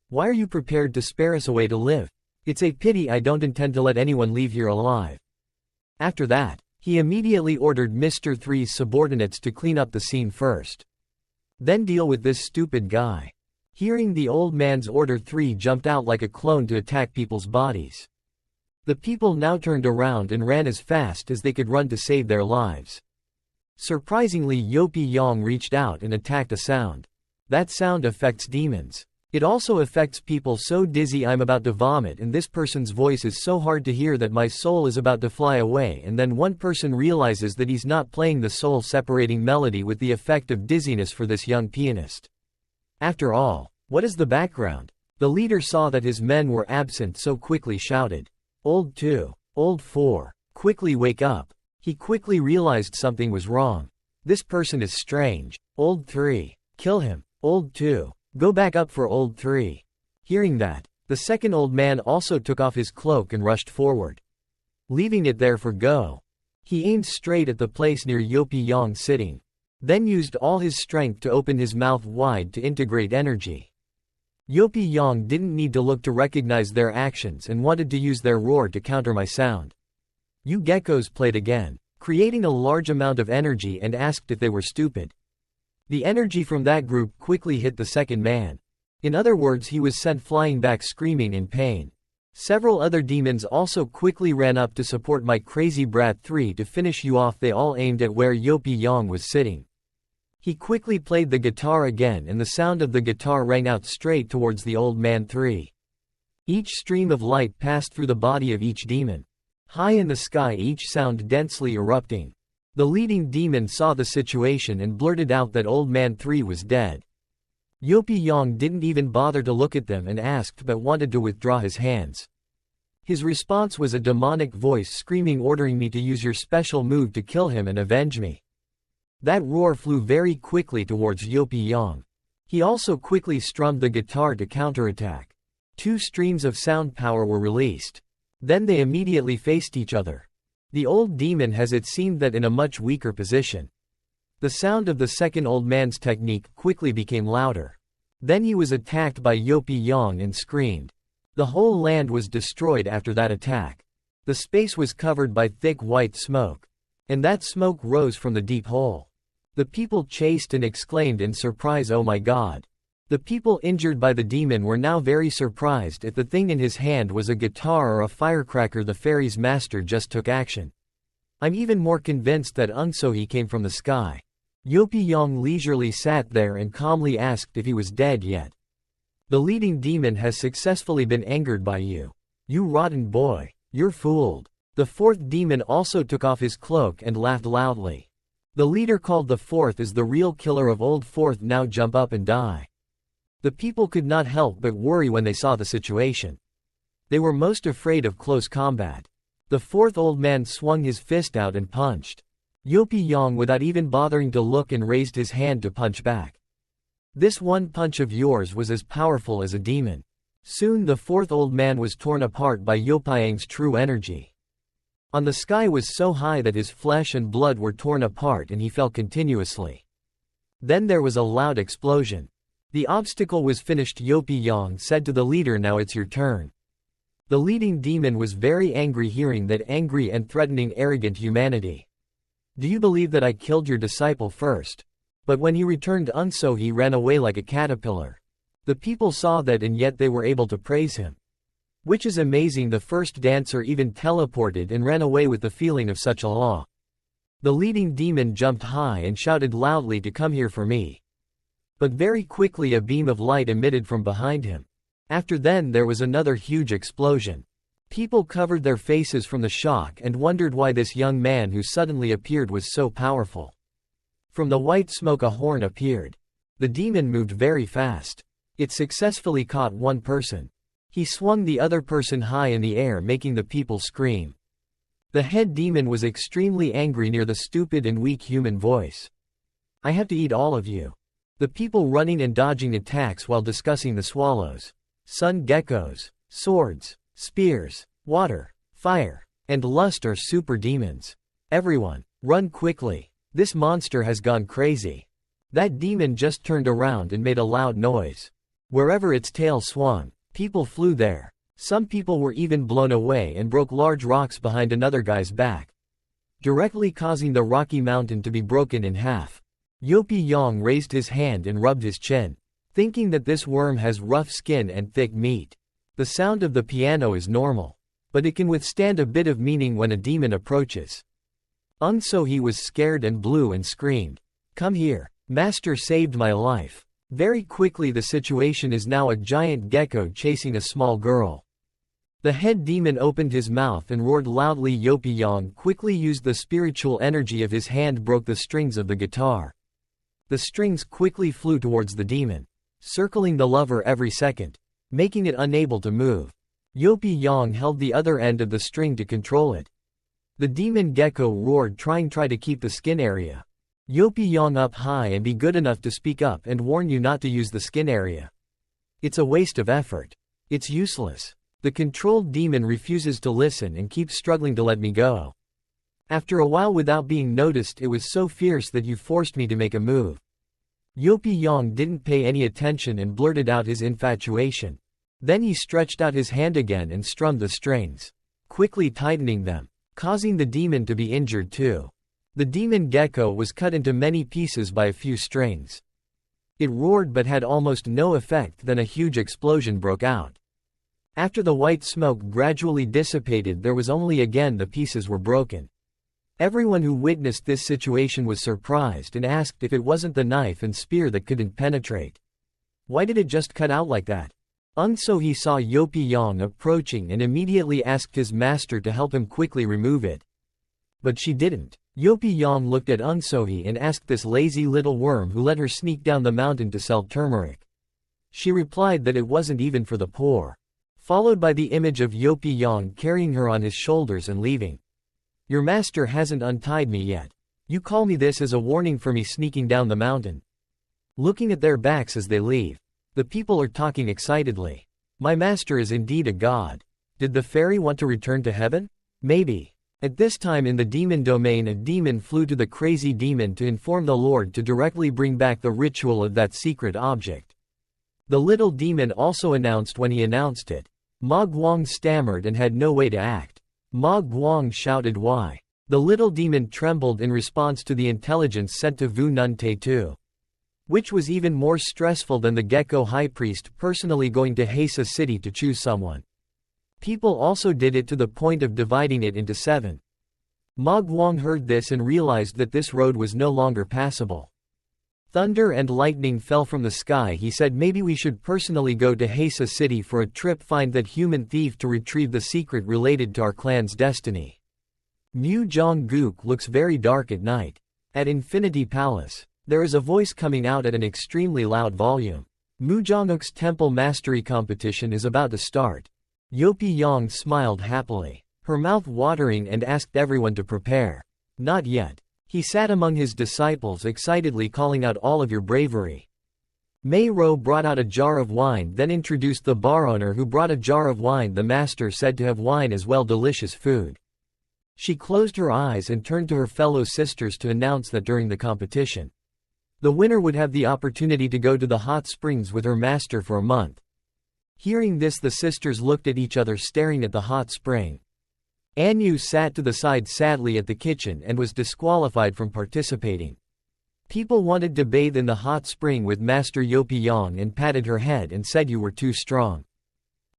Why are you prepared to spare us a way to live? It's a pity I don't intend to let anyone leave here alive. After that, he immediately ordered Mr. Three's subordinates to clean up the scene first. Then deal with this stupid guy. Hearing the old man's order, 3 jumped out like a clone to attack people's bodies. The people now turned around and ran as fast as they could run to save their lives. Surprisingly, Yopi reached out and attacked a sound. That sound affects demons. It also affects people. So dizzy I'm about to vomit, and this person's voice is so hard to hear that my soul is about to fly away. And then one person realizes that he's not playing the soul-separating melody with the effect of dizziness for this young pianist. After all, what is the background? The leader saw that his men were absent, so quickly shouted, "Old 2, Old 4, quickly wake up." He quickly realized something was wrong. This person is strange. Old 3, kill him. Old 2, go back up for Old 3. Hearing that, the second old man also took off his cloak and rushed forward, leaving it there for go. He aimed straight at the place near Yopi sitting, then used all his strength to open his mouth wide to integrate energy. Yopi didn't need to look to recognize their actions and wanted to use their roar to counter my sound. You geckos played again, creating a large amount of energy, and asked if they were stupid. The energy from that group quickly hit the second man. In other words, he was sent flying back screaming in pain. Several other demons also quickly ran up to support my crazy brat 3 to finish you off. They all aimed at where Yopi was sitting. He quickly played the guitar again, and the sound of the guitar rang out straight towards the old man 3. Each stream of light passed through the body of each demon. High in the sky, each sound densely erupting. The leading demon saw the situation and blurted out that Old Man 3 was dead. Yopi didn't even bother to look at them and asked but wanted to withdraw his hands. His response was a demonic voice screaming, ordering me to use your special move to kill him and avenge me. That roar flew very quickly towards Yopi. He also quickly strummed the guitar to counterattack. 2 streams of sound power were released. Then they immediately faced each other. The old demon has it seemed that in a much weaker position. The sound of the second old man's technique quickly became louder. Then he was attacked by Yopi and screamed. The whole land was destroyed after that attack. The space was covered by thick white smoke. And that smoke rose from the deep hole. The people chased and exclaimed in surprise, "Oh my God." The people injured by the demon were now very surprised if the thing in his hand was a guitar or a firecracker. The fairy's master just took action. I'm even more convinced that Unsohi came from the sky. Yopi leisurely sat there and calmly asked if he was dead yet. The leading demon has successfully been angered by you. You rotten boy, you're fooled. The 4th demon also took off his cloak and laughed loudly. The leader called the 4th is the real killer of old 4th. Now jump up and die. The people could not help but worry when they saw the situation. They were most afraid of close combat. The 4th old man swung his fist out and punched Yopi without even bothering to look and raised his hand to punch back. This one punch of yours was as powerful as a demon. Soon the 4th old man was torn apart by Yopiang's true energy. On the sky was so high that his flesh and blood were torn apart and he fell continuously. Then there was a loud explosion. The obstacle was finished. Yopi said to the leader, "Now it's your turn." The leading demon was very angry hearing that angry and threatening arrogant humanity. "Do you believe that I killed your disciple first?" But when he returned, Unsohi ran away like a caterpillar. The people saw that and yet they were able to praise him. Which is amazing. The first dancer even teleported and ran away with the feeling of such awe. The leading demon jumped high and shouted loudly to come here for me. But very quickly a beam of light emitted from behind him. After then there was another huge explosion. People covered their faces from the shock and wondered why this young man who suddenly appeared was so powerful. From the white smoke a horn appeared. The demon moved very fast. It successfully caught one person. He swung the other person high in the air, making the people scream. The head demon was extremely angry near the stupid and weak human voice. "I have to eat all of you." The people running and dodging attacks while discussing the swallows, sun geckos, swords, spears, water, fire, and lust are super demons. Everyone, run quickly. This monster has gone crazy. That demon just turned around and made a loud noise. Wherever its tail swung, people flew there. Some people were even blown away and broke large rocks behind another guy's back, directly causing the rocky mountain to be broken in half. Yopi raised his hand and rubbed his chin, thinking that this worm has rough skin and thick meat. The sound of the piano is normal, but it can withstand a bit of meaning when a demon approaches. Unsohi was scared and blew and screamed, "Come here, master saved my life." Very quickly the situation is now a giant gecko chasing a small girl. The head demon opened his mouth and roared loudly. Yopi quickly used the spiritual energy of his hand, broke the strings of the guitar. The strings quickly flew towards the demon, circling the lover every second, making it unable to move. Yopi held the other end of the string to control it. The demon gecko roared, try to keep the skin area. Yopi up high and be good enough to speak up and warn you not to use the skin area. It's a waste of effort. It's useless. The controlled demon refuses to listen and keeps struggling to let me go. After a while, without being noticed, it was so fierce that you forced me to make a move. Yopi didn't pay any attention and blurted out his infatuation. Then he stretched out his hand again and strummed the strings, quickly tightening them, causing the demon to be injured too. The demon gecko was cut into many pieces by a few strings. It roared but had almost no effect. Then a huge explosion broke out. After the white smoke gradually dissipated, there was only again the pieces were broken. Everyone who witnessed this situation was surprised and asked if it wasn't the knife and spear that couldn't penetrate. Why did it just cut out like that? Unsohi saw Yopi approaching and immediately asked his master to help him quickly remove it. But she didn't. Yopi looked at Unsohi and asked this lazy little worm who let her sneak down the mountain to sell turmeric. She replied that it wasn't even for the poor. Followed by the image of Yopi carrying her on his shoulders and leaving. "Your master hasn't untied me yet. You call me this as a warning for me sneaking down the mountain?" looking at their backs as they leave. The people are talking excitedly. My master is indeed a god. Did the fairy want to return to heaven? Maybe. At this time in the demon domain, a demon flew to the crazy demon to inform the Lord to directly bring back the ritual of that secret object. The little demon also announced when he announced it. Ma Guang stammered and had no way to act. Ma Guang shouted why. The little demon trembled in response to the intelligence sent to Vu Nun Te Tu, which was even more stressful than the gecko high priest personally going to Hasa City to choose someone. People also did it to the point of dividing it into 7. Ma Guang heard this and realized that this road was no longer passable. Thunder and lightning fell from the sky. He said maybe we should personally go to Hasa City for a trip, find that human thief to retrieve the secret related to our clan's destiny. Mu Zhong Guk looks very dark at night. At Infinity Palace, there is a voice coming out at an extremely loud volume. Mu Zhonguk's temple mastery competition is about to start. Yopi Yang smiled happily, her mouth watering, and asked everyone to prepare. Not yet. He sat among his disciples excitedly calling out all of your bravery. Mei Ro brought out a jar of wine, then introduced the bar owner who brought a jar of wine. The master said to have wine as well, delicious food. She closed her eyes and turned to her fellow sisters to announce that during the competition, the winner would have the opportunity to go to the hot springs with her master for a month. Hearing this, the sisters looked at each other, staring at the hot spring. Anyu sat to the side sadly at the kitchen and was disqualified from participating. People wanted to bathe in the hot spring with Master Yopi Yang and patted her head and said you were too strong.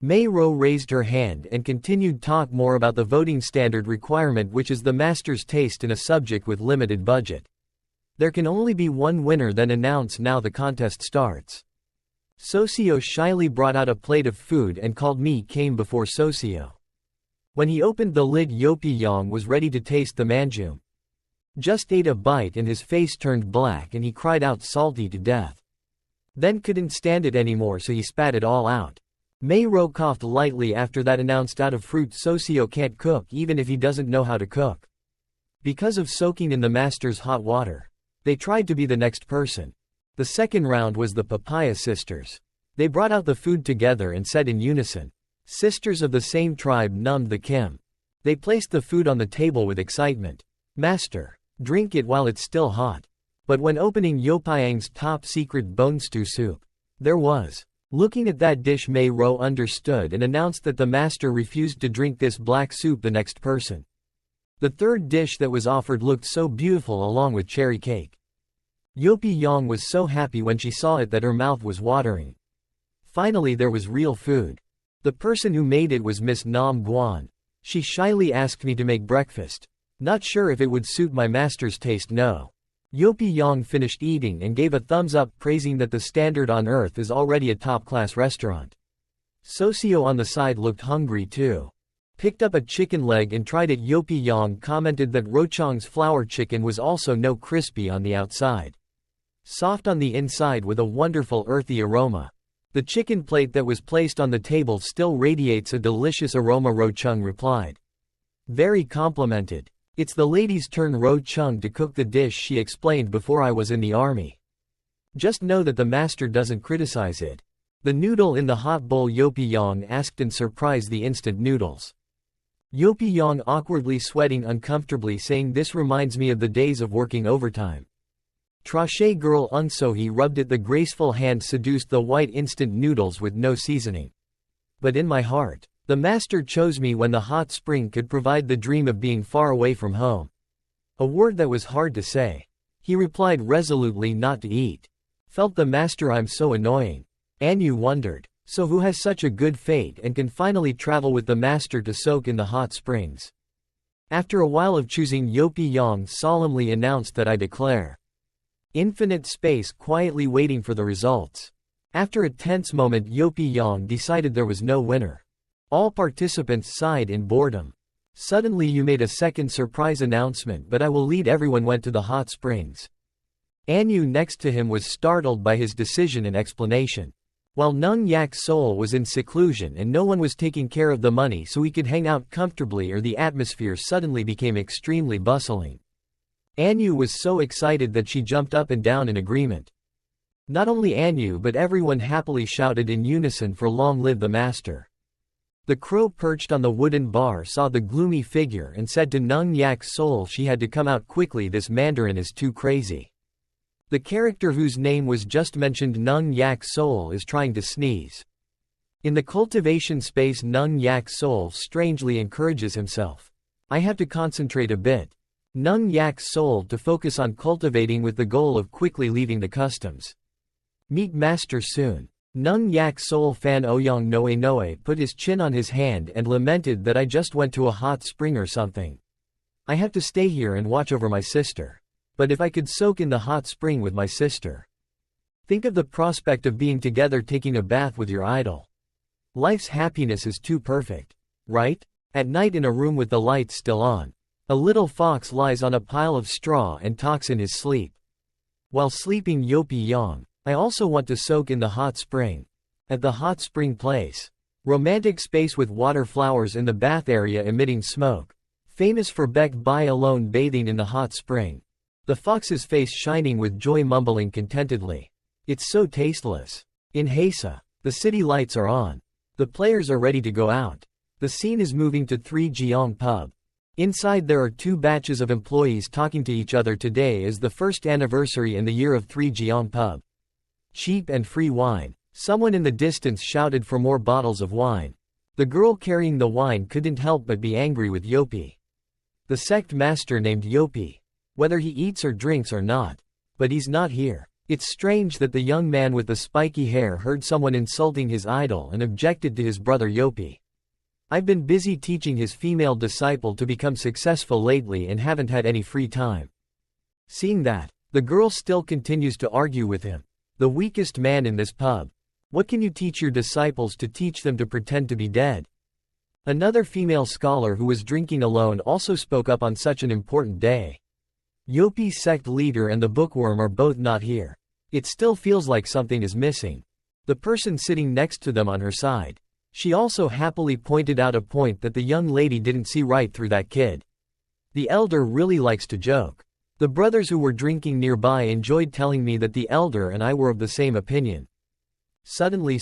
Mei Ro raised her hand and continued talk more about the voting standard requirement, which is the master's taste in a subject with limited budget. There can only be one winner, then announce now the contest starts. Socio shyly brought out a plate of food and called me came before Socio. When he opened the lid, Yopi Yang was ready to taste the manjum. Just ate a bite and his face turned black and he cried out salty to death. Then couldn't stand it anymore, so he spat it all out. Mei Ro coughed lightly after that, announced out of fruit Socio can't cook even if he doesn't know how to cook. Because of soaking in the master's hot water. They tried to be the next person. The second round was the papaya sisters. They brought out the food together and said in unison. Sisters of the same tribe numbed the Kim. They placed the food on the table with excitement. Master, drink it while it's still hot. But when opening Yopiang's top secret bone stew soup, there was. Looking at that dish, Mei Ro understood and announced that the master refused to drink this black soup. The next person. The third dish that was offered looked so beautiful along with cherry cake. Yopi Yang was so happy when she saw it that her mouth was watering. Finally there was real food. The person who made it was Miss Nam Guan. She shyly asked me to make breakfast. Not sure if it would suit my master's taste. No. Yopi Yang finished eating and gave a thumbs up, praising that the standard on earth is already a top-class restaurant. Socio on the side looked hungry too. Picked up a chicken leg and tried it. Yopi Yang commented that Rochong's flour chicken was also no crispy on the outside, soft on the inside with a wonderful earthy aroma. The chicken plate that was placed on the table still radiates a delicious aroma. Rochong replied. Very complimented. It's the lady's turn, Rochong, to cook the dish, she explained. Before I was in the army. Just know that the master doesn't criticize it. The noodle in the hot bowl, Yopi Yang asked in surprise. The instant noodles. Yopi Yang awkwardly sweating uncomfortably, saying this reminds me of the days of working overtime. Trache girl Unsohi rubbed it. The graceful hand seduced the white instant noodles with no seasoning. But in my heart, the master chose me when the hot spring could provide the dream of being far away from home. A word that was hard to say. He replied resolutely not to eat. Felt the master, I'm so annoying. Anyu wondered. So who has such a good fate and can finally travel with the master to soak in the hot springs? After a while of choosing, Yopi Yang solemnly announced that I declare. Infinite space, quietly waiting for the results. After a tense moment, Yopi Yang decided there was no winner. All participants sighed in boredom. Suddenly you made a second surprise announcement, but I will lead. Everyone went to the hot springs. Anyu next to him was startled by his decision and explanation. While Nung Yak's soul was in seclusion and no one was taking care of the money so he could hang out comfortably, or the atmosphere suddenly became extremely bustling. Anyu was so excited that she jumped up and down in agreement. Not only Anu but everyone happily shouted in unison for long live the master. The crow perched on the wooden bar saw the gloomy figure and said to Nung Yak's soul she had to come out quickly, this Mandarin is too crazy. The character whose name was just mentioned, Nung Yak's soul, is trying to sneeze. In the cultivation space, Nung Yak's soul strangely encourages himself. I have to concentrate a bit. Nung Yak's soul to focus on cultivating with the goal of quickly leaving the customs. Meet master soon. Nung Yak's soul Fan Oyong Noe put his chin on his hand and lamented that I just went to a hot spring or something. I have to stay here and watch over my sister. But if I could soak in the hot spring with my sister. Think of the prospect of being together taking a bath with your idol. Life's happiness is too perfect. Right? At night in a room with the lights still on. A little fox lies on a pile of straw and talks in his sleep. While sleeping Yopi Yang. I also want to soak in the hot spring. At the hot spring place. Romantic space with water flowers in the bath area emitting smoke. Famous for Beck Bai alone bathing in the hot spring. The fox's face shining with joy, mumbling contentedly. It's so tasteless. In Hasa, the city lights are on. The players are ready to go out. The scene is moving to 3 Jiang Pub. Inside there are 2 batches of employees talking to each other. Today is the first anniversary in the year of 3 Jiang Pub. Cheap and free wine. Someone in the distance shouted for more bottles of wine. The girl carrying the wine couldn't help but be angry with Yopi. The sect master named Yopi. Whether he eats or drinks or not. But he's not here. It's strange that the young man with the spiky hair heard someone insulting his idol and objected to his brother Yopi. I've been busy teaching his female disciple to become successful lately and haven't had any free time. Seeing that, the girl still continues to argue with him. The weakest man in this pub. What can you teach your disciples to teach them to pretend to be dead? Another female scholar who was drinking alone also spoke up on such an important day. Yopi's sect leader and the bookworm are both not here. It still feels like something is missing. The person sitting next to them on her side. She also happily pointed out a point that the young lady didn't see right through that kid. The elder really likes to joke. The brothers who were drinking nearby enjoyed telling me that the elder and I were of the same opinion. Suddenly,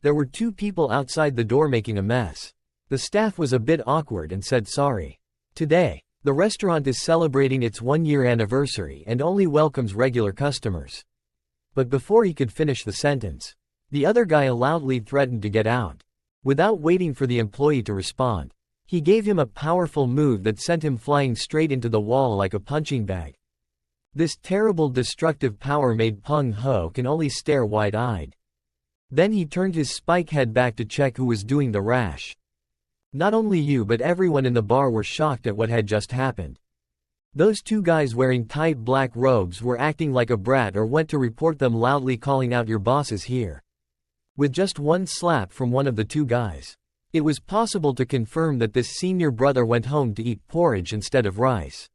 there were 2 people outside the door making a mess. The staff was a bit awkward and said sorry. Today, the restaurant is celebrating its 1-year anniversary and only welcomes regular customers. But before he could finish the sentence, the other guy loudly threatened to get out. Without waiting for the employee to respond, he gave him a powerful move that sent him flying straight into the wall like a punching bag. This terrible destructive power made Peng Ho can only stare wide-eyed. Then he turned his spike head back to check who was doing the rash. Not only you but everyone in the bar were shocked at what had just happened. Those 2 guys wearing tight black robes were acting like a brat or went to report them, loudly calling out, "Your boss is here." With just one slap from one of the 2 guys, it was possible to confirm that this senior brother went home to eat porridge instead of rice.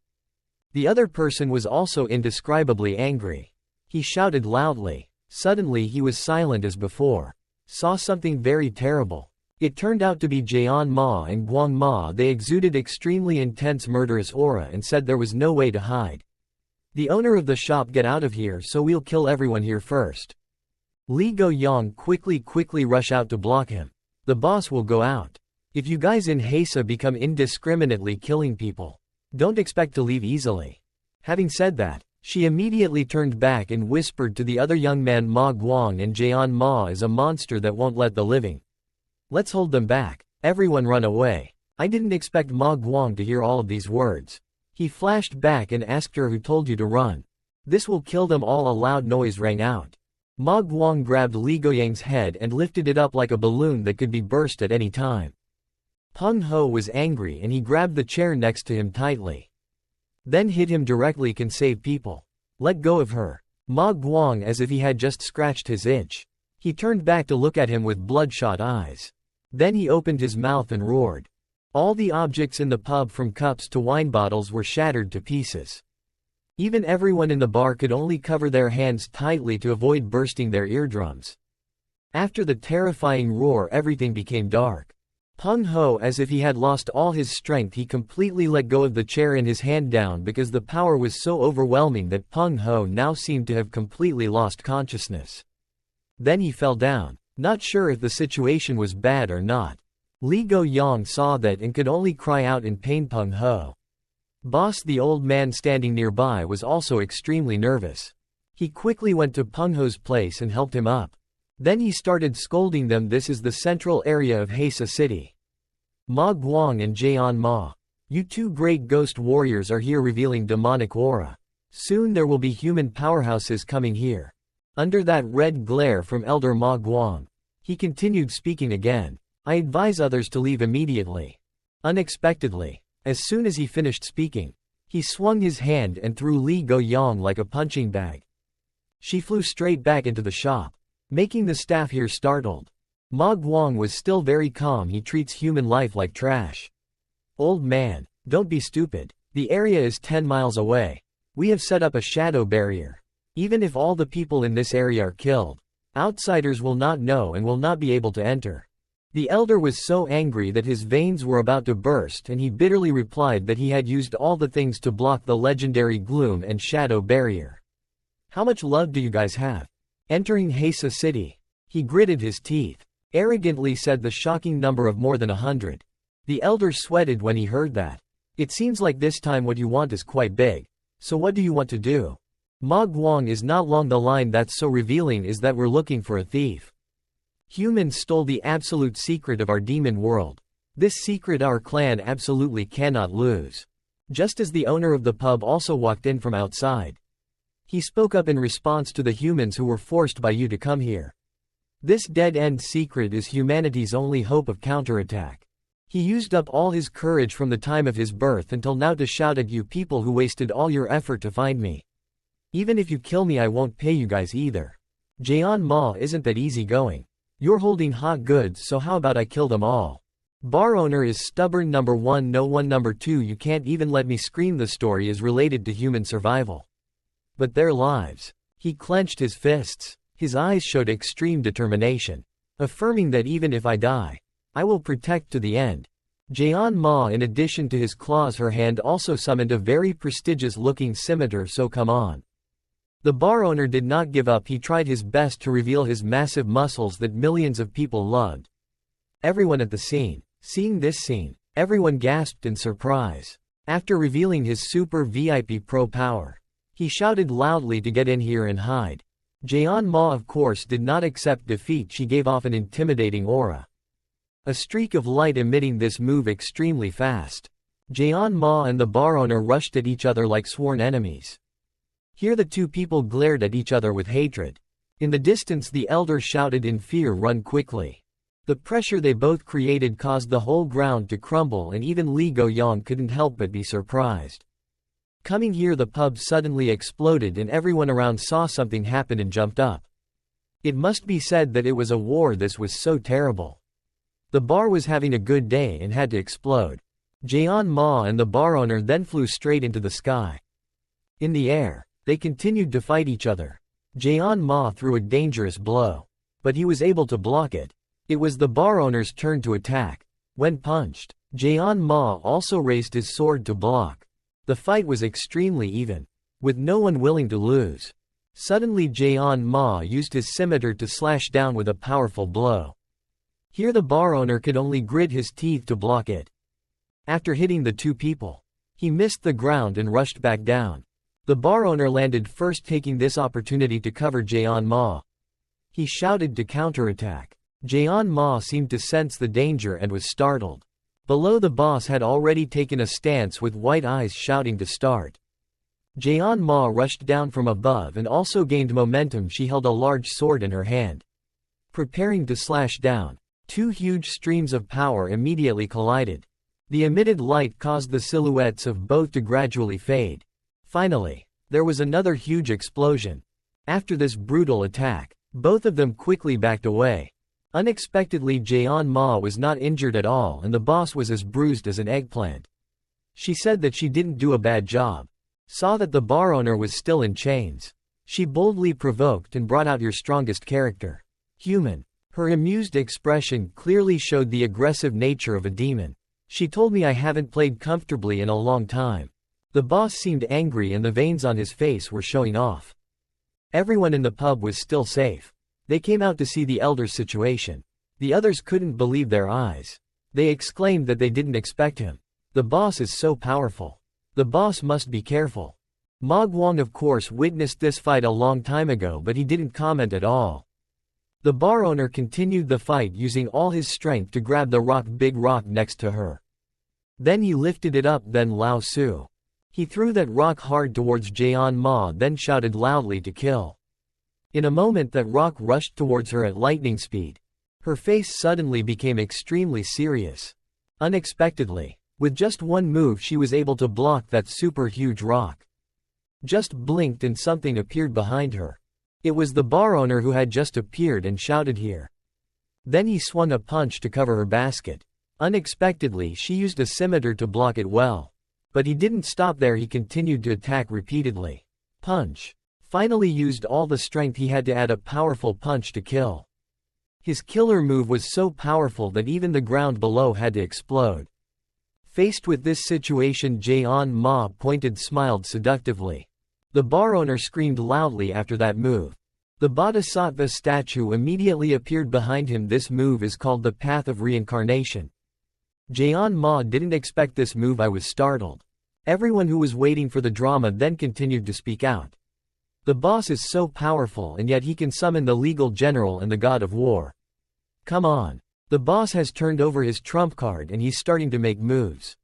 The other person was also indescribably angry. He shouted loudly. Suddenly he was silent as before. Saw something very terrible. It turned out to be Jian Ma and Guang Ma. They exuded extremely intense murderous aura and said there was no way to hide. The owner of the shop, get out of here, so we'll kill everyone here first. Li Go Yang quickly rush out to block him. The boss will go out. If you guys in Hasa become indiscriminately killing people, don't expect to leave easily. Having said that, she immediately turned back and whispered to the other young man, Ma Guang and Jian Ma is a monster that won't let the living. Let's hold them back. Everyone run away. I didn't expect Ma Guang to hear all of these words. He flashed back and asked her, who told you to run? This will kill them all. A loud noise rang out. Ma Guang grabbed Li Goyang's head and lifted it up like a balloon that could be burst at any time. Peng Ho was angry and he grabbed the chair next to him tightly. Then hit him directly. Can save people. Let go of her. Ma Guang, as if he had just scratched his itch. He turned back to look at him with bloodshot eyes. Then he opened his mouth and roared. All the objects in the pub, from cups to wine bottles, were shattered to pieces. Even everyone in the bar could only cover their hands tightly to avoid bursting their eardrums. After the terrifying roar, everything became dark. Peng Ho, as if he had lost all his strength, he completely let go of the chair in his hand down because the power was so overwhelming that Peng Ho now seemed to have completely lost consciousness. Then he fell down, not sure if the situation was bad or not. Li Go-yang saw that and could only cry out in pain. Peng Ho. Boss, the old man standing nearby, was also extremely nervous. He quickly went to Peng Ho's place and helped him up. Then he started scolding them. This is the central area of Heisa City. Ma Guang and Jian Ma. You two great ghost warriors are here revealing demonic aura. Soon there will be human powerhouses coming here. Under that red glare from Elder Ma Guang, he continued speaking again. I advise others to leave immediately. Unexpectedly, as soon as he finished speaking, he swung his hand and threw Li Go-yang like a punching bag. She flew straight back into the shop, making the staff here startled. Ma Guang was still very calm. He treats human life like trash. Old man, don't be stupid. The area is 10 miles away. We have set up a shadow barrier. Even if all the people in this area are killed, outsiders will not know and will not be able to enter. The elder was so angry that his veins were about to burst, and he bitterly replied that he had used all the things to block the legendary gloom and shadow barrier. How much love do you guys have? Entering Heisa City, he gritted his teeth. Arrogantly said the shocking number of more than 100. The elder sweated when he heard that. It seems like this time what you want is quite big. So what do you want to do? Ma Guang is not long. The line that's so revealing is that we're looking for a thief. Humans stole the absolute secret of our demon world. This secret our clan absolutely cannot lose. Just as the owner of the pub also walked in from outside. He spoke up in response to the humans who were forced by you to come here. This dead-end secret is humanity's only hope of counterattack. He used up all his courage from the time of his birth until now to shout at you people who wasted all your effort to find me. Even if you kill me, I won't pay you guys either. Jian Ma isn't that easygoing. You're holding hot goods, so how about I kill them all? Bar owner is stubborn. Number 1, no one. Number 2, you can't even let me scream. The story is related to human survival. But their lives. He clenched his fists. His eyes showed extreme determination, affirming that even if I die, I will protect to the end. Jian Ma, in addition to his claws, her hand also summoned a very prestigious-looking scimitar. So come on. The bar owner did not give up. He tried his best to reveal his massive muscles that millions of people loved. Everyone at the scene, seeing this scene, everyone gasped in surprise. After revealing his super VIP pro power, he shouted loudly to get in here and hide. Jian Ma, of course, did not accept defeat. She gave off an intimidating aura. A streak of light emitting this move extremely fast. Jian Ma and the bar owner rushed at each other like sworn enemies. Here the two people glared at each other with hatred. In the distance the elder shouted in fear, run quickly. The pressure they both created caused the whole ground to crumble, and even Li Go-yang couldn't help but be surprised. Coming here, the pub suddenly exploded and everyone around saw something happen and jumped up. It must be said that it was a war. This was so terrible. The bar was having a good day and had to explode. Jian Ma and the bar owner then flew straight into the sky. In the air, they continued to fight each other. Jian Ma threw a dangerous blow, but he was able to block it. It was the bar owner's turn to attack. When punched, Jian Ma also raised his sword to block. The fight was extremely even, with no one willing to lose. Suddenly Jian Ma used his scimitar to slash down with a powerful blow. Here the bar owner could only grit his teeth to block it. After hitting the two people, he missed the ground and rushed back down. The bar owner landed first, taking this opportunity to cover Jian Ma. He shouted to counterattack. Jian Ma seemed to sense the danger and was startled. Below, the boss had already taken a stance with white eyes, shouting to start. Jian Ma rushed down from above and also gained momentum. She held a large sword in her hand, preparing to slash down. Two huge streams of power immediately collided. The emitted light caused the silhouettes of both to gradually fade. Finally, there was another huge explosion. After this brutal attack, both of them quickly backed away. Unexpectedly, Jian Ma was not injured at all, and the boss was as bruised as an eggplant. She said that she didn't do a bad job. Saw that the bar owner was still in chains. She boldly provoked and brought out your strongest character. Human. Her amused expression clearly showed the aggressive nature of a demon. She told me I haven't played comfortably in a long time. The boss seemed angry and the veins on his face were showing off. Everyone in the pub was still safe. They came out to see the elder's situation. The others couldn't believe their eyes. They exclaimed that they didn't expect him. The boss is so powerful. The boss must be careful. Ma Guang of course witnessed this fight a long time ago, but he didn't comment at all. The bar owner continued the fight using all his strength to grab the big rock next to her. Then he lifted it up, then Lao Su. He threw that rock hard towards Jian Ma, then shouted loudly to kill. In a moment that rock rushed towards her at lightning speed. Her face suddenly became extremely serious. Unexpectedly, with just one move she was able to block that super huge rock. Just blinked and something appeared behind her. It was the bar owner who had just appeared and shouted here. Then he swung a punch to cover her basket. Unexpectedly she used a scimitar to block it well. But he didn't stop there, he continued to attack repeatedly. Punch. Finally used all the strength he had to add a powerful punch to kill. His killer move was so powerful that even the ground below had to explode. Faced with this situation, Jian Ma smiled seductively. The bar owner screamed loudly after that move. The Bodhisattva statue immediately appeared behind him. This move is called the Path of Reincarnation. Jian Ma didn't expect this move. I was startled. Everyone who was waiting for the drama then continued to speak out. The boss is so powerful and yet he can summon the legal general and the god of war. Come on. The boss has turned over his trump card and he's starting to make moves.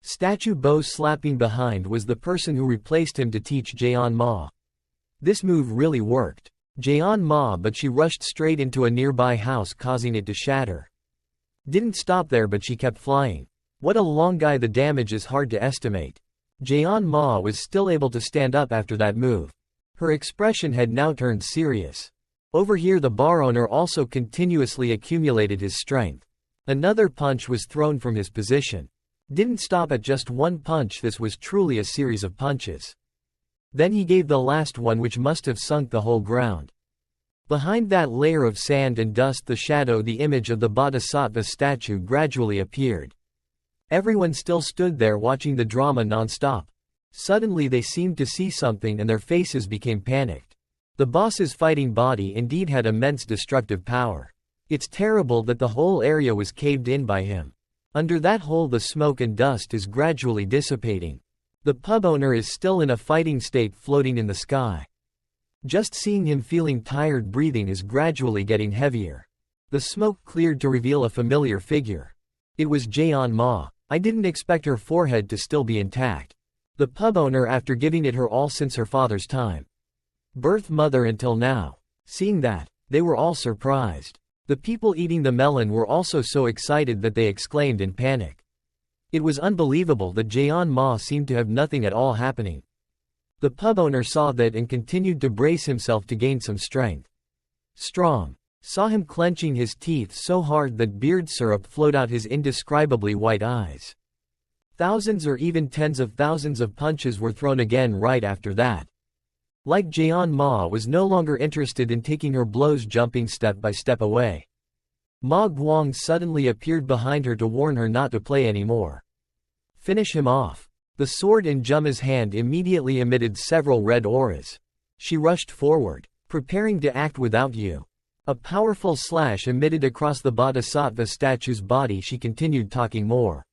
Statue Bo slapping behind was the person who replaced him to teach Jian Ma. This move really worked. Jian Ma, but she rushed straight into a nearby house, causing it to shatter. Didn't stop there, but she kept flying. What a long guy, the damage is hard to estimate. Jian Ma was still able to stand up after that move. Her expression had now turned serious. Over here the bar owner also continuously accumulated his strength. Another punch was thrown from his position. Didn't stop at just one punch, this was truly a series of punches. Then he gave the last one, which must have sunk the whole ground. Behind that layer of sand and dust, the shadow, the image of the Bodhisattva statue gradually appeared. Everyone still stood there watching the drama non-stop. Suddenly they seemed to see something and their faces became panicked. The boss's fighting body indeed had immense destructive power. It's terrible that the whole area was caved in by him. Under that hole the smoke and dust is gradually dissipating. The pub owner is still in a fighting state, floating in the sky. Just seeing him feeling tired, breathing is gradually getting heavier. The smoke cleared to reveal a familiar figure. It was Jian Ma. I didn't expect her forehead to still be intact. The pub owner, after giving it her all since her father's time. Birth mother until now. Seeing that, they were all surprised. The people eating the melon were also so excited that they exclaimed in panic. It was unbelievable that Jian Ma seemed to have nothing at all happening. The pub owner saw that and continued to brace himself to gain some strength. Strong. Saw him clenching his teeth so hard that beard syrup flowed out his indescribably white eyes. Thousands or even tens of thousands of punches were thrown again right after that. Like Jian Ma was no longer interested in taking her blows, jumping step by step away. Ma Guang suddenly appeared behind her to warn her not to play anymore. Finish him off. The sword in Jumma's hand immediately emitted several red auras. She rushed forward, preparing to act without you. A powerful slash emitted across the Bodhisattva statue's body. She continued talking more.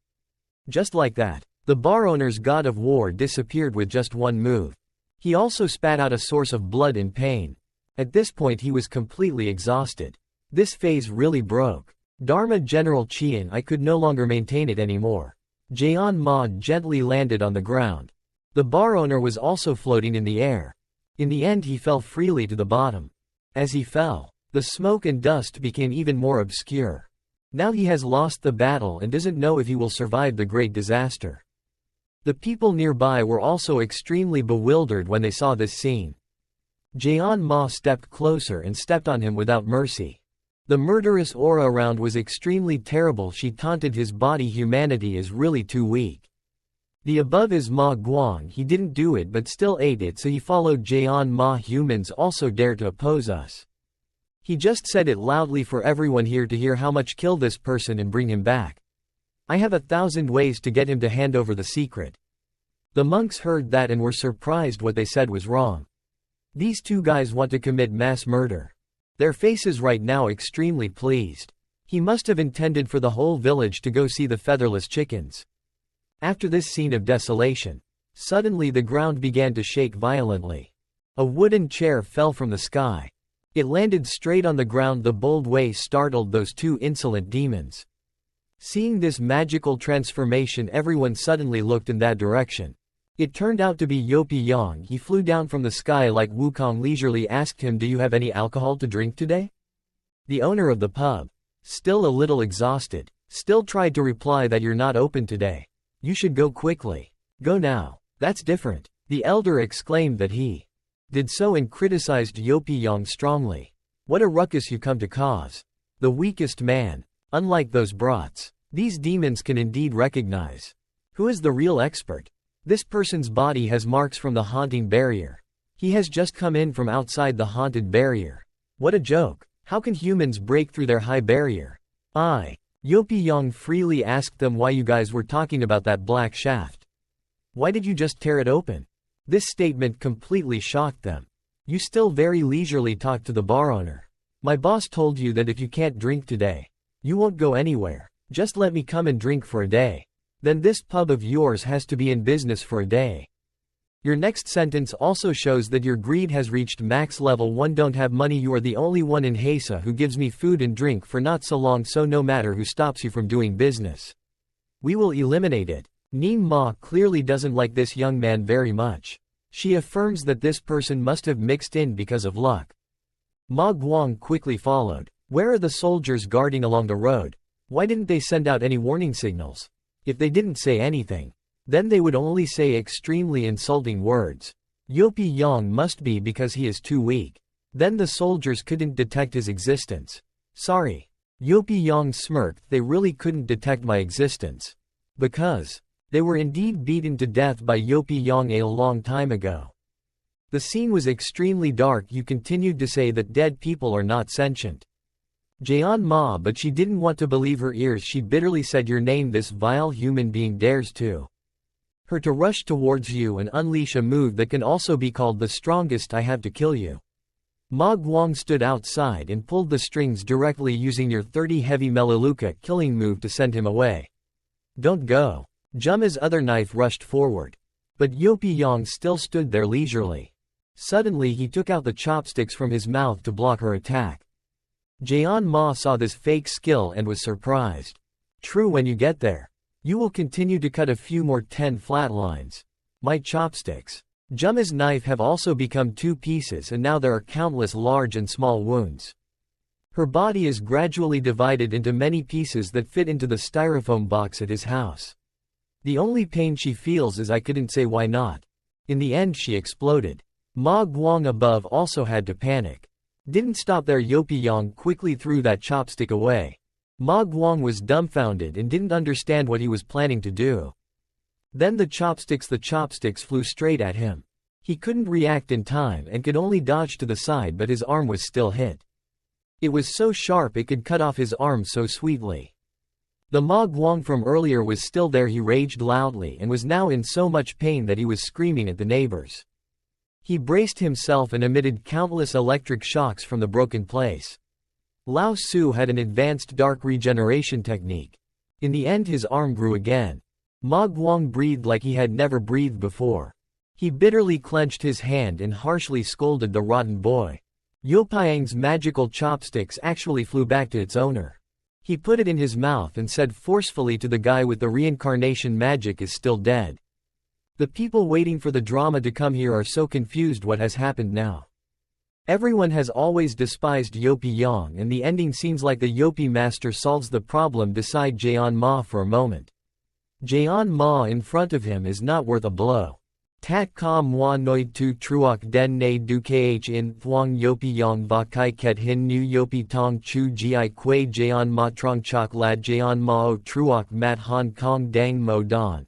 Just like that, the bar owner's god of war disappeared with just one move. He also spat out a source of blood in pain. At this point he was completely exhausted. This phase really broke. Dharma General Qian, I could no longer maintain it anymore. Jian Ma gently landed on the ground. The bar owner was also floating in the air. In the end he fell freely to the bottom. As he fell, the smoke and dust became even more obscure. Now he has lost the battle and doesn't know if he will survive the great disaster. The people nearby were also extremely bewildered when they saw this scene. Jian Ma stepped closer and stepped on him without mercy. The murderous aura around was extremely terrible. She taunted his body. Humanity is really too weak. The above is Ma Guang. He didn't do it but still ate it, so he followed Jian Ma. Humans also dare to oppose us. He just said it loudly for everyone here to hear how much. Kill this person and bring him back. I have 1,000 ways to get him to hand over the secret. The monks heard that and were surprised. What they said was wrong. These two guys want to commit mass murder. Their faces right now extremely pleased. He must have intended for the whole village to go see the featherless chickens. After this scene of desolation, suddenly the ground began to shake violently. A wooden chair fell from the sky. It landed straight on the ground. The bold way startled those two insolent demons. Seeing this magical transformation, everyone suddenly looked in that direction. It turned out to be Yopi Yang. He flew down from the sky like Wukong leisurely asked him, "Do you have any alcohol to drink today?" The owner of the pub, still a little exhausted, still tried to reply that you're not open today. You should go quickly. Go now. That's different. The elder exclaimed that he did so and criticized Yopi Yang strongly. What a ruckus you come to cause. The weakest man. Unlike those brats, these demons can indeed recognize who is the real expert. This person's body has marks from the haunting barrier. He has just come in from outside the haunted barrier. What a joke. How can humans break through their high barrier? Yopi Yang freely asked them why you guys were talking about that black shaft. Why did you just tear it open? This statement completely shocked them. You still very leisurely talk to the bar owner. My boss told you that if you can't drink today, you won't go anywhere. Just let me come and drink for a day. Then this pub of yours has to be in business for a day. Your next sentence also shows that your greed has reached max level 1. Don't have money. You are the only one in Hesa who gives me food and drink for not so long, so no matter who stops you from doing business, we will eliminate it. Nim Ma clearly doesn't like this young man very much. She affirms that this person must have mixed in because of luck. Ma Guang quickly followed. Where are the soldiers guarding along the road? Why didn't they send out any warning signals? If they didn't say anything, then they would only say extremely insulting words. Yopi Yang must be because he is too weak. Then the soldiers couldn't detect his existence. Sorry. Yopi Yang smirked. They really couldn't detect my existence. Because they were indeed beaten to death by Yopi Yang a long time ago. The scene was extremely dark. You continued to say that dead people are not sentient. Jian Ma, but she didn't want to believe her ears. She bitterly said, your name. This vile human being dares to her to rush towards you and unleash a move that can also be called the strongest. I have to kill you. Ma Guang stood outside and pulled the strings directly using your 30 heavy Melaleuca killing move to send him away. Don't go. Juma's other knife rushed forward. But Yopi Yang still stood there leisurely. Suddenly he took out the chopsticks from his mouth to block her attack. Jian Ma saw this fake skill and was surprised. True, when you get there, you will continue to cut a few more 10 flat lines. My chopsticks. Juma's knife have also become 2 pieces and now there are countless large and small wounds. Her body is gradually divided into many pieces that fit into the styrofoam box at his house. The only pain she feels is I couldn't say why not. In the end she exploded. Ma Guang above also had to panic. Didn't stop there. Yopi Yang quickly threw that chopstick away. Ma Guang was dumbfounded and didn't understand what he was planning to do. Then the chopsticks flew straight at him. He couldn't react in time and could only dodge to the side, but his arm was still hit. It was so sharp it could cut off his arm so sweetly. The Ma Guang from earlier was still there. He raged loudly and was now in so much pain that he was screaming at the neighbors. He braced himself and emitted countless electric shocks from the broken place. Lao Su had an advanced dark regeneration technique. In the end his arm grew again. Ma Guang breathed like he had never breathed before. He bitterly clenched his hand and harshly scolded the rotten boy. Yopiang's magical chopsticks actually flew back to its owner. He put it in his mouth and said forcefully to the guy with the reincarnation magic is still dead. The people waiting for the drama to come here are so confused. What has happened now? Everyone has always despised Yopi Yang and the ending seems like the Yopi master solves the problem beside Jian Ma for a moment. Jian Ma in front of him is not worth a blow. Tat ka moi noi tu truok den ne du kh in thuong Yopi Yang ba kai ket hin nu Yopi tong chu gi quay Jian Ma trong chok lad Jian Ma o truok mat Hong Kong dang mo don.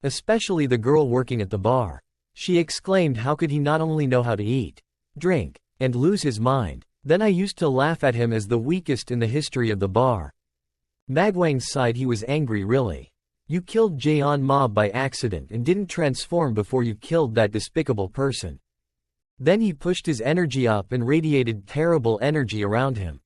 Especially the girl working at the bar. She exclaimed, how could he not only know how to eat, drink, and lose his mind, Then I used to laugh at him as the weakest in the history of the bar. Magwang sighed. He was angry. Really? You killed Jaeon Ma by accident and didn't transform before you killed that despicable person. Then he pushed his energy up and radiated terrible energy around him.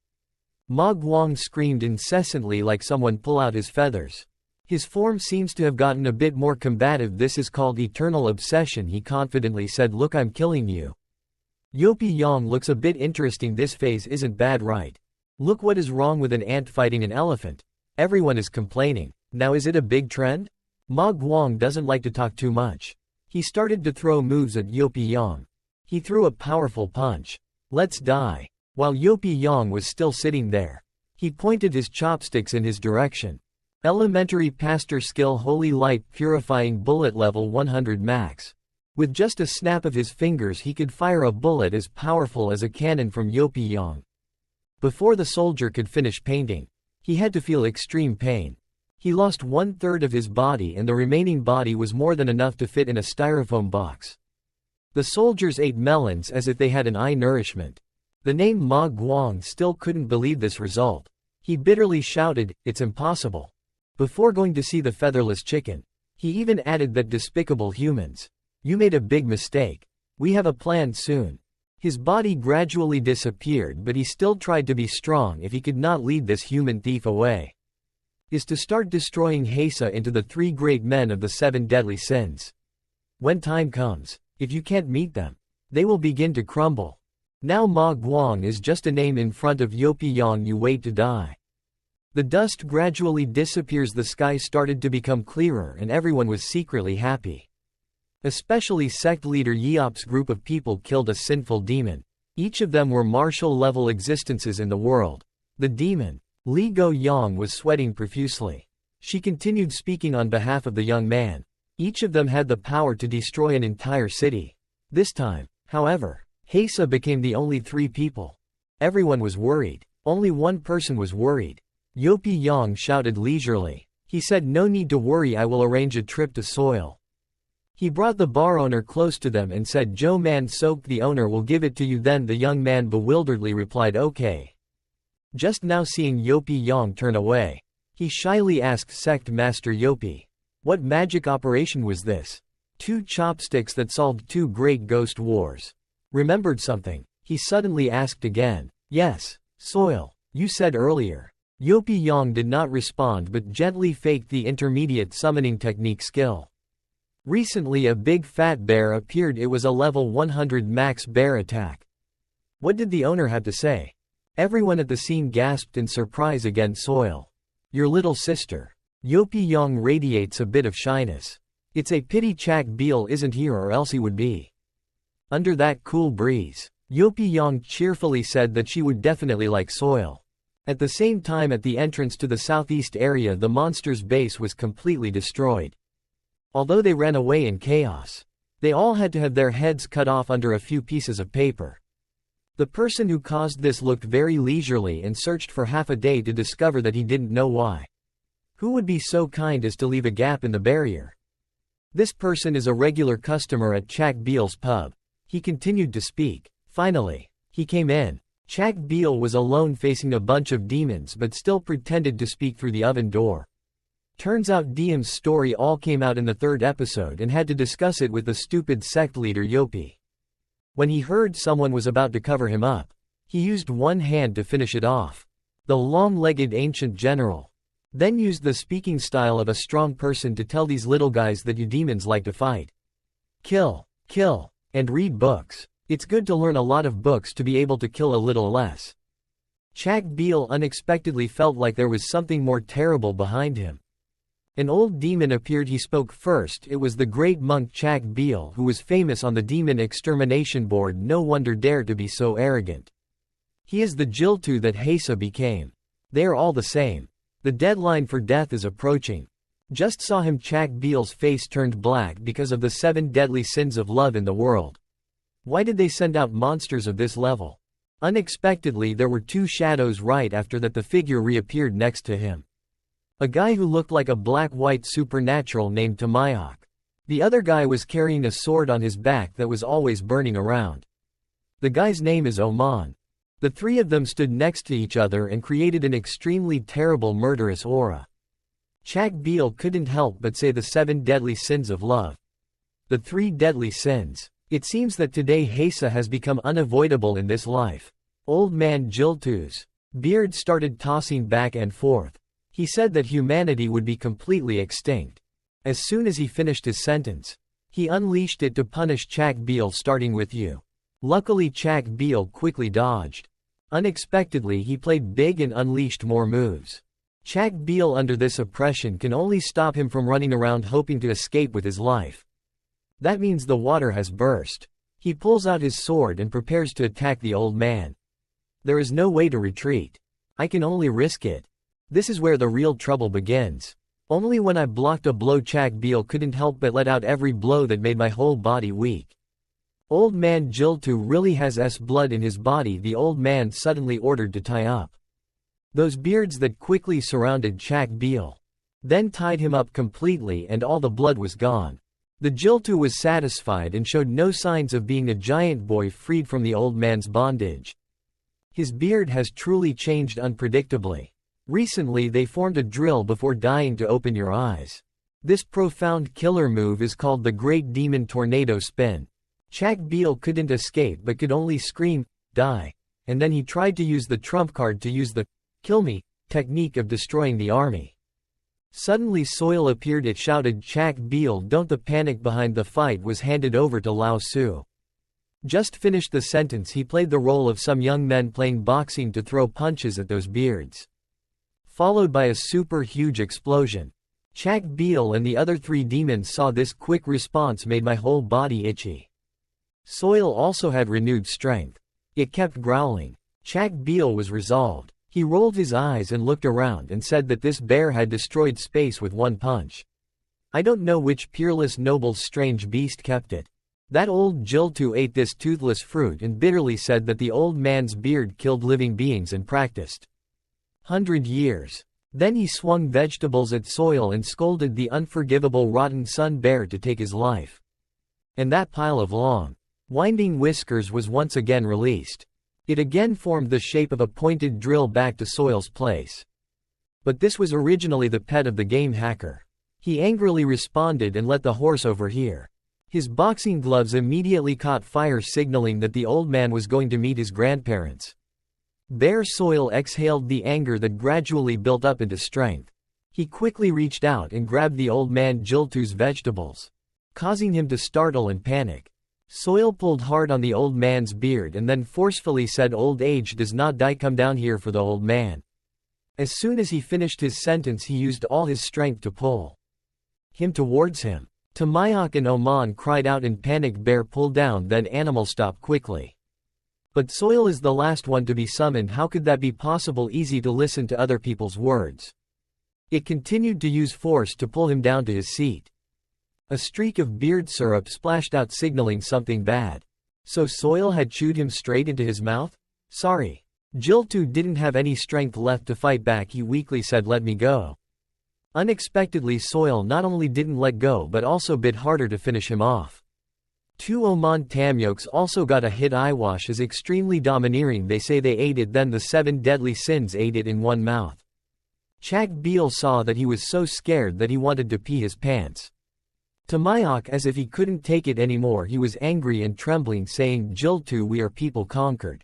Ma Guang screamed incessantly like someone pull out his feathers. His form seems to have gotten a bit more combative. This is called eternal obsession, he confidently said. Look, I'm killing you. Yopi Yang looks a bit interesting. This phase isn't bad, right? Look, what is wrong with an ant fighting an elephant? Everyone is complaining. Now is it a big trend? Ma Guang doesn't like to talk too much. He started to throw moves at Yopi Yang. He threw a powerful punch. Let's die. While Yopi Yang was still sitting there, he pointed his chopsticks in his direction. Elementary Pastor skill, Holy Light Purifying Bullet level 100 max. With just a snap of his fingers he could fire a bullet as powerful as a cannon from Yopi Yang. Before the soldier could finish painting, he had to feel extreme pain. He lost 1/3 of his body and the remaining body was more than enough to fit in a styrofoam box. The soldiers ate melons as if they had an eye nourishment. The name Ma Guang still couldn't believe this result. He bitterly shouted, "It's impossible." Before going to see the featherless chicken, he even added that despicable humans. You made a big mistake. We have a plan soon. His body gradually disappeared, but he still tried to be strong. If he could not lead this human thief away, is to start destroying Hesa into the 3 great men of the 7 deadly sins. When time comes, if you can't meet them, they will begin to crumble. Now Ma Guang is just a name in front of Yopi Yang. You wait to die. The dust gradually disappears. The sky started to become clearer and everyone was secretly happy. Especially sect leader Yeop's group of people killed a sinful demon. Each of them were martial-level existences in the world. The demon, Li Go Yang, was sweating profusely. She continued speaking on behalf of the young man. Each of them had the power to destroy an entire city. This time, however, Hesa became the only 3 people. Everyone was worried. Only one person was worried. Yopi Yang shouted leisurely. He said, "No need to worry, I will arrange a trip to Soil." He brought the bar owner close to them and said, "Joe man soaked, the owner will give it to you." Then the young man bewilderedly replied, "Okay." Just now seeing Yopi Yang turn away, he shyly asked Sect Master Yopi, "What magic operation was this?" 2 chopsticks that solved 2 great ghost wars. Remembered something, he suddenly asked again. "Yes, Soil, you said earlier." Yopi Yang did not respond but gently faked the intermediate summoning technique skill. Recently a big fat bear appeared. It was a level 100 max bear attack. What did the owner have to say? Everyone at the scene gasped in surprise. Again, Soil. Your little sister. Yopi Yang radiates a bit of shyness. It's a pity Chak Beal isn't here, or else he would be under that cool breeze. Yopi Yang cheerfully said that she would definitely like Soil. At the same time, at the entrance to the southeast area, the monster's base was completely destroyed. Although they ran away in chaos, they all had to have their heads cut off under a few pieces of paper. The person who caused this looked very leisurely and searched for half a day to discover that he didn't know why. Who would be so kind as to leave a gap in the barrier? This person is a regular customer at Chak Beal's pub. He continued to speak. Finally, he came in. Chak Beal was alone facing a bunch of demons but still pretended to speak through the oven door. Turns out Diem's story all came out in the 3rd episode and had to discuss it with the stupid sect leader Yopi. When he heard someone was about to cover him up, he used one hand to finish it off. The long-legged ancient general then used the speaking style of a strong person to tell these little guys that you demons like to fight, kill, and read books. It's good to learn a lot of books to be able to kill a little less. Chak Beal unexpectedly felt like there was something more terrible behind him. An old demon appeared. He spoke first. It was the great monk Chak Beal, who was famous on the demon extermination board. No wonder dare to be so arrogant. He is the Jiltu that Hesa became. They are all the same. The deadline for death is approaching. Just saw him. Chak Beal's face turned black because of the 7 deadly sins of love in the world. Why did they send out monsters of this level? Unexpectedly there were 2 shadows right after that. The figure reappeared next to him. A guy who looked like a black-white supernatural named Tamayok. The other guy was carrying a sword on his back that was always burning around. The guy's name is Oman. The three of them stood next to each other and created an extremely terrible murderous aura. Chagbeil couldn't help but say the 7 deadly sins of love. The 3 deadly sins. It seems that today Hesa has become unavoidable in this life. Old man Jiltu's beard started tossing back and forth. He said that humanity would be completely extinct. As soon as he finished his sentence, he unleashed it to punish Chagbeil, starting with you. Luckily Chagbeil quickly dodged. Unexpectedly he played big and unleashed more moves. Chagbeil under this oppression can only stop him from running around hoping to escape with his life. That means the water has burst. He pulls out his sword and prepares to attack the old man. There is no way to retreat. I can only risk it. This is where the real trouble begins. Only when I blocked a blow Chagbeil couldn't help but let out every blow that made my whole body weak. Old man Jiltu really has blood in his body. The old man suddenly ordered to tie up those beards that quickly surrounded Chagbeil. Then tied him up completely and all the blood was gone. The Jiltu was satisfied and showed no signs of being a giant boy freed from the old man's bondage. His beard has truly changed unpredictably. Recently they formed a drill before dying to open your eyes. This profound killer move is called the Great Demon Tornado Spin. Chagbeil couldn't escape but could only scream, die, and then he tried to use the trump card to use the kill me technique of destroying the army. Suddenly Soil appeared. It shouted, Chagbeil, don't. The panic behind the fight was handed over to Lao Su. Just finished the sentence. He played the role of some young men playing boxing to throw punches at those beards. Followed by a super huge explosion. Chagbeil and the other 3 demons saw this quick response made my whole body itchy. Soil also had renewed strength. It kept growling. Chagbeil was resolved. He rolled his eyes and looked around and said that this bear had destroyed space with one punch. I don't know which peerless noble's strange beast kept it. That old Jiltu ate this toothless fruit and bitterly said that the old man's beard killed living beings and practiced 100 years. Then he swung vegetables at Soil and scolded the unforgivable rotten sun bear to take his life. And that pile of long, winding whiskers was once again released. It again formed the shape of a pointed drill back to Soil's place. But this was originally the pet of the game hacker. He angrily responded and let the horse overhear. His boxing gloves immediately caught fire, signaling that the old man was going to meet his grandparents. Bear Soil exhaled the anger that gradually built up into strength. He quickly reached out and grabbed the old man Jiltu's vegetables, causing him to startle and panic. Soil pulled hard on the old man's beard and then forcefully said, old age does not die, come down here for the old man. As soon as he finished his sentence he used all his strength to pull him towards him. Tamayak and Oman cried out in panic. Bear, pull down. Then animal, stop quickly. But Soil is the last one to be summoned. How could that be possible? Easy to listen to other people's words. It continued to use force to pull him down to his seat. A streak of beard syrup splashed out, signaling something bad. So Soil had chewed him straight into his mouth? Sorry. Jiltu didn't have any strength left to fight back. He weakly said, let me go. Unexpectedly Soil not only didn't let go but also bit harder to finish him off. 2 Oman Tamyoks also got a hit. Eyewash is extremely domineering. They say they ate it, then the 7 deadly sins ate it in one mouth. Chagbeil saw that he was so scared that he wanted to pee his pants. Tamayak, as if he couldn't take it anymore, he was angry and trembling, saying, Jiltu, we are people conquered.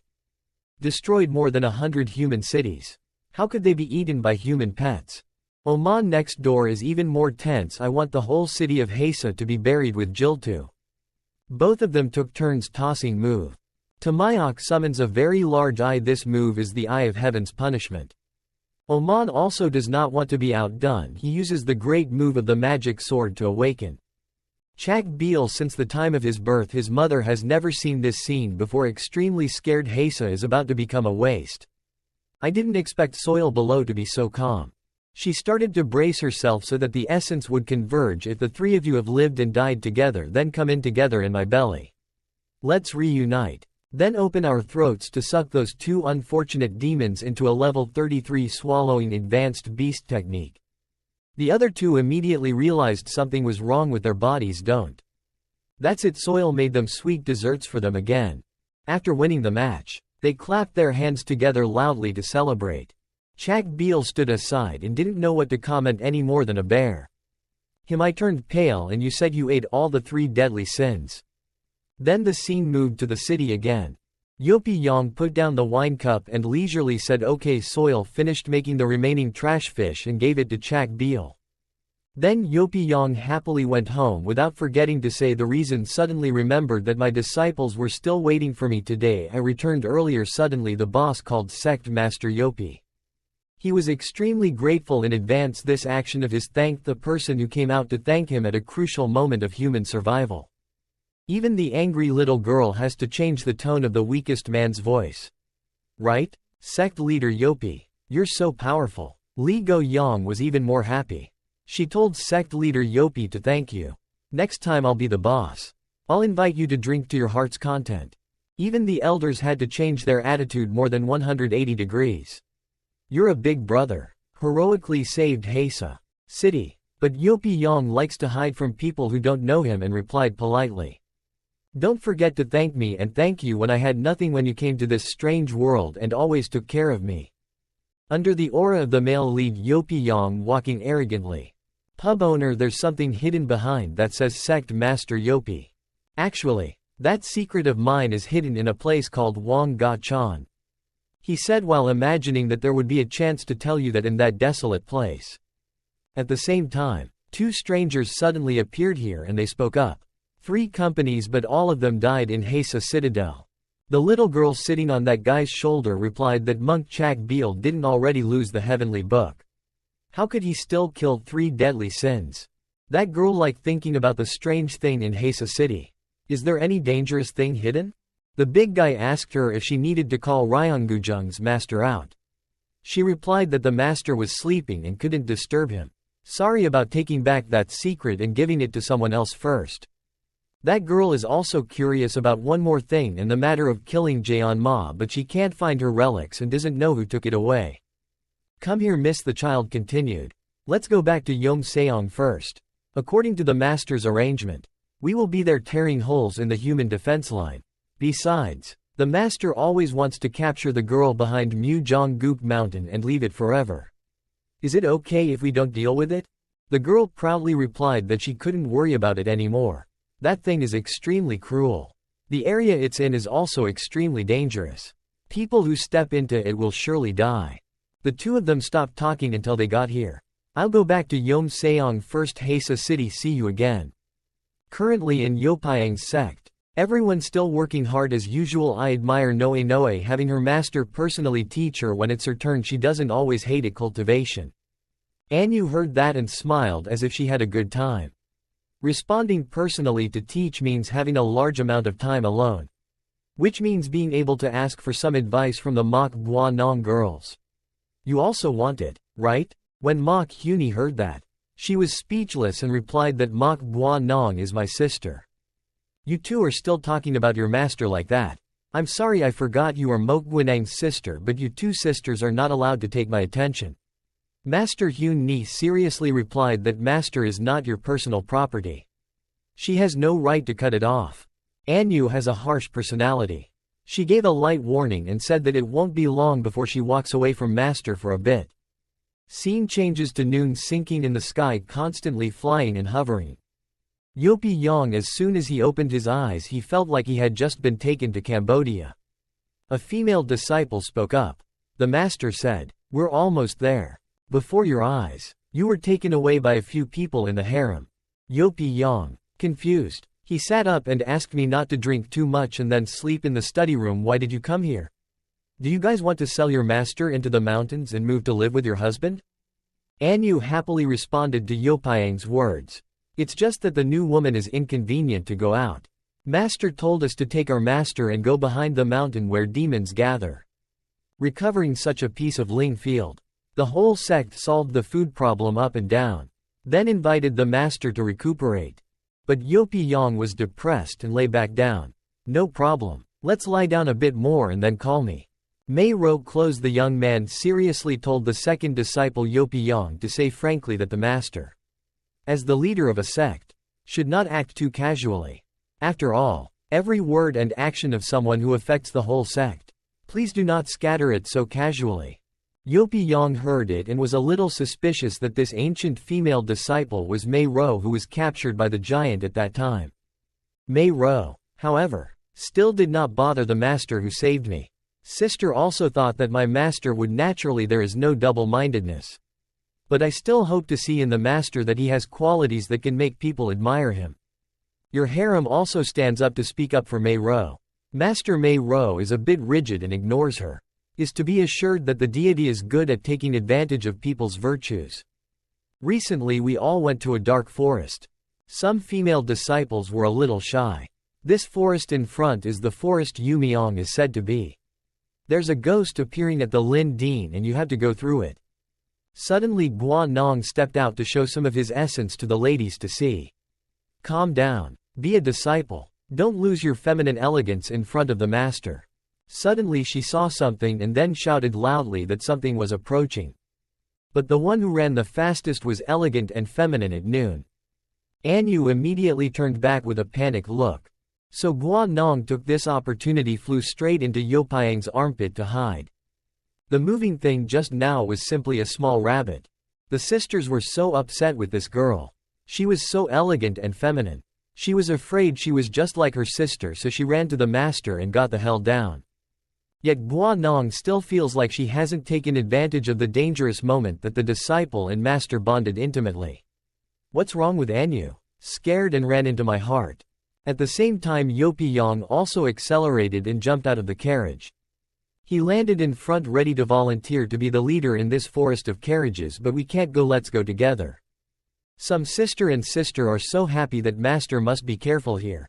Destroyed more than 100 human cities. How could they be eaten by human pets? Oman next door is even more tense. I want the whole city of Hesa to be buried with Jiltu. Both of them took turns tossing move. Tamayak summons a very large eye. This move is the Eye of Heaven's punishment. Oman also does not want to be outdone. He uses the great move of the magic sword to awaken Chagbeil. Since the time of his birth his mother has never seen this scene before. Extremely scared, Hesa is about to become a waste. I didn't expect Soil below to be so calm. She started to brace herself so that the essence would converge. If the 3 of you have lived and died together, then come in together in my belly. Let's reunite. Then open our throats to suck those 2 unfortunate demons into a level 33 swallowing advanced beast technique. The other 2 immediately realized something was wrong with their bodies. Don't. That's it. Soil made them sweet desserts for them again. After winning the match, They clapped their hands together loudly to celebrate. Chak Beel stood aside and didn't know what to comment any more than a bear. I turned pale and you said you ate all the 3 deadly sins. Then the scene moved to the city again. Yopi Yang put down the wine cup and leisurely said okay. Soil finished making the remaining trash fish and gave it to Chak Beel. Then Yopi Yang happily went home without forgetting to say the reason. Suddenly remembered that my disciples were still waiting for me today. I returned earlier. Suddenly the boss called Sect Master Yopi. He was extremely grateful in advance. This action of his thanked the person who came out to thank him at a crucial moment of human survival. Even the angry little girl has to change the tone of the weakest man's voice. Right? Sect leader Yopi, you're so powerful. Li Go Yang was even more happy. She told sect leader Yopi to thank you. Next time I'll be the boss. I'll invite you to drink to your heart's content. Even the elders had to change their attitude more than 180 degrees. You're a big brother. Heroically saved Hasa City. But Yopi Yang likes to hide from people who don't know him and replied politely. Don't forget to thank me and thank you when I had nothing when you came to this strange world and always took care of me. Under the aura of the male lead Yopi Yang walking arrogantly. Pub owner, there's something hidden behind that says Sect Master Yopi. Actually, that secret of mine is hidden in a place called Wang Ga Chan. He said while imagining that there would be a chance to tell you that in that desolate place. At the same time, 2 strangers suddenly appeared here and they spoke up. 3 companies but all of them died in Hasa Citadel. The little girl sitting on that guy's shoulder replied that Monk Chak Beel didn't already lose the heavenly book. How could he still kill 3 deadly sins? That girl liked thinking about the strange thing in Hasa City. Is there any dangerous thing hidden? The big guy asked her if she needed to call Ryongujung's master out. She replied that the master was sleeping and couldn't disturb him. Sorry about taking back that secret and giving it to someone else first. That girl is also curious about one more thing in the matter of killing Jaeon Ma, but she can't find her relics and doesn't know who took it away. Come here, miss, the child continued. Let's go back to Yom Seong first. According to the master's arrangement, we will be there tearing holes in the human defense line. Besides, the master always wants to capture the girl behind Mujonggook Mountain and leave it forever. Is it okay if we don't deal with it? The girl proudly replied that she couldn't worry about it anymore. That thing is extremely cruel. The area it's in is also extremely dangerous. People who step into it will surely die. The 2 of them stopped talking until they got here. I'll go back to Yom Seong first. Hasa City, see you again. Currently in Yopyang's sect. Everyone still working hard as usual. I admire Noe having her master personally teach her when it's her turn. She doesn't always hate it. Cultivation. Anu heard that and smiled as if she had a good time. Responding personally to teach means having a large amount of time alone. Which means being able to ask for some advice from the Mok Bua Nong girls. You also want it, right? When Mok Huni heard that, she was speechless and replied that Mok Bua Nong is my sister. You 2 are still talking about your master like that. I'm sorry, I forgot you are Mok Guinang's sister, but you 2 sisters are not allowed to take my attention. Master Hyun Ni seriously replied that master is not your personal property. She has no right to cut it off. Anu has a harsh personality. She gave a light warning and said that it won't be long before she walks away from master for a bit. Scene changes to noon, sinking in the sky, constantly flying and hovering. Yopi Yang, as soon as he opened his eyes, he felt like he had just been taken to Cambodia. A female disciple spoke up. The master said, "We're almost there. Before your eyes, you were taken away by a few people in the harem." Yopi Yang, confused, he sat up and asked me not to drink too much and then sleep in the study room. Why did you come here? Do you guys want to sell your master into the mountains and move to live with your husband? Anu happily responded to Yopyang's words. It's just that the new woman is inconvenient to go out. Master told us to take our master and go behind the mountain where demons gather. Recovering such a piece of Ling field. The whole sect solved the food problem up and down. Then invited the master to recuperate. But Yopi Yang was depressed and lay back down. No problem. Let's lie down a bit more and then call me. Mei Ro closed. The young man seriously told the second disciple Yopi Yang to say frankly that the master, as the leader of a sect, should not act too casually. After all, every word and action of someone who affects the whole sect Please do not scatter it so casually. Yopi-Yang heard it and was a little suspicious that this ancient female disciple was Mei Ro, who was captured by the giant at that time. Mei Ro, however, still did not bother the master who saved me. Sister also thought that my master would naturally. There is no double-mindedness. But I still hope to see in the master that he has qualities that can make people admire him. Your harem also stands up to speak up for Mei Ro. Master Mei Ro is a bit rigid and ignores her. Is to be assured that the deity is good at taking advantage of people's virtues. Recently we all went to a dark forest. Some female disciples were a little shy. This forest in front is the forest Yumiang is said to be. There's a ghost appearing at the Lin Dean and you have to go through it. Suddenly Guan Nong stepped out to show some of his essence to the ladies to see. Calm down. Be a disciple. Don't lose your feminine elegance in front of the master. Suddenly she saw something and then shouted loudly that something was approaching. But the one who ran the fastest was elegant and feminine at noon. Anyu immediately turned back with a panicked look. So Guan Nong took this opportunity, flew straight into Yopi-Yang's armpit to hide. The moving thing just now was simply a small rabbit. The sisters were so upset with this girl. She was so elegant and feminine. She was afraid she was just like her sister, so she ran to the master and got the hell down. Yet Guan Nong still feels like she hasn't taken advantage of the dangerous moment that the disciple and master bonded intimately. What's wrong with Anyu? Scared and ran into my heart. At the same time Yopi-Yang also accelerated and jumped out of the carriage. He landed in front ready to volunteer to be the leader in this forest of carriages, but we can't go, let's go together. Some sister and sister are so happy that master must be careful here.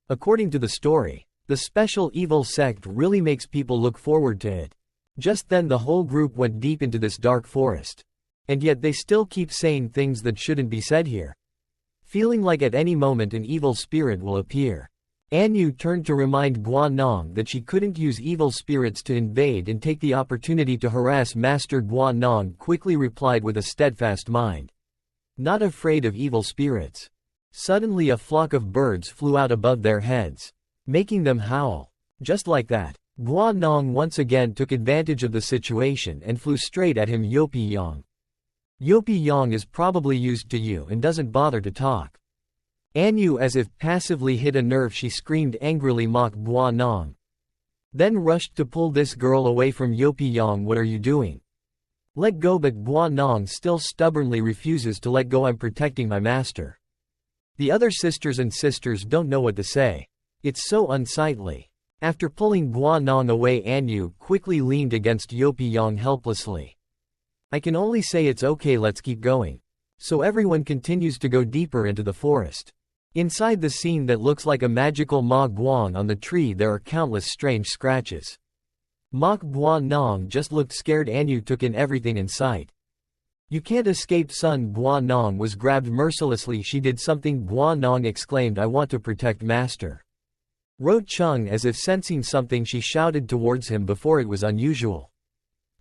According to the story, the special evil sect really makes people look forward to it. Just then the whole group went deep into this dark forest. And yet they still keep saying things that shouldn't be said here. Feeling like at any moment an evil spirit will appear. Anyu turned to remind Guan Nong that she couldn't use evil spirits to invade and take the opportunity to harass Master. Guan Nong quickly replied with a steadfast mind. Not afraid of evil spirits. Suddenly a flock of birds flew out above their heads, making them howl. Just like that, Guan Nong once again took advantage of the situation and flew straight at him. Yopi-Yang. Yopi-Yang is probably used to you and doesn't bother to talk. Anyu, as if passively hit a nerve, she screamed angrily, mocked Guan Nong. Then rushed to pull this girl away from Yopi-Yang. What are you doing? Let go, but Guan Nong still stubbornly refuses to let go. I'm protecting my master. The other sisters and sisters don't know what to say. It's so unsightly. After pulling Guan Nong away, Anyu quickly leaned against Yopi-Yang helplessly. I can only say it's okay, let's keep going. So everyone continues to go deeper into the forest. Inside the scene that looks like a magical Ma Guang on the tree, there are countless strange scratches. Ma Guan Nong just looked scared. Anyu took in everything in sight. You can't escape, son. Guan Nong was grabbed mercilessly. She did something. Guan Nong exclaimed, I want to protect master. Ro Chung, as if sensing something, she shouted towards him before it was unusual.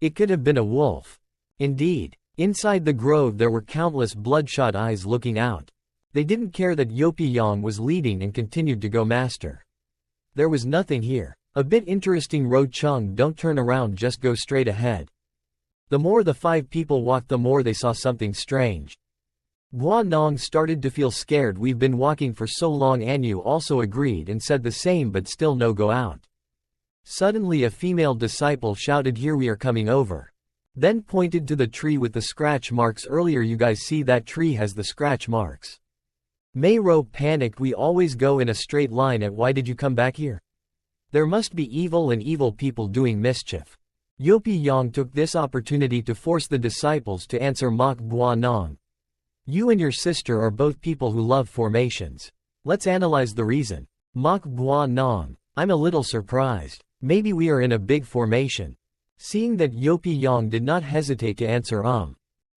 It could have been a wolf. Indeed, inside the grove there were countless bloodshot eyes looking out. They didn't care that Yopi-Yang was leading and continued to go. Master. There was nothing here. A bit interesting. Ro Chung, don't turn around, just go straight ahead. The more the five people walked, the more they saw something strange. Guan Nong started to feel scared. We've been walking for so long. Anyu also agreed and said the same, but still no go out. Suddenly a female disciple shouted, here we are coming over. Then pointed to the tree with the scratch marks earlier. You guys see that tree has the scratch marks. Mei Ro panicked. We always go in a straight line. Why did you come back here? There must be evil and evil people doing mischief. Yopi-Yang took this opportunity to force the disciples to answer. Mocked Guan Nong. You and your sister are both people who love formations. Let's analyze the reason. Mocked Guan Nong. I'm a little surprised. Maybe we are in a big formation. Seeing that Yopi-Yang did not hesitate to answer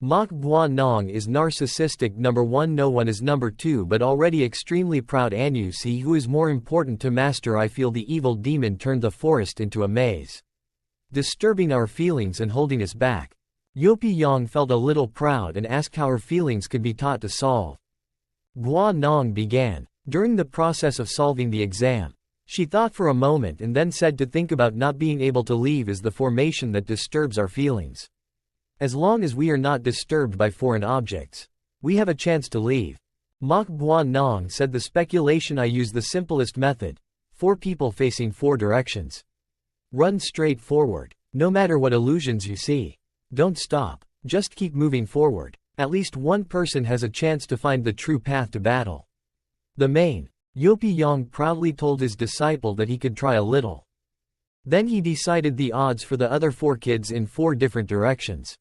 Mocked Guan Nong is narcissistic. Number 1, no one is number 2, but already extremely proud. Anyu, see who is more important to master. I feel the evil demon turned the forest into a maze, disturbing our feelings and holding us back. Yopi-Yang felt a little proud and asked how her feelings could be taught to solve. Guan Nong began. During the process of solving the exam, She thought for a moment and then said to think about not being able to leave is the formation that disturbs our feelings. As long as we are not disturbed by foreign objects, we have a chance to leave. Mok Bua Nong said the speculation I use the simplest method. 4 people facing 4 directions. Run straight forward. No matter what illusions you see. Don't stop. Just keep moving forward. At least one person has a chance to find the true path to battle. The main. Yopi Yang proudly told his disciple that he could try a little. Then he decided the odds for the other 4 kids in 4 different directions.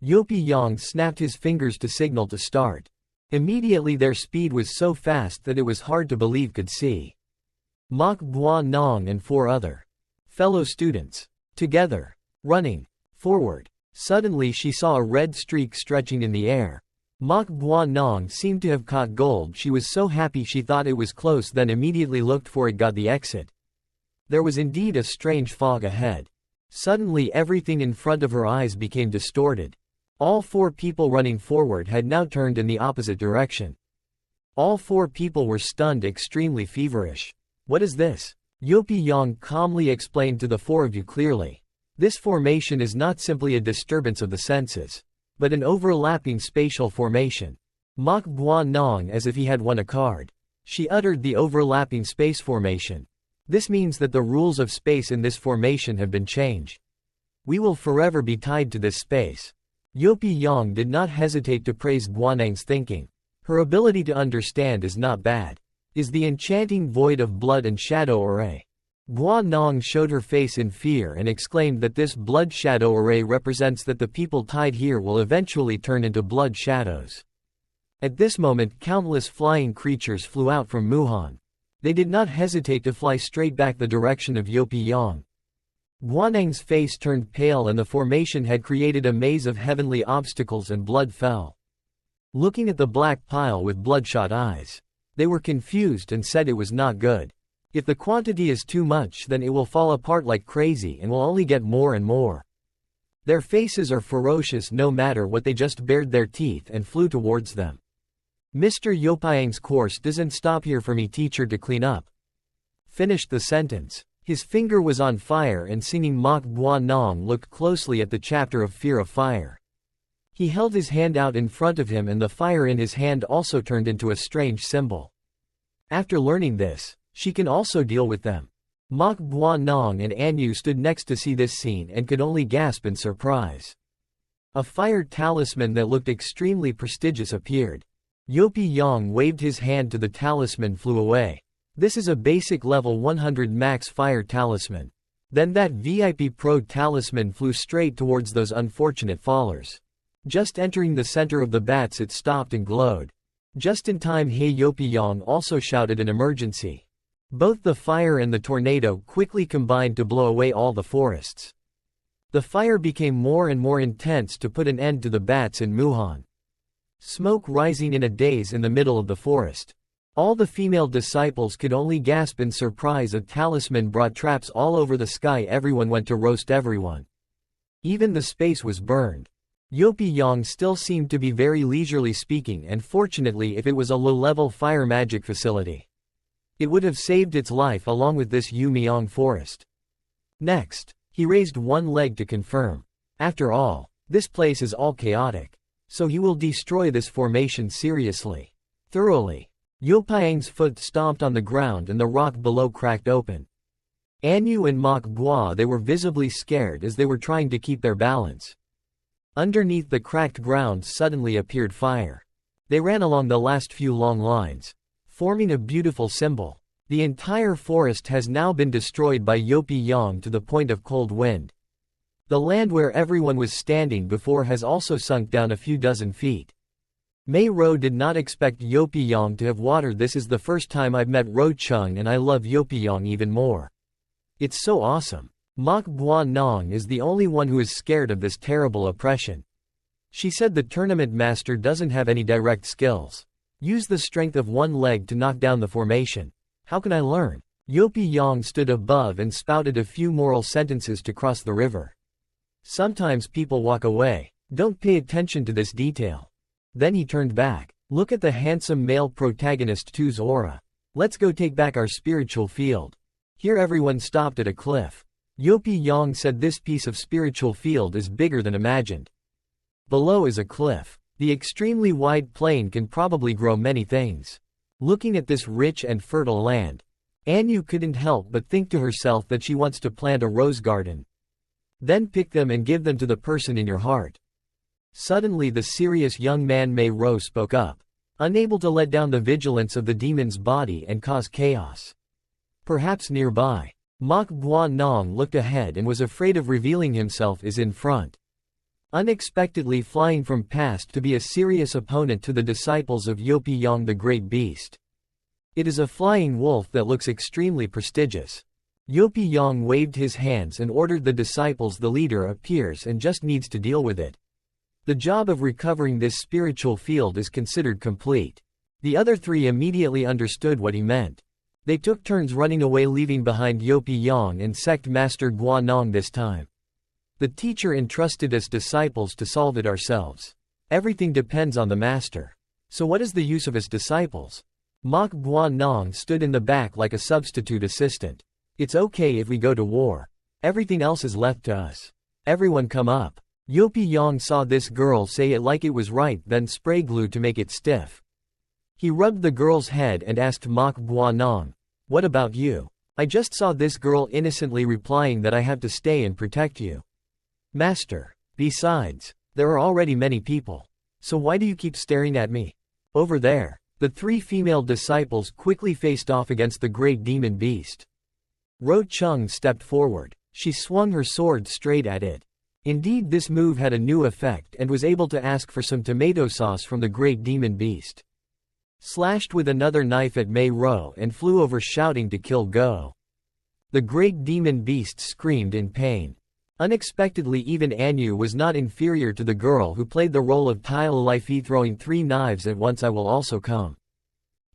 Yopi Yang snapped his fingers to signal to start. Immediately their speed was so fast that it was hard to believe could see. Mok Bua Nong and 4 other fellow students. Together. Running. Forward. Suddenly she saw a red streak stretching in the air. Mok Bua Nong seemed to have caught gold. She was so happy she thought it was close, then immediately looked for it, got the exit. There was indeed a strange fog ahead. Suddenly everything in front of her eyes became distorted. All 4 people running forward had now turned in the opposite direction. All 4 people were stunned, extremely feverish. What is this? Yopi Yang calmly explained to the 4 of you clearly. This formation is not simply a disturbance of the senses, but an overlapping spatial formation. Mok Bua Nong as if he had won a card. She uttered the overlapping space formation. This means that the rules of space in this formation have been changed. We will forever be tied to this space. Yopi Yang did not hesitate to praise Guanang's thinking. Her ability to understand is not bad. Is the enchanting void of blood and shadow array. Guanang showed her face in fear and exclaimed that this blood shadow array represents that the people tied here will eventually turn into blood shadows. At this moment countless flying creatures flew out from Muhan. They did not hesitate to fly straight back the direction of Yopi Yang. Guanang's face turned pale and the formation had created a maze of heavenly obstacles and blood fell. Looking at the black pile with bloodshot eyes, they were confused and said it was not good. If the quantity is too much, then it will fall apart like crazy and will only get more and more. Their faces are ferocious no matter what. They just bared their teeth and flew towards them. Mr. Yopiang's course doesn't stop here for me, teacher, to clean up. Finished the sentence. His finger was on fire and singing Mok Bua Nong looked closely at the chapter of fear of fire. He held his hand out in front of him and the fire in his hand also turned into a strange symbol. After learning this, she can also deal with them. Mok Bua Nong and Anyu stood next to see this scene and could only gasp in surprise. A fire talisman that looked extremely prestigious appeared. Yopi Yang waved his hand to the talisman, flew away. This is a basic level 100 max fire talisman. Then that VIP Pro talisman flew straight towards those unfortunate fallers. Just entering the center of the bats it stopped and glowed. Just in time, Hey Yopi Yang also shouted an emergency. Both the fire and the tornado quickly combined to blow away all the forests. The fire became more and more intense to put an end to the bats in Muhan. Smoke rising in a daze in the middle of the forest. All the female disciples could only gasp in surprise. A talisman brought traps all over the sky. Everyone went to roast everyone. Even the space was burned. Yopi Yang still seemed to be very leisurely speaking, and fortunately if it was a low-level fire magic facility, it would have saved its life along with this Yu Miang forest. Next, he raised one leg to confirm. After all, this place is all chaotic. So he will destroy this formation seriously. Thoroughly. Yopiang's foot stomped on the ground and the rock below cracked open. Anyu and Mok Bua, they were visibly scared as they were trying to keep their balance. Underneath the cracked ground suddenly appeared fire. They ran along the last few long lines, forming a beautiful symbol. The entire forest has now been destroyed by Yopi Yang to the point of cold wind. The land where everyone was standing before has also sunk down a few dozen feet. Mei Ro did not expect Yopi Yang to have water. This is the first time I've met Ro Chung and I love Yopi Yang even more. It's so awesome. Mok Bua Nong is the only one who is scared of this terrible oppression. She said the tournament master doesn't have any direct skills. Use the strength of one leg to knock down the formation. How can I learn? Yopi Yang stood above and spouted a few moral sentences to cross the river. Sometimes people walk away. Don't pay attention to this detail. Then he turned back. Look at the handsome male protagonist 2's aura. Let's go take back our spiritual field. Here everyone stopped at a cliff. Yopi Yang said this piece of spiritual field is bigger than imagined. Below is a cliff. The extremely wide plain can probably grow many things. Looking at this rich and fertile land, Anu couldn't help but think to herself that she wants to plant a rose garden. Then pick them and give them to the person in your heart. Suddenly the serious young man Mei Ro spoke up, unable to let down the vigilance of the demon's body and cause chaos. Perhaps nearby, Mok Bua Nong looked ahead and was afraid of revealing himself as in front. Unexpectedly flying from past to be a serious opponent to the disciples of Yopi Yang the great beast. It is a flying wolf that looks extremely prestigious. Yopi Yang waved his hands and ordered the disciples. The leader appears and just needs to deal with it. The job of recovering this spiritual field is considered complete. The other three immediately understood what he meant. They took turns running away, leaving behind Yopi Yang and sect master Gua Nong this time. The teacher entrusted us disciples to solve it ourselves. Everything depends on the master. So what is the use of his disciples? Mok Bua Nong stood in the back like a substitute assistant. It's okay if we go to war. Everything else is left to us. Everyone come up. Yopi Yang saw this girl say it like it was right, then spray glue to make it stiff. He rubbed the girl's head and asked Mok Bua Nong, "What about you?" "I just saw this girl," innocently replying that I have to stay and protect you. "Master, besides, there are already many people. So why do you keep staring at me?" Over there, the three female disciples quickly faced off against the great demon beast. Ro Chung stepped forward. She swung her sword straight at it. Indeed, this move had a new effect and was able to ask for some tomato sauce from the great demon beast. Slashed with another knife at Mei Ro and flew over, shouting to kill go. The great demon beast screamed in pain. Unexpectedly, even Anu was not inferior to the girl who played the role of Tile Life, throwing 3 knives at once. "I will also come."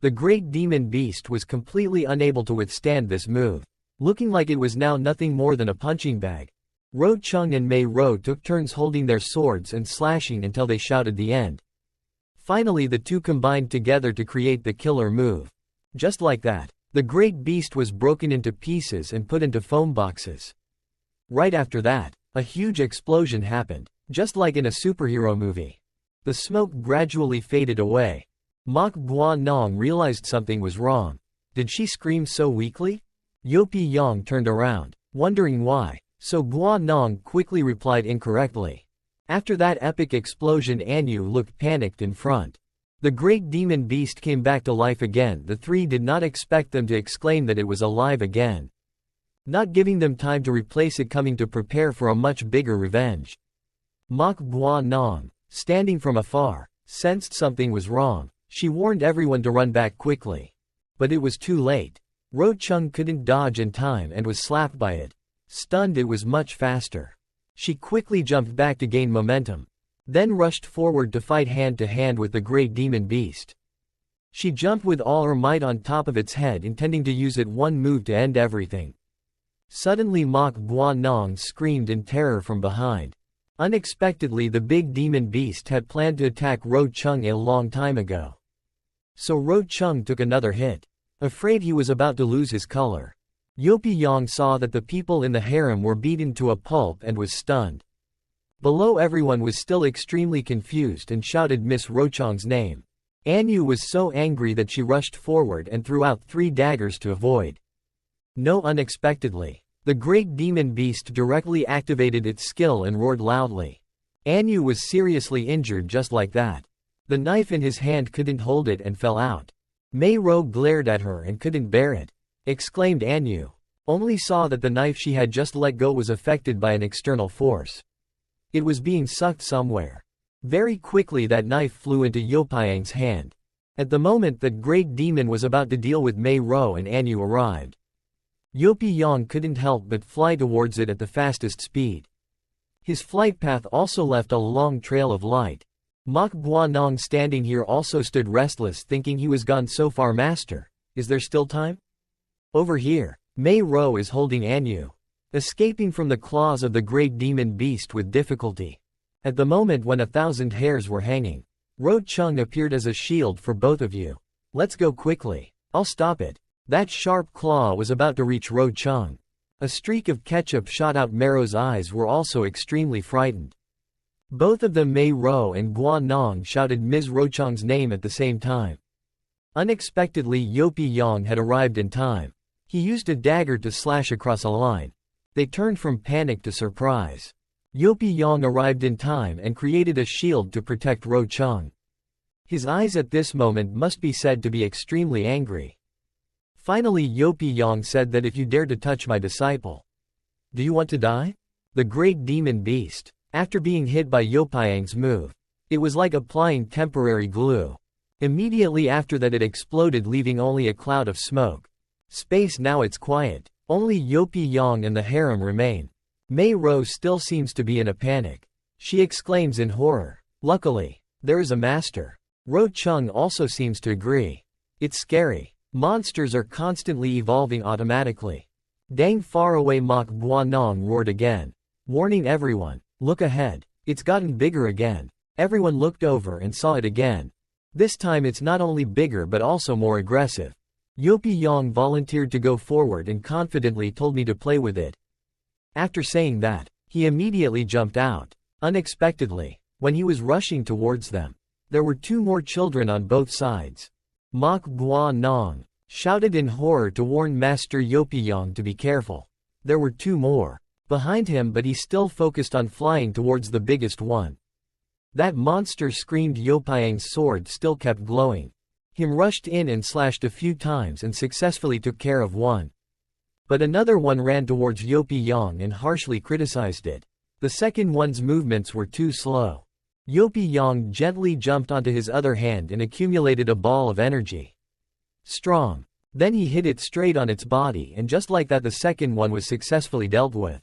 The great demon beast was completely unable to withstand this move, looking like it was now nothing more than a punching bag. Ro Chung and Mei Ro took turns holding their swords and slashing until they shouted the end. Finally the two combined together to create the killer move. Just like that, the great beast was broken into pieces and put into foam boxes. Right after that, a huge explosion happened, just like in a superhero movie. The smoke gradually faded away. Mok Bua Nong realized something was wrong. Did she scream so weakly? Yopi Yang turned around, wondering why, so Gua Nong quickly replied incorrectly. After that epic explosion, Anu looked panicked in front. The great demon beast came back to life again. The three did not expect them to exclaim that it was alive again. Not giving them time to replace it, coming to prepare for a much bigger revenge. Mok Bua Nong, standing from afar, sensed something was wrong. She warned everyone to run back quickly. But it was too late. Ro Chung couldn't dodge in time and was slapped by it. Stunned, it was much faster. She quickly jumped back to gain momentum, then rushed forward to fight hand to hand with the great demon beast. She jumped with all her might on top of its head, intending to use it one move to end everything. Suddenly Mok Bua Nong screamed in terror from behind. Unexpectedly, the big demon beast had planned to attack Ro Chung a long time ago. So Ro Chung took another hit, afraid he was about to lose his color. Yopi Yang saw that the people in the harem were beaten to a pulp and was stunned. Below, everyone was still extremely confused and shouted Miss Ro Chung's name. Anu was so angry that she rushed forward and threw out 3 daggers to avoid. No, unexpectedly, the great demon beast directly activated its skill and roared loudly. Anu was seriously injured just like that. The knife in his hand couldn't hold it and fell out. Mei Ro glared at her and couldn't bear it. Exclaimed Anu. Only saw that the knife she had just let go was affected by an external force. It was being sucked somewhere. Very quickly that knife flew into Yopiang's hand. At the moment that great demon was about to deal with Mei Ro and Anu arrived. Yopi Yang couldn't help but fly towards it at the fastest speed. His flight path also left a long trail of light. Mok Bua Nong, standing here, also stood restless, thinking he was gone so far. "Master, is there still time?" Over here, Mei Ro is holding Anu, escaping from the claws of the great demon beast with difficulty. At the moment when 1,000 hairs were hanging, Ro Chung appeared as a shield for both of you. "Let's go quickly. I'll stop it." That sharp claw was about to reach Ro Chung. A streak of ketchup shot out. Mero's eyes were also extremely frightened. Both of them, Mei Ro and Guan Nong, shouted Ms. Ro Chung's name at the same time. Unexpectedly, Yopi Yang had arrived in time. He used a dagger to slash across a line. They turned from panic to surprise. Yopi Yang arrived in time and created a shield to protect Ro Chung. His eyes at this moment must be said to be extremely angry. Finally, Yopi Yang said that if you dare to touch my disciple. Do you want to die? The great demon beast. After being hit by Yopiang's move, it was like applying temporary glue. Immediately after that it exploded, leaving only a cloud of smoke. Space, now it's quiet. Only Yopi Yang and the harem remain. Mei Ro still seems to be in a panic. She exclaims in horror. Luckily, there is a master. Ro Chung also seems to agree. It's scary. Monsters are constantly evolving automatically. Dang, far away, Mok Guanong roared again, warning everyone. Look ahead. It's gotten bigger again. Everyone looked over and saw it again. This time it's not only bigger but also more aggressive. Yopi Yang volunteered to go forward and confidently told me to play with it. After saying that, he immediately jumped out. Unexpectedly, when he was rushing towards them, there were two more children on both sides. Mok Guan Nong shouted in horror to warn Master Yopi Yang to be careful. There were two more behind him, but he still focused on flying towards the biggest one. That monster screamed. Yopiang's sword still kept glowing. Him rushed in and slashed a few times and successfully took care of one. But another one ran towards Yopi Yang and harshly criticized it. The second one's movements were too slow. Yopi Yang gently jumped onto his other hand and accumulated a ball of energy. Strong. Then he hit it straight on its body, and just like that the second one was successfully dealt with.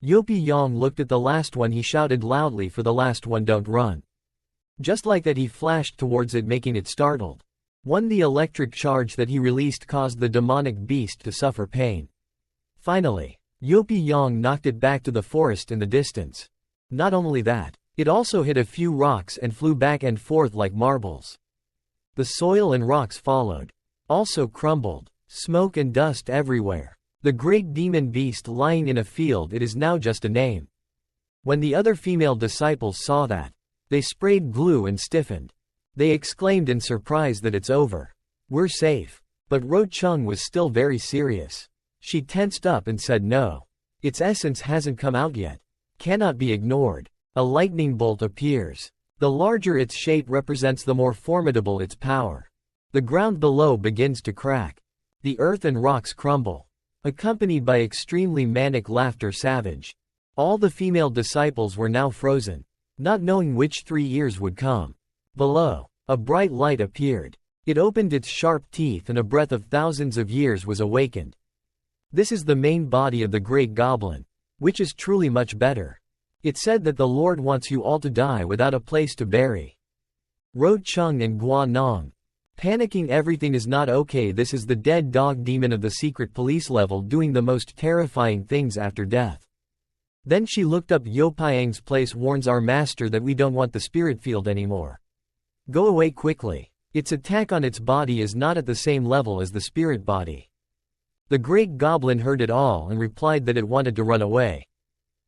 Yopi Yang looked at the last one. He shouted loudly for the last one, don't run. Just like that he flashed towards it, making it startled. The electric charge that he released caused the demonic beast to suffer pain. Finally, Yopi Yang knocked it back to the forest in the distance. Not only that, it also hit a few rocks and flew back and forth like marbles. The soil and rocks followed. Also crumbled. Smoke and dust everywhere. The great demon beast lying in a field, it is now just a name. When the other female disciples saw that, they sprayed glue and stiffened. They exclaimed in surprise that it's over. We're safe. But Ro Chung was still very serious. She tensed up and said no. Its essence hasn't come out yet. Cannot be ignored. A lightning bolt appears. The larger its shape represents, the more formidable its power. The ground below begins to crack. The earth and rocks crumble. Accompanied by extremely manic laughter. Savage. All the female disciples were now frozen, not knowing which 3 years would come. Below, a bright light appeared. It opened its sharp teeth and a breath of thousands of years was awakened. This is the main body of the great goblin, which is truly much better. It said that the Lord wants you all to die without a place to bury. Ro Chung and Guan Nong. Panicking, everything is not okay. This is the dead dog demon of the secret police level doing the most terrifying things after death. Then she looked up. Yopiang's place warns our master that we don't want the spirit field anymore. Go away quickly. Its attack on its body is not at the same level as the spirit body. The great goblin heard it all and replied that it wanted to run away.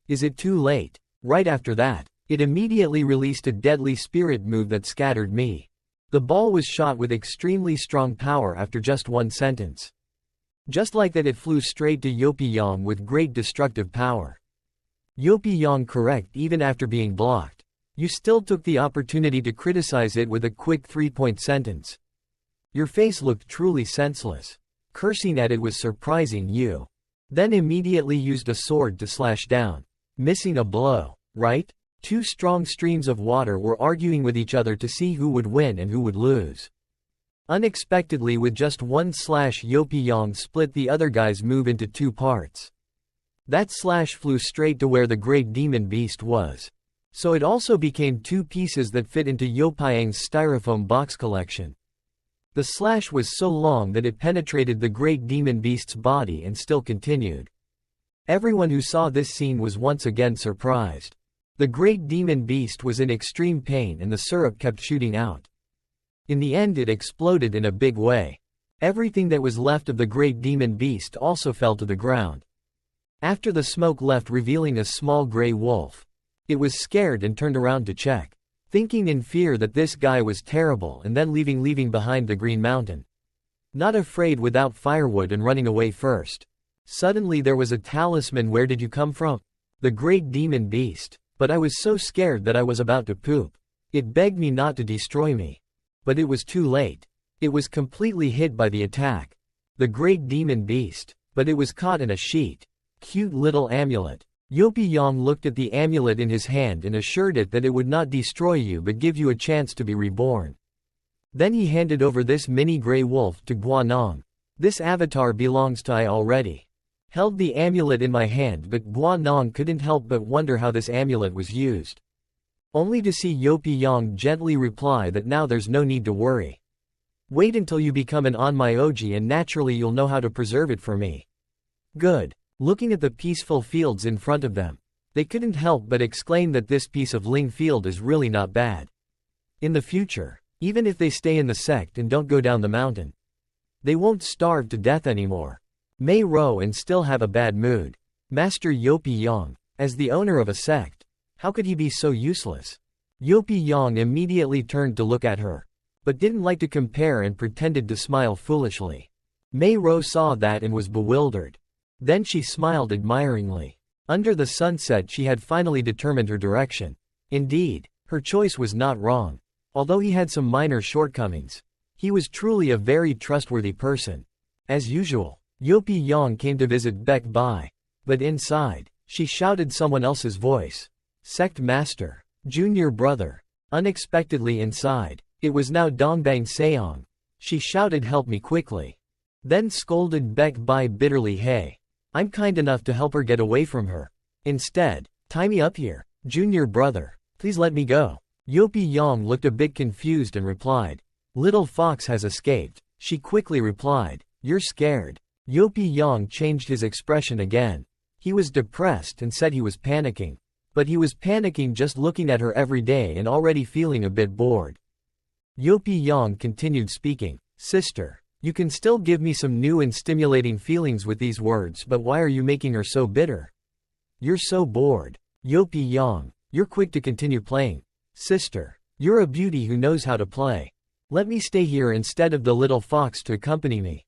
Is it too late? Right after that, it immediately released a deadly spirit move that scattered me. The ball was shot with extremely strong power after just one sentence. Just like that it flew straight to Yopi Yang with great destructive power. Yopi Yang correct, even after being blocked. You still took the opportunity to criticize it with a quick 3-point sentence. Your face looked truly senseless. Cursing at it was surprising. You then immediately used a sword to slash down, missing a blow, right? Two strong streams of water were arguing with each other to see who would win and who would lose. Unexpectedly, with just one slash, Yopi Yang split the other guy's move into 2 parts. That slash flew straight to where the great demon beast was. So it also became 2 pieces that fit into Yopiang's styrofoam box collection. The slash was so long that it penetrated the great demon beast's body and still continued. Everyone who saw this scene was once again surprised. The great demon beast was in extreme pain and the syrup kept shooting out. In the end it exploded in a big way. Everything that was left of the great demon beast also fell to the ground. After the smoke left, revealing a small gray wolf. It was scared and turned around to check, thinking in fear that this guy was terrible, and then leaving behind the green mountain. Not afraid, without firewood and running away first. Suddenly there was a talisman. Where did you come from? The great demon beast. But I was so scared that I was about to poop. It begged me not to destroy me. But it was too late. It was completely hit by the attack. The great demon beast. But it was caught in a sheet. Cute little amulet. Yopi-Yang looked at the amulet in his hand and assured it that it would not destroy you but give you a chance to be reborn. Then he handed over this mini gray wolf to Guanong. This avatar belongs to I already. Held the amulet in my hand, but Guanong couldn't help but wonder how this amulet was used. Only to see Yopi-Yang gently reply that now there's no need to worry. Wait until you become an Onmyoji and naturally you'll know how to preserve it for me. Good. Looking at the peaceful fields in front of them, they couldn't help but exclaim that this piece of Ling field is really not bad. In the future, even if they stay in the sect and don't go down the mountain, they won't starve to death anymore. May row and still have a bad mood. Master Yopi-Yang, as the owner of a sect, how could he be so useless? Yopi-Yang immediately turned to look at her, but didn't like to compare and pretended to smile foolishly. May row saw that and was bewildered. Then she smiled admiringly. Under the sunset she had finally determined her direction. Indeed, her choice was not wrong. Although he had some minor shortcomings, he was truly a very trustworthy person. As usual, Yopi-Yang came to visit Baek Bai. But inside, she shouted someone else's voice. Sect Master. Junior brother. Unexpectedly inside, it was now Dongbang Seong. She shouted, help me quickly. Then scolded Baek Bai bitterly, hey. I'm kind enough to help her get away from her. Instead, tie me up here. Junior brother, please let me go. Yopi-Yang looked a bit confused and replied. Little fox has escaped. She quickly replied. You're scared. Yopi-Yang changed his expression again. He was depressed and said he was panicking. But he was panicking just looking at her every day and already feeling a bit bored. Yopi-Yang continued speaking. Sister, you can still give me some new and stimulating feelings with these words, but why are you making her so bitter? You're so bored. Yopi-Yang, you're quick to continue playing. Sister, you're a beauty who knows how to play. Let me stay here instead of the little fox to accompany me.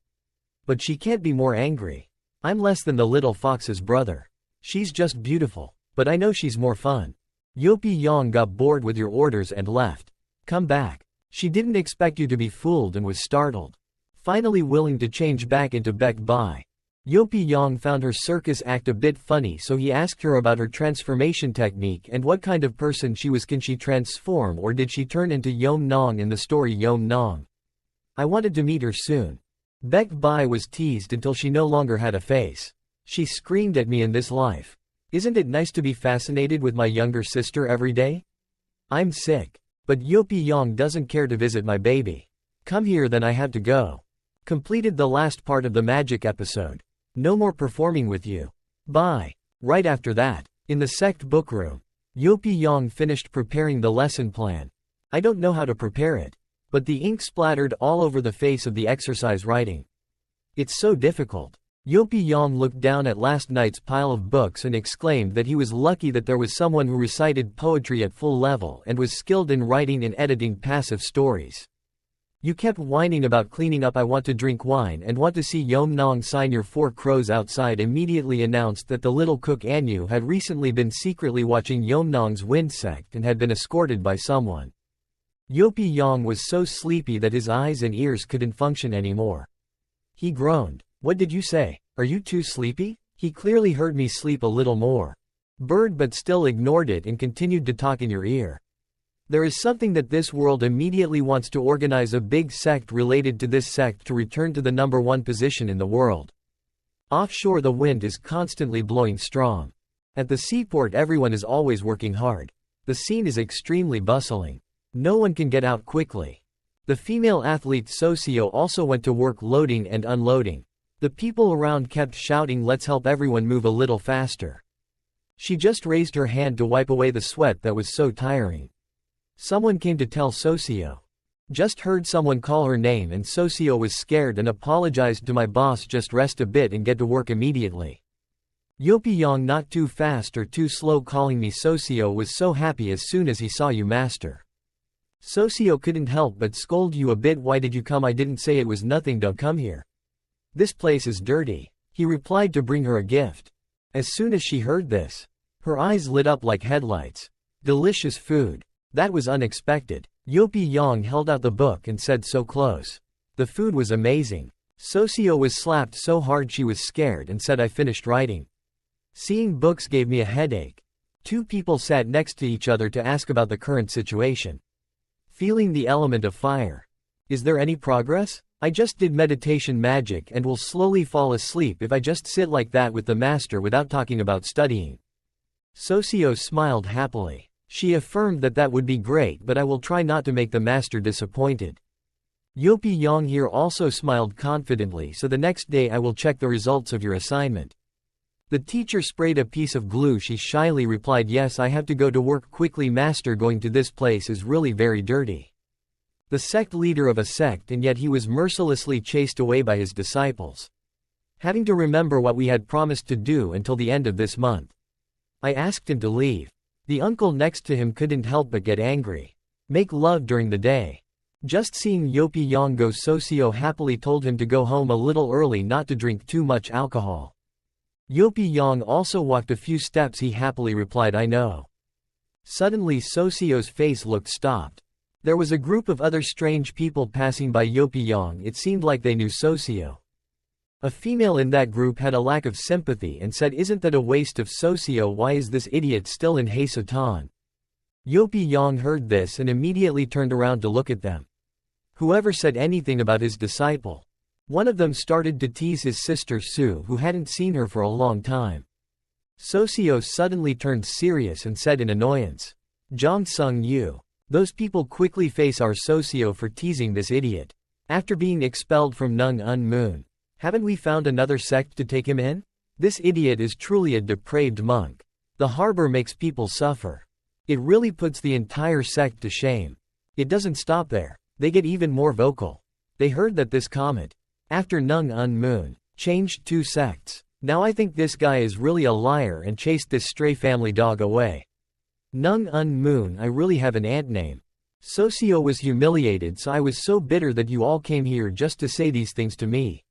But she can't be more angry. I'm less than the little fox's brother. She's just beautiful, but I know she's more fun. Yopi-Yang got bored with your orders and left. Come back. She didn't expect you to be fooled and was startled. Finally willing to change back into Baek Bai. Yopi-Yang found her circus act a bit funny, so he asked her about her transformation technique and what kind of person she was. Can she transform, or did she turn into Yom Nong in the story Yom Nong? I wanted to meet her soon. Baek Bai was teased until she no longer had a face. She screamed at me in this life. Isn't it nice to be fascinated with my younger sister every day? I'm sick. But Yopi-Yang doesn't care to visit my baby. Come here, then I have to go. Completed the last part of the magic episode. No more performing with you. Bye. Right after that, in the sect book room, Yopi-Yang finished preparing the lesson plan. I don't know how to prepare it, but the ink splattered all over the face of the exercise writing. It's so difficult. Yopi-Yang looked down at last night's pile of books and exclaimed that he was lucky that there was someone who recited poetry at full level and was skilled in writing and editing passive stories. You kept whining about cleaning up. I want to drink wine and want to see Yom Nong sign. Your four crows outside immediately announced that the little cook Anu had recently been secretly watching Yom Nong's wind sect and had been escorted by someone. Yopi-Yang was so sleepy that his eyes and ears couldn't function anymore. He groaned. What did you say? Are you too sleepy? He clearly heard me sleep a little more. Bird but still ignored it and continued to talk in your ear. There is something that this world immediately wants to organize a big sect related to this sect to return to the #1 position in the world. Offshore the wind is constantly blowing strong. At the seaport everyone is always working hard. The scene is extremely bustling. No one can get out quickly. The female athlete Socio also went to work loading and unloading. The people around kept shouting, let's help everyone move a little faster. She just raised her hand to wipe away the sweat that was so tiring. Someone came to tell Socio. Just heard someone call her name and Socio was scared and apologized to my boss. Just rest a bit and get to work immediately. Yopiyong not too fast or too slow calling me Socio was so happy as soon as he saw you master. Socio couldn't help but scold you a bit. Why did you come? I didn't say it was nothing. Don't come here. This place is dirty. He replied to bring her a gift. As soon as she heard this, her eyes lit up like headlights. Delicious food. That was unexpected. Yopiyong held out the book and said so close. The food was amazing. Socio was slapped so hard she was scared and said I finished writing. Seeing books gave me a headache. Two people sat next to each other to ask about the current situation. Feeling the element of fire. Is there any progress? I just did meditation magic and will slowly fall asleep if I just sit like that with the master without talking about studying. Socio smiled happily. She affirmed that that would be great, but I will try not to make the master disappointed. Yopiyong here also smiled confidently. So the next day I will check the results of your assignment. The teacher sprayed a piece of glue. She shyly replied, yes, I have to go to work quickly. Master, going to this place is really very dirty. The sect leader of a sect, and yet he was mercilessly chased away by his disciples. Having to remember what we had promised to do until the end of this month. I asked him to leave. The uncle next to him couldn't help but get angry. Make love during the day. Just seeing Yopiyong go, Socio happily told him to go home a little early, not to drink too much alcohol. Yopiyong also walked a few steps. He happily replied, I know. Suddenly Socio's face looked stopped. There was a group of other strange people passing by Yopiyong. It seemed like they knew Socio. A female in that group had a lack of sympathy and said, isn't that a waste of Socio? Why is this idiot still in Haisatan? Yopiyong heard this and immediately turned around to look at them. Whoever said anything about his disciple? One of them started to tease his sister Sue, who hadn't seen her for a long time. Socio suddenly turned serious and said in annoyance, Jong Sung Yu. Those people quickly face our Socio for teasing this idiot. After being expelled from Nung Un Moon, haven't we found another sect to take him in? This idiot is truly a depraved monk. The harbor makes people suffer. It really puts the entire sect to shame. It doesn't stop there. They get even more vocal. They heard that this comet, after Nung Un Moon, changed two sects. Now I think this guy is really a liar and chased this stray family dog away. Nung Un Moon, I really have an ant name. Socio was humiliated, so I was so bitter that you all came here just to say these things to me.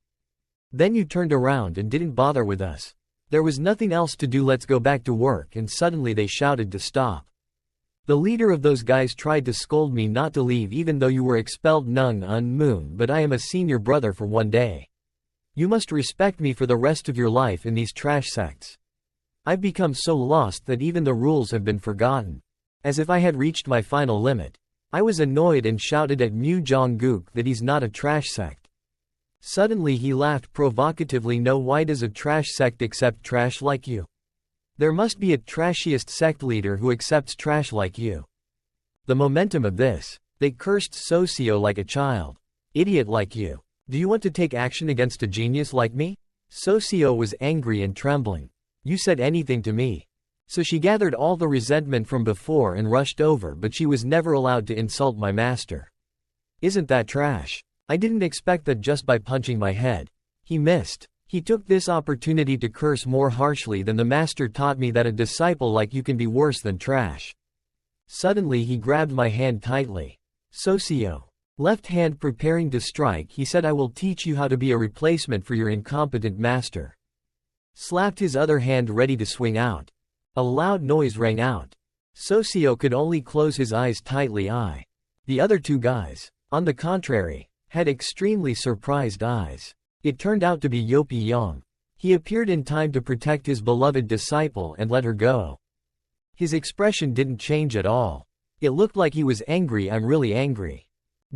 Then you turned around and didn't bother with us. There was nothing else to do. Let's go back to work. And suddenly they shouted to stop. The leader of those guys tried to scold me not to leave even though you were expelled Nung Un Moon, but I am a senior brother for one day. You must respect me for the rest of your life in these trash sects. I've become so lost that even the rules have been forgotten. As if I had reached my final limit. I was annoyed and shouted at Mu Jong-guk that he's not a trash sect. Suddenly he laughed provocatively. No, why does a trash sect accept trash like you? There must be a trashiest sect leader who accepts trash like you. The momentum of this. They cursed Socio like a child. Idiot like you. Do you want to take action against a genius like me? Socio was angry and trembling. You said anything to me. So she gathered all the resentment from before and rushed over, but she was never allowed to insult my master. Isn't that trash? I didn't expect that just by punching my head. He missed. He took this opportunity to curse more harshly than the master taught me that a disciple like you can be worse than trash. Suddenly he grabbed my hand tightly. Socio. Left hand preparing to strike, he said, I will teach you how to be a replacement for your incompetent master. Slapped his other hand ready to swing out. A loud noise rang out. Socio could only close his eyes tightly. The other two guys, on the contrary, had extremely surprised eyes. It turned out to be Yopiyong. He appeared in time to protect his beloved disciple and let her go. His expression didn't change at all. It looked like he was angry. I'm really angry.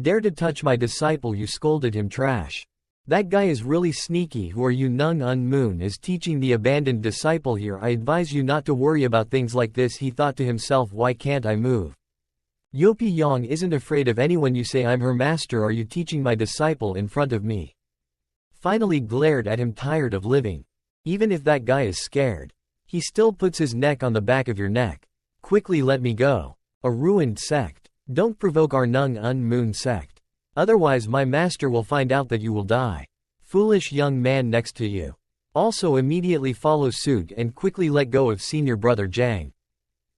Dare to touch my disciple, you scolded him trash. That guy is really sneaky. Who are you? Nung Un Moon is teaching the abandoned disciple here. I advise you not to worry about things like this. He thought to himself, why can't I move? Yopiyong isn't afraid of anyone. You say I'm her master. Are you teaching my disciple in front of me? Finally glared at him, tired of living. Even if that guy is scared, he still puts his neck on the back of your neck. Quickly let me go. A ruined sect. Don't provoke our Moon sect. Otherwise my master will find out that you will die. Foolish young man next to you. Also immediately follow suit and quickly let go of senior brother Jiang.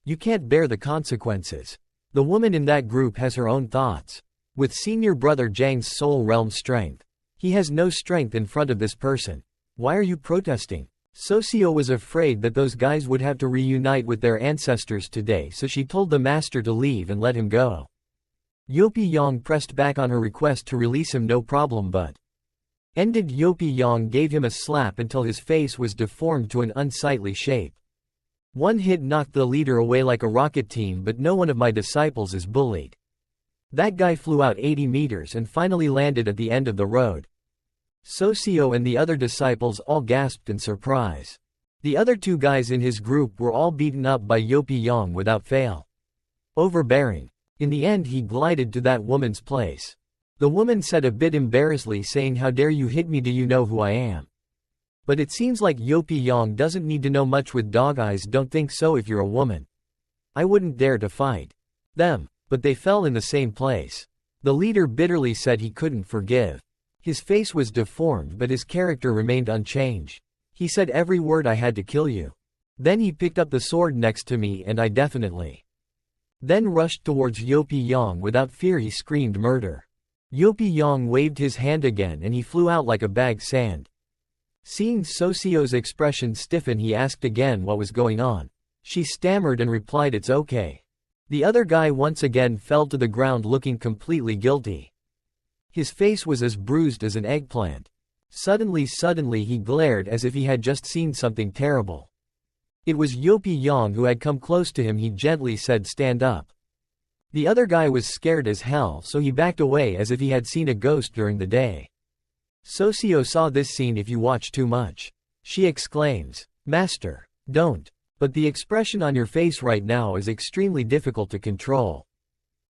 You can't bear the consequences. The woman in that group has her own thoughts. With senior brother Jiang's soul realm strength. He has no strength in front of this person. Why are you protesting? Socio was afraid that those guys would have to reunite with their ancestors today, so she told the master to leave and let him go. Yopi Yang pressed back on her request to release him no problem, but ended. Yopi Yang gave him a slap until his face was deformed to an unsightly shape. One hit knocked the leader away like a rocket team, but no one of my disciples is bullied. That guy flew out 80 meters and finally landed at the end of the road. Socio and the other disciples all gasped in surprise. The other two guys in his group were all beaten up by Yopi Yang without fail. Overbearing. In the end he glided to that woman's place. The woman said a bit embarrassedly, saying, "How dare you hit me, do you know who I am?" But it seems like Yopi Yang doesn't need to know much with dog eyes. Don't think so if you're a woman. I wouldn't dare to fight them, but they fell in the same place. The leader bitterly said he couldn't forgive. His face was deformed but his character remained unchanged. He said every word, "I had to kill you." Then he picked up the sword next to me and I definitely. Then rushed towards Yopi Yang without fear. He screamed murder. Yopi Yang waved his hand again and he flew out like a bag sand. Seeing Socio's expression stiffen, he asked again what was going on. She stammered and replied, "It's okay." The other guy once again fell to the ground looking completely guilty. His face was as bruised as an eggplant. Suddenly he glared as if he had just seen something terrible. It was Yopi Yang who had come close to him. He gently said, "Stand up." The other guy was scared as hell, so he backed away as if he had seen a ghost during the day. Socio saw this scene. "If you watch too much," she exclaims. "Master, don't. But the expression on your face right now is extremely difficult to control.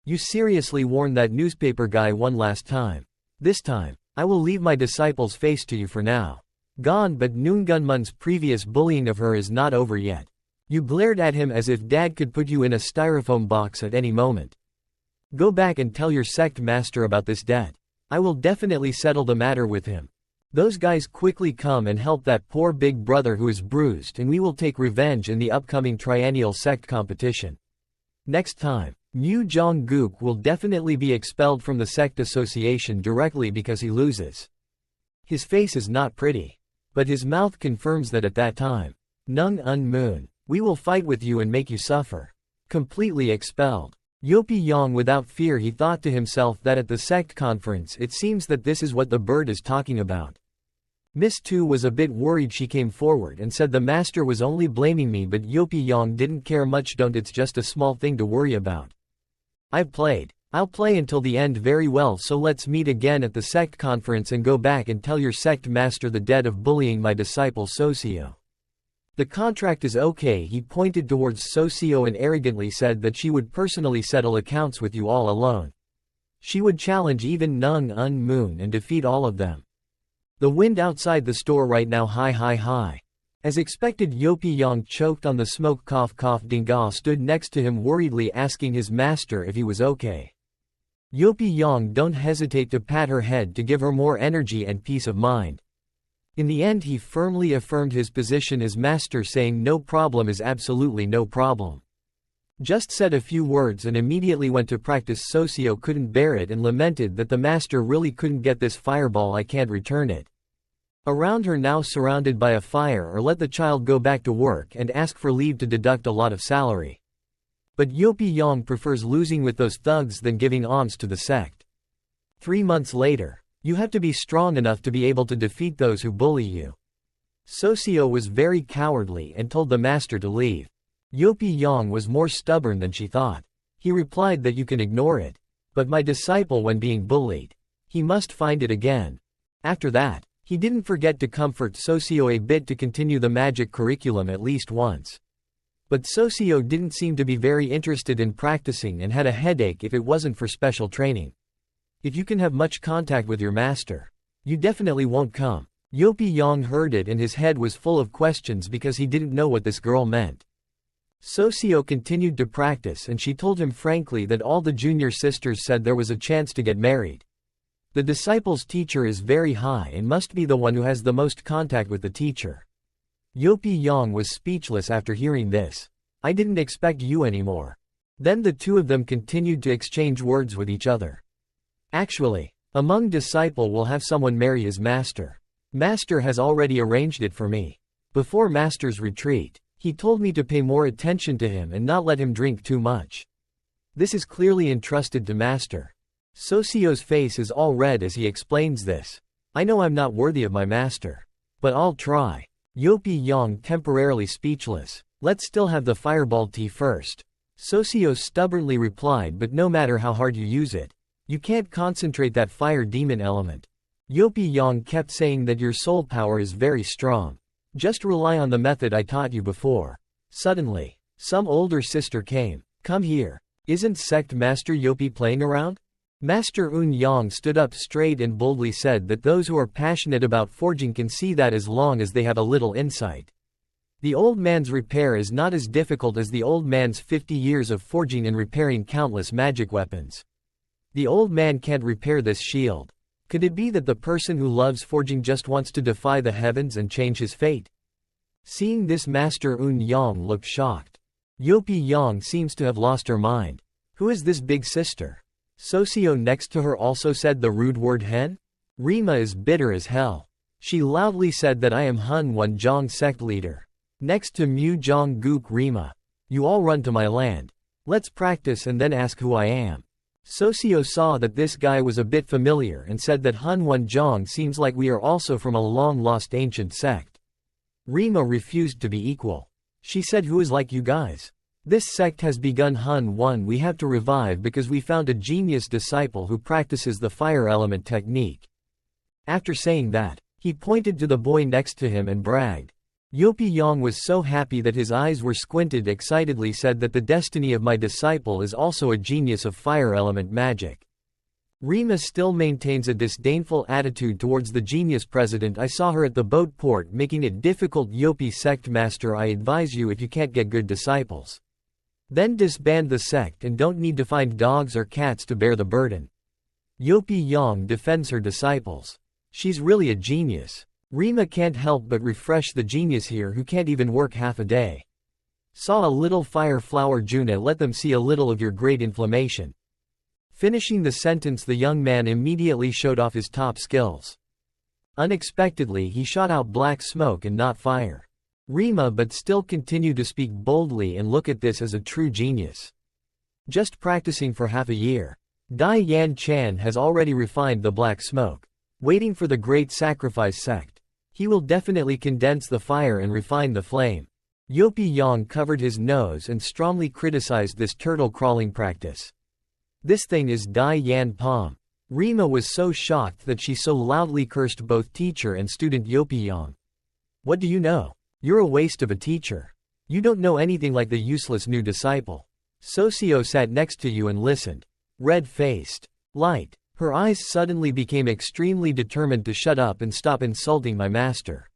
You seriously warned that newspaper guy one last time. This time, I will leave my disciple's face to you for now. Gone, but Noongunmun's previous bullying of her is not over yet. You glared at him as if dad could put you in a styrofoam box at any moment. Go back and tell your sect master about this debt. I will definitely settle the matter with him. Those guys quickly come and help that poor big brother who is bruised, and we will take revenge in the upcoming triennial sect competition. Next time, Mu Jong-guk will definitely be expelled from the sect association directly because he loses. His face is not pretty. But his mouth confirms that at that time. Moon, we will fight with you and make you suffer. Completely expelled. Yopi Yang without fear, he thought to himself that at the sect conference it seems that this is what the bird is talking about. Miss Tu was a bit worried. She came forward and said the master was only blaming me, but Yopi Yang didn't care much. Don't, it's just a small thing to worry about. I've played. I'll play until the end. Very well, so let's meet again at the sect conference and go back and tell your sect master the debt of bullying my disciple Socio. The contract is okay. He pointed towards Socio and arrogantly said that she would personally settle accounts with you all alone. She would challenge even Moon and defeat all of them. The wind outside the store right now, high. As expected, Yopi Yang choked on the smoke. Cough. Dinga stood next to him worriedly, asking his master if he was okay. Yopi Yang don't hesitate to pat her head to give her more energy and peace of mind. In the end he firmly affirmed his position as master, saying no problem is absolutely no problem. Just said a few words and immediately went to practice. Socio couldn't bear it and lamented that the master really couldn't get this fireball. I can't return it. Around her now, surrounded by a fire, or let the child go back to work and ask for leave to deduct a lot of salary. But Yopi Yang prefers losing with those thugs than giving alms to the sect. 3 months later. You have to be strong enough to be able to defeat those who bully you. Socio was very cowardly and told the master to leave. Yopi Yang was more stubborn than she thought. He replied that you can ignore it. But my disciple, when being bullied, he must find it again. After that, he didn't forget to comfort Socio a bit to continue the magic curriculum at least once. But Socio didn't seem to be very interested in practicing and had a headache if it wasn't for special training. If you can have much contact with your master, you definitely won't come. Yopi Yang heard it and his head was full of questions because he didn't know what this girl meant. Socio continued to practice and she told him frankly that all the junior sisters said there was a chance to get married. The disciple's teacher is very high and must be the one who has the most contact with the teacher. Yopi Yang was speechless after hearing this. I didn't expect you anymore. Then the two of them continued to exchange words with each other. Actually, among disciple will have someone marry his master. Master has already arranged it for me. Before master's retreat, he told me to pay more attention to him and not let him drink too much. This is clearly entrusted to master. Socio's face is all red as he explains this. I know I'm not worthy of my master. But I'll try. Yopi Yang temporarily speechless. Let's still have the fireball tea first. Socio stubbornly replied, but no matter how hard you use it, you can't concentrate that fire demon element. Yopi Yang kept saying that your soul power is very strong. Just rely on the method I taught you before. Suddenly, some older sister came. Come here. Isn't sect master Yopi playing around? Master Un Yang stood up straight and boldly said that those who are passionate about forging can see that as long as they have a little insight. The old man's repair is not as difficult as the old man's 50 years of forging and repairing countless magic weapons. The old man can't repair this shield. Could it be that the person who loves forging just wants to defy the heavens and change his fate? Seeing this, Master Un Yang looked shocked. Yopi Yang seems to have lost her mind. Who is this big sister? Socio next to her also said the rude word hen? Rima is bitter as hell. She loudly said that I am Hun Wan Zhong sect leader. Next to Mu Zhong Gook Rima. You all run to my land. Let's practice and then ask who I am. Socio saw that this guy was a bit familiar and said that Hun Wan Zhong seems like we are also from a long-lost ancient sect. Rima refused to be equal. She said, who is like you guys? This sect has begun Hun Wan we have to revive because we found a genius disciple who practices the fire element technique. After saying that, he pointed to the boy next to him and bragged. Yopi Yang was so happy that his eyes were squinted, excitedly said that the destiny of my disciple is also a genius of fire element magic. Rima still maintains a disdainful attitude towards the genius president. I saw her at the boat port making it difficult. Yopi sect master, I advise you, if you can't get good disciples, then disband the sect and don't need to find dogs or cats to bear the burden. Yopi Yang defends her disciples. She's really a genius. Rima can't help but refresh the genius here who can't even work half a day. Saw a little fire flower Juna, let them see a little of your great inflammation. Finishing the sentence, the young man immediately showed off his top skills. Unexpectedly he shot out black smoke and not fire. Rima but still continued to speak boldly, and look at this as a true genius. Just practicing for half a year. Dai Yan Chan has already refined the black smoke. Waiting for the great sacrifice sect. He will definitely condense the fire and refine the flame. Yopi Yang covered his nose and strongly criticized this turtle crawling practice. This thing is Dai Yan Palm. Rima was so shocked that she so loudly cursed both teacher and student Yopi Yang. What do you know? You're a waste of a teacher. You don't know anything like the useless new disciple. Socio sat next to you and listened. Red-faced. Light. Her eyes suddenly became extremely determined to shut up and stop insulting my master.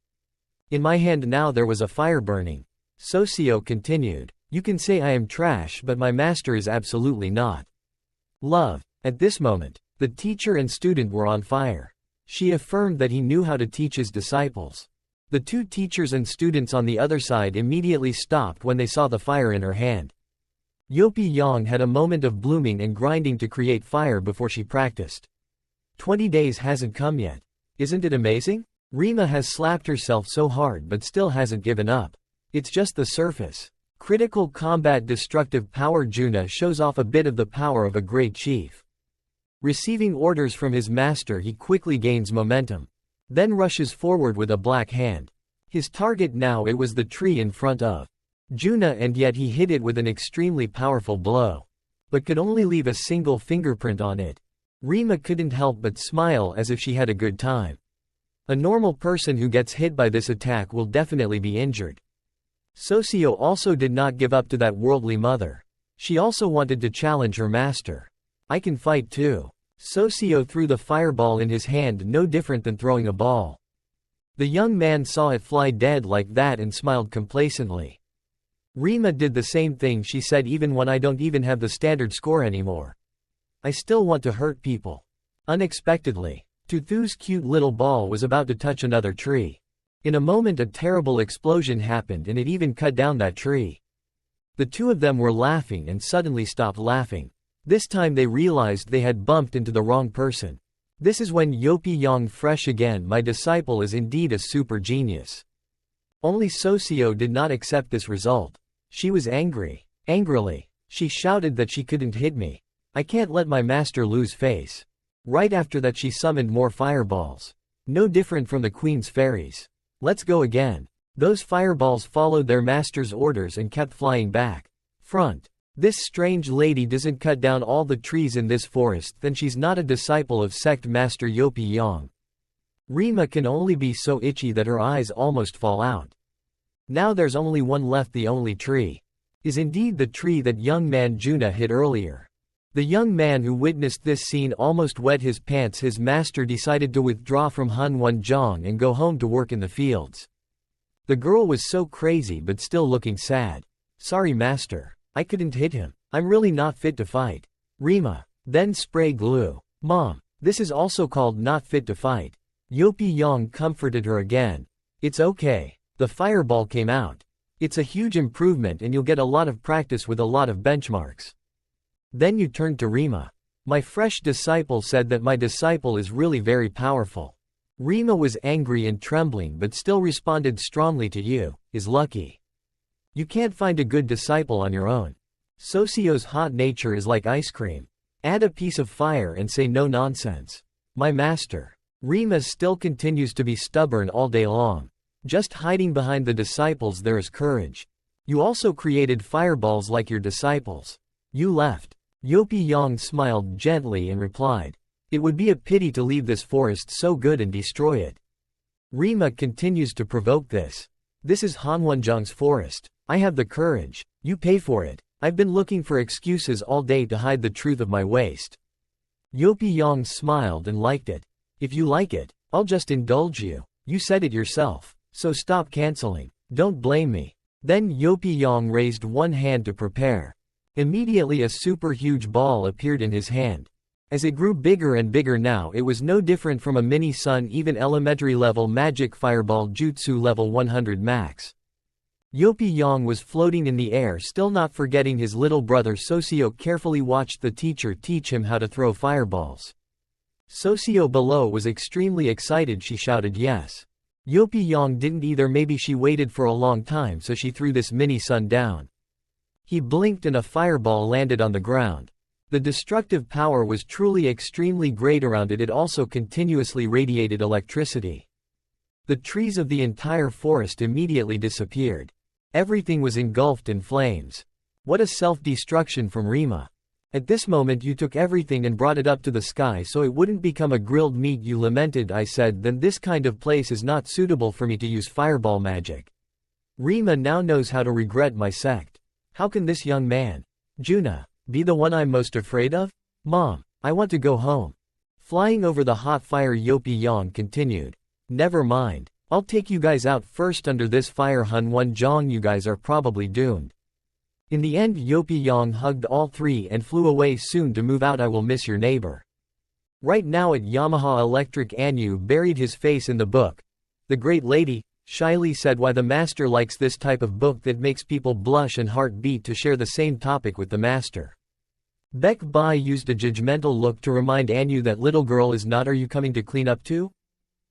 In my hand now there was a fire burning. Socio continued. You can say I am trash, but my master is absolutely not. Love. At this moment, the teacher and student were on fire. She affirmed that he knew how to teach his disciples. The two teachers and students on the other side immediately stopped when they saw the fire in her hand. Yopi Yang had a moment of blooming and grinding to create fire before she practiced. 20 days hasn't come yet. Isn't it amazing? Rima has slapped herself so hard but still hasn't given up. It's just the surface. Critical combat destructive power. Juna shows off a bit of the power of a great chief. Receiving orders from his master, he quickly gains momentum. Then rushes forward with a black hand. His target now, it was the tree in front of Juna, and yet he hit it with an extremely powerful blow. But could only leave a single fingerprint on it. Rima couldn't help but smile as if she had a good time. A normal person who gets hit by this attack will definitely be injured. Socio also did not give up to that worldly mother. She also wanted to challenge her master. I can fight too. Socio threw the fireball in his hand, no different than throwing a ball. The young man saw it fly dead like that and smiled complacently. Rima did the same thing she said even when I don't even have the standard score anymore. I still want to hurt people. Unexpectedly, Tuthu's cute little ball was about to touch another tree. In a moment a terrible explosion happened and it even cut down that tree. The two of them were laughing and suddenly stopped laughing. This time they realized they had bumped into the wrong person. This is when Yopi Yang fresh again. My disciple is indeed a super genius. Only Socio did not accept this result. She was angry. Angrily, she shouted that she couldn't hit me. I can't let my master lose face. Right after that she summoned more fireballs. No different from the queen's fairies. Let's go again. Those fireballs followed their master's orders and kept flying back. Front. This strange lady doesn't cut down all the trees in this forest, then she's not a disciple of sect master Yopi Yang. Rima can only be so itchy that her eyes almost fall out. Now there's only one left. The only tree is indeed the tree that young man Juna hit earlier. The young man who witnessed this scene almost wet his pants. His master decided to withdraw from Hunwunjong and go home to work in the fields. The girl was so crazy but still looking sad. Sorry master, I couldn't hit him. I'm really not fit to fight. Rima, then spray glue. Mom, this is also called not fit to fight. Yopi Yang comforted her again. It's okay. The fireball came out. It's a huge improvement and you'll get a lot of practice with a lot of benchmarks. Then you turned to Rima. My fresh disciple said that my disciple is really very powerful. Rima was angry and trembling but still responded strongly to you, is lucky. You can't find a good disciple on your own. Socio's hot nature is like ice cream. Add a piece of fire and say no nonsense. My master. Rima still continues to be stubborn all day long. Just hiding behind the disciples there is courage. You also created fireballs like your disciples. You left. Yopi Yang smiled gently and replied, it would be a pity to leave this forest so good and destroy it. Rima continues to provoke this. This is Hanwunjong's forest. I have the courage. You pay for it. I've been looking for excuses all day to hide the truth of my waist. Yopi Yang smiled and liked it. If you like it, I'll just indulge you. You said it yourself. So stop canceling. Don't blame me. Then Yopi Yang raised one hand to prepare. Immediately a super huge ball appeared in his hand. As it grew bigger and bigger now it was no different from a mini sun, even elementary level magic fireball jutsu level 100 max. Yopi Yang was floating in the air, still not forgetting his little brother. Socio carefully watched the teacher teach him how to throw fireballs. Socio below was extremely excited. She shouted yes. Yopi Yang didn't either. Maybe she waited for a long time so she threw this mini sun down. He blinked and a fireball landed on the ground. The destructive power was truly extremely great around it. It also continuously radiated electricity. The trees of the entire forest immediately disappeared. Everything was engulfed in flames. What a self-destruction from Rima. At this moment you took everything and brought it up to the sky so it wouldn't become a grilled meat. You lamented. I said then this kind of place is not suitable for me to use fireball magic. Rima now knows how to regret my sect. How can this young man, Juna, be the one I'm most afraid of? Mom, I want to go home. Flying over the hot fire Yopi Yang continued. Never mind. I'll take you guys out first under this fire. Hunwunjong, you guys are probably doomed. In the end Yopi Yang hugged all three and flew away soon to move out. I will miss your neighbor. Right now at Yamaha Electric, Anu buried his face in the book. The great lady shyly said why the master likes this type of book that makes people blush and heart beat to share the same topic with the master. Baek Bai used a judgmental look to remind Anu that little girl is not. Are you coming to clean up too?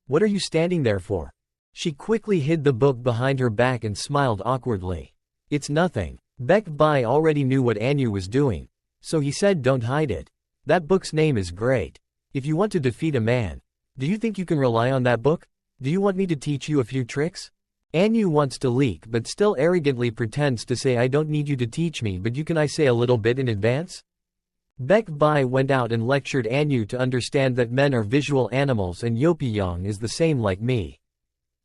What are you standing there for? She quickly hid the book behind her back and smiled awkwardly. It's nothing. Baek Bai already knew what Anu was doing. So he said don't hide it. That book's name is great. If you want to defeat a man, do you think you can rely on that book? Do you want me to teach you a few tricks? Anu wants to leak but still arrogantly pretends to say I don't need you to teach me, but you can I say a little bit in advance? Baek Bai went out and lectured Anu to understand that men are visual animals and Yopi Yang is the same like me.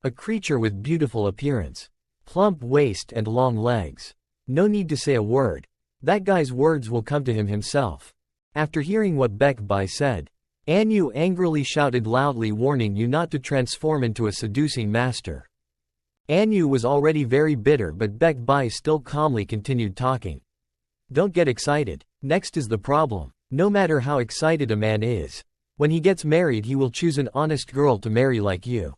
A creature with beautiful appearance. Plump waist and long legs. No need to say a word. That guy's words will come to him himself. After hearing what Baek Bai said, Anu angrily shouted loudly, warning you not to transform into a seducing master. Anu was already very bitter, but Baekbae still calmly continued talking. Don't get excited. Next is the problem. No matter how excited a man is, when he gets married he will choose an honest girl to marry like you.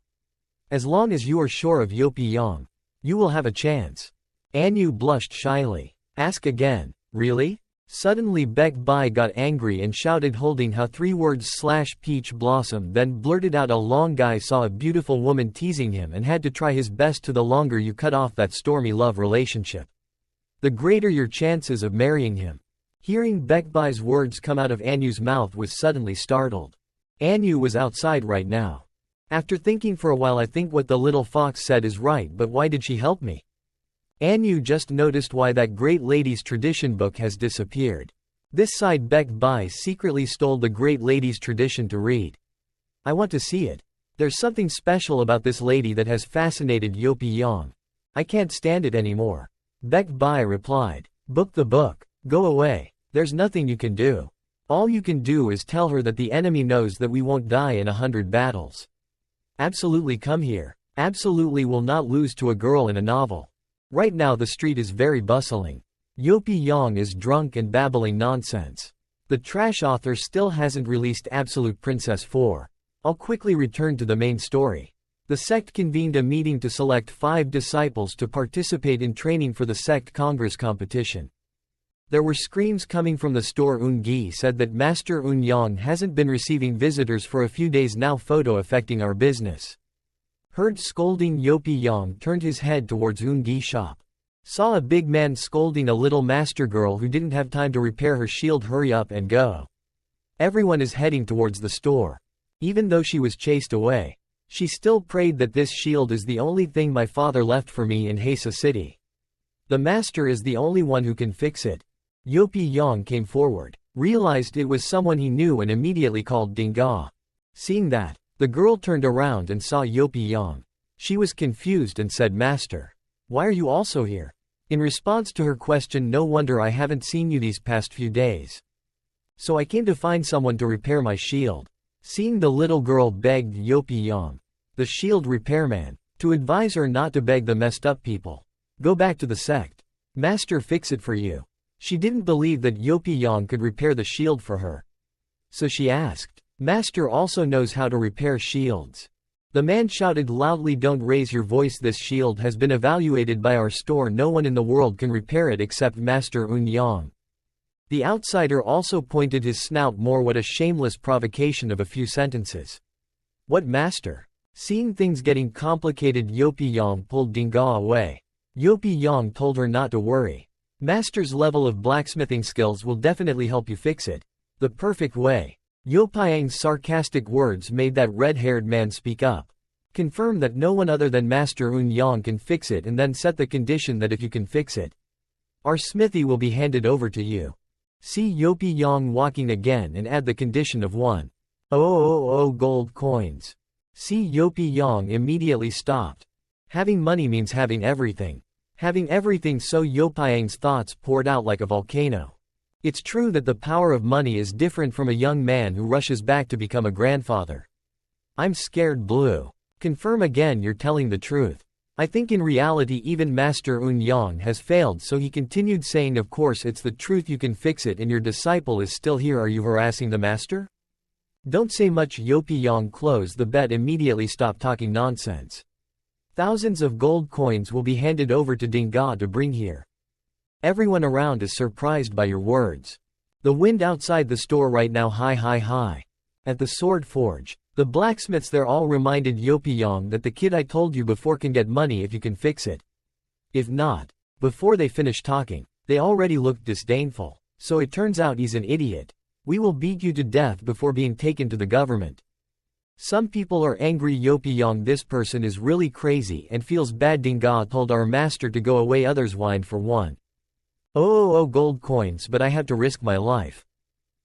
As long as you are sure of Yopi-Yang, you will have a chance. Anu blushed shyly. Ask again. Really? Suddenly Baekbae got angry and shouted, holding how 3 words /peach blossom, then blurted out, a long guy saw a beautiful woman teasing him and had to try his best to the longer you cut off that stormy love relationship, the greater your chances of marrying him. Hearing Baekbae's words come out of Anu's mouth was suddenly startled. Anu was outside right now. After thinking for a while, I think what the little fox said is right, but why did she help me? Anu just noticed why that great lady's tradition book has disappeared. This side Baekbae secretly stole the great lady's tradition to read. I want to see it. There's something special about this lady that has fascinated Yopi-Yang. I can't stand it anymore. Baekbae replied. Book the book. Go away. There's nothing you can do. All you can do is tell her that the enemy knows that we won't die in 100 battles. Absolutely, come here. Absolutely will not lose to a girl in a novel. Right now the street is very bustling. Yopi-Yang is drunk and babbling nonsense. The trash author still hasn't released Absolute Princess 4. I'll quickly return to the main story. The sect convened a meeting to select 5 disciples to participate in training for the sect Congress competition. There were screams coming from the store. Eun-gi said that Master Eun-yang hasn't been receiving visitors for a few days now, photo affecting our business. Heard scolding, Yopi-Yang turned his head towards Eun-gi's shop. Saw a big man scolding a little master girl who didn't have time to repair her shield. Hurry up and go. Everyone is heading towards the store. Even though she was chased away, she still prayed that this shield is the only thing my father left for me in Hasa City. The master is the only one who can fix it. Yopi-Yang came forward, realized it was someone he knew and immediately called Dinga. Seeing that, the girl turned around and saw Yopi-Yang. She was confused and said, Master, why are you also here? In response to her question, no wonder I haven't seen you these past few days. So I came to find someone to repair my shield. Seeing the little girl, begged Yopi-Yang, the shield repairman, to advise her not to beg the messed up people. Go back to the sect. Master fix it for you. She didn't believe that Yopi-Yang could repair the shield for her. So she asked, Master also knows how to repair shields. The man shouted loudly, don't raise your voice, this shield has been evaluated by our store, no one in the world can repair it except Master Eun-yang. The outsider also pointed his snout more. What a shameless provocation of a few sentences. What, master? Seeing things getting complicated, Yopi-Yang pulled Dinga away. Yopi-Yang told her not to worry. Master's level of blacksmithing skills will definitely help you fix it. The perfect way. Yopi-Yang's sarcastic words made that red-haired man speak up. Confirm that no one other than Master Eun-yang can fix it, and then set the condition that if you can fix it, our smithy will be handed over to you. See Yopi-Yang walking again and add the condition of 1,000 gold coins. See Yopi-Yang immediately stopped. Having money means having everything. Having everything, so Yopi-Yang's thoughts poured out like a volcano. It's true that the power of money is different from a young man who rushes back to become a grandfather. I'm scared blue. Confirm again, you're telling the truth. I think in reality even Master Eun-yang has failed, so he continued saying, of course it's the truth, you can fix it, and your disciple is still here. Are you harassing the master? Don't say much. Yopi-Yang closed the bet immediately. Stop talking nonsense. Thousands of gold coins will be handed over to Dinga to bring here. Everyone around is surprised by your words. The wind outside the store right now, hi. At the sword forge, the blacksmiths there all reminded Yopi-Yang that the kid I told you before can get money if you can fix it. If not, before they finished talking, they already looked disdainful. So it turns out he's an idiot. We will beat you to death before being taken to the government. Some people are angry. Yopi-Yang, this person is really crazy and feels bad. Dinga told our master to go away. Others whined for 1,000 gold coins, but I have to risk my life.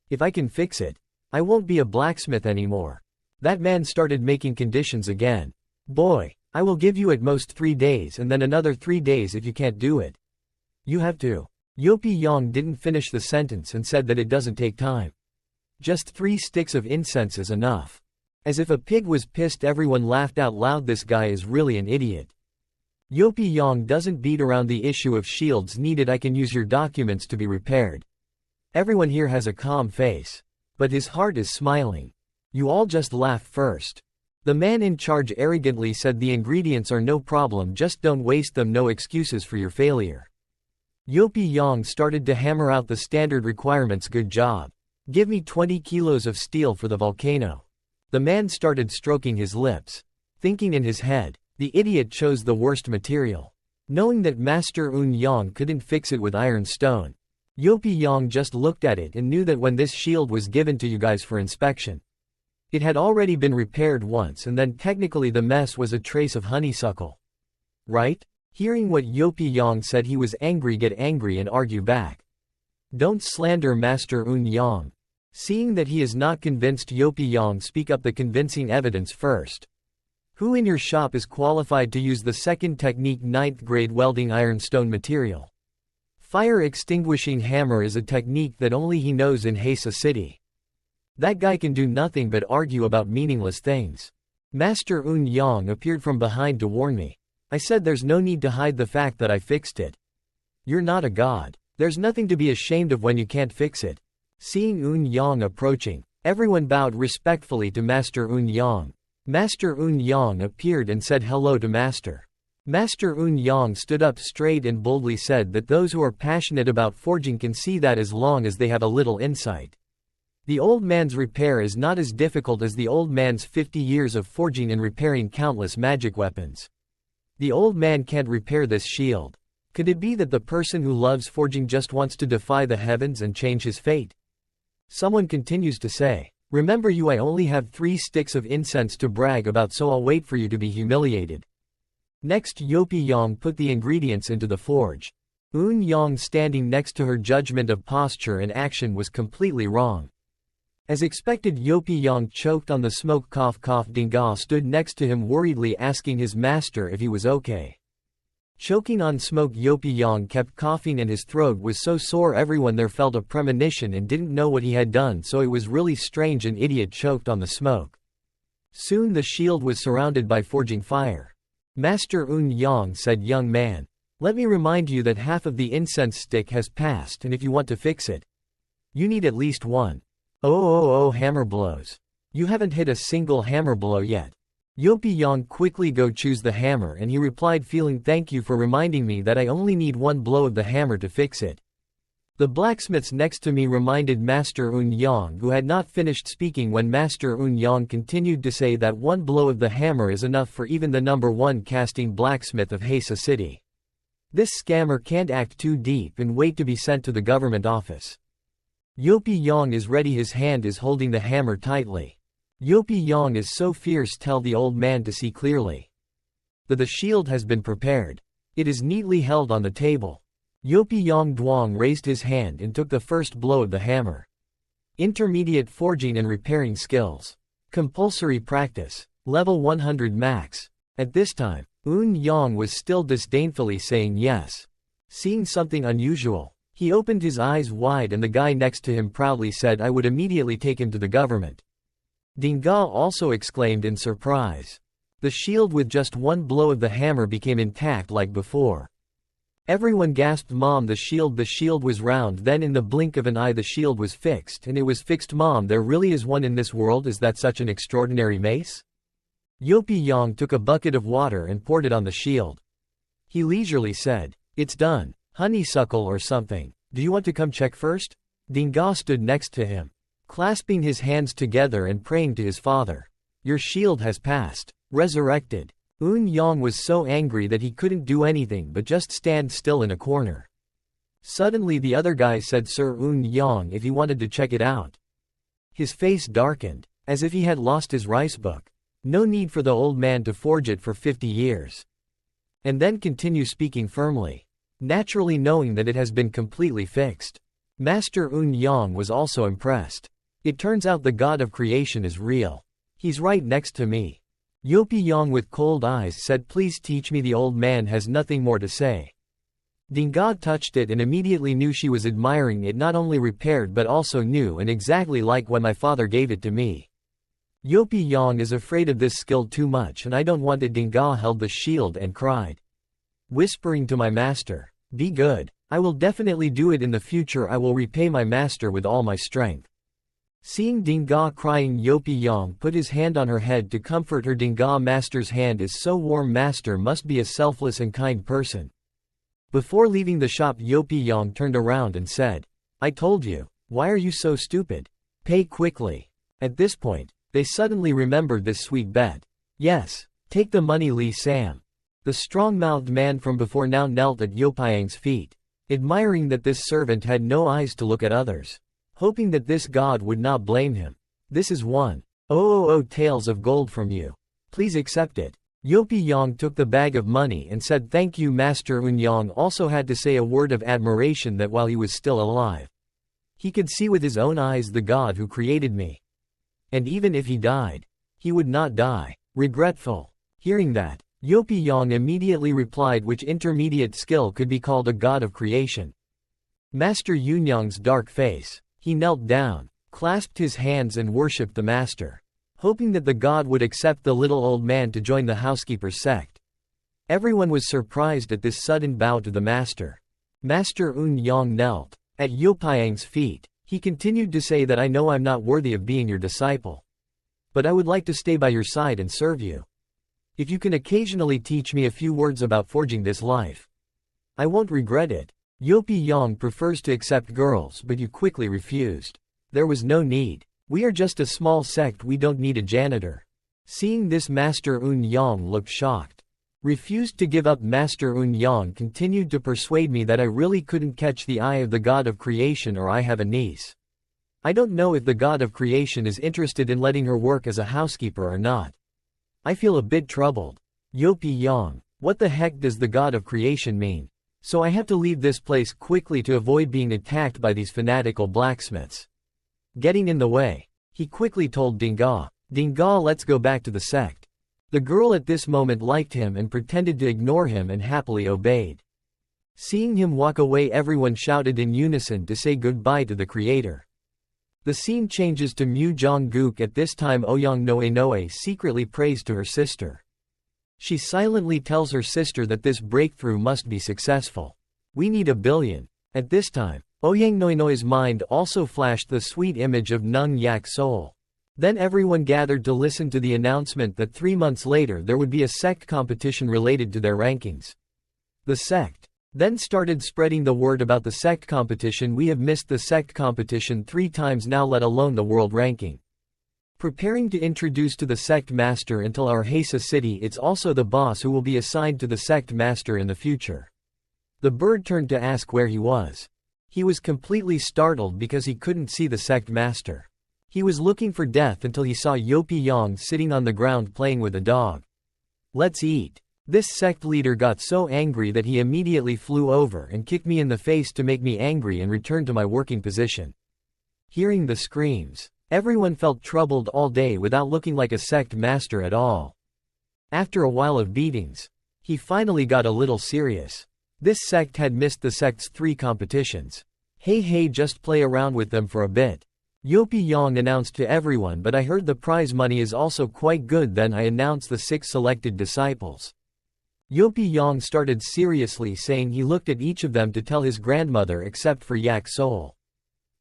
If I can fix it, I won't be a blacksmith anymore. That man started making conditions again. Boy, I will give you at most 3 days and then another 3 days if you can't do it. You have to. Yopi-Yang didn't finish the sentence and said that it doesn't take time. Just 3 sticks of incense is enough. As if a pig was pissed, everyone laughed out loud. This guy is really an idiot. Yopi Yang doesn't beat around the issue of shields needed. I can use your documents to be repaired. Everyone here has a calm face. But his heart is smiling. You all just laugh first. The man in charge arrogantly said the ingredients are no problem, just don't waste them, no excuses for your failure. Yopi Yang started to hammer out the standard requirements. Good job. Give me 20 kilos of steel for the volcano. The man started stroking his lips, thinking in his head, the idiot chose the worst material. Knowing that Master Un Yang couldn't fix it with iron stone, Yopi Yang just looked at it and knew that when this shield was given to you guys for inspection, it had already been repaired once, and then technically the mess was a trace of honeysuckle. Right? Hearing what Yopi Yang said, he was angry. Get angry and argue back. Don't slander Master Un Yang. Seeing that he is not convinced, Yopi Yang speak up the convincing evidence first. Who in your shop is qualified to use the second technique, 9th grade welding ironstone material? Fire extinguishing hammer is a technique that only he knows in Hesa City. That guy can do nothing but argue about meaningless things. Master Un Yang appeared from behind to warn me. I said there's no need to hide the fact that I fixed it. You're not a god. There's nothing to be ashamed of when you can't fix it. Seeing Un Yang approaching, everyone bowed respectfully to Master Un Yang. Master Un Yang appeared and said hello to Master. Master Un Yang stood up straight and boldly said that those who are passionate about forging can see that as long as they have a little insight. The old man's repair is not as difficult as the old man's 50 years of forging and repairing countless magic weapons. The old man can't repair this shield. Could it be that the person who loves forging just wants to defy the heavens and change his fate? Someone continues to say, remember you, I only have 3 sticks of incense to brag about, so I'll wait for you to be humiliated. Next, Yopi Yang put the ingredients into the forge. Un Yang standing next to her, judgment of posture and action was completely wrong. As expected, Yopi Yang choked on the smoke. Cough cough. Dinga stood next to him worriedly, asking his master if he was okay. Choking on smoke, Yopi Yang kept coughing and his throat was so sore everyone there felt a premonition and didn't know what he had done, so it was really strange. An idiot choked on the smoke. Soon the shield was surrounded by forging fire. Master Un Yang said, young man, let me remind you that half of the incense stick has passed, and if you want to fix it, you need at least 1. Oh, hammer blows. You haven't hit a single hammer blow yet. Yopi Yang quickly go choose the hammer, and he replied, feeling thank you for reminding me that I only need 1 blow of the hammer to fix it. The blacksmiths next to me reminded Master Un Yang, who had not finished speaking when Master Un Yang continued to say that 1 blow of the hammer is enough for even the number 1 casting blacksmith of Hesa City. This scammer can't act too deep and wait to be sent to the government office. Yopi Yang is ready, his hand is holding the hammer tightly. Yopi Yang is so fierce, tell the old man to see clearly. The shield has been prepared. It is neatly held on the table. Yopi Yang Duang raised his hand and took the first blow of the hammer. Intermediate forging and repairing skills. Compulsory practice. Level 100 max. At this time, Un Yang was still disdainfully saying yes. Seeing something unusual, he opened his eyes wide and the guy next to him proudly said, I would immediately take him to the government. Dinga also exclaimed in surprise. The shield with just 1 blow of the hammer became intact like before. Everyone gasped, Mom, the shield was round. Then in the blink of an eye the shield was fixed, and it was fixed. Mom, there really is one in this world. Is that such an extraordinary mace? Yopi Yang took a bucket of water and poured it on the shield. He leisurely said, it's done. Honeysuckle or something. Do you want to come check first? Dinga stood next to him, clasping his hands together and praying to his father. Your shield has passed. Resurrected. Un Yang was so angry that he couldn't do anything but just stand still in a corner. Suddenly the other guy said, Sir Un Yang, if he wanted to check it out. His face darkened, as if he had lost his rice book. No need for the old man to forge it for 50 years. And then continue speaking firmly, naturally knowing that it has been completely fixed. Master Un Yang was also impressed. It turns out the god of creation is real. He's right next to me. Yopi Yang with cold eyes said, please teach me. The old man has nothing more to say. Dinga touched it and immediately knew she was admiring it, not only repaired but also new and exactly like when my father gave it to me. Yopi Yang is afraid of this skill too much and I don't want it. Dinga held the shield and cried. whispering to my master, "Be good. I will definitely do it in the future. I will repay my master with all my strength." Seeing Dinga crying, Yopi Yang put his hand on her head to comfort her. Dinga, master's hand is so warm. Master must be a selfless and kind person. Before leaving the shop, Yopi Yang turned around and said, "I told you. Why are you so stupid? Pay quickly." At this point, they suddenly remembered this sweet bet. "Yes, take the money, Lee Sam." The strong-mouthed man from before now knelt at Yopyang's feet, admiring that this servant had no eyes to look at others, hoping that this god would not blame him. "This is 1,000 taels of gold from you. Please accept it." Yopi Yang took the bag of money and said thank you. Master Un Yang also had to say a word of admiration that while he was still alive, he could see with his own eyes the God who created me. And even if he died, he would not die. Regretful. Hearing that, Yopi Yang immediately replied, which intermediate skill could be called a god of creation? Master Yun Yang's dark face. He knelt down, clasped his hands and worshipped the master, hoping that the god would accept the little old man to join the housekeeper's sect. Everyone was surprised at this sudden bow to the master. Master Un Yang knelt at Yopyang's feet. He continued to say that I know I'm not worthy of being your disciple, but I would like to stay by your side and serve you. If you can occasionally teach me a few words about forging this life, I won't regret it. Yopi Yang prefers to accept girls, but you quickly refused. There was no need. We are just a small sect, we don't need a janitor. Seeing this, Master Un Yang looked shocked. Refused to give up. Master Un Yang continued to persuade me that I really couldn't catch the eye of the god of creation, or I have a niece. I don't know if the god of creation is interested in letting her work as a housekeeper or not. I feel a bit troubled. Yopi Yang, what the heck does the god of creation mean? So I have to leave this place quickly to avoid being attacked by these fanatical blacksmiths. Getting in the way, he quickly told Dinga, "Dinga, let's go back to the sect." The girl at this moment liked him and pretended to ignore him and happily obeyed. Seeing him walk away, everyone shouted in unison to say goodbye to the creator. The scene changes to Mu Jong-guk. At this time, Ouyang Noe secretly prays to her sister. She silently tells her sister that this breakthrough must be successful. We need 1 billion. At this time, Ouyang Noe's mind also flashed the sweet image of Nung Yak Seoul. Then everyone gathered to listen to the announcement that 3 months later there would be a sect competition related to their rankings. The sect then started spreading the word about the sect competition. We have missed the sect competition 3 times now, let alone the world ranking. Preparing to introduce to the sect master until our Hasa city. It's also the boss who will be assigned to the sect master in the future. The bird turned to ask where he was. He was completely startled because he couldn't see the sect master. He was looking for death until he saw Yopi Yang sitting on the ground playing with a dog. "Let's eat." This sect leader got so angry that he immediately flew over and kicked me in the face to make me angry and return to my working position. Hearing the screams, everyone felt troubled all day without looking like a sect master at all. After a while of beatings, he finally got a little serious. This sect had missed the sect's 3 competitions. Hey, just play around with them for a bit. Yopi Yang announced to everyone, but I heard the prize money is also quite good. Then I announced the 6 selected disciples. Yopi Yang started seriously saying he looked at each of them to tell his grandmother except for Yak Seoul.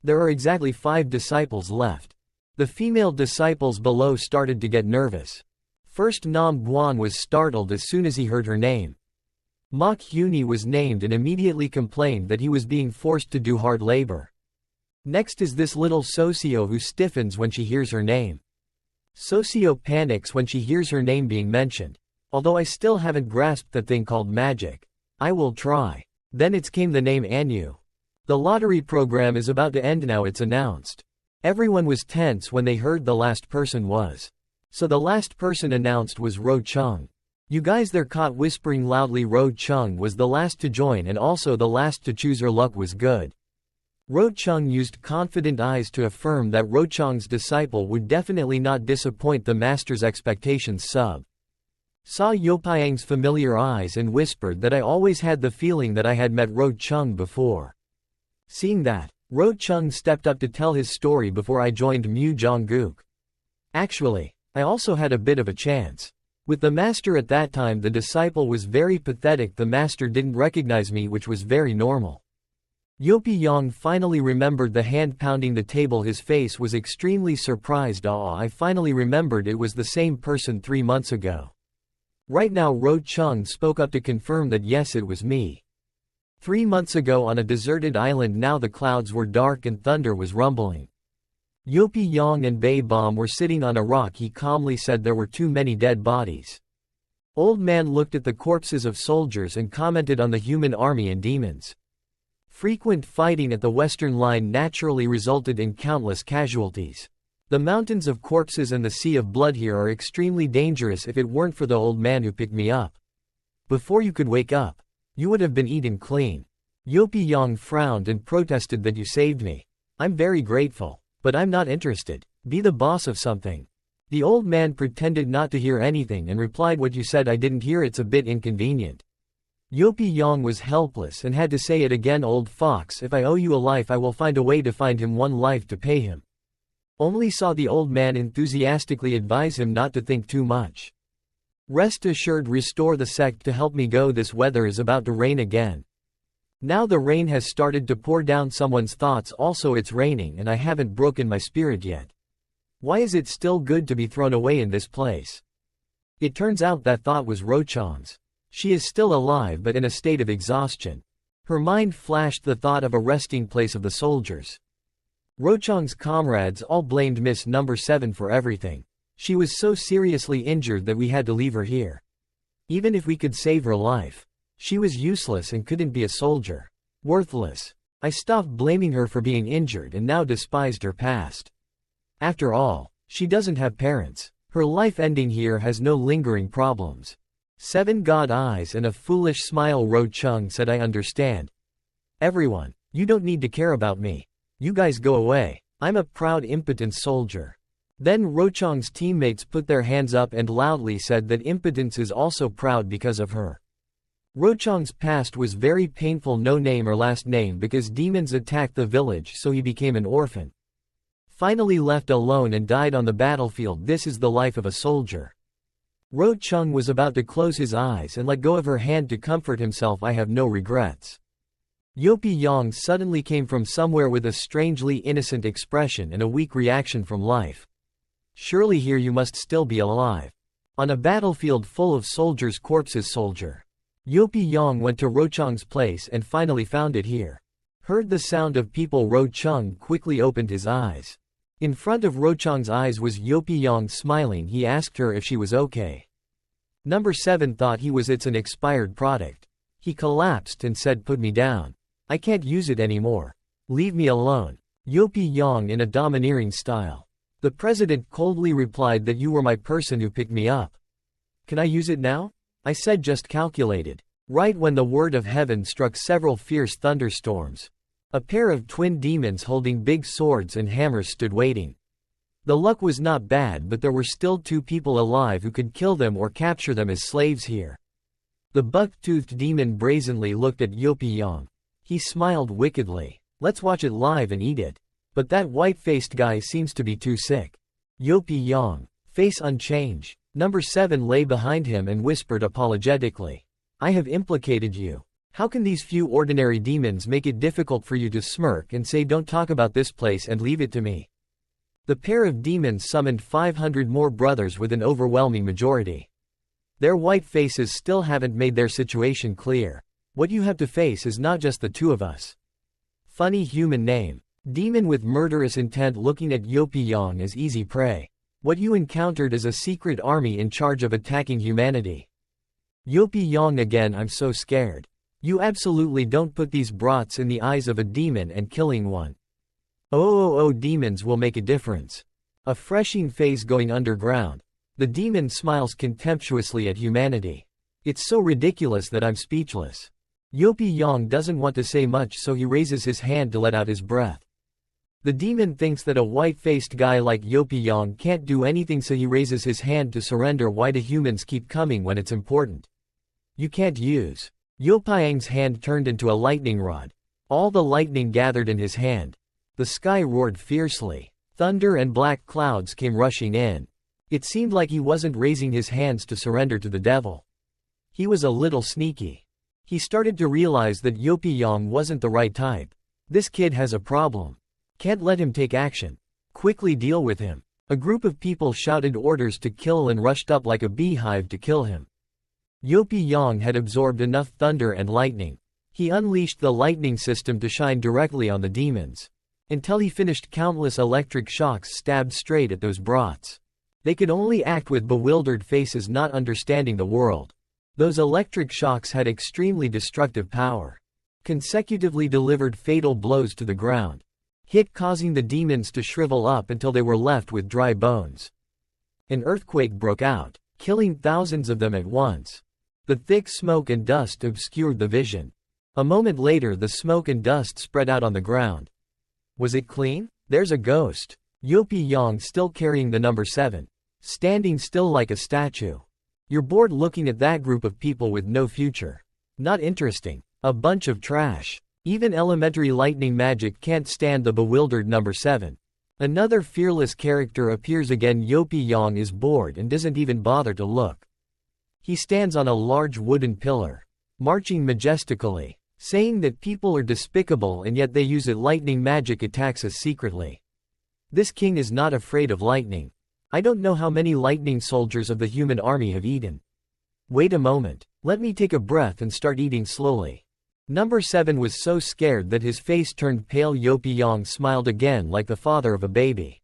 There are exactly 5 disciples left. The female disciples below started to get nervous. First, Nam Guan was startled as soon as he heard her name. Mok Hyuni was named and immediately complained that he was being forced to do hard labor. Next is this little Socio, who stiffens when she hears her name. Socio panics when she hears her name being mentioned. Although I still haven't grasped that thing called magic. I will try. Then it came the name Anu. The lottery program is about to end now, it's announced. Everyone was tense when they heard the last person was. So the last person announced was Ro Chung. You guys, they're caught whispering loudly. Ro Chung was the last to join and also the last to choose. Her luck was good. Ro Chung used confident eyes to affirm that Ro Chung's disciple would definitely not disappoint the master's expectations. Saw Yopyang's familiar eyes and whispered that I always had the feeling that I had met Ro Chung before. Seeing that, Ro Chung stepped up to tell his story before I joined Mu Jong-guk. Actually, I also had a bit of a chance. With the master at that time, the disciple was very pathetic. The master didn't recognize me, which was very normal. Yopi finally remembered the hand pounding the table. His face was extremely surprised. I finally remembered it was the same person 3 months ago. Right now Ro Chung spoke up to confirm that yes, it was me. 3 months ago on a deserted island. Now the clouds were dark and thunder was rumbling. Yopi and Bei Bom were sitting on a rock. He calmly said there were too many dead bodies. Old man looked at the corpses of soldiers and commented on the human army and demons. Frequent fighting at the western line naturally resulted in countless casualties. The mountains of corpses and the sea of blood here are extremely dangerous. If it weren't for the old man who picked me up before you could wake up, you would have been eaten clean. Yopi frowned and protested that you saved me. I'm very grateful, but I'm not interested. Be the boss of something. The old man pretended not to hear anything and replied, what you said I didn't hear, it's a bit inconvenient. Yopi was helpless and had to say it again. Old fox, if I owe you a life I will find a way to find him one life to pay him. Only saw the old man enthusiastically advise him not to think too much. Rest assured, restore the sect to help me go. This weather is about to rain again. Now the rain has started to pour down someone's thoughts. Also it's raining and I haven't broken my spirit yet. Why is it still good to be thrown away in this place? It turns out that thought was Ro Chang's. She is still alive but in a state of exhaustion. Her mind flashed the thought of a resting place of the soldiers. Ro Chang's comrades all blamed Miss Number 7 for everything. She was so seriously injured that we had to leave her here. Even if we could save her life, she was useless and couldn't be a soldier. Worthless. I stopped blaming her for being injured and now despised her past. After all, she doesn't have parents. Her life ending here has no lingering problems. 7 God eyes and a foolish smile. Ro Chung said, I understand. Everyone, you don't need to care about me. You guys go away. I'm a proud, impotent soldier. Then Ro Chung's teammates put their hands up and loudly said that impotence is also proud because of her. Ro Chung's past was very painful. No name or last name because demons attacked the village, so he became an orphan. Finally left alone and died on the battlefield. This is the life of a soldier. Ro Chung was about to close his eyes and let go of her hand to comfort himself. I have no regrets. Yopi suddenly came from somewhere with a strangely innocent expression and a weak reaction from life. Surely here you must still be alive. On a battlefield full of soldiers' corpses. Soldier. Yopi went to Ro Chung's place and finally found it here. Heard the sound of people. Ro Chung quickly opened his eyes. In front of Ro Chung's eyes was Yopi smiling. He asked her if she was okay. Number 7 thought he was. It's an expired product. He collapsed and said, put me down. I can't use it anymore. Leave me alone. Yopi in a domineering style. The president coldly replied that you were my person who picked me up. Can I use it now? I said, just calculated. Right when the word of heaven struck, several fierce thunderstorms. A pair of twin demons holding big swords and hammers stood waiting. The luck was not bad, but there were still 2 people alive who could kill them or capture them as slaves here. The buck-toothed demon brazenly looked at Yopi. He smiled wickedly. Let's watch it live and eat it. But that white-faced guy seems to be too sick. Yopi face unchanged. Number 7 lay behind him and whispered apologetically. I have implicated you. How can these few ordinary demons make it difficult for you to smirk and say don't talk about this place and leave it to me? The pair of demons summoned 500 more brothers with an overwhelming majority. Their white faces still haven't made their situation clear. What you have to face is not just the 2 of us. Funny human name. Demon with murderous intent looking at Yopi as easy prey. What you encountered is a secret army in charge of attacking humanity. Yopi again, I'm so scared. You absolutely don't put these brats in the eyes of a demon and killing one. Oh, demons will make a difference. A freshing phase going underground. The demon smiles contemptuously at humanity. It's so ridiculous that I'm speechless. Yopi doesn't want to say much, so he raises his hand to let out his breath. The demon thinks that a white-faced guy like Yopi can't do anything, so he raises his hand to surrender. Why do humans keep coming when it's important? You can't use. Yopiang's hand turned into a lightning rod. All the lightning gathered in his hand. The sky roared fiercely. Thunder and black clouds came rushing in. It seemed like he wasn't raising his hands to surrender to the devil. He was a little sneaky. He started to realize that Yopi wasn't the right type. This kid has a problem. Can't let him take action. Quickly deal with him. A group of people shouted orders to kill and rushed up like a beehive to kill him. Yopi had absorbed enough thunder and lightning. He unleashed the lightning system to shine directly on the demons. Until he finished countless electric shocks stabbed straight at those brats. They could only act with bewildered faces, not understanding the world. Those electric shocks had extremely destructive power. Consecutively delivered fatal blows to the ground. Hit causing the demons to shrivel up until they were left with dry bones. An earthquake broke out, killing thousands of them at once. The thick smoke and dust obscured the vision. A moment later the smoke and dust spread out on the ground. Was it clean? There's a ghost. Yopi still carrying the number 7. Standing still like a statue. You're bored looking at that group of people with no future. Not interesting. A bunch of trash. Even elementary lightning magic can't stand the bewildered number 7. Another fearless character appears again. Yopi is bored and doesn't even bother to look. He stands on a large wooden pillar, marching majestically, saying that people are despicable and yet they use it. Lightning magic attacks us secretly. This king is not afraid of lightning. I don't know how many lightning soldiers of the human army have eaten. Wait a moment. Let me take a breath and start eating slowly. Number 7 was so scared that his face turned pale. Yopi smiled again like the father of a baby.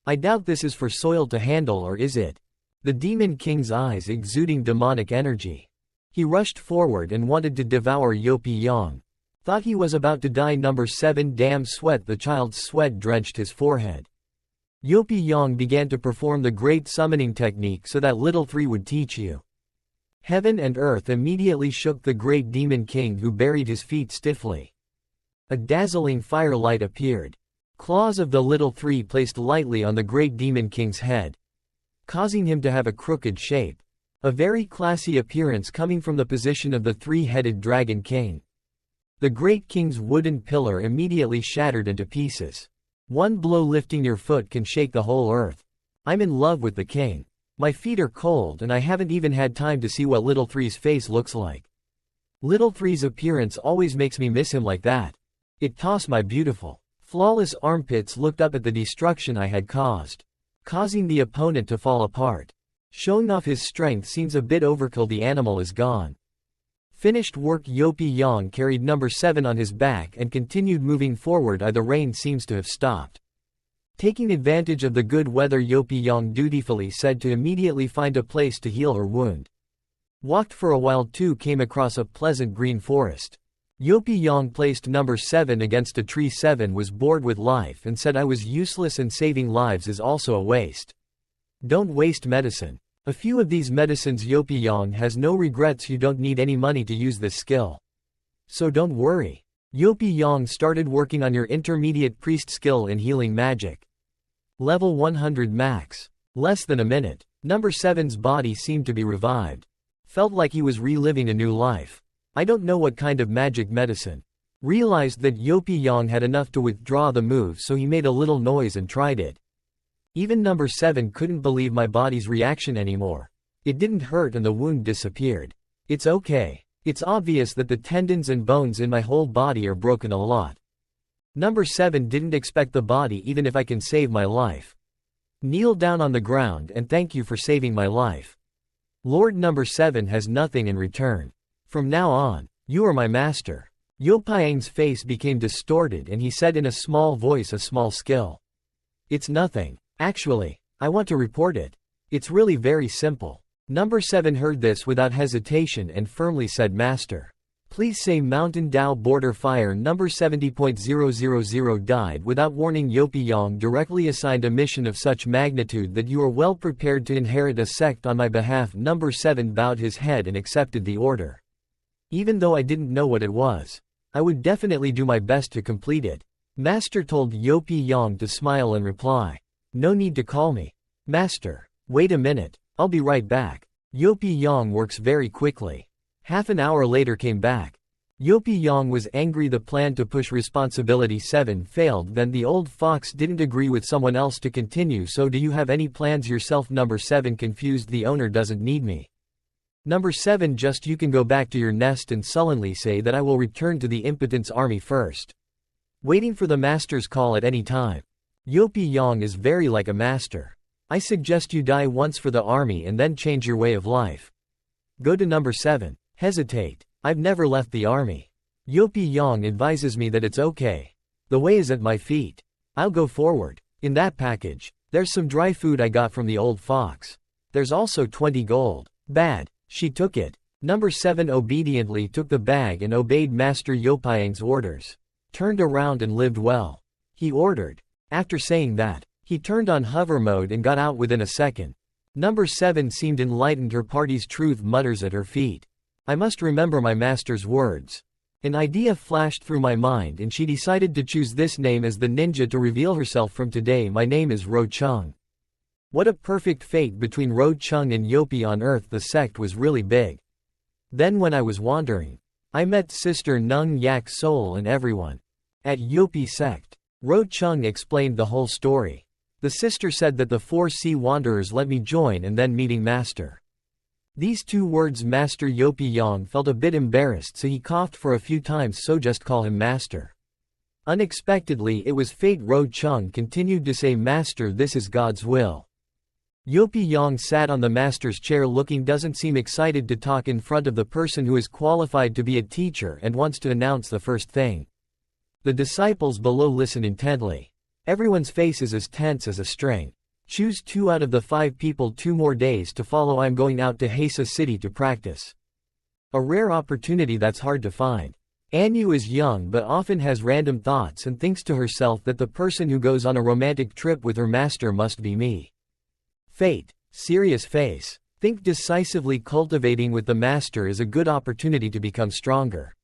I doubt this is for Soil to handle, or is it? The demon king's eyes exuding demonic energy. He rushed forward and wanted to devour Yopi. Thought he was about to die. Number 7 damn sweat. The child's sweat drenched his forehead. Yopi began to perform the great summoning technique so that little 3 would teach you. Heaven and earth immediately shook the great demon king, who buried his feet stiffly. A dazzling firelight appeared. Claws of the little 3 placed lightly on the great demon king's head, causing him to have a crooked shape. A very classy appearance coming from the position of the 3-headed dragon king. The great king's wooden pillar immediately shattered into pieces. One blow lifting your foot can shake the whole earth. I'm in love with the king. My feet are cold and I haven't even had time to see what little 3's face looks like. Little 3's appearance always makes me miss him like that. It tossed my beautiful, flawless armpits looked up at the destruction I had caused, causing the opponent to fall apart. Showing off his strength seems a bit overkill. The animal is gone. Finished work. Yopi carried number 7 on his back and continued moving forward. The rain seems to have stopped. Taking advantage of the good weather, Yopi dutifully said to immediately find a place to heal her wound. Walked for a while too, came across a pleasant green forest. Yopi placed number 7 against a tree. 7 was bored with life and said I was useless, and saving lives is also a waste. Don't waste medicine. A few of these medicines. Yopi has no regrets. You don't need any money to use this skill. So don't worry. Yopi started working on your intermediate priest skill in healing magic. Level 100 max. Less than a minute. Number 7's body seemed to be revived. Felt like he was reliving a new life. I don't know what kind of magic medicine. Realized that Yopi had enough to withdraw the move, so he made a little noise and tried it. Even number 7 couldn't believe my body's reaction anymore. It didn't hurt and the wound disappeared. It's okay. It's obvious that the tendons and bones in my whole body are broken a lot. Number 7 didn't expect the body, even if I can save my life. Kneel down on the ground and thank you for saving my life. Lord, number 7 has nothing in return. From now on, you are my master. Yopi's face became distorted and he said in a small voice, a small skill. It's nothing. Actually, I want to report it. It's really very simple. Number 7 heard this without hesitation and firmly said, Master, please say Mountain Dao border fire. Number 70.000 died without warning. Yopi directly assigned a mission of such magnitude that you are well prepared to inherit a sect on my behalf. Number 7 bowed his head and accepted the order. Even though I didn't know what it was, I would definitely do my best to complete it. Master told Yopi to smile and reply, no need to call me Master. Wait a minute, I'll be right back. Yopi works very quickly. Half an hour later came back. Yopi Yang was angry the plan to push responsibility 7 failed, then the old fox didn't agree with someone else to continue, so do you have any plans yourself? Number 7 confused, the owner doesn't need me. Number 7 just you can go back to your nest and sullenly say that I will return to the impotence army first. Waiting for the master's call at any time. Yopi Yang is very like a master. I suggest you die once for the army and then change your way of life. Go to number 7. Hesitate. I've never left the army. Yopi Yang advises me that it's okay. The way is at my feet. I'll go forward. In that package, there's some dry food I got from the old fox. There's also 20 gold. Bad. She took it. Number 7 obediently took the bag and obeyed Master Yopiang's orders. Turned around and lived well. He ordered. After saying that, he turned on hover mode and got out within a second. Number 7 seemed enlightened, her party's truth mutters at her feet. I must remember my master's words. An idea flashed through my mind and she decided to choose this name as the ninja to reveal herself from today. My name is Ro Chung. What a perfect fate between Ro Chung and Yopi on earth. The sect was really big. Then when I was wandering, I met Sister Nung Yak Soul and everyone at Yopi sect. Ro Chung explained the whole story. The sister said that the 4 sea wanderers let me join and then meeting Master. These 2 words, Master. Yopi Yang felt a bit embarrassed, so he coughed for a few times, so just call him Master. Unexpectedly it was fate. Ro Chung continued to say, Master, this is God's will. Yopi Yang sat on the master's chair looking, doesn't seem excited to talk in front of the person who is qualified to be a teacher and wants to announce the first thing. The disciples below listen intently. Everyone's face is as tense as a string. Choose 2 out of the 5 people, 2 more days to follow. I'm going out to Hesa City to practice. A rare opportunity that's hard to find. Anu is young but often has random thoughts and thinks to herself that the person who goes on a romantic trip with her master must be me. Fate. Serious face. Think decisively. Cultivating with the master is a good opportunity to become stronger.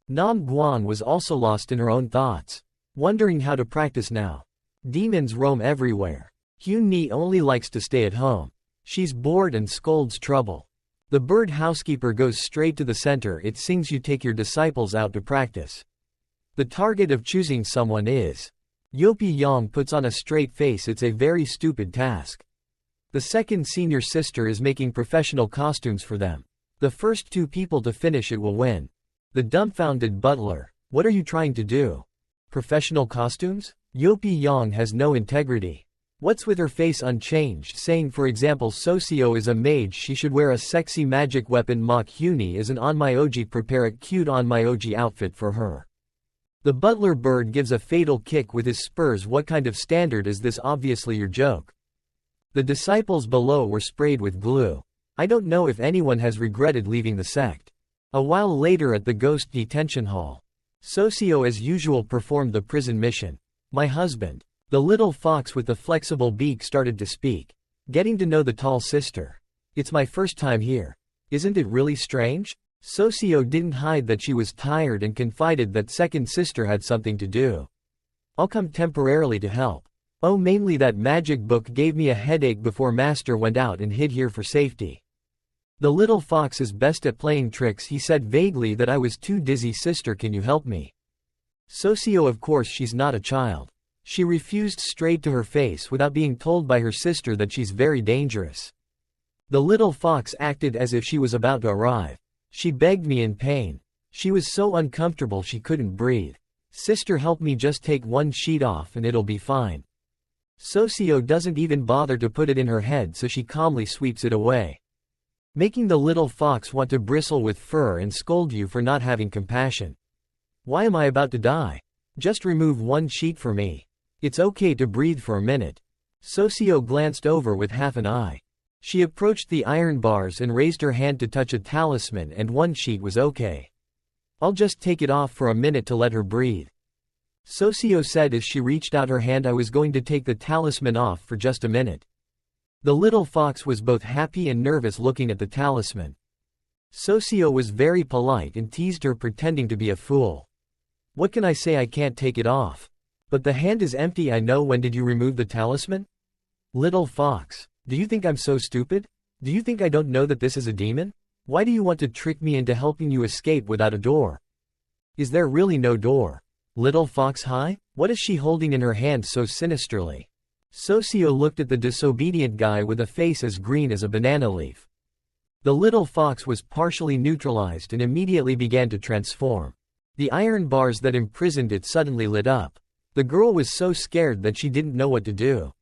Nam Guan was also lost in her own thoughts, wondering how to practice now. Demons roam everywhere. Hyun Ni only likes to stay at home. She's bored and scolds trouble. The bird housekeeper goes straight to the center. It sings, you take your disciples out to practice. The target of choosing someone is. Yopi Yang puts on a straight face. It's a very stupid task. The second senior sister is making professional costumes for them. The first 2 people to finish it will win. The dumbfounded butler. What are you trying to do? Professional costumes? Yopi Yang has no integrity. What's with her face unchanged, saying for example Socio is a mage, she should wear a sexy magic weapon. Mok Huni is an onmyoji, prepare a cute onmyoji outfit for her. The butler bird gives a fatal kick with his spurs. What kind of standard is this? Obviously your joke. The disciples below were sprayed with glue. I don't know if anyone has regretted leaving the sect. A while later at the ghost detention hall, Socio as usual performed the prison mission. My husband. The little fox with the flexible beak started to speak. Getting to know the tall sister. It's my first time here. Isn't it really strange? Socio didn't hide that she was tired and confided that second sister had something to do. I'll come temporarily to help. Oh, mainly that magic book gave me a headache before master went out and hid here for safety. The little fox is best at playing tricks. He said vaguely that I was too dizzy. Sister, can you help me? Socio, of course she's not a child. She refused straight to her face without being told by her sister that she's very dangerous. The little fox acted as if she was about to arrive. She begged me in pain. She was so uncomfortable she couldn't breathe. Sister, help me, just take 1 sheet off and it'll be fine. Socio doesn't even bother to put it in her head, so she calmly sweeps it away, making the little fox want to bristle with fur and scold you for not having compassion. Why am I about to die? Just remove 1 sheet for me. It's okay to breathe for a minute. Socio glanced over with half an eye. She approached the iron bars and raised her hand to touch a talisman, and 1 sheet was okay. I'll just take it off for a minute to let her breathe. Socio said as she reached out her hand. I was going to take the talisman off for just a minute. The little fox was both happy and nervous looking at the talisman. Socio was very polite and teased her, pretending to be a fool. What can I say? I can't take it off. But the hand is empty. I know. When did you remove the talisman? Little fox. Do you think I'm so stupid? Do you think I don't know that this is a demon? Why do you want to trick me into helping you escape without a door? Is there really no door? Little fox hi? What is she holding in her hand so sinisterly? Socio looked at the disobedient guy with a face as green as a banana leaf. The little fox was partially neutralized and immediately began to transform. The iron bars that imprisoned it suddenly lit up. The girl was so scared that she didn't know what to do.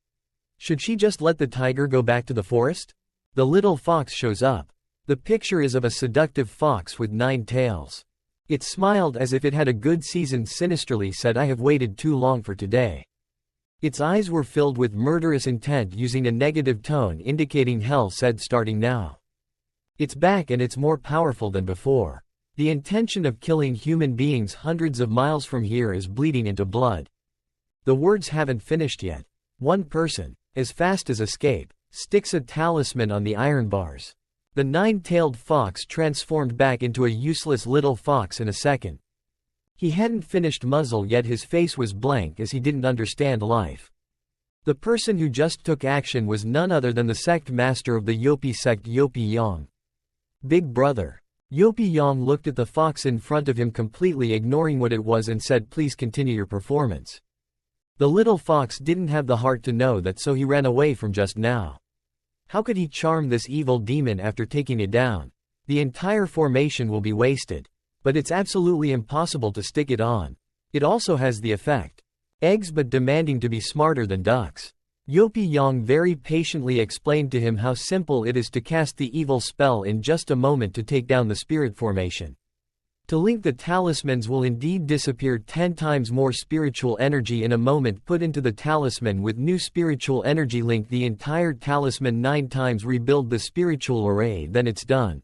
Should she just let the tiger go back to the forest? The little fox shows up. The picture is of a seductive fox with 9 tails. It smiled as if it had a good season, sinisterly said, I have waited too long for today. Its eyes were filled with murderous intent, using a negative tone indicating hell, said, starting now. It's back and it's more powerful than before. The intention of killing human beings hundreds of miles from here is bleeding into blood. The words haven't finished yet. One person, as fast as escape, sticks a talisman on the iron bars. The 9-tailed fox transformed back into a useless little fox in a second. He hadn't finished muzzle yet, his face was blank as he didn't understand life. The person who just took action was none other than the sect master of the Yopi sect, Yopi Yang. Big brother. Yopi Yang looked at the fox in front of him, completely ignoring what it was, and said, please continue your performance. The little fox didn't have the heart to know that, so he ran away from just now. How could he charm this evil demon after taking it down? The entire formation will be wasted. But it's absolutely impossible to stick it on. It also has the effect. Eggs, but demanding to be smarter than ducks. Yopi Yang very patiently explained to him how simple it is to cast the evil spell in just a moment to take down the spirit formation. To link the talismans will indeed disappear 10 times more spiritual energy in a moment put into the talisman with new spiritual energy. Link the entire talisman 9 times, rebuild the spiritual array, then it's done.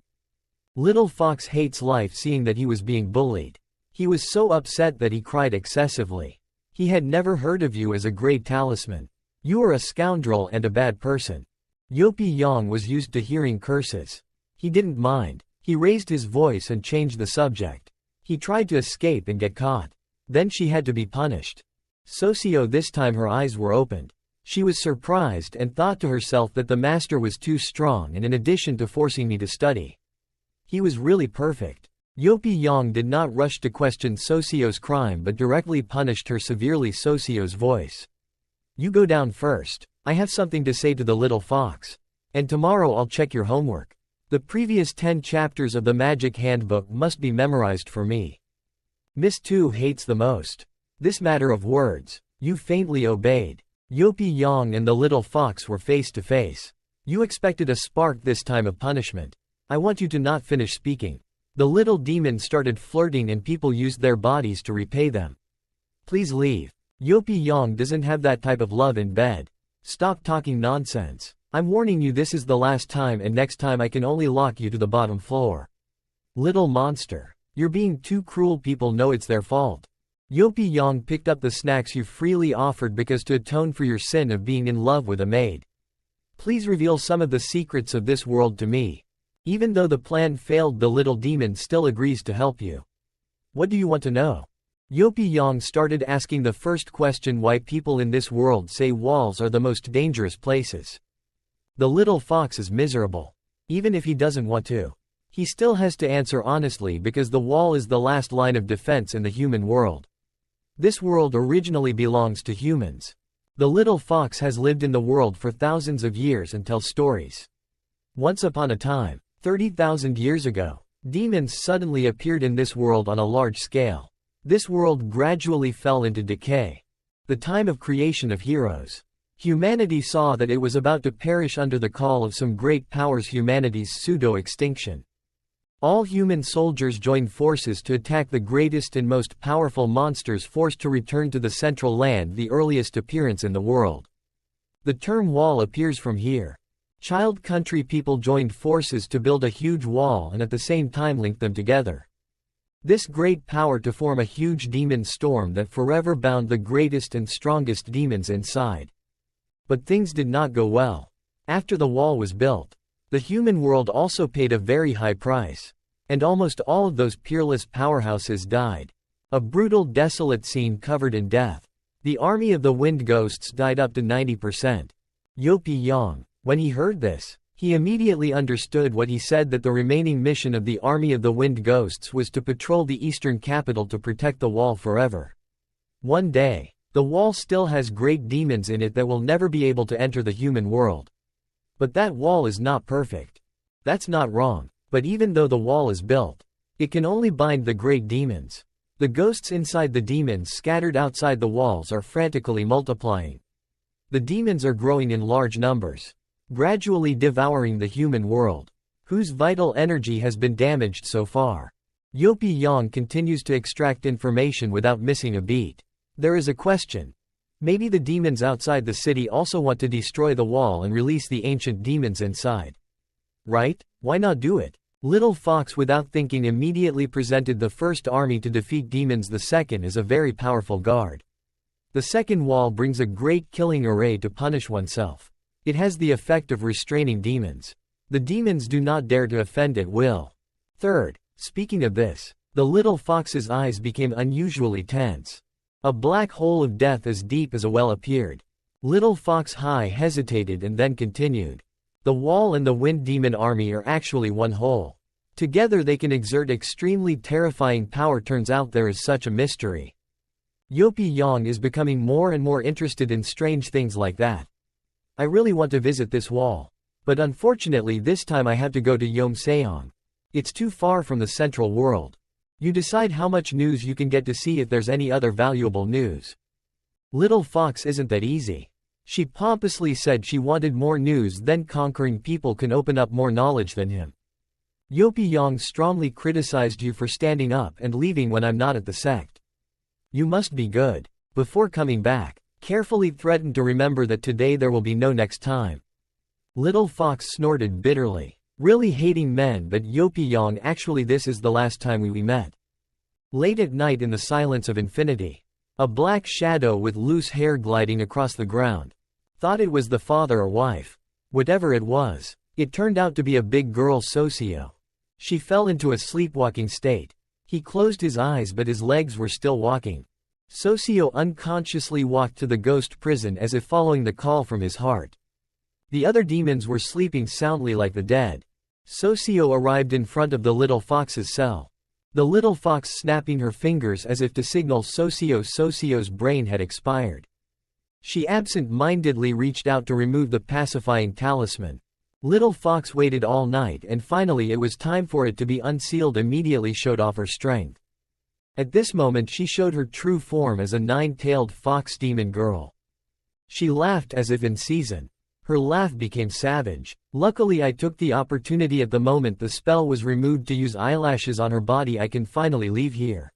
Little fox hates life, seeing that he was being bullied. He was so upset that he cried excessively. He had never heard of you as a great talisman. You are a scoundrel and a bad person. Yopi Yang was used to hearing curses. He didn't mind. He raised his voice and changed the subject. He tried to escape and get caught. Then she had to be punished. Socio, this time her eyes were opened. She was surprised and thought to herself that the master was too strong, and in addition to forcing me to study, he was really perfect. Yopi Yang did not rush to question Socio's crime but directly punished her severely. Socio's voice. You go down first. I have something to say to the little fox. And tomorrow I'll check your homework. The previous 10 chapters of the magic handbook must be memorized for me. Miss 2 hates the most this matter of words. You faintly obeyed. Yopi Yang and the little fox were face to face. You expected a spark this time of punishment. I want you to not finish speaking. The little demon started flirting and people used their bodies to repay them. Please leave. Yopi Yang doesn't have that type of love in bed. Stop talking nonsense. I'm warning you, this is the last time, and next time I can only lock you to the bottom floor. Little monster. You're being too cruel, people know it's their fault. Yopi Yang picked up the snacks you freely offered because to atone for your sin of being in love with a maid. Please reveal some of the secrets of this world to me. Even though the plan failed, the little demon still agrees to help you. What do you want to know? Yopi Yang started asking the first question, why people in this world say walls are the most dangerous places. The little fox is miserable. Even if he doesn't want to, he still has to answer honestly because the wall is the last line of defense in the human world. This world originally belongs to humans. The little fox has lived in the world for thousands of years and tells stories. Once upon a time, 30,000 years ago, demons suddenly appeared in this world on a large scale. This world gradually fell into decay. The time of creation of heroes. Humanity saw that it was about to perish under the call of some great powers, humanity's pseudo-extinction. All human soldiers joined forces to attack the greatest and most powerful monsters, forced to return to the central land, the earliest appearance in the world. The term wall appears from here. Child country people joined forces to build a huge wall and at the same time link them together. This great power to form a huge demon storm that forever bound the greatest and strongest demons inside. But things did not go well. After the wall was built, the human world also paid a very high price. And almost all of those peerless powerhouses died. A brutal, desolate scene covered in death. The army of the wind ghosts died up to 90%. Yopi Yang. When he heard this, He immediately understood what he said, that the remaining mission of the army of the wind ghosts was to patrol the eastern capital to protect the wall forever. One day, the wall still has great demons in it that will never be able to enter the human world. But that wall is not perfect. That's not wrong, but even though the wall is built, it can only bind the great demons. The ghosts inside the demons scattered outside the walls are frantically multiplying. The demons are growing in large numbers, gradually devouring the human world, whose vital energy has been damaged so far. Yopi Yang continues to extract information without missing a beat. There is a question. Maybe the demons outside the city also want to destroy the wall and release the ancient demons inside. Right? Why not do it? Little Fox, without thinking, immediately presented the first army to defeat demons. The second is a very powerful guard. The second wall brings a great killing array to punish oneself. It has the effect of restraining demons. The demons do not dare to offend at will. Third, speaking of this, the little fox's eyes became unusually tense. A black hole of death as deep as a well appeared. Little Fox High hesitated and then continued. The wall and the wind demon army are actually one whole. Together they can exert extremely terrifying power. Turns out there is such a mystery. Yopi Yang is becoming more and more interested in strange things like that. I really want to visit this wall. But unfortunately this time I have to go to Yomseong. It's too far from the central world. You decide how much news you can get to see if there's any other valuable news. Little Fox isn't that easy. She pompously said she wanted more news, then conquering people can open up more knowledge than him. Yopi Yang strongly criticized you for standing up and leaving when I'm not at the sect. You must be good. Before coming back, carefully threatened to remember that today there will be no next time. Little Fox snorted bitterly, really hating men, but Yopi Yang, actually this is the last time we met. Late at night in the silence of infinity, a black shadow with loose hair gliding across the ground. Thought it was the father or wife. Whatever it was, it turned out to be a big girl, Socio. She fell into a sleepwalking state. He closed his eyes but his legs were still walking. Socio unconsciously walked to the ghost prison as if following the call from his heart. The other demons were sleeping soundly like the dead. Socio arrived in front of the little fox's cell. The little fox snapping her fingers as if to signal Socio. Socio's brain had expired. She absent-mindedly reached out to remove the pacifying talisman. Little Fox waited all night and finally it was time for it to be unsealed. Immediately showed off her strength. At this moment she showed her true form as a nine-tailed fox demon girl. She laughed as if in season. Her laugh became savage. Luckily I took the opportunity at the moment the spell was removed to use eyelashes on her body. I can finally leave here.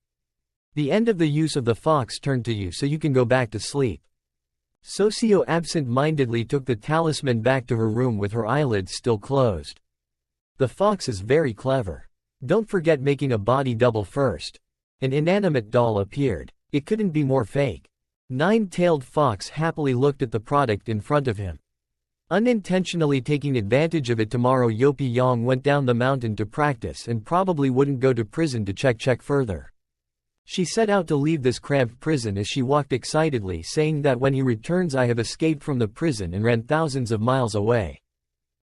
The end of the use of the fox turned to you so you can go back to sleep. Socio absent-mindedly took the talisman back to her room with her eyelids still closed. The fox is very clever. Don't forget making a body double first. An inanimate doll appeared. It couldn't be more fake. Nine-tailed fox happily looked at the product in front of him. Unintentionally taking advantage of it, tomorrow Yopi Yang went down the mountain to practice and probably wouldn't go to prison to check further. She set out to leave this cramped prison as she walked excitedly, saying that when he returns I have escaped from the prison and ran thousands of miles away.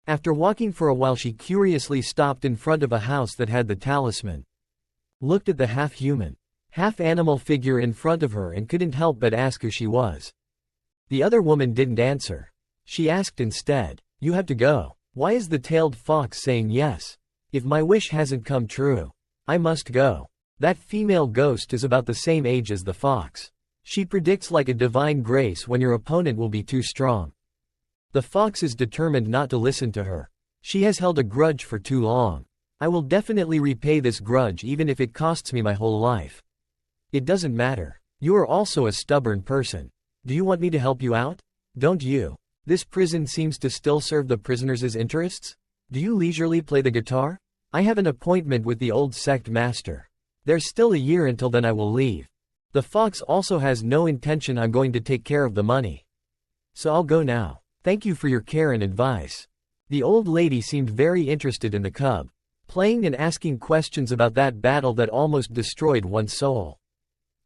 After walking for a while she curiously stopped in front of a house that had the talisman. Looked at the half-human, half-animal figure in front of her and couldn't help but ask who she was. The other woman didn't answer. She asked instead, "You have to go. Why is the tailed fox saying yes? If my wish hasn't come true, I must go." That female ghost is about the same age as the fox. She predicts like a divine grace when your opponent will be too strong. The fox is determined not to listen to her. She has held a grudge for too long. I will definitely repay this grudge even if it costs me my whole life. It doesn't matter. You are also a stubborn person. Do you want me to help you out? Don't you? This prison seems to still serve the prisoners' interests? Do you leisurely play the guitar? I have an appointment with the old sect master. There's still a year until then I will leave. The fox also has no intention I'm going to take care of the money. So I'll go now. Thank you for your care and advice. The old lady seemed very interested in the cub, playing and asking questions about that battle that almost destroyed one's soul.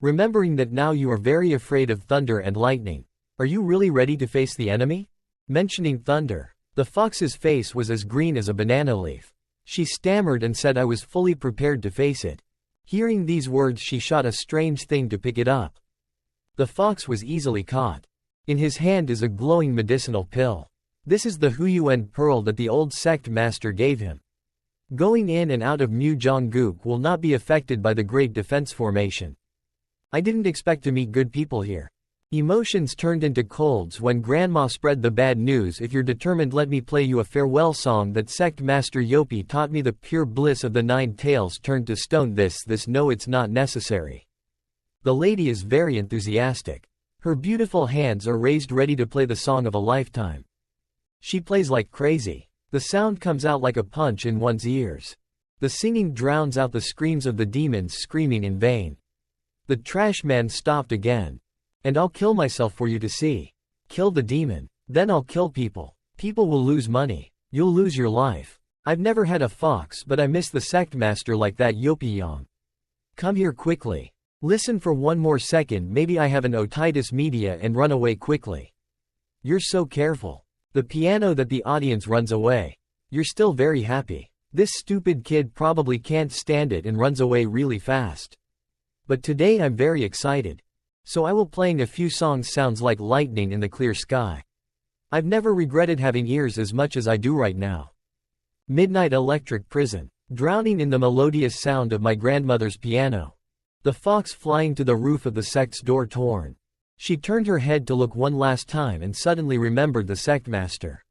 Remembering that now you are very afraid of thunder and lightning. Are you really ready to face the enemy? Mentioning thunder, The fox's face was as green as a banana leaf. She stammered and said I was fully prepared to face it. Hearing these words, she shot a strange thing to pick it up. The fox was easily caught. In his hand is a glowing medicinal pill. This is the Huyuan pearl that the old sect master gave him. Going in and out of Mu Jongguk will not be affected by the Great Defense Formation. I didn't expect to meet good people here. Emotions turned into colds when Grandma spread the bad news. If you're determined, let me play you a farewell song that sect master Yopi taught me. The pure bliss of the 9 tails turned to stone. This no, it's not necessary. The lady is very enthusiastic. Her beautiful hands are raised ready to play the song of a lifetime. She plays like crazy. The sound comes out like a punch in one's ears. The singing drowns out the screams of the demons screaming in vain. The trash man stopped again. And I'll kill myself for you to see. Kill the demon. Then I'll kill people. People will lose money. You'll lose your life. I've never had a fox, but I miss the sect master like that. Yopi. Come here quickly. Listen for one more second. Maybe I have an otitis media and run away quickly. You're so careful. The piano that the audience runs away. You're still very happy. This stupid kid probably can't stand it and runs away really fast. But today I'm very excited. So I will playing a few songs. Sounds like lightning in the clear sky. I've never regretted having ears as much as I do right now. Midnight electric prison. Drowning in the melodious sound of my grandmother's piano. The fox flying to the roof of the sect's door torn. She turned her head to look one last time and suddenly remembered the sect master.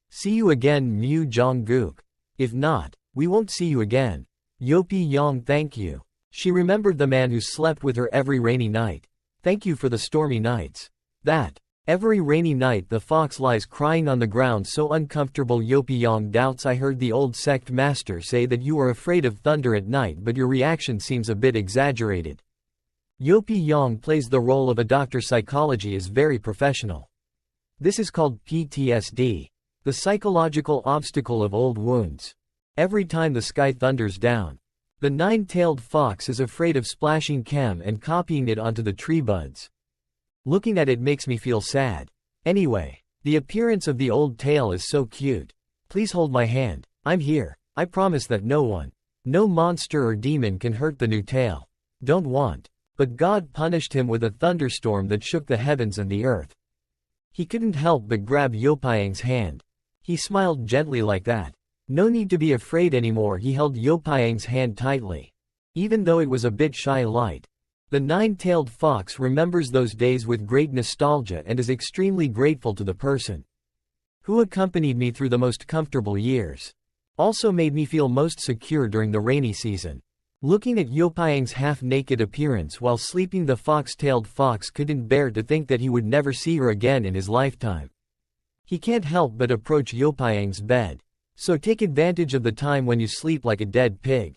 See you again, Mu Jongguk. If not, we won't see you again. Yopi Yang, thank you. She remembered the man who slept with her every rainy night. Thank you for the stormy nights. That. Every rainy night the fox lies crying on the ground so uncomfortable. Yopi Yang doubts. I heard the old sect master say that you are afraid of thunder at night, but your reaction seems a bit exaggerated. Yopi Yang plays the role of a doctor. Psychology is very professional. This is called PTSD, the psychological obstacle of old wounds. Every time the sky thunders down, the 9-tailed fox is afraid of splashing chem and copying it onto the tree buds. Looking at it makes me feel sad. Anyway, the appearance of the old tail is so cute. Please hold my hand. I'm here. I promise that no one, no monster or demon can hurt the new tail. Don't want. But God punished him with a thunderstorm that shook the heavens and the earth. He couldn't help but grab Yopiang's hand. He smiled gently like that. No need to be afraid anymore. He held Yopiang's hand tightly. Even though it was a bit shy light. The 9-tailed fox remembers those days with great nostalgia and is extremely grateful to the person who accompanied me through the most comfortable years. Also made me feel most secure during the rainy season. Looking at Yopiang's half-naked appearance while sleeping, the fox-tailed fox couldn't bear to think that he would never see her again in his lifetime. He can't help but approach Yopiang's bed. So take advantage of the time when you sleep like a dead pig.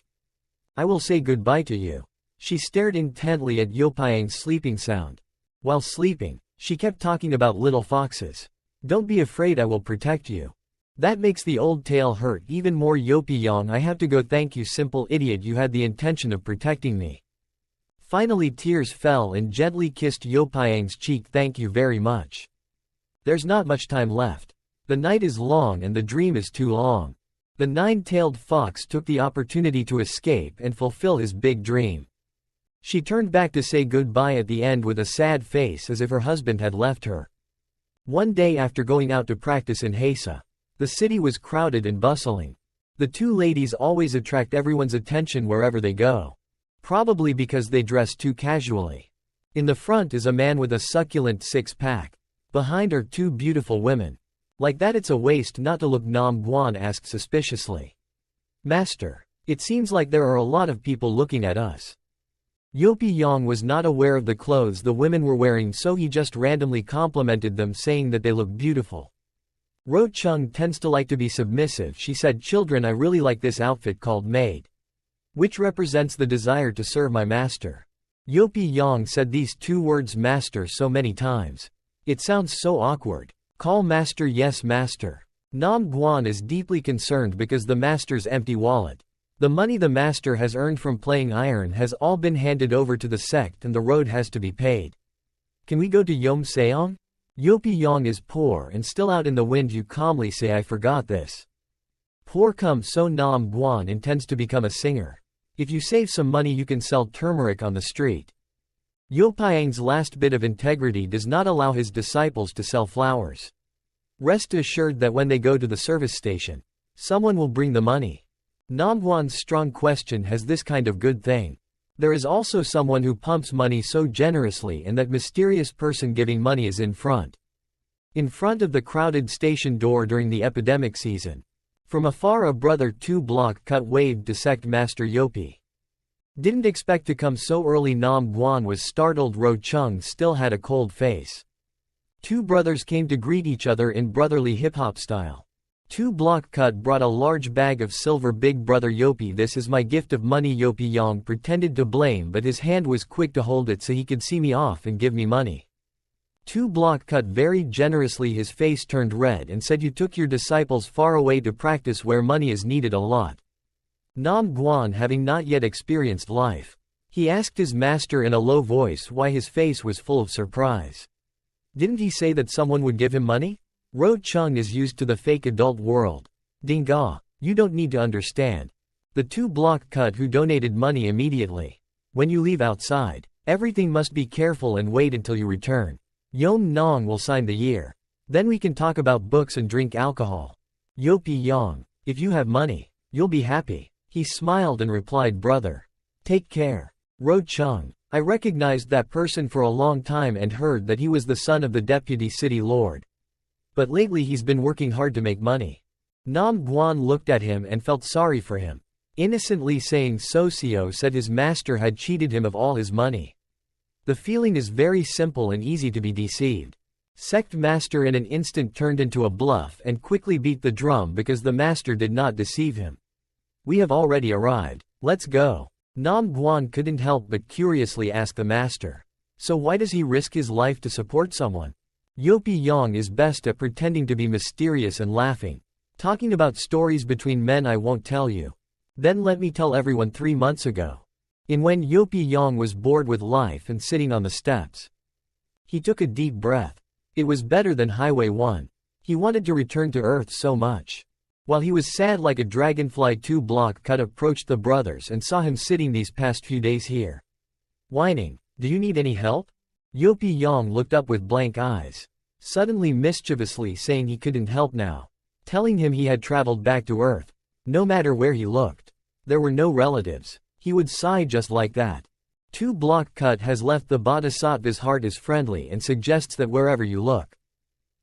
I will say goodbye to you. She stared intently at Yopiang's sleeping sound. While sleeping, she kept talking about little foxes. Don't be afraid, I will protect you. That makes the old tail hurt even more. Yopi, I have to go. Thank you, simple idiot, you had the intention of protecting me. Finally tears fell and gently kissed Yopiang's cheek. Thank you very much. There's not much time left. The night is long and the dream is too long. The 9-tailed fox took the opportunity to escape and fulfill his big dream. She turned back to say goodbye at the end with a sad face as if her husband had left her. One day after going out to practice in Hasa, the city was crowded and bustling. The two ladies always attract everyone's attention wherever they go. Probably because they dress too casually. In the front is a man with a succulent six-pack. Behind are two beautiful women. Like that it's a waste not to look. Nam Guan asked suspiciously. Master, it seems like there are a lot of people looking at us. Yopi Yang was not aware of the clothes the women were wearing, so he just randomly complimented them, saying that they looked beautiful. Ro Chung tends to like to be submissive. She said, children, I really like this outfit called maid, which represents the desire to serve my master. Yopi Yang said these two words master so many times. It sounds so awkward. Call master. Yes, master. Nam Guan is deeply concerned because the master's empty wallet. The money the master has earned from playing iron has all been handed over to the sect and the road has to be paid. Can we go to Yom Seong? Yang is poor and still out in the wind. You calmly say, I forgot this. Poor come so Nam Guan intends to become a singer. If you save some money you can sell turmeric on the street. Yang's last bit of integrity does not allow his disciples to sell flowers. Rest assured that when they go to the service station, someone will bring the money. Nam Guan's strong question has this kind of good thing. There is also someone who pumps money so generously, and that mysterious person giving money is in front. In front of the crowded station door during the epidemic season. From afar a brother 2-block cut waved to sect master Yopi. Didn't expect to come so early. Nam Guan was startled. Ro Chung still had a cold face. Two brothers came to greet each other in brotherly hip-hop style. 2-block cut brought a large bag of silver. Big brother Yopi, this is my gift of money. Yopi Yang pretended to blame, but his hand was quick to hold it so he could see me off and give me money. 2-block cut very generously. His face turned red and said, you took your disciples far away to practice where money is needed a lot. Nam Guan, having not yet experienced life, he asked his master in a low voice why his face was full of surprise. Didn't he say that someone would give him money? Ro Chung is used to the fake adult world. Dinga, you don't need to understand. The 2-block cut who donated money immediately. When you leave outside, everything must be careful and wait until you return. Yong Nong will sign the year. Then we can talk about books and drink alcohol. Yopi Yang, if you have money, you'll be happy. He smiled and replied, brother. Take care. Ro Chung, I recognized that person for a long time and heard that he was the son of the deputy city lord. But lately he's been working hard to make money. Nam Guan looked at him and felt sorry for him. Innocently saying Socio said his master had cheated him of all his money. The feeling is very simple and easy to be deceived. Sect master in an instant turned into a bluff and quickly beat the drum because the master did not deceive him. We have already arrived. Let's go. Nam Guan couldn't help but curiously ask the master. So why does he risk his life to support someone? Yopi Yang is best at pretending to be mysterious and laughing. Talking about stories between men I won't tell you. Then let me tell everyone 3 months ago. In when Yopi Yang was bored with life and sitting on the steps. He took a deep breath. It was better than Highway 1. He wanted to return to Earth so much. While he was sad like a dragonfly, 2-block cut approached the brothers and saw him sitting these past few days here. Whining, do you need any help? Yopi Yang looked up with blank eyes. Suddenly mischievously saying he couldn't help now. Telling him he had traveled back to Earth. No matter where he looked. There were no relatives. He would sigh just like that. 2-block cut has left. The bodhisattva's heart is friendly and suggests that wherever you look,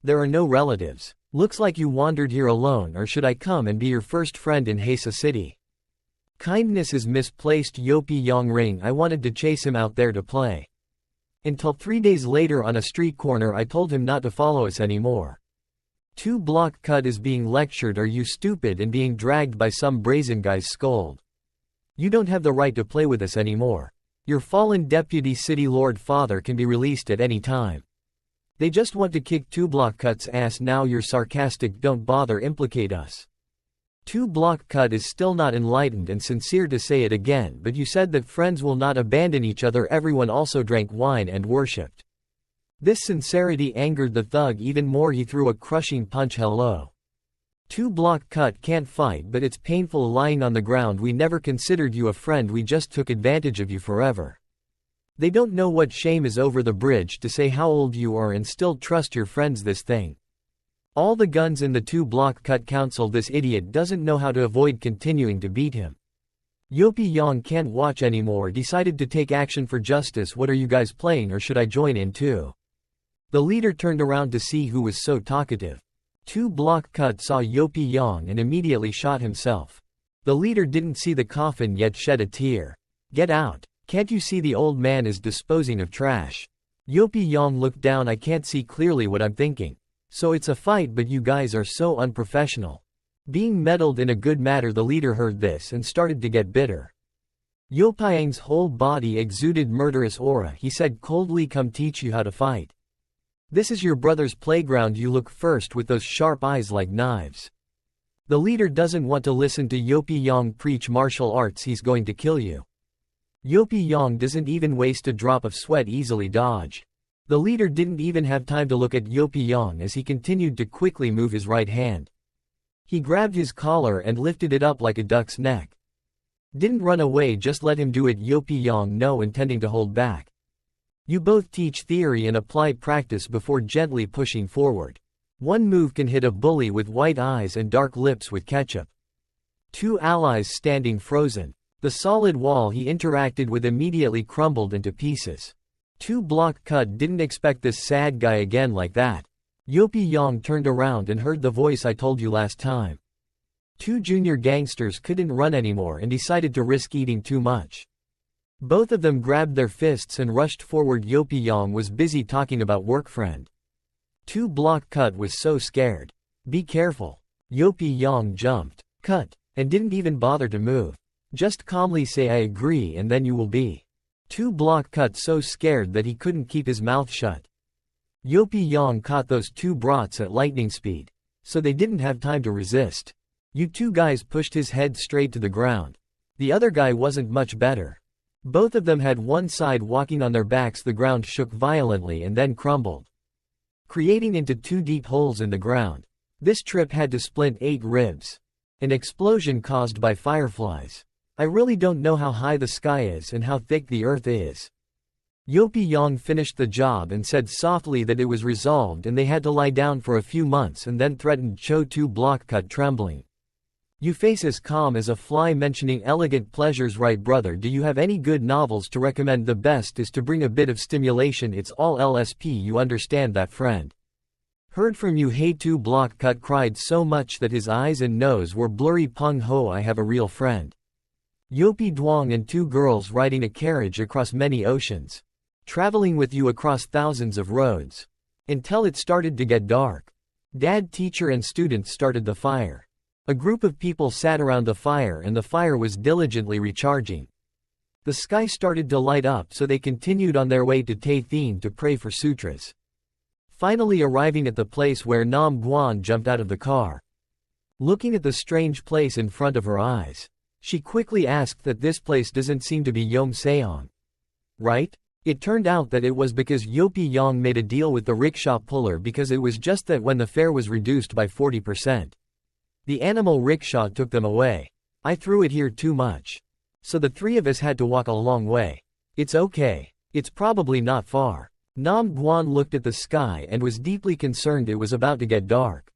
there are no relatives. Looks like you wandered here alone, or should I come and be your first friend in Hesa City? Kindness is misplaced. Yopi Yang ring. I wanted to chase him out there to play. Until 3 days later on a street corner I told him not to follow us anymore. 2-block cut is being lectured. Are you stupid? And being dragged by some brazen guys scold. You don't have the right to play with us anymore. Your fallen deputy city lord father can be released at any time. They just want to kick 2-block cut's ass. Now you're sarcastic, don't bother implicate us. 2-block cut is still not enlightened and sincere to say it again, but you said that friends will not abandon each other. Everyone also drank wine and worshipped. This sincerity angered the thug even more. He threw a crushing punch. Hello. 2-block cut can't fight, but it's painful lying on the ground. We never considered you a friend, we just took advantage of you forever. They don't know what shame is over the bridge to say how old you are and still trust your friends. This thing. All the guns in the 2-block cut council. This idiot doesn't know how to avoid continuing to beat him. Yopi Yang can't watch anymore, decided to take action for justice. What are you guys playing, or should I join in too? The leader turned around to see who was so talkative. 2-block cut saw Yopi Yang and immediately shot himself. The leader didn't see the coffin yet shed a tear. Get out. Can't you see the old man is disposing of trash? Yopi Yang looked down. I can't see clearly what I'm thinking. So it's a fight, but you guys are so unprofessional. Being meddled in a good matter. The leader heard this and started to get bitter. Yopiang's whole body exuded murderous aura. He said coldly, come teach you how to fight. This is your brother's playground. You look first with those sharp eyes like knives. The leader doesn't want to listen to Yopi Yang preach martial arts. He's going to kill you. Yopi Yang doesn't even waste a drop of sweat. Easily dodge. The leader didn't even have time to look at Yopi-Yang as he continued to quickly move his right hand. He grabbed his collar and lifted it up like a duck's neck. Didn't run away, just let him do it. Yopi-Yang no intending to hold back. You both teach theory and apply practice before gently pushing forward. One move can hit a bully with white eyes and dark lips with ketchup. Two allies standing frozen. The solid wall he interacted with immediately crumbled into pieces. Two block cut. Didn't expect this sad guy again like that. Yopi-Yang turned around and heard the voice, I told you last time. Two junior gangsters couldn't run anymore and decided to risk eating too much. Both of them grabbed their fists and rushed forward. Yopi-Yang was busy talking about work friend. Two block cut was so scared. Be careful. Yopi-Yang jumped, cut, and didn't even bother to move. Just calmly say I agree and then you will be. Two block cut so scared that he couldn't keep his mouth shut. Yopi-Yang caught those two brats at lightning speed, so they didn't have time to resist. You two guys pushed his head straight to the ground. The other guy wasn't much better. Both of them had one side walking on their backs. The ground shook violently and then crumbled, creating into two deep holes in the ground. This trip had to splint 8 ribs. An explosion caused by fireflies. I really don't know how high the sky is and how thick the earth is. Yopi-Yang finished the job and said softly that it was resolved and they had to lie down for a few months, and then threatened Cho. Two block cut trembling. You face as calm as a fly, mentioning elegant pleasures. Right brother, do you have any good novels to recommend? The best is to bring a bit of stimulation. It's all LSP, you understand that friend? Heard from you. Hey. Two block cut cried so much that his eyes and nose were blurry. Pung ho, I have a real friend. Yopi Duong and two girls riding a carriage across many oceans. Traveling with you across thousands of roads. Until it started to get dark. Dad, teacher and students started the fire. A group of people sat around the fire and the fire was diligently recharging. The sky started to light up, so they continued on their way to Tai Thien to pray for sutras. Finally arriving at the place where Nam Guan jumped out of the car. Looking at the strange place in front of her eyes, she quickly asked that this place doesn't seem to be Yom Seong, right? It turned out that it was because Yopi-Yang made a deal with the rickshaw puller, because it was just that when the fare was reduced by 40%. The animal rickshaw took them away. I threw it here too much. So the three of us had to walk a long way. It's okay. It's probably not far. Nam Guan looked at the sky and was deeply concerned. It was about to get dark.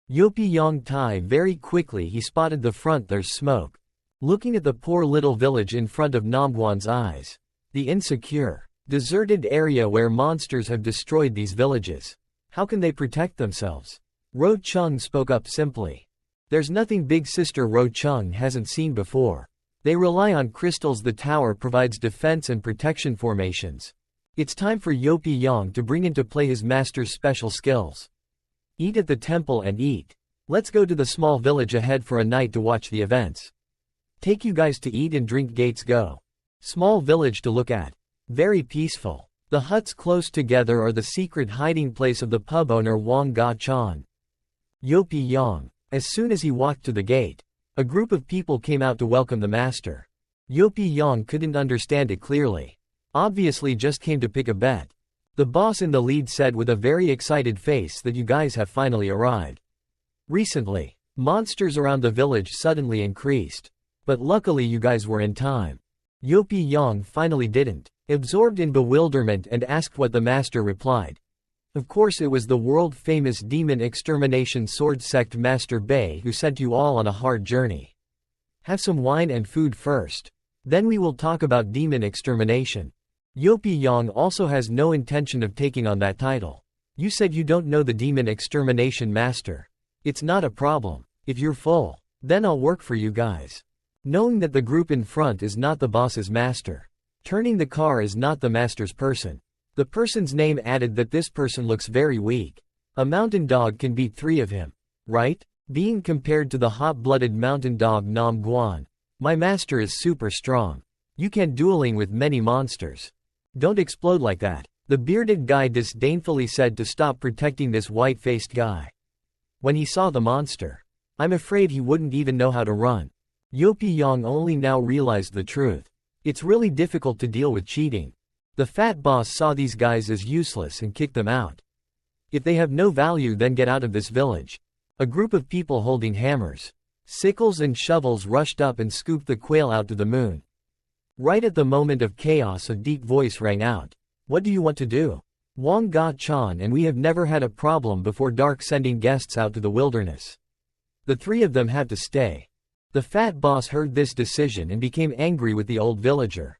Yopi-Yang Tai very quickly he spotted the front. There's smoke. Looking at the poor little village in front of Nam Guan's eyes. The insecure, deserted area where monsters have destroyed these villages. How can they protect themselves? Ro Chung spoke up simply. There's nothing big sister Ro Chung hasn't seen before. They rely on crystals. The tower provides defense and protection formations. It's time for Yopi-Yang to bring into play his master's special skills. Eat at the temple and eat. Let's go to the small village ahead for a night to watch the events. Take you guys to eat and drink. Gates go. Small village to look at. Very peaceful. The huts close together are the secret hiding place of the pub owner Wang Ga-chan. Yopi-Yang. As soon as he walked to the gate, a group of people came out to welcome the master. Yopi-Yang couldn't understand it clearly. Obviously just came to pick a bet. The boss in the lead said with a very excited face that you guys have finally arrived. Recently, monsters around the village suddenly increased. But luckily you guys were in time. Yopi-Yang finally didn't. Absorbed in bewilderment and asked what the master replied. Of course it was the world-famous demon extermination sword sect Master Bei who sent you all on a hard journey. Have some wine and food first. Then we will talk about demon extermination. Yopi-Yang also has no intention of taking on that title. You said you don't know the demon extermination master. It's not a problem. If you're full, then I'll work for you guys. Knowing that the group in front is not the boss's master. Turning the car is not the master's person. The person's name added that this person looks very weak. A mountain dog can beat 3 of him, right? Being compared to the hot-blooded mountain dog Nam Guan. My master is super strong. You can't dueling with many monsters. Don't explode like that. The bearded guy disdainfully said to stop protecting this white-faced guy. When he saw the monster, I'm afraid he wouldn't even know how to run. Yopi-Yang only now realized the truth. It's really difficult to deal with cheating. The fat boss saw these guys as useless and kicked them out. If they have no value, then get out of this village. A group of people holding hammers, sickles and shovels rushed up and scooped the quail out to the moon. Right at the moment of chaos, a deep voice rang out. What do you want to do? Wang Ga Chan and we have never had a problem before dark sending guests out to the wilderness. The three of them had to stay. The fat boss heard this decision and became angry with the old villager.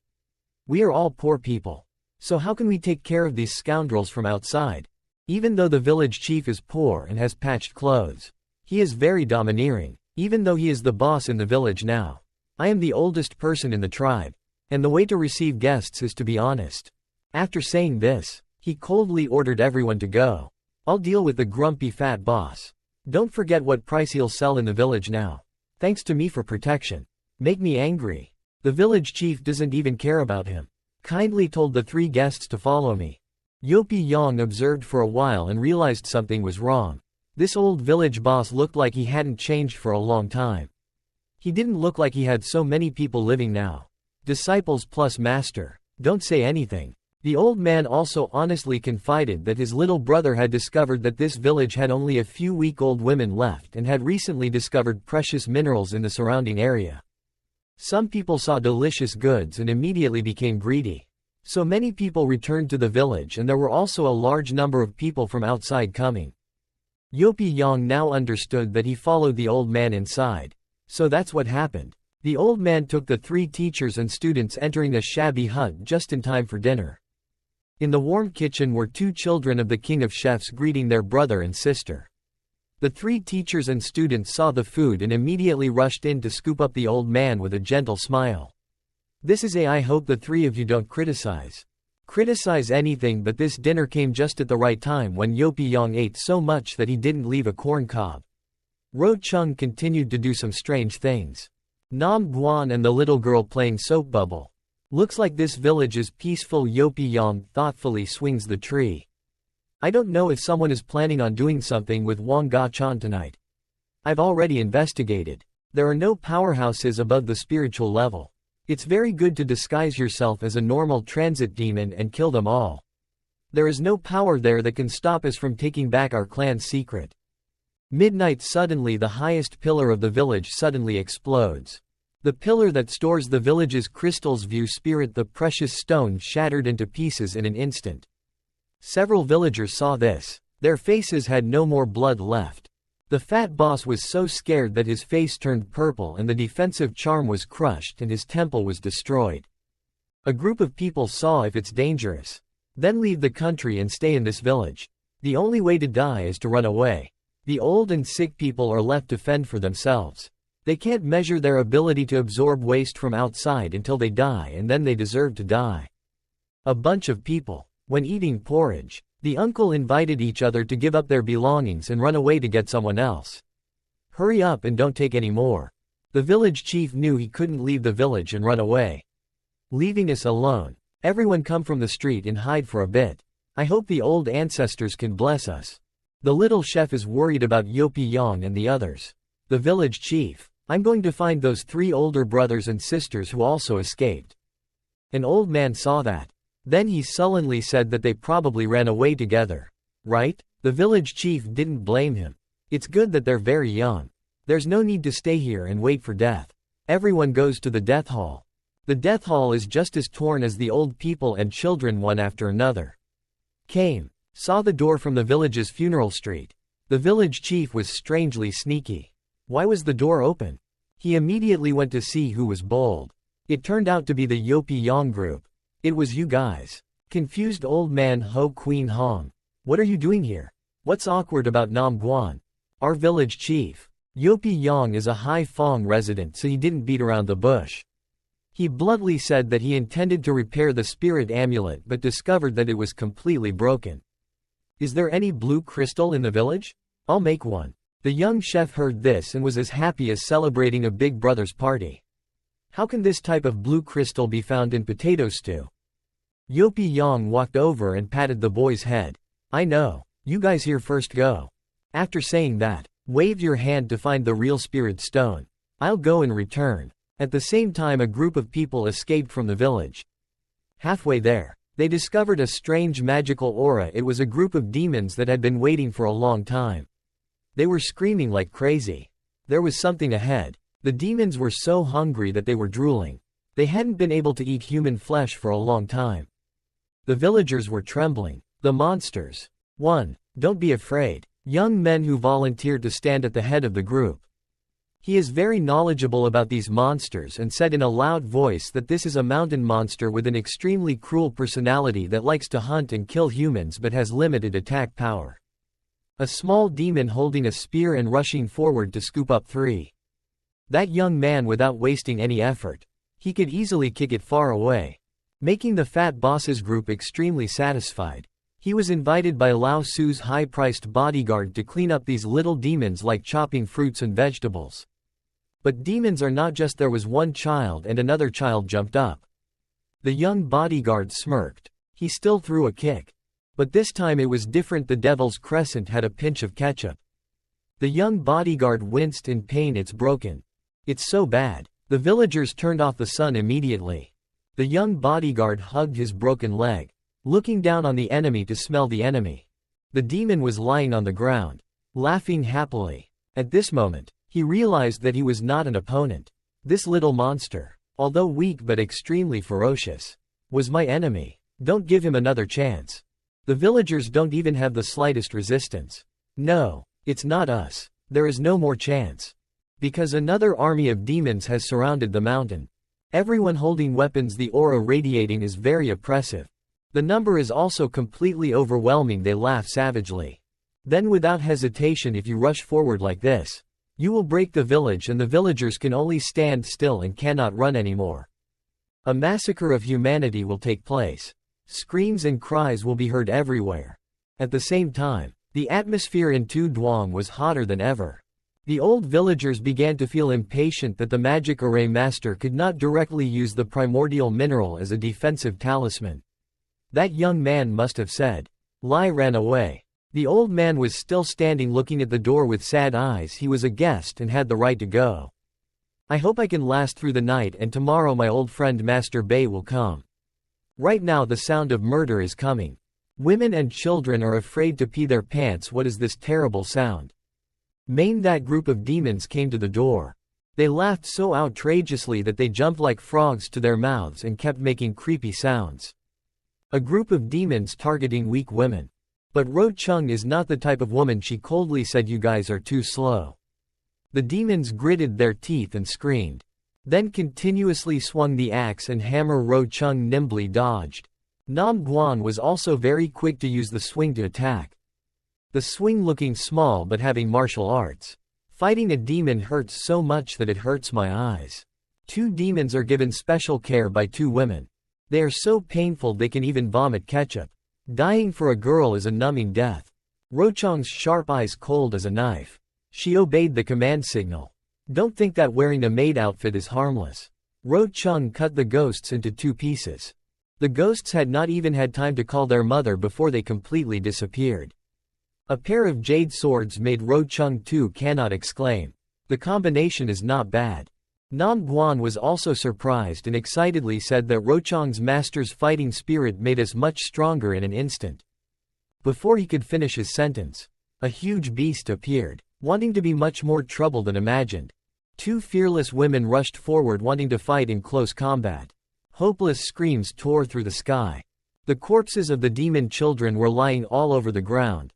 We are all poor people. So how can we take care of these scoundrels from outside? Even though the village chief is poor and has patched clothes, he is very domineering, even though he is the boss in the village now. I am the oldest person in the tribe, and the way to receive guests is to be honest. After saying this, he coldly ordered everyone to go. I'll deal with the grumpy fat boss. Don't forget what price he'll sell in the village now. Thanks to me for protection. Make me angry. The village chief doesn't even care about him. Kindly told the three guests to follow me. Yopi Yang observed for a while and realized something was wrong. This old village boss looked like he hadn't changed for a long time. He didn't look like he had so many people living now. Disciples plus master. Don't say anything. The old man also honestly confided that his little brother had discovered that this village had only a few week-old women left and had recently discovered precious minerals in the surrounding area. Some people saw delicious goods and immediately became greedy. So many people returned to the village and there were also a large number of people from outside coming. Yopi Yang now understood that he followed the old man inside. So that's what happened. The old man took the three teachers and students entering a shabby hut just in time for dinner. In the warm kitchen were two children of the king of chefs greeting their brother and sister. The three teachers and students saw the food and immediately rushed in to scoop up the old man with a gentle smile. This is I hope the three of you don't criticize. Criticize anything, but this dinner came just at the right time when Yopi Yang ate so much that he didn't leave a corn cob. Ro Chung continued to do some strange things. Nam Guan and the little girl playing soap bubble. Looks like this village is peaceful. Yopi Yang thoughtfully swings the tree. I don't know if someone is planning on doing something with Wang Ga Chan tonight. I've already investigated. There are no powerhouses above the spiritual level. It's very good to disguise yourself as a normal transit demon and kill them all. There is no power there that can stop us from taking back our clan's secret. Midnight. Suddenly the highest pillar of the village suddenly explodes. The pillar that stores the village's crystals view spirit, the precious stone, shattered into pieces in an instant. Several villagers saw this. Their faces had no more blood left. The fat boss was so scared that his face turned purple and the defensive charm was crushed and his temple was destroyed. A group of people saw if it's dangerous. Then leave the country and stay in this village. The only way to die is to run away. The old and sick people are left to fend for themselves. They can't measure their ability to absorb waste from outside until they die, and then they deserve to die. A bunch of people. When eating porridge, the uncle invited each other to give up their belongings and run away to get someone else. Hurry up and don't take any more. The village chief knew he couldn't leave the village and run away. Leaving us alone. Everyone come from the street and hide for a bit. I hope the old ancestors can bless us. The little chef is worried about Yopi Yang and the others. The village chief. I'm going to find those three older brothers and sisters who also escaped. An old man saw that. Then he sullenly said that they probably ran away together. Right? The village chief didn't blame him. It's good that they're very young. There's no need to stay here and wait for death. Everyone goes to the death hall. The death hall is just as torn as the old people and children one after another. Came. Saw the door from the village's funeral street. The village chief was strangely sneaky. Why was the door open? He immediately went to see who was bold. It turned out to be the Yopi Yang group. It was you guys. Confused old man Ho Queen Hong. What are you doing here? What's awkward about Nam Guan? Our village chief. Yopi Yang is a Hai Phong resident, so he didn't beat around the bush. He bluntly said that he intended to repair the spirit amulet but discovered that it was completely broken. Is there any blue crystal in the village? I'll make one. The young chef heard this and was as happy as celebrating a big brother's party. How can this type of blue crystal be found in potato stew? Yopi Yang walked over and patted the boy's head. I know. You guys here first go. After saying that, waved your hand to find the real spirit stone. I'll go and return. At the same time, a group of people escaped from the village. Halfway there, They discovered a strange magical aura. It was a group of demons that had been waiting for a long time. They were screaming like crazy. There was something ahead. The demons were so hungry that they were drooling. They hadn't been able to eat human flesh for a long time. The villagers were trembling. The monsters. 1. Don't be afraid. Young men who volunteered to stand at the head of the group. He is very knowledgeable about these monsters and said in a loud voice that this is a mountain monster with an extremely cruel personality that likes to hunt and kill humans but has limited attack power. A small demon holding a spear and rushing forward to scoop up 3. That young man without wasting any effort. He could easily kick it far away, making the fat boss's group extremely satisfied. He was invited by Lao Tzu's high-priced bodyguard to clean up these little demons like chopping fruits and vegetables. But demons are not just. There was one child and another child jumped up. The young bodyguard smirked. He still threw a kick. But this time it was different. The devil's crescent had a pinch of ketchup. The young bodyguard winced in pain. It's broken. It's so bad. The villagers turned off the sun immediately. The young bodyguard hugged his broken leg, looking down on the enemy to smell the enemy. The demon was lying on the ground, laughing happily. At this moment, he realized that he was not an opponent. This little monster, although weak but extremely ferocious, was my enemy. Don't give him another chance. The villagers don't even have the slightest resistance. No, it's not us. There is no more chance. Because another army of demons has surrounded the mountain. Everyone holding weapons. The aura radiating is very oppressive. The number is also completely overwhelming. They laugh savagely. Then without hesitation, if you rush forward like this, you will break the village and the villagers can only stand still and cannot run anymore. A massacre of humanity will take place. Screams and cries will be heard everywhere. At the same time, the atmosphere in Tu Duong was hotter than ever. The old villagers began to feel impatient that the magic array master could not directly use the primordial mineral as a defensive talisman. That young man must have said. Lai ran away. The old man was still standing looking at the door with sad eyes. He was a guest and had the right to go. I hope I can last through the night and tomorrow my old friend Master Bei will come. Right now the sound of murder is coming. Women and children are afraid to pee their pants. What is this terrible sound? That group of demons came to the door. They laughed so outrageously that they jumped like frogs to their mouths and kept making creepy sounds. A group of demons targeting weak women. But Ro Chung is not the type of woman. She coldly said, you guys are too slow. The demons gritted their teeth and screamed. Then continuously swung the axe and hammer. Ro Chung nimbly dodged. Nam Guan was also very quick to use the swing to attack. The swing looking small but having martial arts. Fighting a demon hurts so much that it hurts my eyes. 2 demons are given special care by 2 women. They are so painful they can even vomit ketchup. Dying for a girl is a numbing death. Rochong's sharp eyes cold as a knife. She obeyed the command signal. Don't think that wearing a maid outfit is harmless. Ro Chung cut the ghosts into 2 pieces. The ghosts had not even had time to call their mother before they completely disappeared. A pair of jade swords made. Ro Chung too cannot exclaim. The combination is not bad. Nam Guan was also surprised and excitedly said that Rochong's master's fighting spirit made us much stronger in an instant. Before he could finish his sentence, a huge beast appeared, wanting to be much more trouble than imagined. 2 fearless women rushed forward wanting to fight in close combat. Hopeless screams tore through the sky. The corpses of the demon children were lying all over the ground.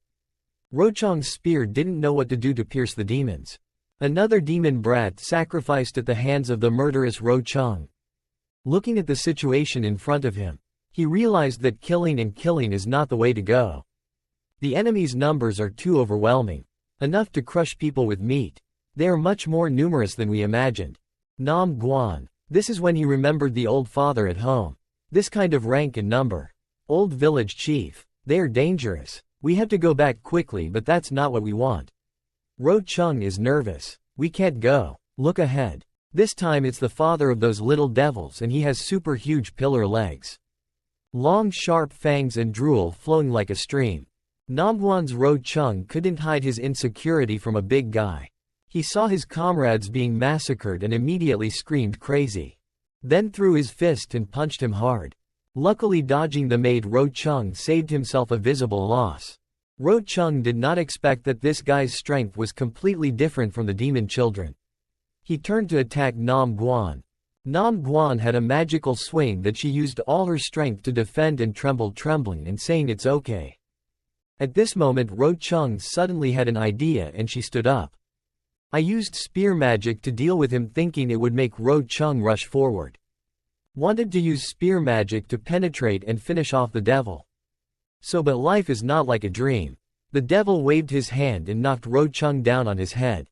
Rochong's spear didn't know what to do to pierce the demons. Another demon brat sacrificed at the hands of the murderous Ro Chung. Looking at the situation in front of him, he realized that killing is not the way to go. The enemy's numbers are too overwhelming. Enough to crush people with meat. They are much more numerous than we imagined. Nam Guan. This is when he remembered the old father at home. This kind of rank and number. Old village chief. They are dangerous. We have to go back quickly, but that's not what we want. Ro Chung is nervous. We can't go. Look ahead. This time it's the father of those little devils and he has super huge pillar legs. Long sharp fangs and drool flowing like a stream. Namguan's Ro Chung couldn't hide his insecurity from a big guy. He saw his comrades being massacred and immediately screamed crazy. Then threw his fist and punched him hard. Luckily, dodging the maid Ro Chung saved himself a visible loss. Ro Chung did not expect that this guy's strength was completely different from the demon children. He turned to attack Nam Guan. Nam Guan had a magical swing that she used all her strength to defend and trembling and saying it's okay. At this moment Ro Chung suddenly had an idea and she stood up. I used spear magic to deal with him, thinking it would make Ro Chung rush forward. Wanted to use spear magic to penetrate and finish off the devil. But life is not like a dream. The devil waved his hand and knocked Ro Chung down on his head.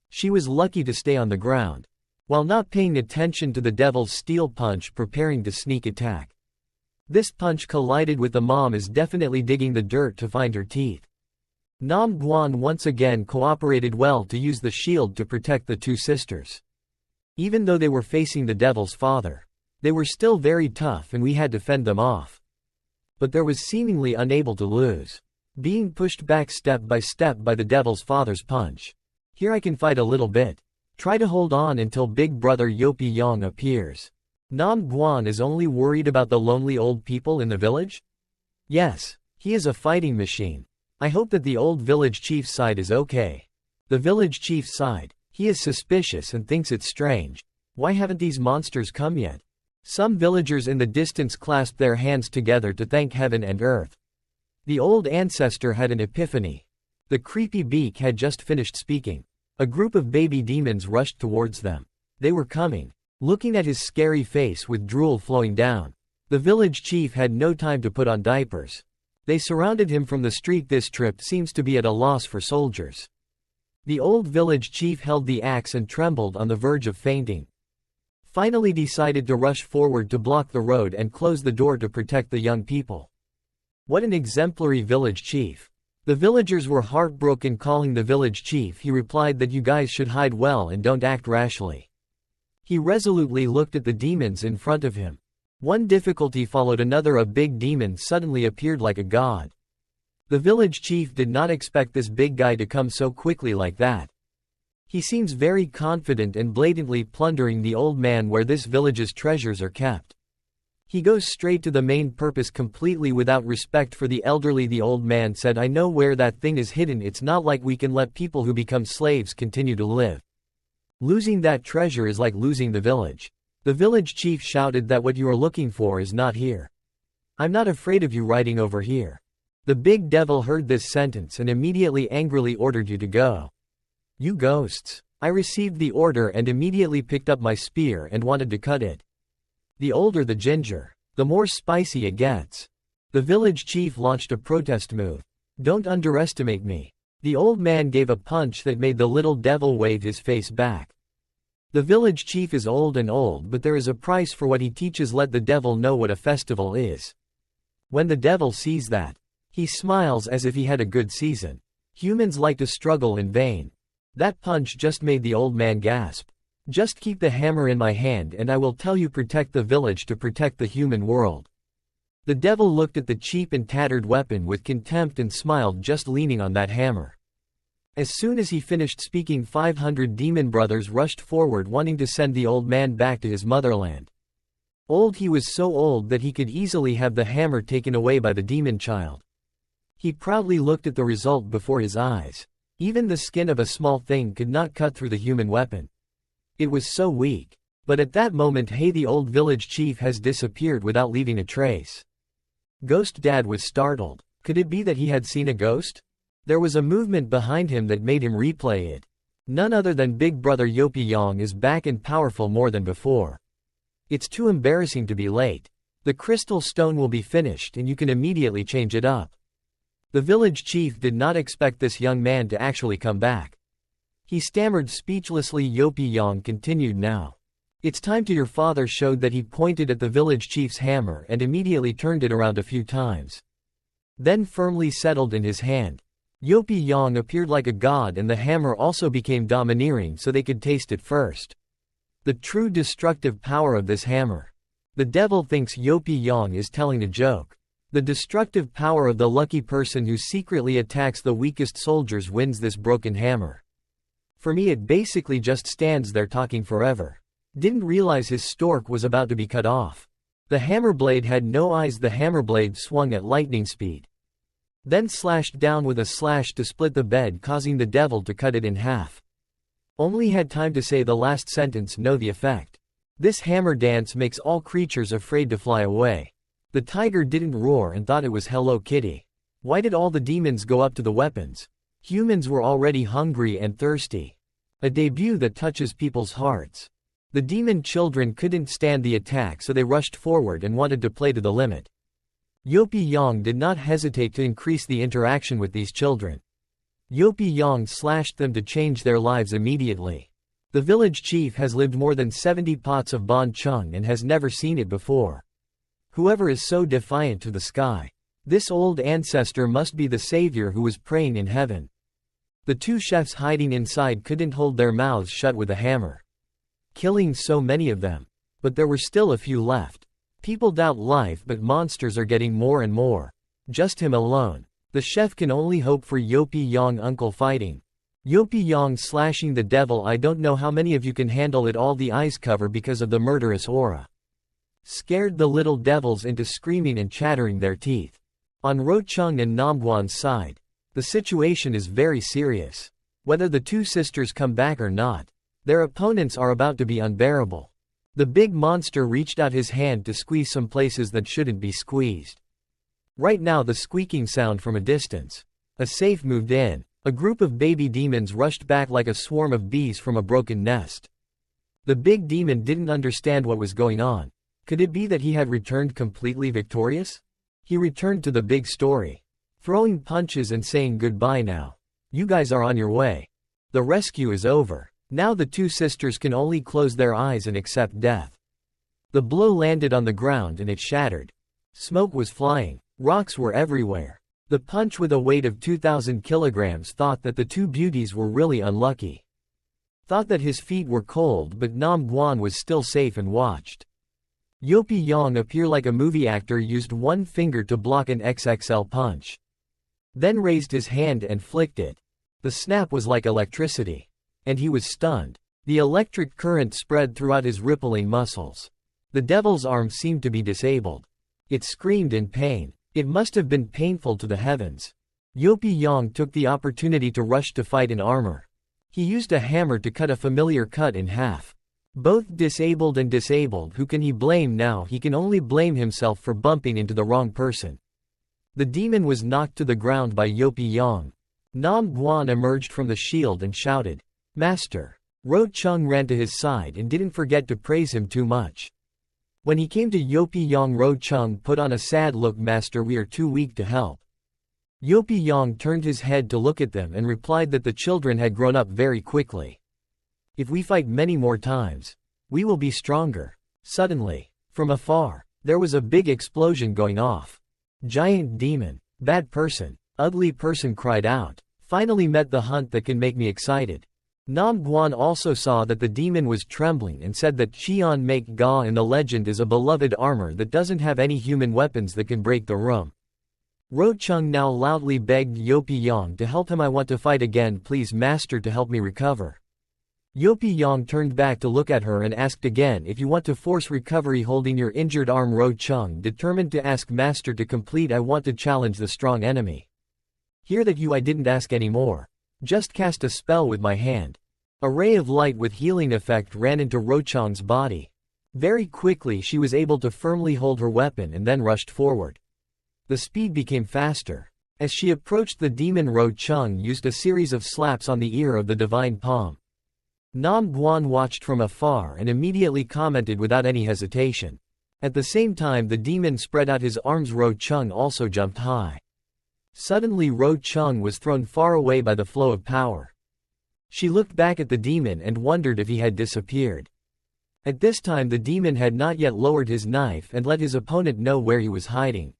She was lucky to stay on the ground. While not paying attention to the devil's steel punch preparing to sneak attack. This punch collided with the mom is definitely digging the dirt to find her teeth. Nam Guan once again cooperated well to use the shield to protect the two sisters. Even though they were facing the devil's father, they were still very tough and we had to fend them off. But there was seemingly unable to lose. Being pushed back step by step by the devil's father's punch. Here I can fight a little bit. Try to hold on until big brother Yopi Yang appears. Nam Guan is only worried about the lonely old people in the village? Yes, he is a fighting machine. I hope that the old village chief's side is okay. The village chief's side, he is suspicious and thinks it's strange. Why haven't these monsters come yet? Some villagers in the distance clasped their hands together to thank heaven and earth. The old ancestor had an epiphany. The creepy beak had just finished speaking. A group of baby demons rushed towards them. They were coming. Looking at his scary face with drool flowing down. The village chief had no time to put on diapers. They surrounded him from the street. This trip seems to be at a loss for soldiers. The old village chief held the axe and trembled on the verge of fainting. Finally decided to rush forward to block the road and close the door to protect the young people. What an exemplary village chief. The villagers were heartbroken. Calling the village chief, he replied that you guys should hide well and don't act rashly. He resolutely looked at the demons in front of him. One difficulty followed another. A big demon suddenly appeared like a god. The village chief did not expect this big guy to come so quickly like that. He seems very confident and blatantly plundering the old man where this village's treasures are kept. He goes straight to the main purpose completely without respect for the elderly. The old man said, I know where that thing is hidden. It's not like we can let people who become slaves continue to live. Losing that treasure is like losing the village. The village chief shouted that what you are looking for is not here. I'm not afraid of you riding over here. The big devil heard this sentence and immediately angrily ordered you to go. You ghosts. I received the order and immediately picked up my spear and wanted to cut it. The older the ginger, the more spicy it gets. The village chief launched a protest move. Don't underestimate me. The old man gave a punch that made the little devil wave his face back. The village chief is old and old, but there is a price for what he teaches. Let the devil know what a festival is. When the devil sees that, he smiles as if he had a good season. Humans like to struggle in vain. That punch just made the old man gasp. Just keep the hammer in my hand and I will tell you, protect the village to protect the human world. The devil looked at the cheap and tattered weapon with contempt and smiled, just leaning on that hammer. As soon as he finished speaking, 500 demon brothers rushed forward wanting to send the old man back to his motherland. Old, he was so old that he could easily have the hammer taken away by the demon child. He proudly looked at the result before his eyes. Even the skin of a small thing could not cut through the human weapon. It was so weak. But at that moment, hey, the old village chief has disappeared without leaving a trace. Ghost Dad was startled. Could it be that he had seen a ghost? There was a movement behind him that made him replay it. None other than big brother Yopi Yang is back and powerful more than before. It's too embarrassing to be late. The crystal stone will be finished and you can immediately change it up. The village chief did not expect this young man to actually come back. He stammered speechlessly. Yopi Yang continued, now. It's time to your father showed that he pointed at the village chief's hammer and immediately turned it around a few times. Then firmly settled in his hand. Yopi Yang appeared like a god and the hammer also became domineering so they could taste it first. The true destructive power of this hammer. The devil thinks Yopi Yang is telling a joke. The destructive power of the lucky person who secretly attacks the weakest soldiers wins this broken hammer. For me, it basically just stands there talking forever. Didn't realize his stork was about to be cut off. The hammer blade had no eyes. The hammer blade swung at lightning speed, then slashed down with a slash to split the bed, causing the devil to cut it in half. Only had time to say the last sentence. Know the effect. This hammer dance makes all creatures afraid to fly away. The tiger didn't roar and thought it was Hello Kitty. Why did all the demons go up to the weapons? Humans were already hungry and thirsty. A debut that touches people's hearts. The demon children couldn't stand the attack, so they rushed forward and wanted to play to the limit. Yopi Yang did not hesitate to increase the interaction with these children. Yopi Yang slashed them to change their lives immediately. The village chief has lived more than 70 pots of Bon Chung and has never seen it before. Whoever is so defiant to the sky. This old ancestor must be the savior who was praying in heaven. The two chefs hiding inside couldn't hold their mouths shut with a hammer. Killing so many of them. But there were still a few left. People doubt life, but monsters are getting more and more. Just him alone. The chef can only hope for Yopi Yang uncle fighting. Yopi Yang slashing the devil. I don't know how many of you can handle it all. The eyes cover because of the murderous aura. Scared the little devils into screaming and chattering their teeth. On Ro Chung and Nam Guan's side, the situation is very serious. Whether the two sisters come back or not, their opponents are about to be unbearable. The big monster reached out his hand to squeeze some places that shouldn't be squeezed. Right now the squeaking sound from a distance. A safe moved in. A group of baby demons rushed back like a swarm of bees from a broken nest. The big demon didn't understand what was going on. Could it be that he had returned completely victorious? He returned to the big story. Throwing punches and saying goodbye now. You guys are on your way. The rescue is over. Now the two sisters can only close their eyes and accept death. The blow landed on the ground and it shattered. Smoke was flying. Rocks were everywhere. The punch, with a weight of 2,000 kilograms, thought that the two beauties were really unlucky. Thought that his feet were cold, but Nam Guan was still safe and watched. Yopi Yang appear like a movie actor, used one finger to block an XXL punch. Then raised his hand and flicked it. The snap was like electricity. And he was stunned. The electric current spread throughout his rippling muscles. The devil's arm seemed to be disabled. It screamed in pain. It must have been painful to the heavens. Yopi Yang took the opportunity to rush to fight in armor. He used a hammer to cut a familiar cut in half. Both disabled and disabled. Who can he blame now? He can only blame himself for bumping into the wrong person. The demon was knocked to the ground by Yopi Yang. Nam Guan emerged from the shield and shouted, "Master!" Ro Chung ran to his side and didn't forget to praise him too much. When he came to Yopi Yang, Ro Chung put on a sad look. "Master, we are too weak to help." Yopi Yang turned his head to look at them and replied that the children had grown up very quickly. "If we fight many more times, we will be stronger." Suddenly, from afar, there was a big explosion going off. "Giant demon, bad person, ugly person," cried out. "Finally met the hunt that can make me excited." Nam Guan also saw that the demon was trembling and said that Qian Make Ga in the legend is a beloved armor that doesn't have any human weapons that can break the room. Ro Chung now loudly begged Yopi Yang to help him. "I want to fight again, please master, to help me recover." Yopi Yang turned back to look at her and asked again, "If you want to force recovery holding your injured arm?" Ro Chung determined to ask master to complete. "I want to challenge the strong enemy." "Hear that you? I didn't ask any more. Just cast a spell with my hand." A ray of light with healing effect ran into Ro Chung's body. Very quickly she was able to firmly hold her weapon and then rushed forward. The speed became faster. As she approached the demon, Ro Chung used a series of slaps on the ear of the divine palm. Nam Guan watched from afar and immediately commented without any hesitation. At the same time the demon spread out his arms. Ro Chung also jumped high. Suddenly Ro Chung was thrown far away by the flow of power. She looked back at the demon and wondered if he had disappeared. At this time the demon had not yet lowered his knife and let his opponent know where he was hiding.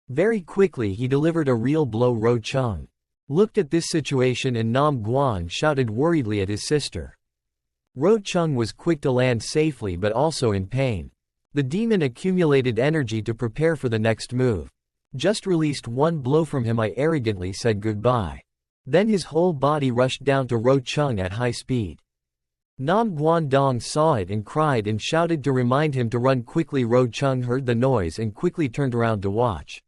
Very quickly he delivered a real blow. Ro Chung looked at this situation and Nam Guan shouted worriedly at his sister. Ro Chung was quick to land safely but also in pain. The demon accumulated energy to prepare for the next move. "Just released one blow from him," I arrogantly said goodbye. Then his whole body rushed down to Ro Chung at high speed. Nam Guandong saw it and cried and shouted to remind him to run quickly. Ro Chung heard the noise and quickly turned around to watch.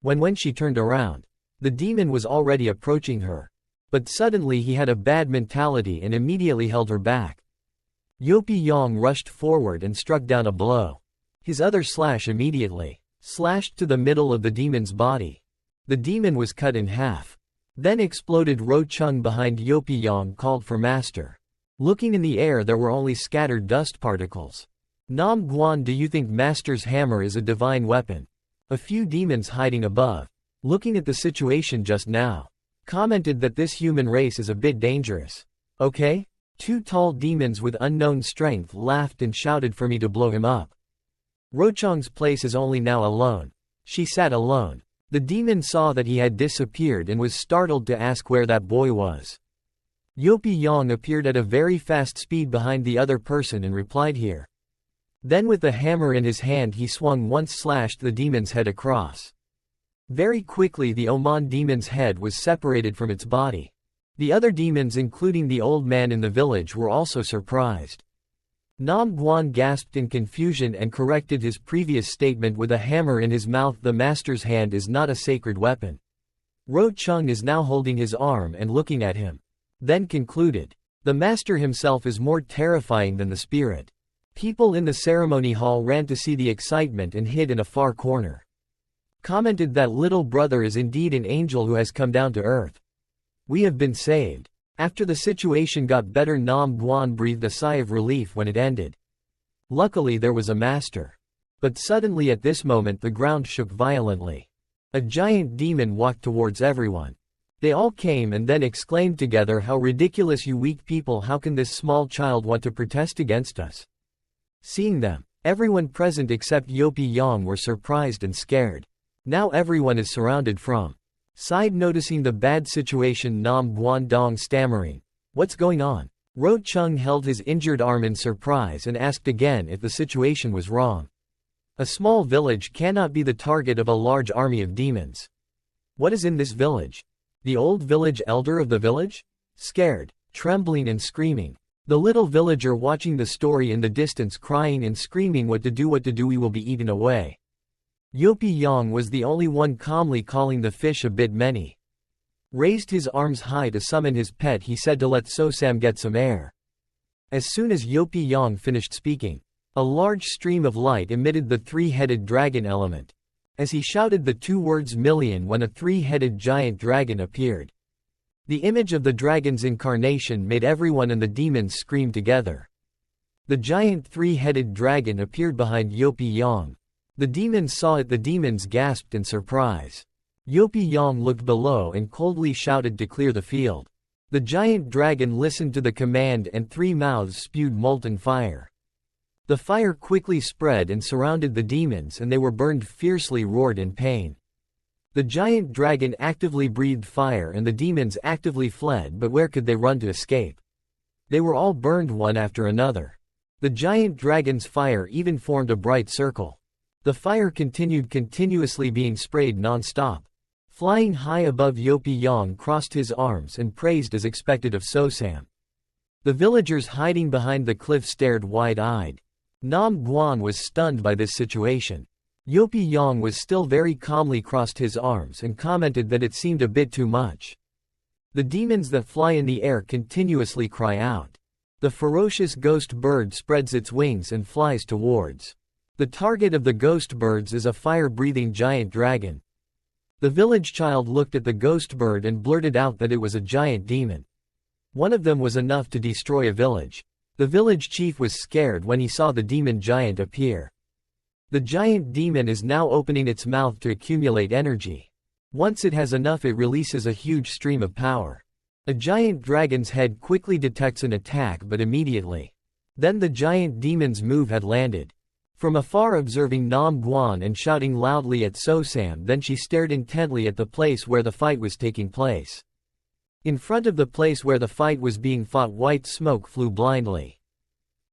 When she turned around, the demon was already approaching her. But suddenly he had a bad mentality and immediately held her back. Yopi Yong rushed forward and struck down a blow. His other slash immediately slashed to the middle of the demon's body. The demon was cut in half. Then exploded. Ro Chung behind Yopi Yong called for master. Looking in the air, there were only scattered dust particles. Nam Guan, do you think master's hammer is a divine weapon? A few demons hiding above, looking at the situation just now, commented that this human race is a bit dangerous. Okay? Two tall demons with unknown strength laughed and shouted for me to blow him up. Rochong's place is only now alone. She sat alone. The demon saw that he had disappeared and was startled to ask where that boy was. Yopi Yong appeared at a very fast speed behind the other person and replied, here. Then with the hammer in his hand he swung once, slashed the demon's head across. Very quickly the Oman demon's head was separated from its body. The other demons, including the old man in the village, were also surprised. Nam Guan gasped in confusion and corrected his previous statement with a hammer in his mouth. The master's hand is not a sacred weapon. Ro Chung is now holding his arm and looking at him. Then concluded, the master himself is more terrifying than the spirit. People in the ceremony hall ran to see the excitement and hid in a far corner. Commented that little brother is indeed an angel who has come down to earth. We have been saved. After the situation got better, Nam Guan breathed a sigh of relief when it ended. Luckily there was a master. But suddenly at this moment the ground shook violently. A giant demon walked towards everyone. They all came and then exclaimed together, how ridiculous, you weak people, how can this small child want to protest against us? Seeing them, everyone present except Yopi Yong were surprised and scared. Now everyone is surrounded from side. Noticing the bad situation, Nam Guandong stammering, what's going on? Ro Chung held his injured arm in surprise and asked again if the situation was wrong. A small village cannot be the target of a large army of demons. What is in this village? The old village elder of the village? Scared, trembling and screaming. The little villager watching the story in the distance, crying and screaming, what to do, we will be eaten away. Yopi Yong was the only one calmly calling the fish a bit many. Raised his arms high to summon his pet. He said to let Sosam get some air. As soon as Yopi Yong finished speaking, a large stream of light emitted the three-headed dragon element. As he shouted the two words million, when a three-headed giant dragon appeared. The image of the dragon's incarnation made everyone and the demons scream together. The giant three-headed dragon appeared behind Yopi Yong. The demons saw it. The demons gasped in surprise. Yopi Yong looked below and coldly shouted to clear the field. The giant dragon listened to the command and three mouths spewed molten fire. The fire quickly spread and surrounded the demons, and they were burned fiercely, roared in pain. The giant dragon actively breathed fire and the demons actively fled, but where could they run to escape? They were all burned one after another. The giant dragon's fire even formed a bright circle. The fire continued continuously, being sprayed non-stop. Flying high above, Yopi Yong crossed his arms and praised as expected of Sosam. The villagers hiding behind the cliff stared wide-eyed. Nam Guan was stunned by this situation. Yopi Yong was still very calmly crossed his arms and commented that it seemed a bit too much. The demons that fly in the air continuously cry out. The ferocious ghost bird spreads its wings and flies towards. The target of the ghost birds is a fire-breathing giant dragon. The village child looked at the ghost bird and blurted out that it was a giant demon. One of them was enough to destroy a village. The village chief was scared when he saw the demon giant appear. The giant demon is now opening its mouth to accumulate energy. Once it has enough, it releases a huge stream of power. A giant dragon's head quickly detects an attack, but immediately. Then the giant demon's move had landed. From afar, observing Nam Guan and shouting loudly at Sosam, then she stared intently at the place where the fight was taking place. In front of the place where the fight was being fought, white smoke flew blindly.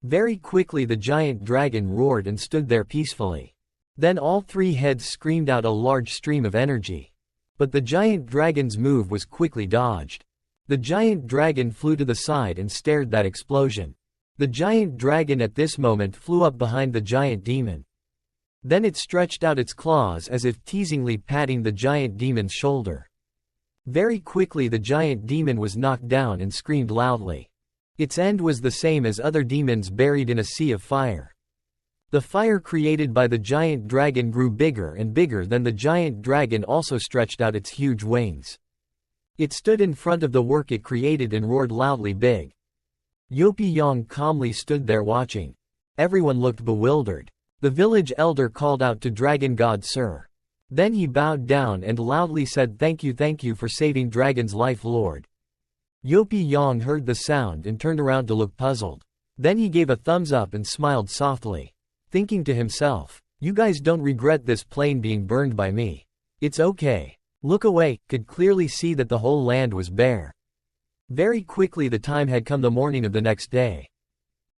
Very quickly the giant dragon roared and stood there peacefully. Then all three heads screamed out a large stream of energy. But the giant dragon's move was quickly dodged. The giant dragon flew to the side and stared that explosion. The giant dragon at this moment flew up behind the giant demon. Then it stretched out its claws as if teasingly patting the giant demon's shoulder. Very quickly the giant demon was knocked down and screamed loudly. Its end was the same as other demons buried in a sea of fire. The fire created by the giant dragon grew bigger and bigger. Then the giant dragon also stretched out its huge wings. It stood in front of the work it created and roared loudly big. Yopi calmly stood there watching. Everyone looked bewildered. The village elder called out to Dragon God, "Sir." Then he bowed down and loudly said, thank you for saving Dragon's life, Lord." Yopi heard the sound and turned around to look puzzled. Then he gave a thumbs up and smiled softly, thinking to himself, "You guys don't regret this plane being burned by me. It's okay." Look away, could clearly see that the whole land was bare. Very quickly the time had come, the morning of the next day.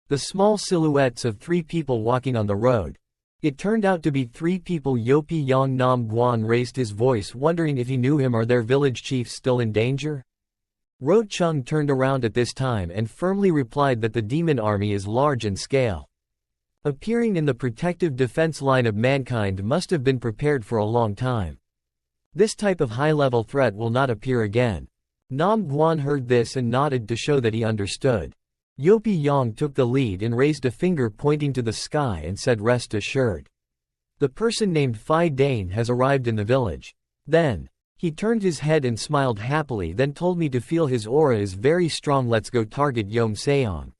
The small silhouettes of 3 people walking on the road. It turned out to be 3 people. Yopi Nam Guan raised his voice, wondering if he knew him or their village chief still in danger. Ro Chung turned around at this time and firmly replied that the demon army is large in scale. Appearing in the protective defense line of mankind must have been prepared for a long time. This type of high-level threat will not appear again. Nam Guan heard this and nodded to show that he understood. Yopi took the lead and raised a finger pointing to the sky and said, "Rest assured. The person named Phi Dane has arrived in the village." Then, he turned his head and smiled happily, then told me to feel his aura is very strong. Let's go target Yom Seong.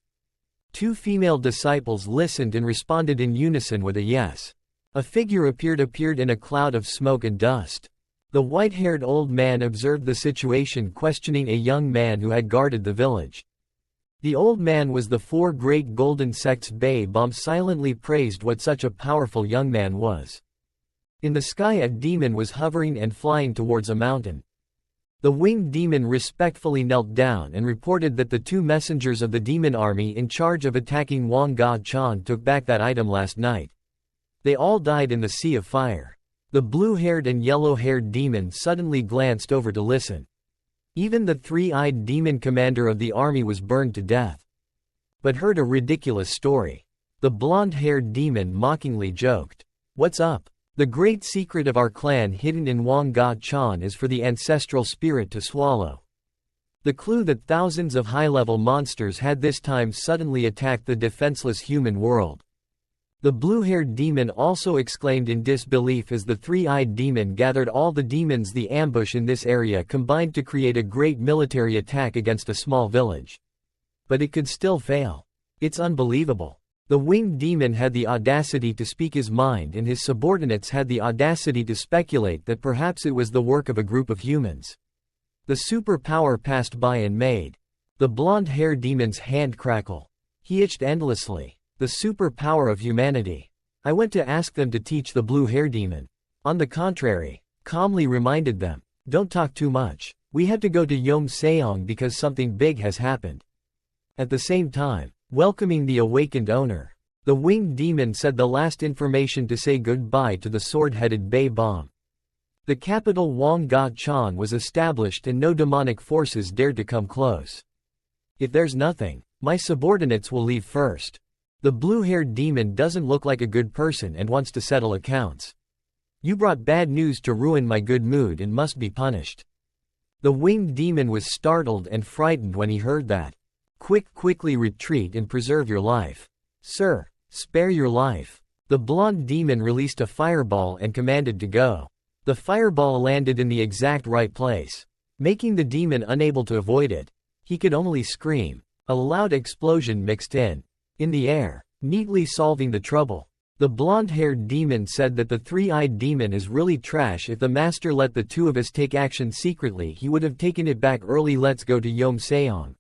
2 female disciples listened and responded in unison with a yes. A figure appeared in a cloud of smoke and dust. The white-haired old man observed the situation, questioning a young man who had guarded the village. The old man was the 4 great golden sects. Bei Bom silently praised what such a powerful young man was. In the sky a demon was hovering and flying towards a mountain. The winged demon respectfully knelt down and reported that the 2 messengers of the demon army in charge of attacking Wang God Chan took back that item last night. They all died in the sea of fire. The blue-haired and yellow-haired demon suddenly glanced over to listen. Even the 3-eyed demon commander of the army was burned to death. But heard a ridiculous story. The blonde-haired demon mockingly joked, "What's up? The great secret of our clan hidden in Wang God Chan is for the ancestral spirit to swallow." The clue that thousands of high-level monsters had this time suddenly attacked the defenseless human world. The blue-haired demon also exclaimed in disbelief as the 3-eyed demon gathered all the demons. The ambush in this area combined to create a great military attack against a small village. But it could still fail. It's unbelievable. The winged demon had the audacity to speak his mind, and his subordinates had the audacity to speculate that perhaps it was the work of a group of humans. The superpower passed by and made the blonde-haired demon's hand crackle. He itched endlessly. The superpower of humanity. I went to ask them to teach the blue-hair demon. On the contrary, calmly reminded them, "Don't talk too much. We had to go to Yom Seong because something big has happened." At the same time, welcoming the awakened owner, the winged demon said the last information to say goodbye to the sword-headed Bei Bom. The capital Wang God Chan was established and no demonic forces dared to come close. "If there's nothing, my subordinates will leave first. The blue-haired demon doesn't look like a good person and wants to settle accounts. You brought bad news to ruin my good mood and must be punished." The winged demon was startled and frightened when he heard that. Quickly retreat and preserve your life. Sir, spare your life." The blonde demon released a fireball and commanded to go. The fireball landed in the exact right place, making the demon unable to avoid it. He could only scream. A loud explosion mixed in the air, neatly solving the trouble. The blonde-haired demon said that the 3-eyed demon is really trash. If the master let the 2 of us take action secretly, he would have taken it back early. Let's go to Yom Seong.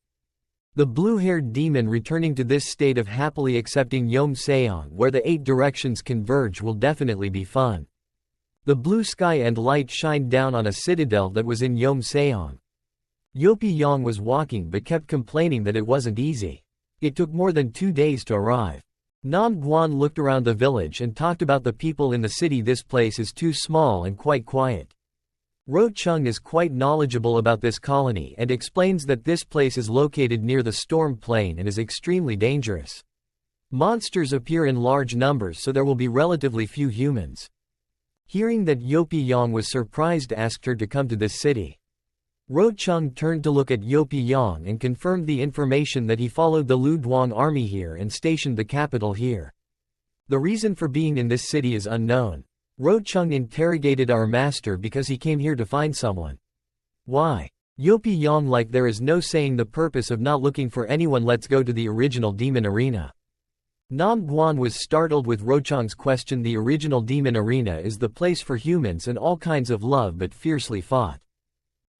The blue-haired demon returning to this state of happily accepting Yom Seong, where the 8 directions converge, will definitely be fun. The blue sky and light shined down on a citadel that was in Yom Seong. Yopi was walking but kept complaining that it wasn't easy. It took more than 2 days to arrive. Nam Guan looked around the village and talked about the people in the city. This place is too small and quite quiet. Ro Chung is quite knowledgeable about this colony and explains that this place is located near the storm plain and is extremely dangerous. Monsters appear in large numbers, so there will be relatively few humans. Hearing that Yopi Yang was surprised, asked her to come to this city. Ro Chung turned to look at Yopi Yang and confirmed the information that he followed the Lu Duang army here and stationed the capital here. The reason for being in this city is unknown. Ro Chung interrogated our master because he came here to find someone. Why? Yopi Yang, like there is no saying the purpose of not looking for anyone. Let's go to the original demon arena. Nam Guan was startled with Ro Chung's question. The original demon arena is the place for humans and all kinds of love but fiercely fought.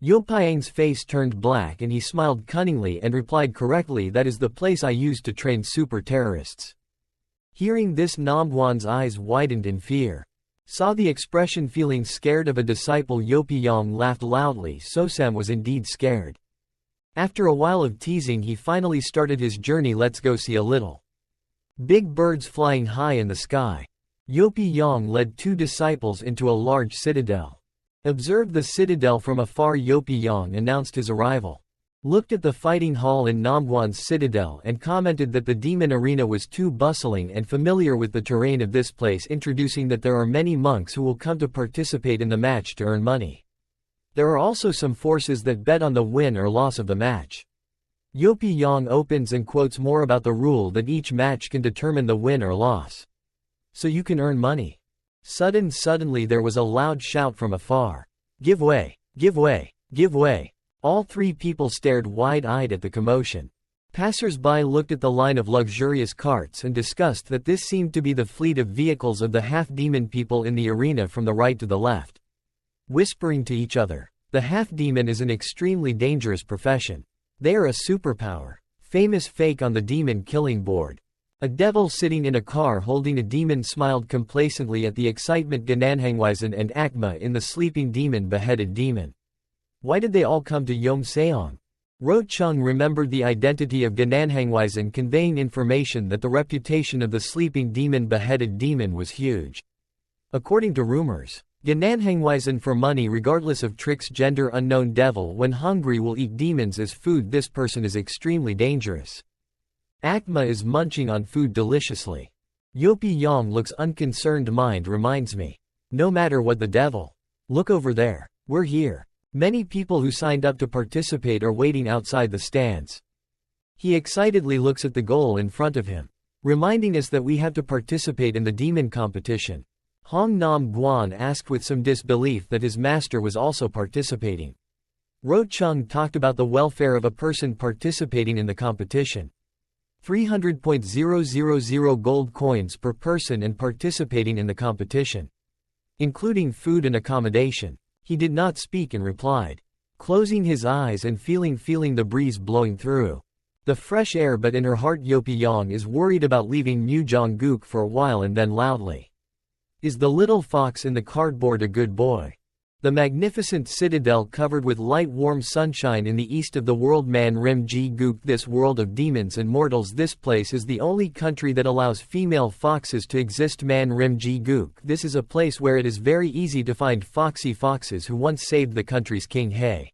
Yopiang's face turned black and he smiled cunningly and replied correctly, that is the place I used to train super terrorists. Hearing this, Nam Guan's eyes widened in fear. Saw the expression feeling scared of a disciple. Yopi Yang laughed loudly, so Sam was indeed scared. After a while of teasing, he finally started his journey. Let's go see a little. Big birds flying high in the sky. Yopi Yang led 2 disciples into a large citadel. Observed the citadel from afar. Yopi Yang announced his arrival. Looked at the fighting hall in Namguan's citadel and commented that the demon arena was too bustling and familiar with the terrain of this place, introducing that there are many monks who will come to participate in the match to earn money. There are also some forces that bet on the win or loss of the match. Yopi Yang opens and quotes more about the rule that each match can determine the win or loss. So you can earn money. Suddenly there was a loud shout from afar. Give way! Give way! Give way! All 3 people stared wide-eyed at the commotion. Passers-by looked at the line of luxurious carts and discussed that this seemed to be the fleet of vehicles of the half-demon people in the arena from the right to the left. Whispering to each other, the half-demon is an extremely dangerous profession. They are a superpower. Famous fake on the demon killing board. A devil sitting in a car holding a demon smiled complacently at the excitement. Gananhangweisen and Akma in the sleeping demon beheaded demon. Why did they all come to Yomseong? Ro Chung remembered the identity of Gananhangweisen, conveying information that the reputation of the sleeping demon beheaded demon was huge. According to rumors, Gananhangweisen for money regardless of tricks. Gender unknown devil when hungry will eat demons as food. This person is extremely dangerous. Akma is munching on food deliciously. Yopi Yang looks unconcerned. Mind reminds me. No matter what the devil. Look over there. We're here. Many people who signed up to participate are waiting outside the stands. He excitedly looks at the goal in front of him, reminding us that we have to participate in the demon competition. Hong Nam Guan asked with some disbelief that his master was also participating. Ro Chung talked about the welfare of a person participating in the competition. 300.000 gold coins per person and participating in the competition, including food and accommodation. He did not speak and replied, closing his eyes and feeling the breeze blowing through the fresh air, but in her heart Yopi Yang is worried about leaving Mujongguk for a while and then loudly. Is the little fox in the cardboard a good boy? The magnificent citadel covered with light warm sunshine in the east of the world Man Rim Ji Guk, this world of demons and mortals. This place is the only country that allows female foxes to exist. Man Rim Ji Guk, this is a place where it is very easy to find foxy foxes who once saved the country's king He.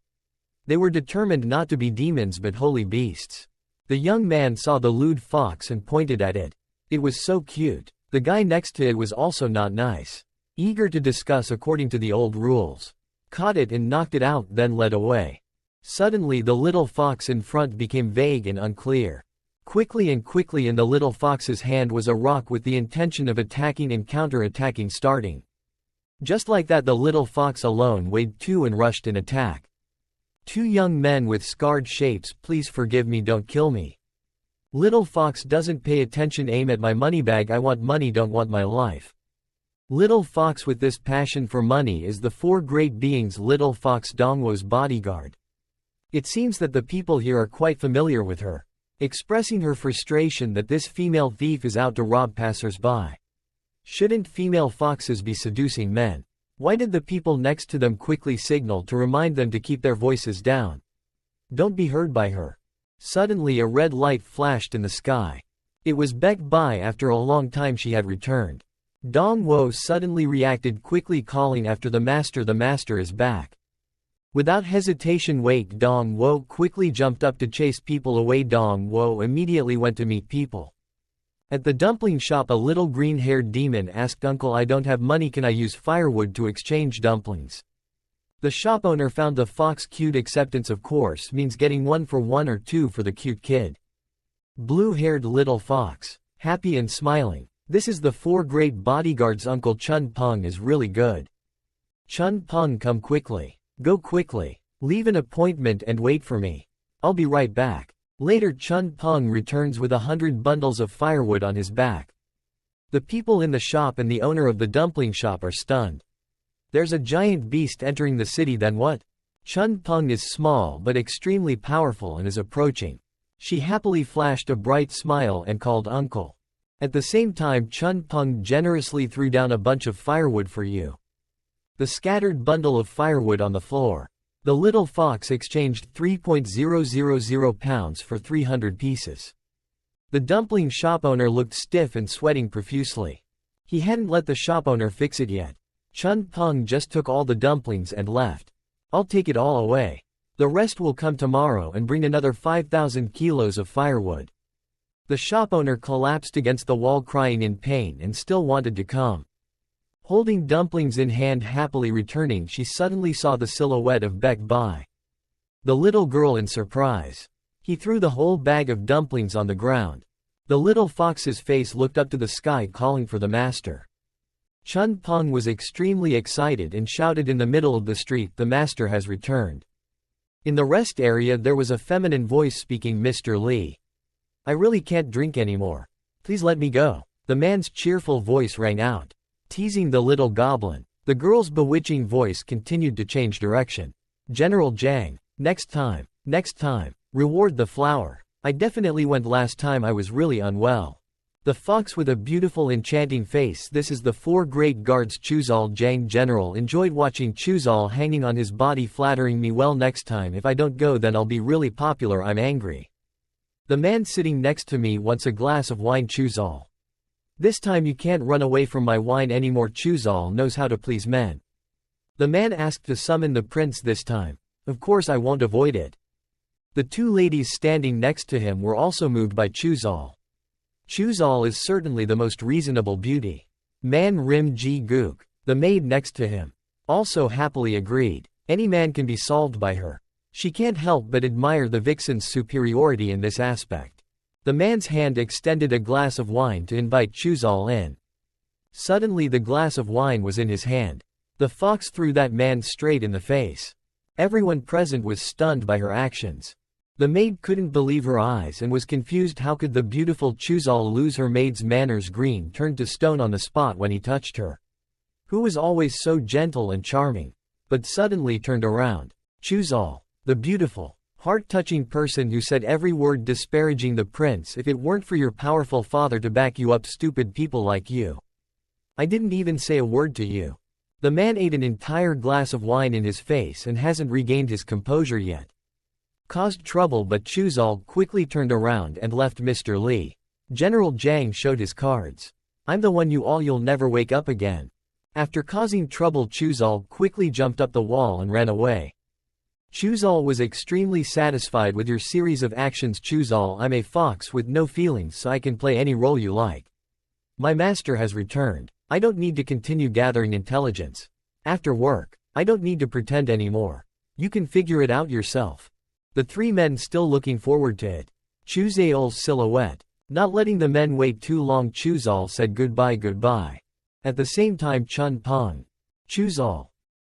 They were determined not to be demons but holy beasts. The young man saw the lewd fox and pointed at it. It was so cute. The guy next to it was also not nice. Eager to discuss according to the old rules. Caught it and knocked it out, then led away. Suddenly the little fox in front became vague and unclear. Quickly in the little fox's hand was a rock with the intention of attacking and counter-attacking starting. Just like that the little fox alone weighed 2 and rushed in attack. 2 young men with scarred shapes. Please forgive me, don't kill me. Little fox doesn't pay attention. Aim at my money bag. I want money, don't want my life. Little fox with this passion for money is the 4 great beings. Little fox Dongwo's bodyguard. It seems that the people here are quite familiar with her, expressing her frustration that this female thief is out to rob passers-by. Shouldn't female foxes be seducing men? Why did the people next to them quickly signal to remind them to keep their voices down? Don't be heard by her. Suddenly a red light flashed in the sky. It was Beck Bai. After a long time she had returned. Dong Wo suddenly reacted quickly, calling after the master is back. Without hesitation Wake Dong Wo quickly jumped up to chase people away. Dong Wo immediately went to meet people. At the dumpling shop a little green-haired demon asked, "Uncle, I don't have money, can I use firewood to exchange dumplings?" The shop owner found the fox cute. Acceptance of course means getting 1 for 1 or 2 for the cute kid. Blue-haired little fox. Happy and smiling. This is the 4 great bodyguards. Uncle Chun Peng is really good. Chun Peng, come quickly. Go quickly. Leave an appointment and wait for me. I'll be right back. Later Chun Peng returns with 100 bundles of firewood on his back. The people in the shop and the owner of the dumpling shop are stunned. There's a giant beast entering the city. Then what? Chun Peng is small but extremely powerful and is approaching. She happily flashed a bright smile and called uncle. At the same time Chun Peng generously threw down a bunch of firewood for you. The scattered bundle of firewood on the floor. The little fox exchanged 3.000 pounds for 300 pieces. The dumpling shop owner looked stiff and sweating profusely. He hadn't let the shop owner fix it yet. Chun Peng just took all the dumplings and left. I'll take it all away. The rest will come tomorrow and bring another 5,000 kilos of firewood. The shop owner collapsed against the wall crying in pain and still wanted to come. Holding dumplings in hand happily returning, she suddenly saw the silhouette of Baek Bai. The little girl in surprise. He threw the whole bag of dumplings on the ground. The little fox's face looked up to the sky calling for the master. Chun Peng was extremely excited and shouted in the middle of the street, "The master has returned." In the rest area there was a feminine voice speaking, "Mr. Li. I really can't drink anymore. Please let me go." The man's cheerful voice rang out, teasing the little goblin. The girl's bewitching voice continued to change direction. "General Zhang. Next time. Reward the flower. I definitely went last time I was really unwell." The fox with a beautiful enchanting face. This is the 4 great guards. Chuzal Zhang. General enjoyed watching Chuzal hanging on his body, flattering me well. Next time if I don't go then I'll be really popular. I'm angry. The man sitting next to me wants a glass of wine. Chuzal. This time you can't run away from my wine anymore. Chuzal knows how to please men. The man asked to summon the prince this time. Of course I won't avoid it. The 2 ladies standing next to him were also moved by Chuzal. Chuzal is certainly the most reasonable beauty. Man Rim Ji Gook, the maid next to him, also happily agreed. Any man can be solved by her. She can't help but admire the vixen's superiority in this aspect. The man's hand extended a glass of wine to invite Chuzal in. Suddenly the glass of wine was in his hand. The fox threw that man straight in the face. Everyone present was stunned by her actions. The maid couldn't believe her eyes and was confused. How could the beautiful Chuzal lose her maid's manners? Green turned to stone on the spot when he touched her, who was always so gentle and charming, but suddenly turned around. Chuzal, the beautiful, heart-touching person who said every word disparaging the prince. If it weren't for your powerful father to back you up, stupid people like you, I didn't even say a word to you. The man ate an entire glass of wine in his face and hasn't regained his composure yet. Caused trouble, but Chuzal quickly turned around and left. Mr. Li. General Zhang showed his cards. I'm the one you'll never wake up again. After causing trouble, Chuzal quickly jumped up the wall and ran away. Chuzal was extremely satisfied with your series of actions. Chuzal, I'm a fox with no feelings, so I can play any role you like. My master has returned. I don't need to continue gathering intelligence. After work, I don't need to pretend anymore. You can figure it out yourself. The 3 men still looking forward to it. Chuzal's silhouette. Not letting the men wait too long, Chuzal said goodbye. At the same time Chun Peng. Chuzal.